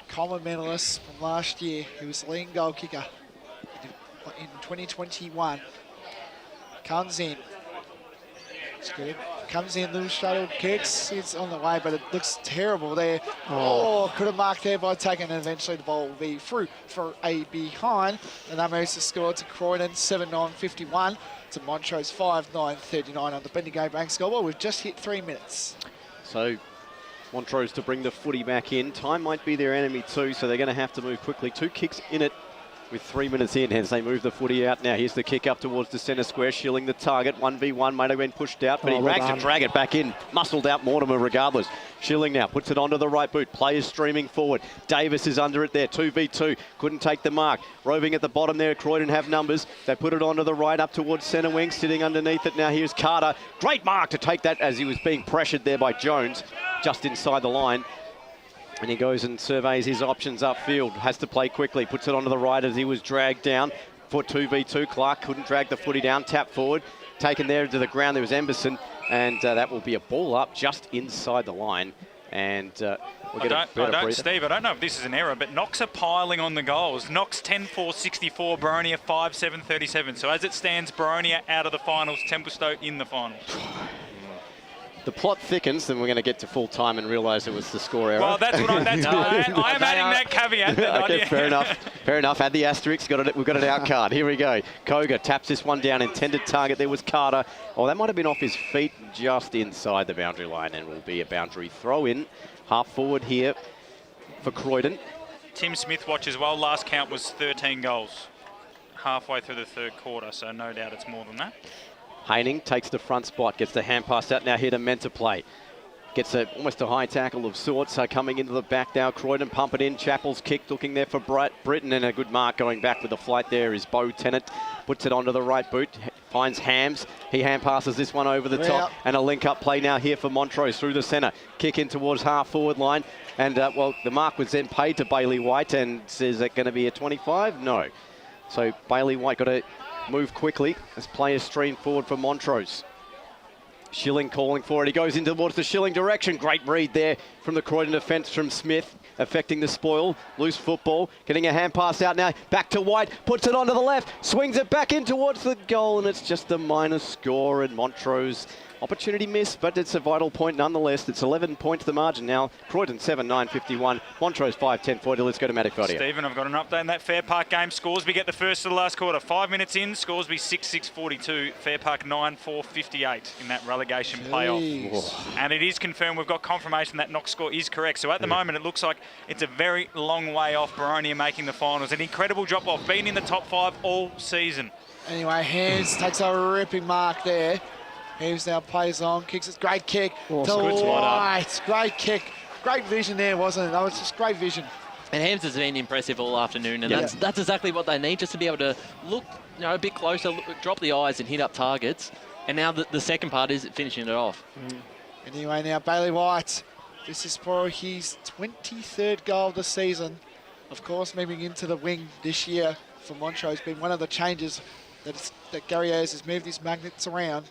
common medalist from last year. He was the leading goal kicker in 2021. Comes in. It's good. Comes in, little shuttle kicks. It's on the way, but it looks terrible there. Oh, could have marked there by taking, and eventually the ball will be through for a behind. And that moves the score to Croydon 7-9-51 to Montrose 5-9-39 on the Bendigo Bank scoreboard. We've just hit 3 minutes. So Montrose to bring the footy back in. Time might be their enemy too, so they're going to have to move quickly. 2 kicks in it with 3 minutes in, hence they move the footy out. Now here's the kick up towards the centre square. Schilling the target, 1v1, might have been pushed out, but he rags to drag it back in. Muscled out Mortimer regardless. Schilling now puts it onto the right boot. Players streaming forward. Davis is under it there, 2v2. Couldn't take the mark. Roving at the bottom there, Croydon have numbers. They put it onto the right up towards centre wing, sitting underneath it. Now here's Carter. Great mark to take that as he was being pressured there by Jones, just inside the line. And he goes and surveys his options upfield. Has to play quickly. Puts it onto the right as he was dragged down. For 2v2, Clark couldn't drag the footy down. Tap forward. Taken there to the ground. There was Emberson. And that will be a ball up just inside the line. And we'll get a better breather. Steve, I don't know if this is an error, but Knox are piling on the goals. Knox 10-4-64, Boronia 5-7-37. So as it stands, Boronia out of the finals, Templestowe in the finals. The plot thickens, then we're going to get to full time and realise it was the score error. Well, that's what I am adding that caveat. Okay, fair enough. Fair enough. Add the asterisk. We've got an out card. Here we go. Koga taps this one down. Intended target there was Carter. Oh, that might have been off his feet just inside the boundary line, and will be a boundary throw in. Half forward here for Croydon. Tim Smith watches well. Last count was 13 goals halfway through the third quarter, so no doubt it's more than that. Haining takes the front spot, gets the hand pass out now here to meant to play. Gets almost a high tackle of sorts, so coming into the back now. Croydon pump it in. Chappell's kick looking there for Britton, and a good mark going back with the flight there is Bo Tennant. Puts it onto the right boot, finds Hams. He hand passes this one over the top, and a link-up play now here for Montrose through the centre. Kick in towards half-forward line, and well, the mark was then paid to Bailey White, and is it going to be a 25? No. So Bailey White got to move quickly as players stream forward for Montrose. Schilling calling for it. He goes in towards the Schilling direction. Great read there from the Croydon defence from Smith, affecting the spoil. Loose football. Getting a hand pass out now. Back to White. Puts it onto the left. Swings it back in towards the goal, and it's just a minor score. And Montrose Opportunity missed, but it's a vital point nonetheless. It's 11 points the margin now. Croydon 7-9-51. Montrose 5-10-40. Let's go to Matic Fodio. Stephen, I've got an update on that Fair Park game. Scoresby get the first of the last quarter. 5 minutes in, Scoresby 6-6-42. Fair Park 9-4-58 in that relegation playoff. And it is confirmed, we've got confirmation that Knox score is correct. So at the moment, it looks like it's a very long way off Baronia making the finals. An incredible drop-off, been in the top 5 all season. Anyway, Hands takes a ripping mark there. Hands now plays on, kicks it. Great kick. Good spot up. Great kick. Great vision there, wasn't it? That was just great vision. And Hams has been impressive all afternoon, and that's exactly what they need, just to be able to look a bit closer, drop the eyes and hit up targets. And now the second part is finishing it off. Anyway, now Bailey White. This is for his 23rd goal of the season. Of course, moving into the wing this year for Montrose has been one of the changes that Gary Ayres has moved his magnets around.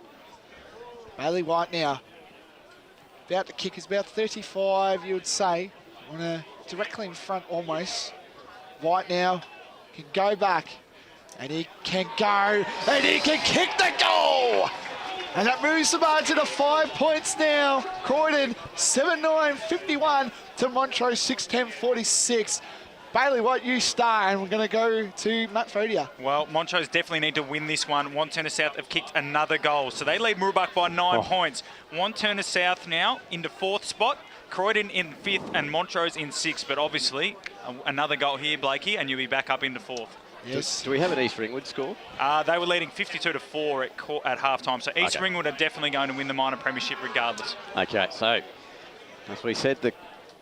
Bailey White now, about to kick, is about 35, you would say. Directly in front almost. White now can go back, and he can go, and he can kick the goal! And that moves the margin to 5 points now. Croydon 7-9-51 to Montrose 6-10-46. Bailey White, you star, and we're going to go to Matt Fodia. Well, Montrose definitely need to win this one. Wanturna South have kicked another goal, so they lead Mooroolbark by 9 points. Wanturna South now into 4th spot, Croydon in 5th, and Montrose in 6th. But obviously, another goal here, Blakey, and you'll be back up into 4th. Yes. Do we have an East Ringwood score? They were leading 52-4 at halftime, so East Ringwood are definitely going to win the minor premiership regardless. Okay, so as we said,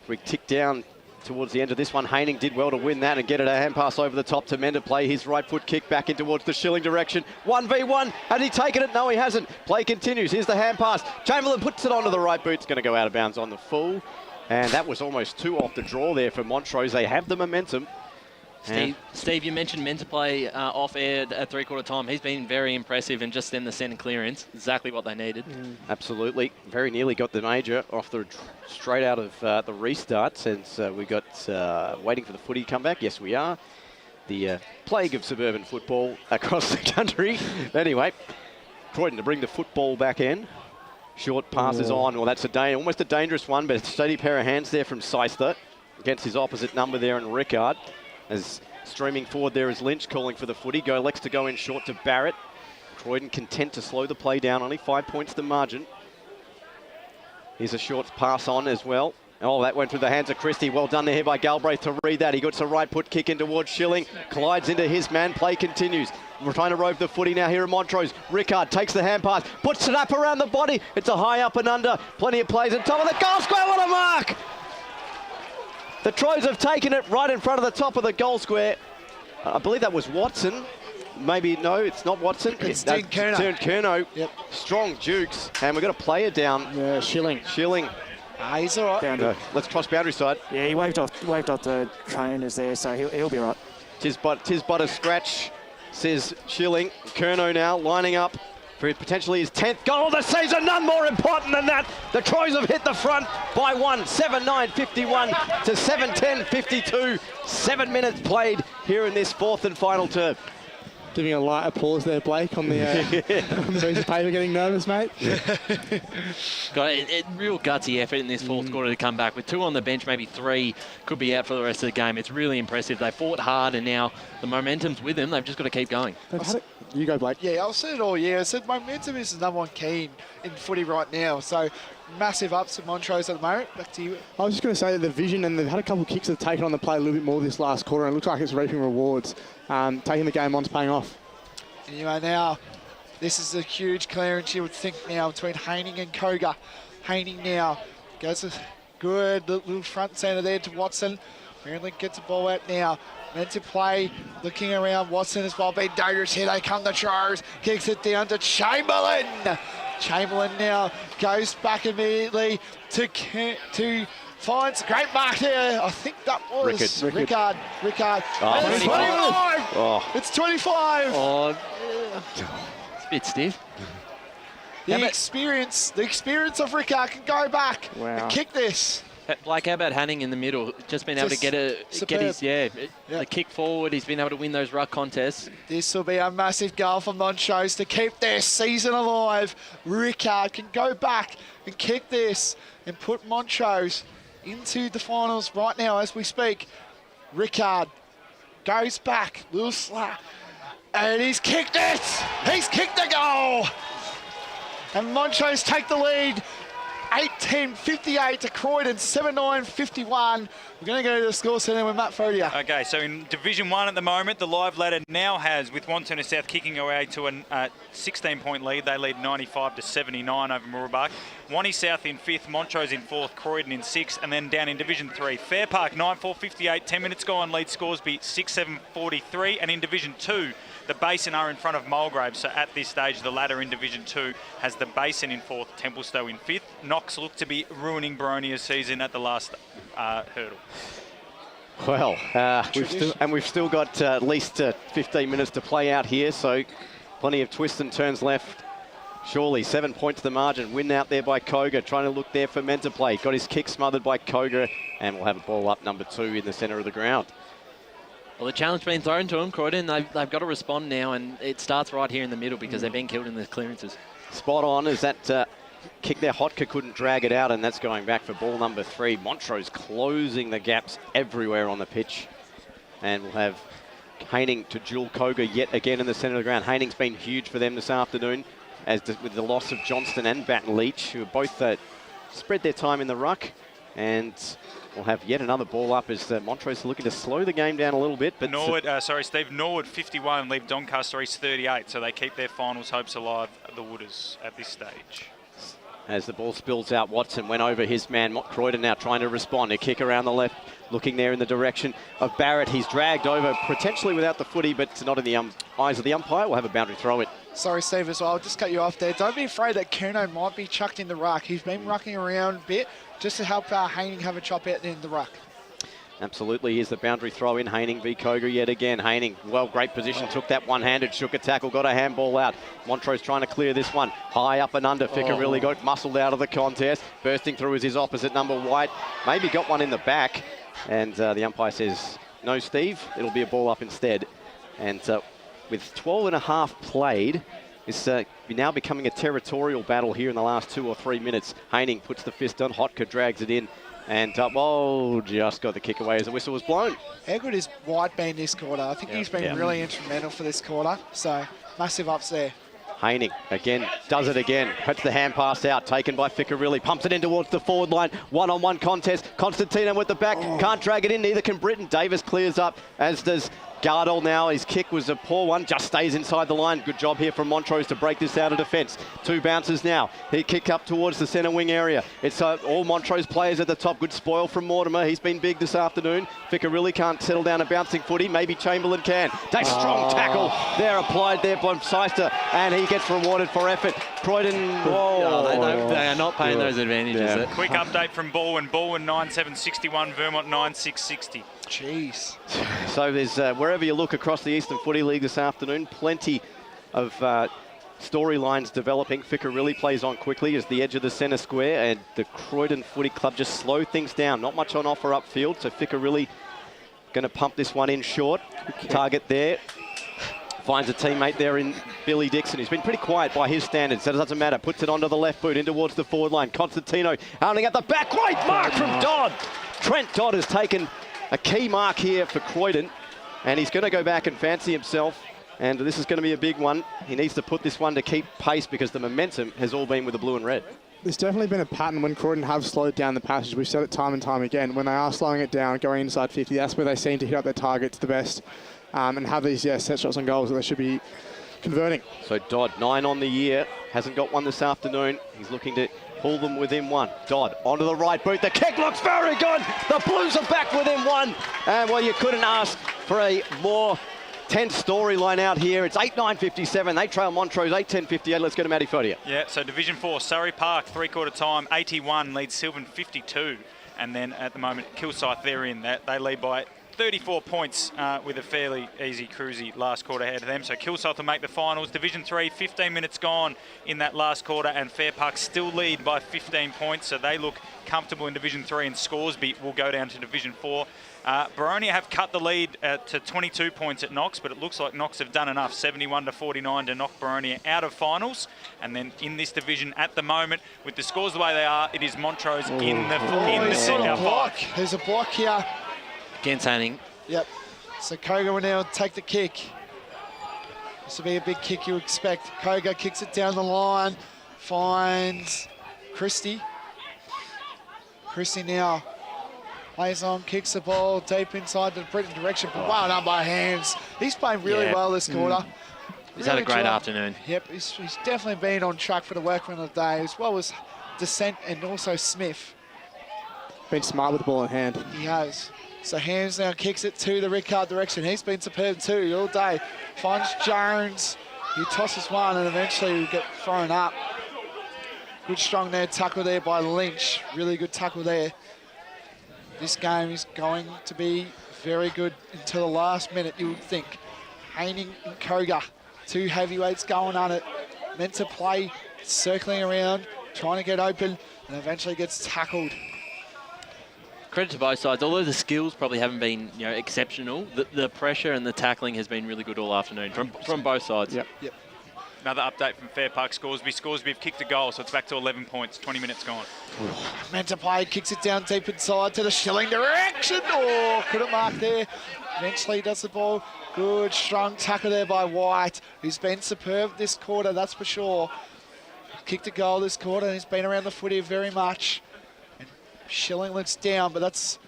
we tick down towards the end of this one. Haining did well to win that and get it a hand pass over the top to Mender. Play his right foot kick back in towards the Schilling direction. 1v1. Has he taken it? No, he hasn't. Play continues. Here's the hand pass. Chamberlain puts it onto the right boot. It's going to go out of bounds on the full. And that was almost 2 off the draw there for Montrose. They have the momentum. Steve, you mentioned Mender play off air at 3/4 time. He's been very impressive, and just then the centre clearance, exactly what they needed. Absolutely. Very nearly got the major off straight out of the restart, since we got waiting for the footy comeback. Yes, we are. The plague of suburban football across the country. Anyway, Croydon to bring the football back in. Short passes on. Well, that's almost a dangerous one, but a steady pair of hands there from Seister against his opposite number there in Rickard. As streaming forward there is Lynch calling for the footy. Elects to go in short to Barrett. Croydon content to slow the play down. Only 5 points the margin. Here's a short pass on as well. Oh, that went through the hands of Christie. Well done there by Galbraith to read that. He gets a right foot kick in towards Schilling. Collides into his man. Play continues. We're trying to rove the footy now here at Montrose. Rickard takes the hand pass. Puts it up around the body. It's a high up and under. Plenty of plays at top of the goal square. What a mark! The Troys have taken it right in front of the top of the goal square. I believe that was Watson. Maybe, no, it's not Watson. It's Dean Curnow. Dean Curnow. Yep. Strong jukes. And we've got a player down. Yeah, Schilling. He's all right. Let's cross boundary side. Yeah, he waved off the trainers there, so he'll be right. Tis but a scratch, says Schilling. Curnow now lining up for potentially his 10th goal of the season. None more important than that. The Troys have hit the front by 1. 7-9-51 to 7-10-52. 7 minutes played here in this 4th and final term. Giving a light applause there, Blake, on the piece of paper, getting nervous, mate. Got a real gutsy effort in this 4th quarter to come back. With 2 on the bench, maybe 3 could be out for the rest of the game. It's really impressive. They fought hard, and now the momentum's with them. They've just got to keep going. You go, Blake. Yeah, I've said it all year. I said momentum is the number 1 key in footy right now. So massive ups to Montrose at the moment. Back to you. I was just going to say that the vision, and they've had a couple of kicks that have taken on the play a little bit more this last quarter, and it looks like it's reaping rewards. Taking the game on's paying off. Anyway, now this is a huge clearance, you would think, now between Haining and Koga. Haining now goes a good little front centre there to Watson. Maryland gets the ball out now. Meant to play, looking around. Watson as well, being dangerous. Here they come, the Troys. Kicks it down to Chamberlain. Chamberlain now goes back immediately to finds a great mark there. I think that was Rickard. Oh, and it's 25. Oh. It's 25. Oh, it's a bit stiff. The experience of Rickard can go back and kick this. Blake, how about Hanning in the middle? Just been able to get his the kick forward. He's been able to win those ruck contests. This will be a massive goal for Montrose to keep their season alive. Rickard can go back and kick this and put Montrose into the finals right now as we speak. Rickard goes back, little slap, and he's kicked it. He's kicked the goal. And Montrose take the lead. 8-10-58 to Croydon, 7-9-51. We're going to go to the score centre with Matt Fodia. Okay, so in Division 1 at the moment, the live ladder now has, with Wantirna South kicking away to a 16-point lead. They lead 95-79 over Mooroolbark. Wanty South in 5th, Montrose in 4th, Croydon in 6th, and then down in Division 3, Fair Park 9-4-58, 10 minutes gone, lead Scoresby 6-7-43, and in Division 2, the Basin are in front of Mulgrave, so at this stage, the ladder in Division 2 has the Basin in 4th, Templestowe in 5th. Knox look to be ruining Baronia's season at the last hurdle. Well, we've still got at least 15 minutes to play out here, so plenty of twists and turns left. Surely 7 points to the margin. Win out there by Koga, trying to look there for Mentor play. Got his kick smothered by Koga, and we'll have a ball up number 2 in the centre of the ground. Well, the challenge being thrown to them, Croydon. They've got to respond now, and it starts right here in the middle because they're being killed in the clearances. Spot on as that kick there. Hotka couldn't drag it out, and that's going back for ball number 3. Montrose closing the gaps everywhere on the pitch. And we'll have Haining to duel Koga yet again in the centre of the ground. Haining's been huge for them this afternoon, as with the loss of Johnston and Baton Leach, who have both spread their time in the ruck. And we'll have yet another ball up as Montrose are looking to slow the game down a little bit. But Norwood 51, leave Doncaster East 38, so they keep their finals hopes alive, the Wooders, at this stage. As the ball spills out, Watson went over his man. Croydon now trying to respond. A kick around the left, looking there in the direction of Barrett. He's dragged over, potentially without the footy, but not in the eyes of the umpire. We'll have a boundary throw it. Sorry, Steve, as well. I'll just cut you off there. Don't be afraid that Kerno might be chucked in the ruck. He's been rucking around a bit just to help Haining have a chop out in the ruck. Absolutely. Here's the boundary throw in. Haining v Koga yet again. Haining, well, great position. Took that one-handed, shook a tackle, got a handball out. Montrose trying to clear this one. High up and under. Ficker really got muscled out of the contest. Bursting through is his opposite number, White. Maybe got one in the back. And the umpire says, no, Steve, it'll be a ball up instead. And with 12 and a half played, it's now becoming a territorial battle here in the last 2 or 3 minutes. Haining puts the fist on. Hotka drags it in. And, just got the kick away as the whistle was blown. How good is White been this quarter? I think he's been really instrumental for this quarter. So, massive ups there. Haining, again, does it again. Puts the hand pass out, taken by Ficcarelli. Pumps it in towards the forward line. One-on-one contest. Constantino with the back. Can't drag it in, neither can Britton. Davis clears up, as does Gardell now. His kick was a poor one, just stays inside the line. Good job here from Montrose to break this out of defence. 2 bounces now. He kick up towards the centre wing area. It's all Montrose players at the top. Good spoil from Mortimer. He's been big this afternoon. Ficcarelli can't settle down a bouncing footy. Maybe Chamberlain can. That strong tackle there applied there by Seister, and he gets rewarded for effort. Croydon, they are not paying those advantages. Quick update from Baldwin. Baldwin 9-7-61, Vermont 9-6-60. Jeez. So there's, wherever you look across the Eastern Footy League this afternoon, plenty of storylines developing. Ficcarelli plays on quickly as the edge of the centre square, and the Croydon Footy Club just slow things down. Not much on offer upfield, so Ficcarelli going to pump this one in short. Target there. Finds a teammate there in Billy Dixon. He's been pretty quiet by his standards, so it doesn't matter. Puts it onto the left boot, in towards the forward line. Constantino hounding at the back. Great mark from Dodd. Trent Dodd has taken a key mark here for Croydon, and he's going to go back and fancy himself, and this is going to be a big one. He needs to put this one to keep pace because the momentum has all been with the blue and red. There's definitely been a pattern when Croydon have slowed down the passage. We've said it time and time again. When they are slowing it down, going inside 50, that's where they seem to hit up their targets the best and have these set shots on goals that they should be converting. So Dodd, 9 on the year, hasn't got one this afternoon. He's looking to pull them within 1. Dodd onto the right boot. The kick looks very good. The Blues are back within 1. And, well, you couldn't ask for a more tense storyline out here. It's 8-9-57. They trail Montrose 8-10-58. Let's go to Matty Fodia. Yeah, so Division 4, Surrey Park, 3-quarter time, 81, leads Sylvan 52. And then at the moment, Kilsyth, they're in. They lead by 34 points with a fairly easy, cruisy last quarter ahead of them. So Kilsyth will make the finals. Division 3, 15 minutes gone in that last quarter, and Fair Park still lead by 15 points. So they look comfortable in Division 3, and Scoresby will go down to Division 4. Boronia have cut the lead to 22 points at Knox, but it looks like Knox have done enough, 71-49 to knock Boronia out of finals. And then in this division at the moment, with the scores the way they are, it is Montrose in the second block. There's a block here. Against Hanning. Yep. So Koga will now take the kick. This will be a big kick you expect. Koga kicks it down the line, finds Christie. Christie now plays on, kicks the ball deep inside the Britain direction, but well done by Hands. He's playing really well this quarter. He's had a great afternoon. Yep, he's definitely been on track for the workman of the day, as well as Descent and also Smith. Been smart with the ball in hand. He has. So Hands now kicks it to the Rickard direction. He's been superb too all day. Finds Jones. He tosses one and eventually will get thrown up. Good strong there, tackle there by Lynch. Really good tackle there. This game is going to be very good until the last minute, you would think. Haining and Koga, two heavyweights going on it. Meant to play, circling around, trying to get open, and eventually gets tackled. Credit to both sides. Although the skills probably haven't been, exceptional, the pressure and the tackling has been really good all afternoon from both sides. Yep. Another update from Fair Park Scoresby. Scoresby have kicked a goal, so it's back to 11 points. 20 minutes gone. Meant to play, kicks it down deep inside to the Shilling direction. Oh, couldn't mark there. Eventually does the ball. Good, strong tackle there by White, who's been superb this quarter, that's for sure. Kicked a goal this quarter, and he's been around the footy very much. And Shilling looks down, but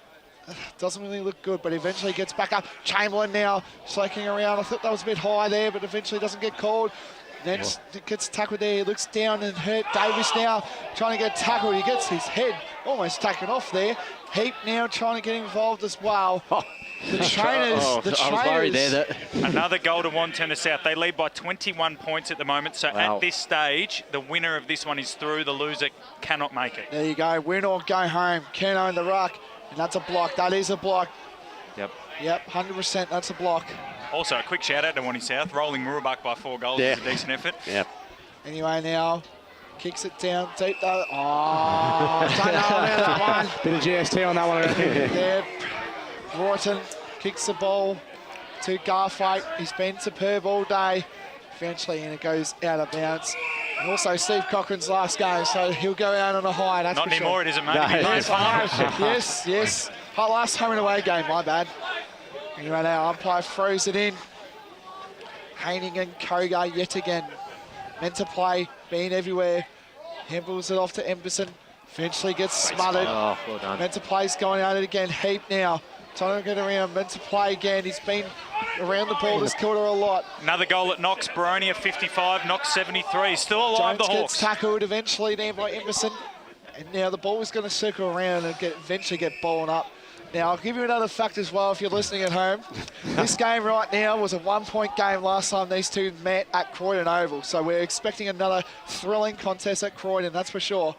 doesn't really look good, but eventually gets back up. Chamberlain now slaking around. I thought that was a bit high there, but eventually doesn't get called. Then gets tackled there. He looks down and hurt. Davis now trying to get tackled. He gets his head almost taken off there. Heap now trying to get involved as well. The trainers. I was worried there that another goal to Wanturna South. They lead by 21 points at the moment. So at this stage, the winner of this one is through. The loser cannot make it. There you go. Win or go home. Keno in the ruck. And that's a block. That is a block. Yep, 100%. That's a block. Also, a quick shout out to Wanty South. Rolling Murubak by 4 goals is a decent effort. Yep. Anyway, now kicks it down deep though. Oh, don't know about that one. Bit of GST on that one, I reckon. Yeah, Broughton kicks the ball to Garthwaite. He's been superb all day. Eventually, and it goes out of bounds. And also Steve Cochran's last game, so he'll go out on a high, that's Not for anymore, sure. it isn't, mate. Yes. Last home and away game, my bad. Anyway, now umpire throws it in. Haining and Koga yet again. Meant to play, being everywhere. Handballs it off to Emberson. Eventually gets smothered. Oh, well done. Meant to play's going at it again. Heap now. Trying to get around. Meant to play again. He's been around the ball this quarter a lot. Another goal at Knox. Boronia 55, Knox 73. Still alive, Jones the Hawks. gets tackled eventually there by Emberson. And now the ball is going to circle around and eventually get balled up. Now, I'll give you another fact as well if you're listening at home. This game right now was a 1-point game last time these two met at Croydon Oval. So we're expecting another thrilling contest at Croydon, that's for sure.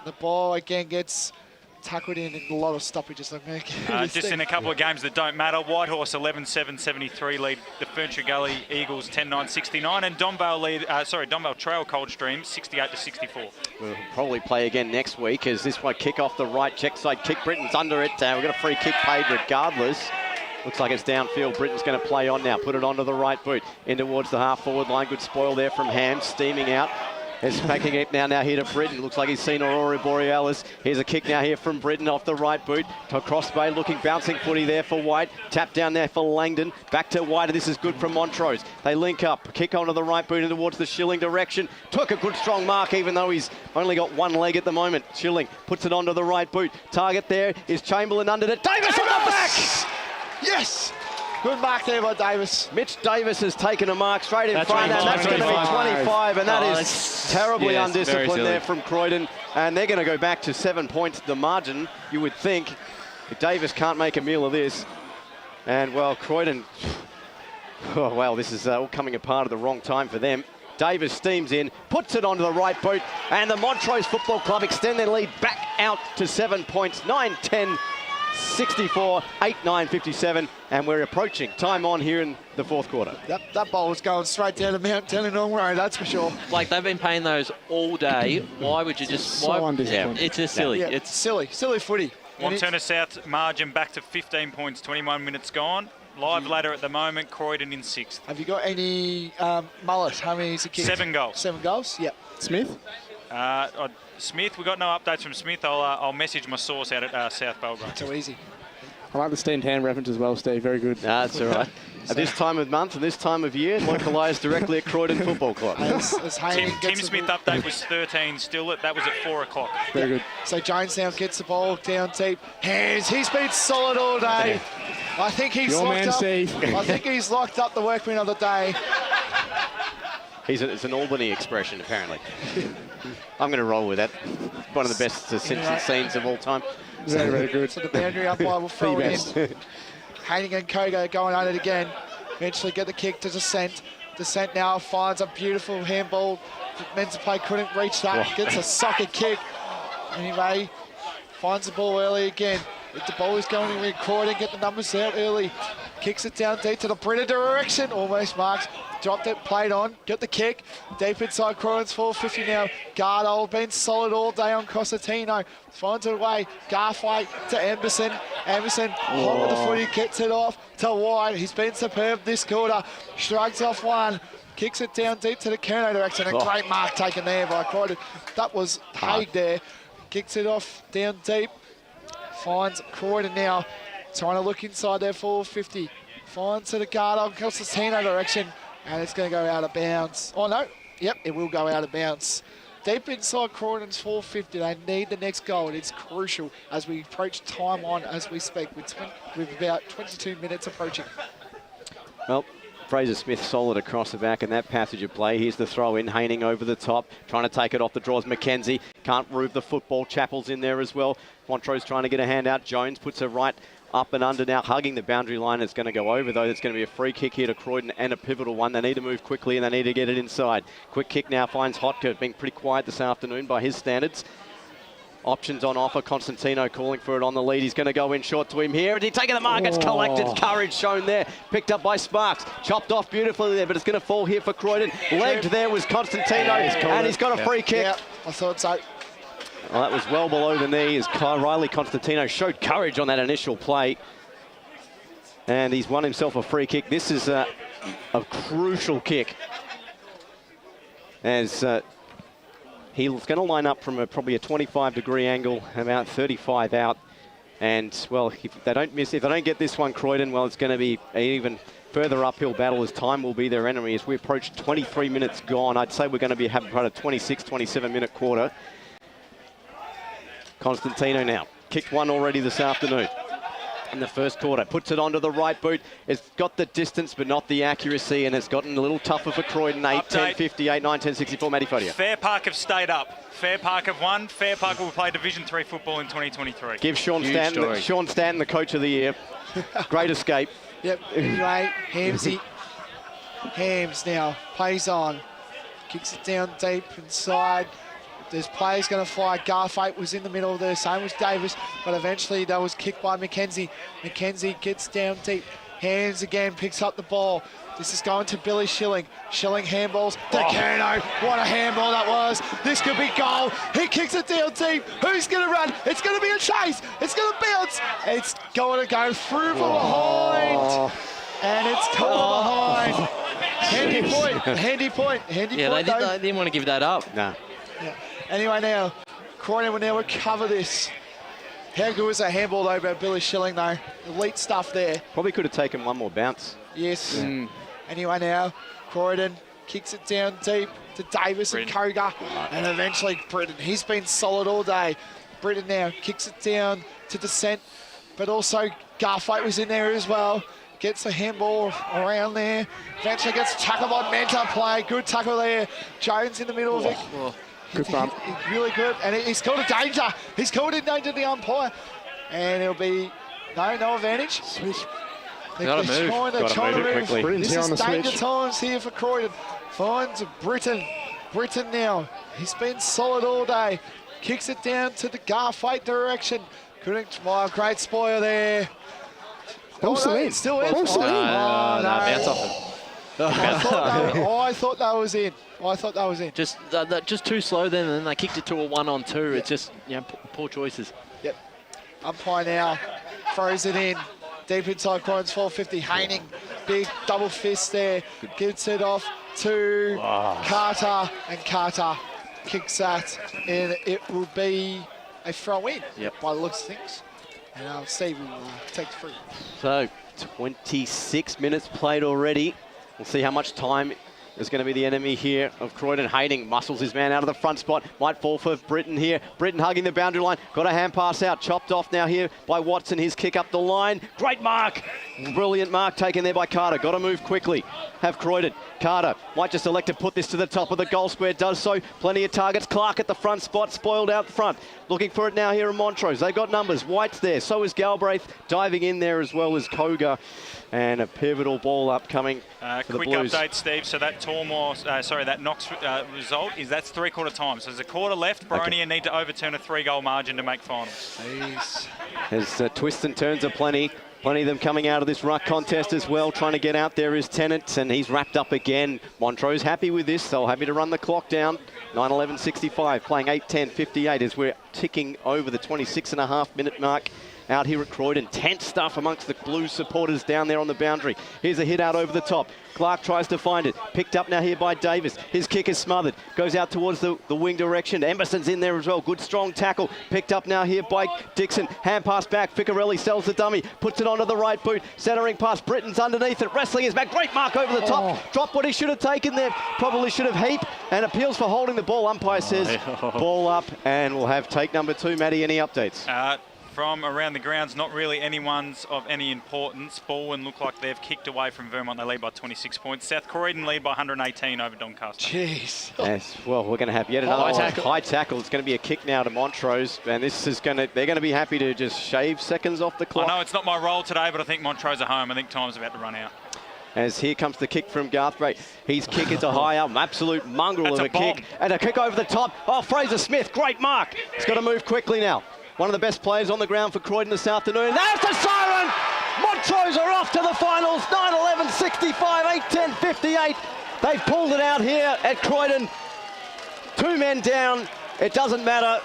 The ball again gets tackled in a lot of stoppages. Just in a couple of games that don't matter. Whitehorse 11-7-73 lead the Ferntree Gully Eagles 10-9-69, and Donvale Trail Coldstream 68-64. We'll probably play again next week as this one kick off the right, check side kick. Britain's under it. We've got a free kick paid regardless. Looks like it's downfield. Britain's going to play on now. Put it onto the right boot. In towards the half-forward line. Good spoil there from Ham, steaming out. It's packing it now here to Britton. Looks like he's seen Aurora Borealis. Here's a kick now here from Britton off the right boot. To Crossbay, looking bouncing footy there for White. Tap down there for Langdon. Back to White, and this is good from Montrose. They link up. Kick onto the right boot and towards the Shilling direction. Took a good strong mark, even though he's only got one leg at the moment. Shilling puts it onto the right boot. Target there is Chamberlain under it. Davis on the back! Yes! Good mark there by Davis. Mitch Davis has taken a mark straight in front, and that's going to be 25, and that is terribly undisciplined there from Croydon. And they're going to go back to 7 points the margin, you would think, if Davis can't make a meal of this. And, well, Croydon, oh, well, this is all coming apart at the wrong time for them. Davis steams in, puts it onto the right boot, and the Montrose Football Club extend their lead back out to 7 points, 9-10. 64, 8-9-57, and we're approaching time on here in the fourth quarter. That ball was going straight down to Mount Dandenong Road, that's for sure. Like, they've been paying those all day. Why would you just... It's just silly. Yeah, It's silly footy. Wanturna South margin back to 15 points, 21 minutes gone. Live ladder at the moment, Croydon in 6th. Have you got any mullet? How many is he kicked? 7 goals. 7 goals, yep. Smith? Smith, we got no updates from Smith. I'll message my source out at South Belgrade. Too easy. I like the Steamed Hand reference as well, Steve. Very good. That's all right. At this time of month and this time of year, localised directly at Croydon Football Club. Tim Smith update was 13 still. That was at 4 o'clock. Very good. So Jones now gets the ball down deep. Hands. He's been solid all day. I think he's locked up. Steve. I think he's locked up the workman of the day. It's an Albany expression, apparently. I'm going to roll with that. One of the best Simpsons scenes of all time. Very, very good. So the boundary umpire will throw it in. Hayning and Kogo going at it again. Eventually get the kick to Descent. Descent now finds a beautiful handball. Men's play couldn't reach that. Gets a soccer kick. Anyway, finds the ball early again. If the ball is going to record and get the numbers out early. Kicks it down deep to the Britta direction. Almost marks. Dropped it, played on, get the kick. Deep inside Croydon's 450 now. Gardold been solid all day on Cosentino. Finds it away. Garthwaite to Emberson. Emberson, hot with the footy, gets it off to White. He's been superb this quarter. Shrugs off one. Kicks it down deep to the Kerno direction. A great mark taken there by Croydon. That was Haig there. Kicks it off down deep. Finds Croydon now. Trying to look inside their 450. Finds to the Gardold, Cosentino direction. And it's going to go out of bounds. Oh, no. Yep, it will go out of bounds. Deep inside Croydon's 450. They need the next goal. And it's crucial as we approach time on as we speak with about 22 minutes approaching. Well, Fraser Smith solid across the back in that passage of play. Here's the throw in. Hayning over the top. Trying to take it off the draws. McKenzie can't move the football. Chappell's in there as well. Montrose trying to get a hand out. Jones puts her right up and under now, hugging the boundary line. It's going to go over, though. It's going to be a free kick here to Croydon and a pivotal one. They need to move quickly and they need to get it inside. Quick kick now finds Hotka, being pretty quiet this afternoon by his standards. Options on offer. Constantino calling for it on the lead. He's going to go in short to him here. Is he taking the mark? It's collected. Courage shown there. Picked up by Sparks. Chopped off beautifully there, but it's going to fall here for Croydon. Legged there was Constantino, and he's got a free kick. Yeah, I thought so. Well, that was well below the knee as Riley Constantino showed courage on that initial play. And he's won himself a free kick. This is a crucial kick. As he's going to line up from probably a 25-degree angle, about 35 out. And, well, if they don't get this one, Croydon, well, it's going to be an even further uphill battle as time will be their enemy. As we approach 23 minutes gone, I'd say we're going to be having about a 26, 27-minute quarter. Constantino now. Kicked one already this afternoon in the first quarter. Puts it onto the right boot. It's got the distance but not the accuracy, and it's gotten a little tougher for Croydon. 8-10-58, 9-10-64. Matty Fodia. Fair Park have stayed up. Fair Park have won. Fair Park will play Division 3 football in 2023. Give Sean Stanton the coach of the year. Great escape. Yep. Anyway, Hamsy. Hams now plays on. Kicks it down deep inside. There's players going to fly. Garthwaite was in the middle there, same as Davis, but eventually that was kicked by McKenzie. McKenzie gets down deep. Hands again, picks up the ball. This is going to Billy Schilling. Schilling handballs. Decano, what a handball that was. This could be goal. He kicks it down deep. Who's going to run? It's going to be a chase. It's going to bounce. It's going to go through from behind. And it's caught behind. Handy point. Handy point. Handy point. They didn't want to give that up. No. Yeah. Anyway, now, Croydon will now recover this. How good was that handball, though, by Billy Schilling, though? Elite stuff there. Probably could have taken one more bounce. Yes. Yeah. Anyway, now, Croydon kicks it down deep to Davis and Koga, and eventually Britton. He's been solid all day. Britton now kicks it down to Descent, but also Garthwaite was in there as well. Gets the handball around there. Eventually gets tackled by Menta play. Good tackle there. Jones in the middle of it. Good bump. Really good. And he's called a danger. He's called in danger to the umpire. And it'll be no advantage. Got to move. They're trying to move quickly. This is danger times here for Croydon. Finds Britton. Britton now. He's been solid all day. Kicks it down to the Garthwaite direction. Couldn't. Oh, great spoil there. Ball's still in. Still in. No, bounce off it. I thought that was in. Just too slow then, and then they kicked it to a 1-on-2. It's just, poor choices. Yep. Umpire now throws it in. Deep inside Croydon's 450. Haining, big double fist there. Gets it off to Carter, and Carter kicks that, and it will be a throw in by the looks of things. And Steve will take the free. So 26 minutes played already. We'll see how much time is going to be the enemy here of Croydon. Haining muscles his man out of the front spot. Might fall for Britton here. Britton hugging the boundary line. Got a hand pass out. Chopped off now here by Watson. His kick up the line. Great mark. Brilliant mark taken there by Carter. Got to move quickly. Have Croydon. Carter might just elect to put this to the top of the goal square. Does so. Plenty of targets. Clark at the front spot. Spoiled out front. Looking for it now here in Montrose. They've got numbers. White's there. So is Galbraith. Diving in there as well as Koga. And a pivotal ball upcoming for the Quick Blues. update, Steve. So that that Knox result that's 3/4 time. So there's a quarter left. Boronia need to overturn a 3-goal margin to make finals. There's twists and turns are plenty. Plenty of them coming out of this ruck contest as well. Trying to get out there is Tennant, and he's wrapped up again. Montrose happy with this. They'll happy to run the clock down. 9:11:65, playing 8:10:58 as we're ticking over the 26.5-minute mark. Out here at Croydon, tense stuff amongst the Blues supporters down there on the boundary. Here's a hit out over the top. Clark tries to find it. Picked up now here by Davis. His kick is smothered. Goes out towards the wing direction. Emerson's in there as well. Good strong tackle. Picked up now here by Dixon. Hand pass back. Ficarelli sells the dummy. Puts it onto the right boot. Centering pass. Britton's underneath it. Wrestling his back. Great mark over the top. Dropped what he should have taken there. Probably should have heaped. And appeals for holding the ball. Umpire says ball up. And we'll have take number 2. Matty, any updates? From around the grounds, not really anyone's of any importance. Baldwin look like they've kicked away from Vermont. They lead by 26 points. South Croydon lead by 118 over Doncaster. Jeez. Yes, well, we're going to have yet another high tackle. It's going to be a kick now to Montrose, and this is they're going to be happy to just shave seconds off the clock. I know it's not my role today, but I think Montrose are home. I think time's about to run out. As here comes the kick from Garthwaite. His kick is a high up, absolute mongrel of a kick. And a kick over the top. Oh, Fraser Smith, great mark. He's got to move quickly now. One of the best players on the ground for Croydon this afternoon. There's the siren! Montrose are off to the finals. 9:11:65, 8:10:58. They've pulled it out here at Croydon. 2 men down. It doesn't matter.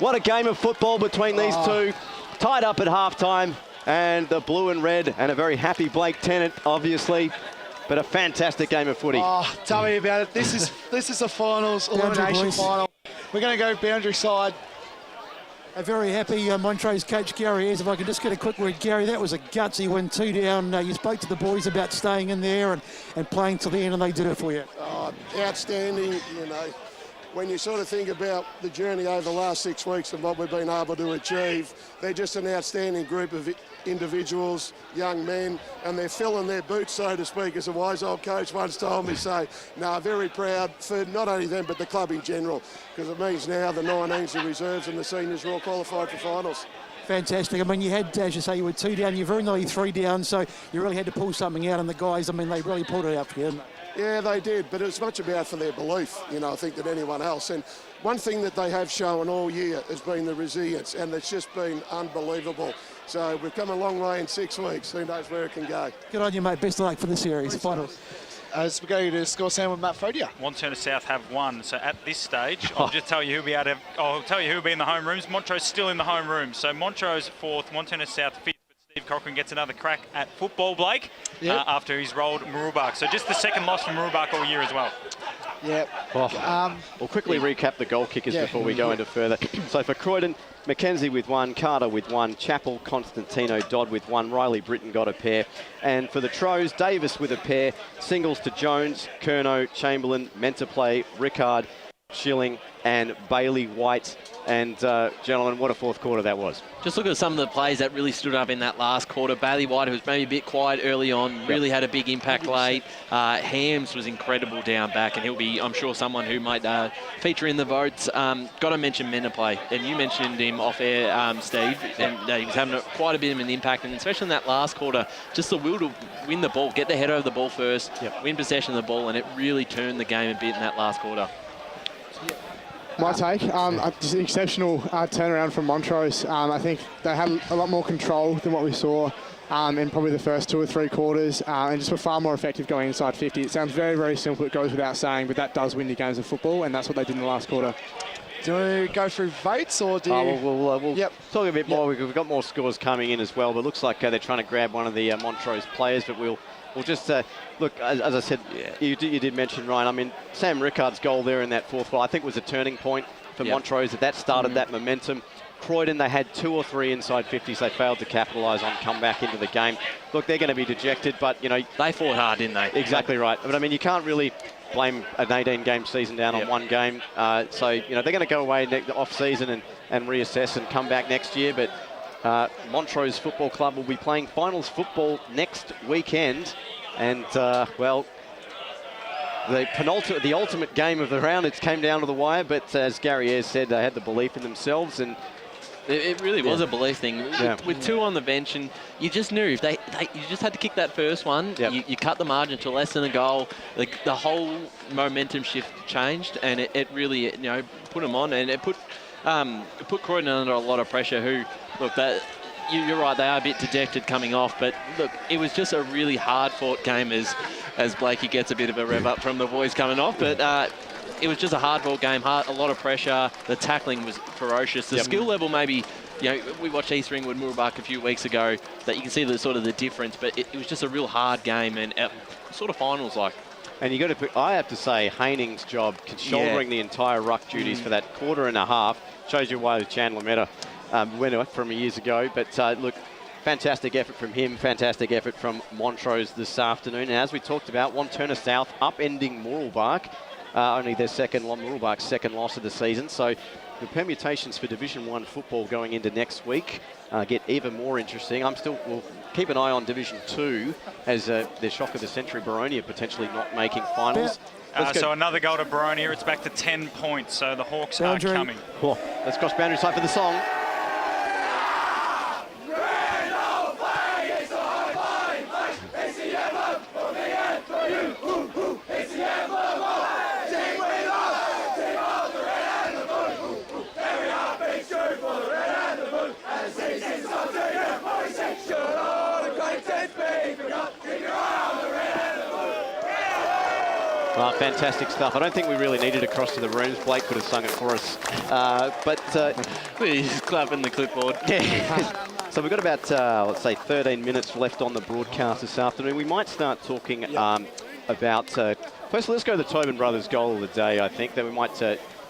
What a game of football between these two. Tied up at halftime. And the blue and red, and a very happy Blake Tennant, obviously. But a fantastic game of footy. Oh, tell me about it. This is a finals, elimination final. We're going to go boundary side. A very happy Montrose coach, Gary Ayres. If I could just get a quick word, Gary, that was a gutsy win, 2 down. You spoke to the boys about staying in there and playing till the end, and they did it for you. Outstanding, when you sort of think about the journey over the last 6 weeks and what we've been able to achieve, they're just an outstanding group of individuals, young men, and they're filling their boots, so to speak, as a wise old coach once told me. So, no, very proud for not only them, but the club in general, because it means now the 19s, the reserves and the seniors are all qualified for finals. Fantastic. I mean, you had, as you say, you were 2 down, you're very nearly 3 down, so you really had to pull something out, and the guys, I mean, they really pulled it out for you, didn't they? Yeah, they did, but it's much about for their belief, I think, than anyone else. And one thing that they have shown all year has been the resilience, and it's just been unbelievable. So we've come a long way in 6 weeks. Who knows where it can go. Good on you, mate. Best of luck for the series. Finals. As we go to score sound with Matt Fodia. Wanturna South have won. So at this stage, I'll just tell you I'll tell you who'll be in the home rooms. Montrose still in the home room. So Montrose 4th, Wanturna South 5th. Steve Cochran gets another crack at football, Blake, after he's rolled Murubak. So just the second loss from Murubak all year as well. Yep. We'll quickly recap the goal kickers before we go into further. So for Croydon, Mackenzie with 1, Carter with 1, Chappell, Constantino, Dodd with 1, Riley Britton got a pair. And for the Tros, Davis with a pair, singles to Jones, Curnow, Chamberlain, meant to play, Rickard, Schilling and Bailey White. And gentlemen, what a fourth quarter that was. Just look at some of the plays that really stood up in that last quarter. Bailey White, who was maybe a bit quiet early on, really had a big impact late. Hams was incredible down back, and he'll be, I'm sure, someone who might feature in the votes. Got to mention Menaplay, and you mentioned him off air, Steve, and he was having quite a bit of an impact, and especially in that last quarter, just the will to win the ball, get the head over the ball first, win possession of the ball, and it really turned the game a bit in that last quarter. My take, just an exceptional turnaround from Montrose. I think they had a lot more control than what we saw in probably the first 2 or 3 quarters, and just were far more effective going inside 50. It sounds very, very simple, it goes without saying, but that does win you games of football, and that's what they did in the last quarter. Do we go through votes or do you... We'll talk a bit more. We've got more scores coming in as well, but it looks like they're trying to grab one of the Montrose players, but we'll just look, as I said, you did mention, Ryan, I mean, Sam Rickard's goal there in that fourth goal, I think was a turning point for Montrose. That started that momentum. Croydon, they had 2 or 3 inside 50s they failed to capitalise on, come back into the game. Look, they're going to be dejected, but, you know... They fought hard, didn't they? Exactly right. But, I mean, you can't really blame an 18-game season down on one game. So, you know, they're going to go away off-season and reassess and come back next year. But Montrose Football Club will be playing finals football next weekend. And, well... The ultimate game of the round, it came down to the wire, but as Gary Ayres said, they had the belief in themselves, and it really was a belief thing. With 2 on the bench, and you just knew if you just had to kick that first one, you cut the margin to less than a goal. The whole momentum shift changed, and it really put them on, and it put Croydon under a lot of pressure. Who look that. You're right, they are a bit dejected coming off, but look, it was just a really hard-fought game as Blakey gets a bit of a rev up from the boys coming off, but it was just a hard-fought game, a lot of pressure. The tackling was ferocious. The skill level maybe, we watched East Ringwood Mooroolbark a few weeks ago, that you can see the sort of the difference, but it was just a real hard game and sort of finals-like. And I have to say, Haining's job, shouldering the entire ruck duties for that quarter and a half, shows you why Chandler Meta went from years ago. But look, fantastic effort from him, fantastic effort from Montrose this afternoon. And as we talked about, Wanturna South upending Mooroolbark, only their Mooroolbark's second loss of the season. So the permutations for Division 1 football going into next week get even more interesting. We'll keep an eye on Division 2 as the shock of the century, Baronia potentially not making finals. So another goal to Baronia. It's back to 10 points. So the Hawks are coming. Oh, let's cross boundary side for the song. Fantastic stuff. I don't think we really needed to cross to the rooms. Blake could have sung it for us. He's clapping the clipboard. Yeah. So we've got about, let's say, 13 minutes left on the broadcast this afternoon. We might start talking about... first, let's go to the Tobin Brothers goal of the day, I think. Then we might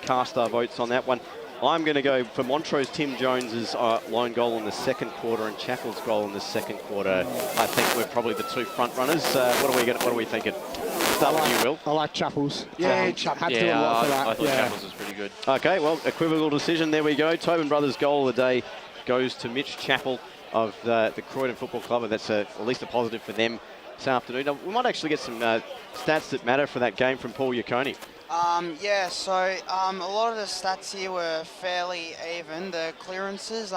cast our votes on that one. I'm going to go for Montrose, Tim Jones's lone goal in the second quarter and Chappell's goal in the second quarter. I think we're probably the 2 front runners. What are we thinking? Start with you, Will. I like Chappell's. Yeah, had to do a lot for that. I thought Chappell's was pretty good. Okay, well, equivocal decision. There we go. Tobin Brothers goal of the day goes to Mitch Chappell of the Croydon Football Club. That's at least a positive for them this afternoon. Now, we might actually get some stats that matter for that game from Paul Yaconi. So a lot of the stats here were fairly even. The clearances,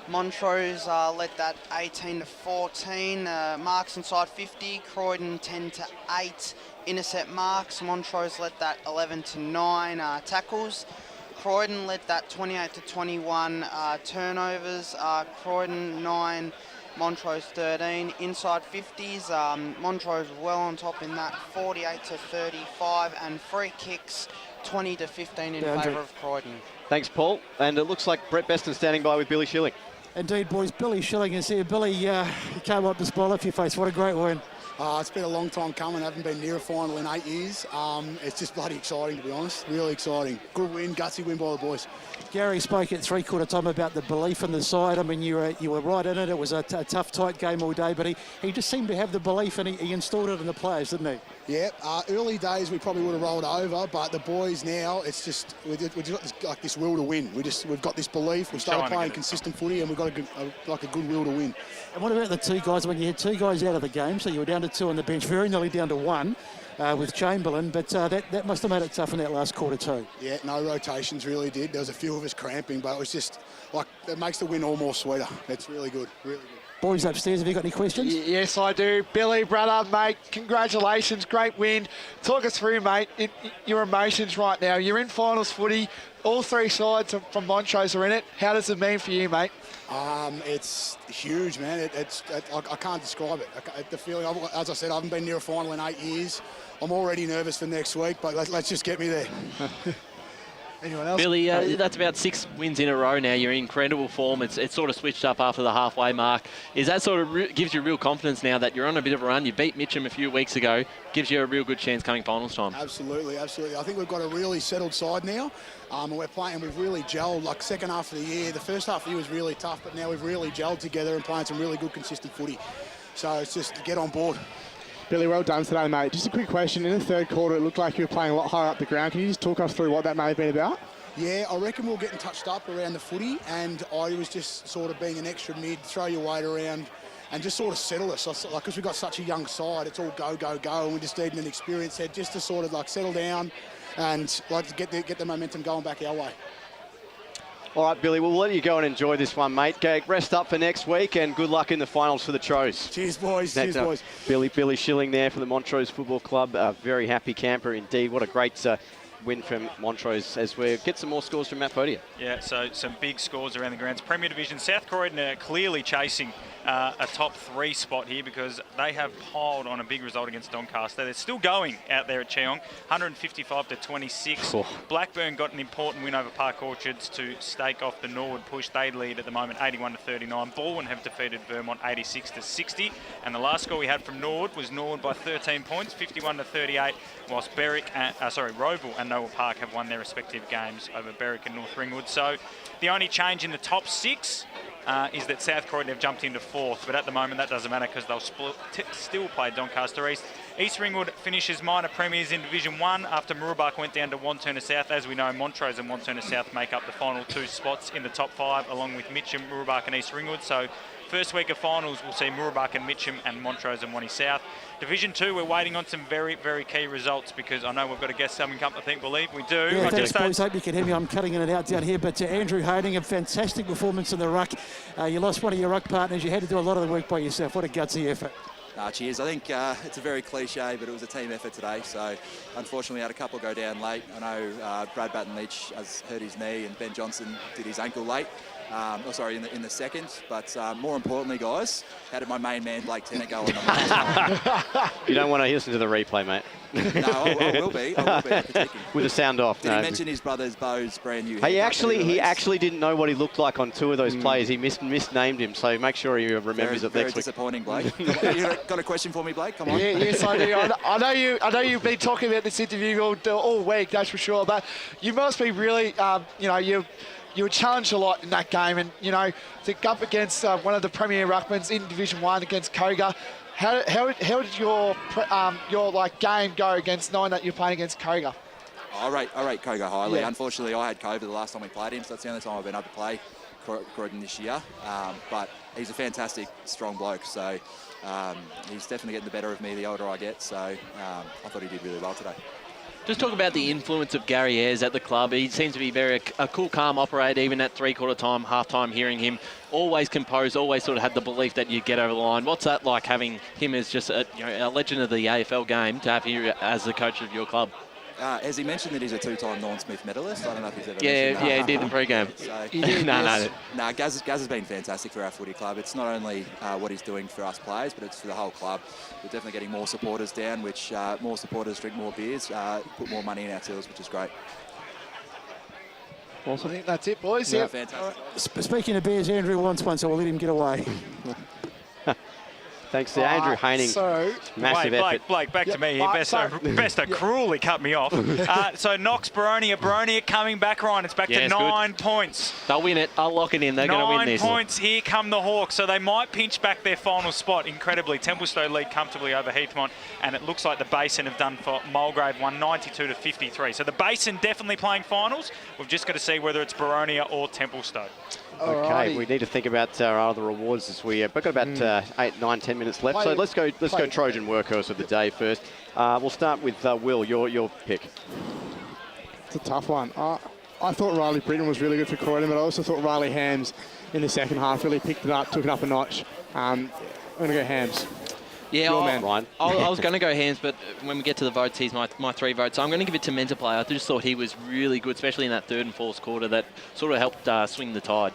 Montrose led that 18-14. Marks inside 50, Croydon 10-8. Intercept marks, Montrose led that 11-9. Tackles, Croydon led that 28-21. Turnovers, Croydon 9. Montrose 13. Inside 50s, Montrose well on top in that 48-35, and free kicks 20-15 in favour of Croydon. Thanks, Paul. And it looks like Brett Beston standing by with Billy Schilling. Indeed, boys. Billy Schilling is here. Billy, you can't wipe the smile off your face. What a great win. It's been a long time coming. I haven't been near a final in 8 years. It's just bloody exciting, to be honest. Really exciting. Good win, gutsy win by the boys. Gary spoke at three-quarter time about the belief in the side. I mean, you were right in it. It was a tough, tight game all day, but he just seemed to have the belief, and he installed it in the players, didn't he? Yeah. Early days we probably would have rolled over, but the boys now, it's just we've got this will to win. We've got this belief. We've started playing consistent footy, and we've got a good will to win. And what about the 2 guys? When you had 2 guys out of the game, so you were down to 2 on the bench, very nearly down to 1. with Chamberlain, but that must have made it tough in that last quarter too. Yeah, no rotations really did. There was a few of us cramping, but it was just like it makes the win all more sweeter. It's really good, really good. Boys upstairs, have you got any questions? Yes, I do. Billy, brother, mate, congratulations, great win. Talk us through, mate, your emotions right now. You're in finals footy. All three sides from Montrose are in it. How does it mean for you, mate? It's huge, man. I can't describe it. The feeling, as I said, I haven't been near a final in 8 years. I'm already nervous for next week, but let's just get me there. Anyone else? Billy, that's about 6 wins in a row now. You're in incredible form. It's sort of switched up after the halfway mark. Is that sort of gives you real confidence now that you're on a bit of a run? You beat Mitcham a few weeks ago. Gives you a real good chance coming finals time. Absolutely. I think we've got a really settled side now. And we're playing, we've really gelled, like second half of the year. The first half of the year was really tough, but now we've really gelled together and playing some really good, consistent footy. So it's just to get on board. Billy, well done today, mate. Just a quick question. In the third quarter, it looked like you were playing a lot higher up the ground. Can you just talk us through what that may have been about? Yeah, I reckon we were getting touched up around the footy, and I was just sort of being an extra mid, throw your weight around, and just sort of settle us. Like, because we've got such a young side, it's all go, go, go, and we just need an experienced head just to sort of like settle down and like to get the momentum going back our way. All right, Billy, we'll let you go and enjoy this one, mate. Go rest up for next week, and good luck in the finals for the Tros. Cheers, boys. Cheers, boys. Billy Schilling there from the Montrose Football Club. A very happy camper indeed. What a great win from Montrose as we get some more scores from Matt Podia. Yeah, so some big scores around the grounds. Premier Division, South Croydon are clearly chasing a top 3 spot here because they have piled on a big result against Doncaster. They're still going out there at Cheong, 155-26. Oh. Blackburn got an important win over Park Orchards to stake off the Norwood push. They lead at the moment 81-39. Baldwin have defeated Vermont 86-60. And the last score we had from Norwood was Norwood by 13 points, 51-38, whilst Roval and Noah Park have won their respective games over Berwick and North Ringwood. So the only change in the top 6 is that South Croydon have jumped into 4th, but at the moment that doesn't matter because they'll still play Doncaster East. East Ringwood finishes minor premiers in Division 1 after Mooroolbark went down to Wanturna South. As we know, Montrose and Wanturna South make up the final 2 spots in the top 5, along with Mitcham, Mooroolbark and East Ringwood. So first week of finals, we'll see Mooroolbark and Mitcham and Montrose and Wanty South. Division 2, we're waiting on some very, very key results because I know we've got a guest coming up, believe we do. Yeah, thanks, boys. Hope you can hear me. I'm cutting in and out down here. But Andrew Harding, a fantastic performance in the ruck. You lost one of your ruck partners. You had to do a lot of the work by yourself. What a gutsy effort. Cheers. I think it's a very cliche, but it was a team effort today. So, unfortunately, had a couple go down late. I know Brad Batten-Leach has hurt his knee and Ben Johnson did his ankle late. In the second. But more importantly, guys, how did my main man Blake Tennant go on the last You don't want to listen to the replay, mate. No, I will be. With the sound off. Did he mention his brother's Bo's brand new? He actually didn't know what he looked like on 2 of those plays. He misnamed him, so make sure he remembers it next week. Very disappointing, Blake. You got a question for me, Blake? Come on. Yes, I do. I know you've been talking about this interview all week, that's for sure. But you must be really, you were challenged a lot in that game, and to go up against one of the premier ruckmans in Division 1 against Koga. How did your game go against knowing that you're playing against Koga? I rate Koga highly. Yeah. Unfortunately, I had COVID the last time we played him, so that's the only time I've been able to play Croydon this year. But he's a fantastic, strong bloke, so he's definitely getting the better of me the older I get. So I thought he did really well today. Just talk about the influence of Gary Ayres at the club. He seems to be a cool, calm operator, even at three-quarter time, half-time, hearing him. Always composed, always sort of had the belief that you get over the line. What's that like, having him as just a legend of the AFL game, to have him as the coach of your club? Has he mentioned that he's a 2-time Norm Smith medalist? I don't know if he's ever mentioned that. Yeah, he did in pre-game. No, Gaz has been fantastic for our footy club. It's not only what he's doing for us players, but it's for the whole club. We're definitely getting more supporters down, which more supporters drink more beers, put more money in our tills, which is great. Awesome. I think that's it, boys. Yeah, fantastic. Speaking of beers, Andrew wants one, so we'll let him get away. Thanks to Andrew Haining. Massive effort. Blake, back to me here. Best to cruelly cut me off. So Knox, Baronia coming back, Ryan. It's back to 9 points. They'll win it. I'll lock it in. They're going to win this. 9 points. Here come the Hawks. So they might pinch back their final spot incredibly. Templestowe lead comfortably over Heathmont. And it looks like the Basin have done for Mulgrave 192-53. So the Basin definitely playing finals. We've just got to see whether it's Baronia or Templestowe. Okay, we need to think about our other awards as we've got about 8, 9, 10 minutes left. So let's go Trojan Workhorse of the day first. We'll start with Will, your pick. It's a tough one. I thought Riley Britton was really good for Croydon, but I also thought Riley Hams in the second half really picked it up, took it up a notch. I'm going to go Hams. Yeah, Ryan. I was going to go Hams, but when we get to the votes, he's my 3 votes. So I'm going to give it to Mentor Play. I just thought he was really good, especially in that third and fourth quarter that sort of helped swing the tide.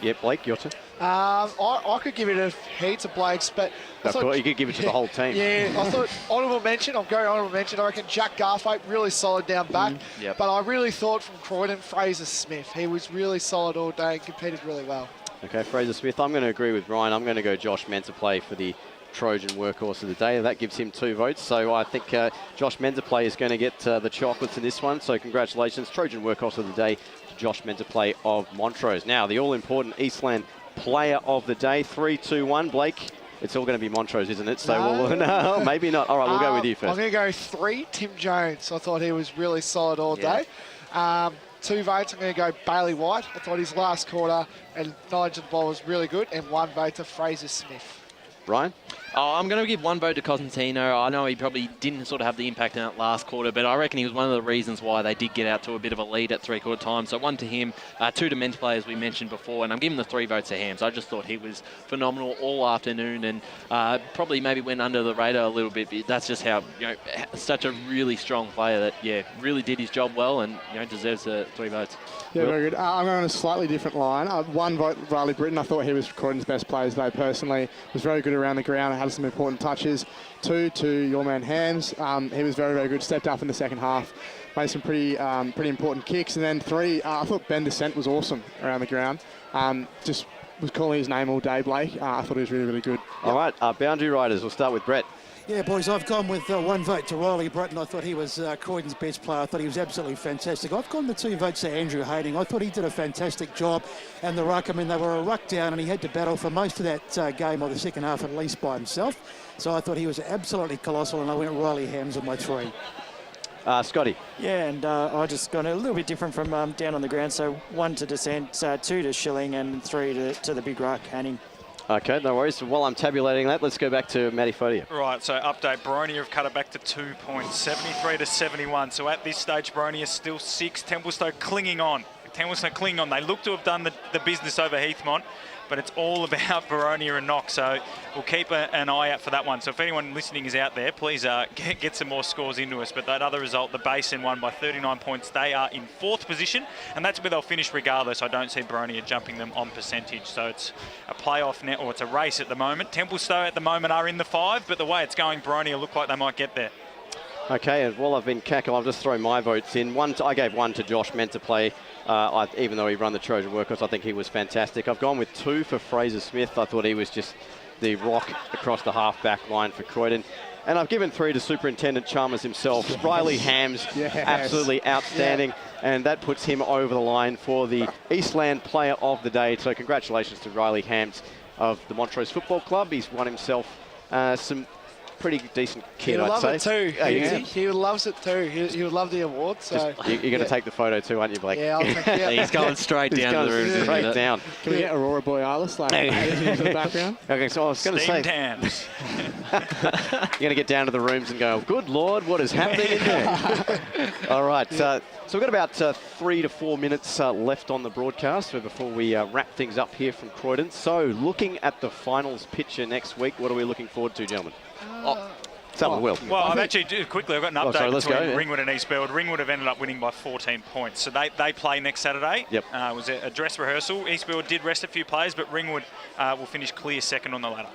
Yeah, Blake, your turn. I could give it a heap to Blake's, but Of course, you could give it to the whole team. Yeah, I thought honourable mention. I'm going honourable mention. I reckon Jack Garthwaite, really solid down back. Yep. But I really thought from Croydon, Fraser Smith. He was really solid all day and competed really well. Okay, Fraser Smith. I'm going to agree with Ryan. I'm going to go Josh Mentorplay for the Trojan Workhorse of the day. That gives him 2 votes. So I think Josh Mentorplay is going to get the chocolates in this one. So congratulations, Trojan Workhorse of the day to Josh Mentorplay of Montrose. Now, the all-important Eastland Player of the Day. 3, 2, 1. Blake, it's all going to be Montrose, isn't it? So no, maybe not. All right, we'll go with you first. I'm going to go 3, Tim Jones. I thought he was really solid all day. 2 votes, I'm going to go Bailey White. I thought his last quarter and knowledge of the ball was really good. And 1 vote to Fraser Smith. Ryan? I'm going to give 1 vote to Cosentino. I know he probably didn't sort of have the impact in that last quarter, but I reckon he was one of the reasons why they did get out to a bit of a lead at 3/4 time. So 1 to him, 2 to Men's Play, as we mentioned before, and I'm giving the 3 votes to Hams. I just thought he was phenomenal all afternoon and probably maybe went under the radar a little bit, but that's just how, such a really strong player that, really did his job well and, deserves the 3 votes. Yeah, very good. I'm going on a slightly different line. 1 vote, Riley Britton. I thought he was Croydon's best player today personally. Was very good around the ground, had some important touches. 2 to your man Hams. He was very, very good. Stepped up in the second half. Made some pretty important kicks. And then 3, I thought Ben Descent was awesome around the ground. Just was calling his name all day, Blake. I thought he was really, really good. All right, Boundary Riders. We'll start with Brett. Yeah, boys, I've gone with 1 vote to Riley Britton. I thought he was Croydon's best player. I thought he was absolutely fantastic. I've gone with 2 votes to Andrew Harding. I thought he did a fantastic job. And the ruck, they were a ruck down and he had to battle for most of that game or the second half at least by himself. So I thought he was absolutely colossal and I went Riley Hams on my 3. Scotty. Yeah, and I just gone a little bit different from down on the ground. So 1 to Descent, 2 to Schilling and 3 to the big ruck, Hanning. Okay, no worries. So while I'm tabulating that, let's go back to Matty Fodia. Right, so update, Boronia have cut it back to 2 points, 73 to 71. So at this stage, Boronia is still 6. Templestowe clinging on. They look to have done the business over Heathmont, but it's all about Boronia and Knox. So we'll keep an eye out for that one. So if anyone listening is out there, please get some more scores into us. But that other result, the Basin won by 39 points. They are in 4th position, and that's where they'll finish regardless. I don't see Boronia jumping them on percentage. So it's a playoff now, or it's a race at the moment. Templestowe at the moment are in the 5, but the way it's going, Boronia look like they might get there. Okay, and while I've been cackling, I've just thrown my votes in. I gave 1 to Josh Mentorplay. Even though he run the Trojan Workhorse, I think he was fantastic. I've gone with 2 for Fraser Smith. I thought he was just the rock across the half-back line for Croydon. And I've given 3 to Superintendent Chalmers himself. Yes. Riley Hams, absolutely outstanding. Yeah. And that puts him over the line for the Eastland Player of the Day. So congratulations to Riley Hams of the Montrose Football Club. He's won himself some pretty decent kid, I'd say. He loves it too. He would love the award. So you're going to take the photo too, aren't you, Blake? Yeah, I'll take it. He's going straight down to the room. Straight down. Can we get Aurora Borealis into the background? Okay, so I was going to say, you're going to get down to the rooms and go, good Lord, what is happening in there? All right, so we've got about 3 to 4 minutes left on the broadcast before we wrap things up here from Croydon. So looking at the finals picture next week, what are we looking forward to, gentlemen? Start with Will. Well, I've actually, quickly, I've got an update between Ringwood and Eastfield. Ringwood have ended up winning by 14 points. So they play next Saturday. Yep. It was a dress rehearsal. Eastfield did rest a few players, but Ringwood will finish clear 2nd on the ladder.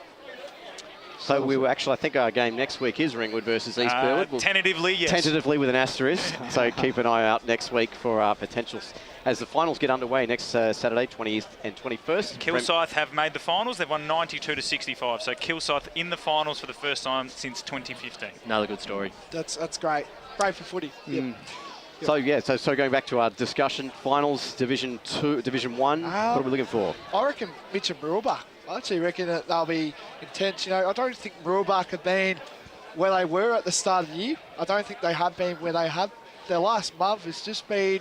So we were actually, I think our game next week is Ringwood versus Eastfield. Tentatively, yes. Tentatively with an asterisk. So keep an eye out next week for our potentials as the finals get underway next Saturday, 20th and 21st. Kilsyth have made the finals. They've won 92 to 65. So Kilsyth in the finals for the first time since 2015. Another good story. That's great. Great for footy. Yep. So going back to our discussion, finals, Division 2, Division 1, what are we looking for? I reckon Mitch and Mooroolbark. I actually reckon that they'll be intense. I don't think Mooroolbark have been where they were at the start of the year. I don't think they have been where they had. Their last month has just been,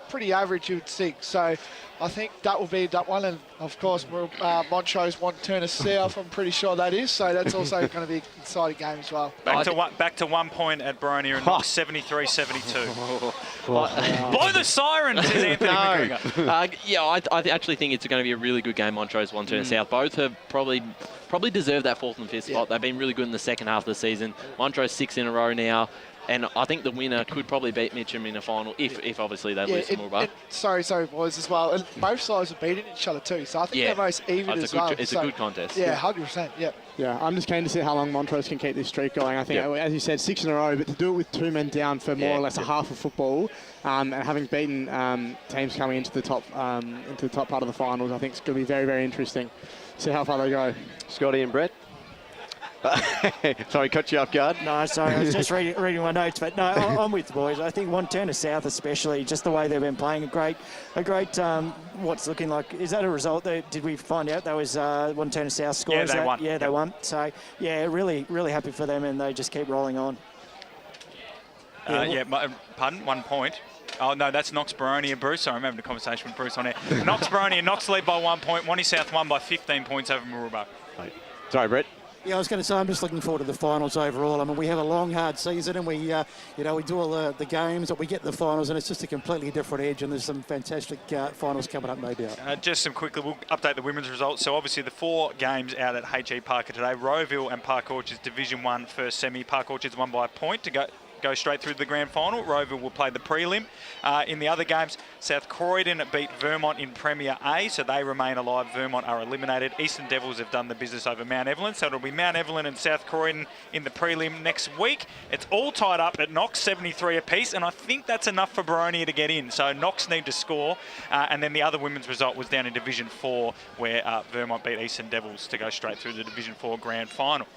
pretty average, you would think. So I think that will be that one. And, of course, Montrose want Turner South. I'm pretty sure that is. So that's also going to be an exciting game as well. Back to 1 point at Boronia and Knox, 73-72. Blow the siren, says Anthony McGregor. I actually think it's going to be a really good game, Montrose 1 Turner South. Both have probably deserved that 4th and 5th spot. They've been really good in the second half of the season. Montrose 6 in a row now. And I think the winner could probably beat Mitcham in a final if obviously they lose to Moorabah. Sorry, boys, as well. And both sides have beaten each other too, so I think they're most even as well. It's a good contest. Yeah, 100%, yeah. Yeah, I'm just keen to see how long Montrose can keep this streak going. I think, as you said, 6 in a row, but to do it with 2 men down for more or less a half of football, and having beaten teams coming into the top part of the finals, I think it's going to be very, very interesting. See how far they go. Scotty and Brett. Sorry, cut you off guard. No, sorry, I was just reading my notes, but no, I'm with the boys. I think Turner South, especially, just the way they've been playing, a great, what's looking like. Is that a result? Did we find out that was Turner South score? Yeah, they won. Yeah, they won. So yeah, really, really happy for them, and they just keep rolling on. Pardon, 1 point. Oh, no, that's Knox Boronia, Bruce. Sorry, I'm having a conversation with Bruce on air. Knox Boronia, Knox lead by 1 point. Wanty South won by 15 points over Moorabah. Sorry, Brett. Yeah, I was going to say, I'm just looking forward to the finals overall. I mean, we have a long, hard season, and we do all the games, but we get to the finals, and it's just a completely different edge, and there's some fantastic finals coming up, no doubt. Just some quickly, we'll update the women's results. So obviously the 4 games out at HE Parker today. Rowville and Park Orchards Division 1 first semi. Park Orchards won by a point to go straight through to the grand final. Rowville will play the prelim. In the other games, South Croydon beat Vermont in Premier A, so they remain alive. Vermont are eliminated. Eastern Devils have done the business over Mount Evelyn, so it'll be Mount Evelyn and South Croydon in the prelim next week. It's all tied up at Knox, 73 apiece, and I think that's enough for Boronia to get in. So Knox need to score, and then the other women's result was down in Division 4, where Vermont beat Eastern Devils to go straight through the Division 4 grand final.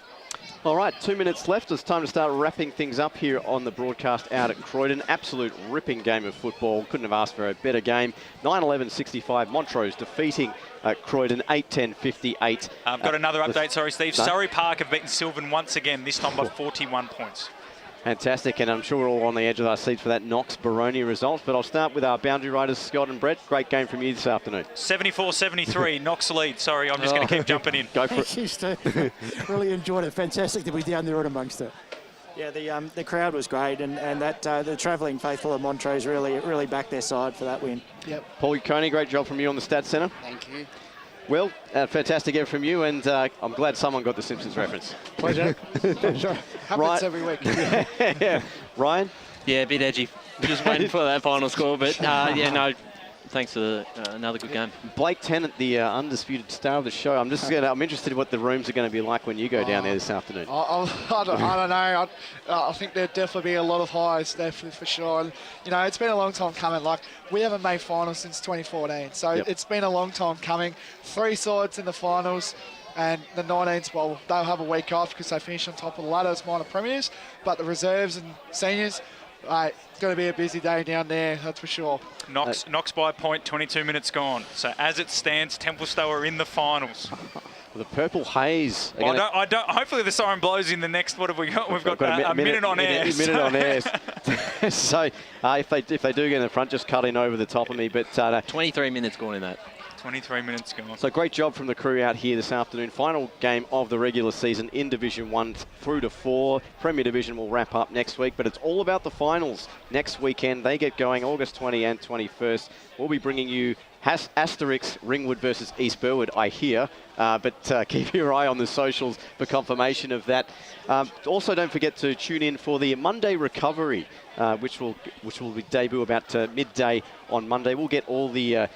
All right, 2 minutes left. It's time to start wrapping things up here on the broadcast out at Croydon. Absolute ripping game of football. Couldn't have asked for a better game. 9-11-65, Montrose defeating Croydon 8-10-58. I've got another update, sorry, Steve. No? Surrey Park have beaten Sylvan once again, this time by 41 points. Fantastic, and I'm sure we're all on the edge of our seats for that Knox Boronia result. But I'll start with our boundary riders, Scott and Brett. Great game from you this afternoon. 74-73, Knox lead. Sorry, I'm just going to keep jumping in. Go for Thank you, Steve. Really enjoyed it. Fantastic to be down there and amongst it. Yeah, the crowd was great, and that the travelling faithful of Montrose really backed their side for that win. Yep. Paul Coney, great job from you on the Stats Centre. Thank you. Well, fantastic effort from you, and I'm glad someone got the Simpsons reference. Pleasure. Happens every week. Yeah. Ryan? Yeah, a bit edgy. Just waiting for that final score, but thanks for another good game. Blake Tennant, the undisputed star of the show. I'm interested in what the rooms are going to be like when you go down there this afternoon. I don't know. I think there'll definitely be a lot of highs there for sure. And, it's been a long time coming. Like, we haven't made finals since 2014, so it's been a long time coming. 3 sides in the finals. And the 19s, well, they'll have a week off because they finish on top of the ladder as minor premiers. But the reserves and seniors, it's going to be a busy day down there, that's for sure. Knox by a point, 22 minutes gone. So as it stands, Templestowe are in the finals. The Purple Haze. Hopefully the siren blows in the next. What have we got? We've got a minute on air. A minute on air. So if they do get in the front, just cut in over the top of me. But 23 minutes gone in that. 23 minutes gone. So great job from the crew out here this afternoon. Final game of the regular season in Division 1 through to 4. Premier Division will wrap up next week, but it's all about the finals next weekend. They get going August 20 and 21st. We'll be bringing you Asterix Ringwood versus East Burwood, I hear, but keep your eye on the socials for confirmation of that. Also, don't forget to tune in for the Monday Recovery, which will debut about midday on Monday. We'll get all the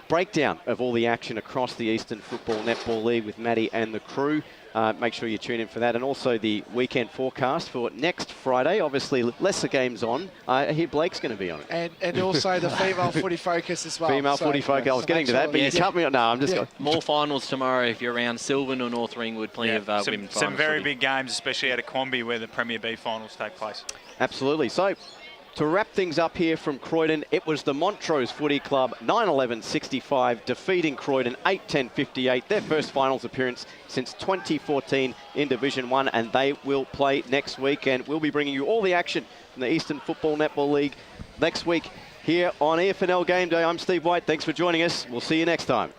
breakdown of all the action across the Eastern Football Netball League with Maddie and the crew. Make sure you tune in for that. And also the weekend forecast for next Friday. Obviously, lesser games on. I hear Blake's going to be on it. And also the female footy focus as well. Female footy focus. I was getting to that, but you cut me. No, I'm just... More finals tomorrow if you're around Sylvan or North Ringwood. Plenty of women's finals. Some very big games, especially out of Quamby, where the Premier B finals take place. Absolutely. So, to wrap things up here from Croydon, it was the Montrose Footy Club 9-11-65 defeating Croydon 8-10-58, their first finals appearance since 2014 in Division 1, and they will play next week, and we'll be bringing you all the action from the Eastern Football Netball League next week. here on EFNL Game Day. I'm Steve White. Thanks for joining us. We'll see you next time.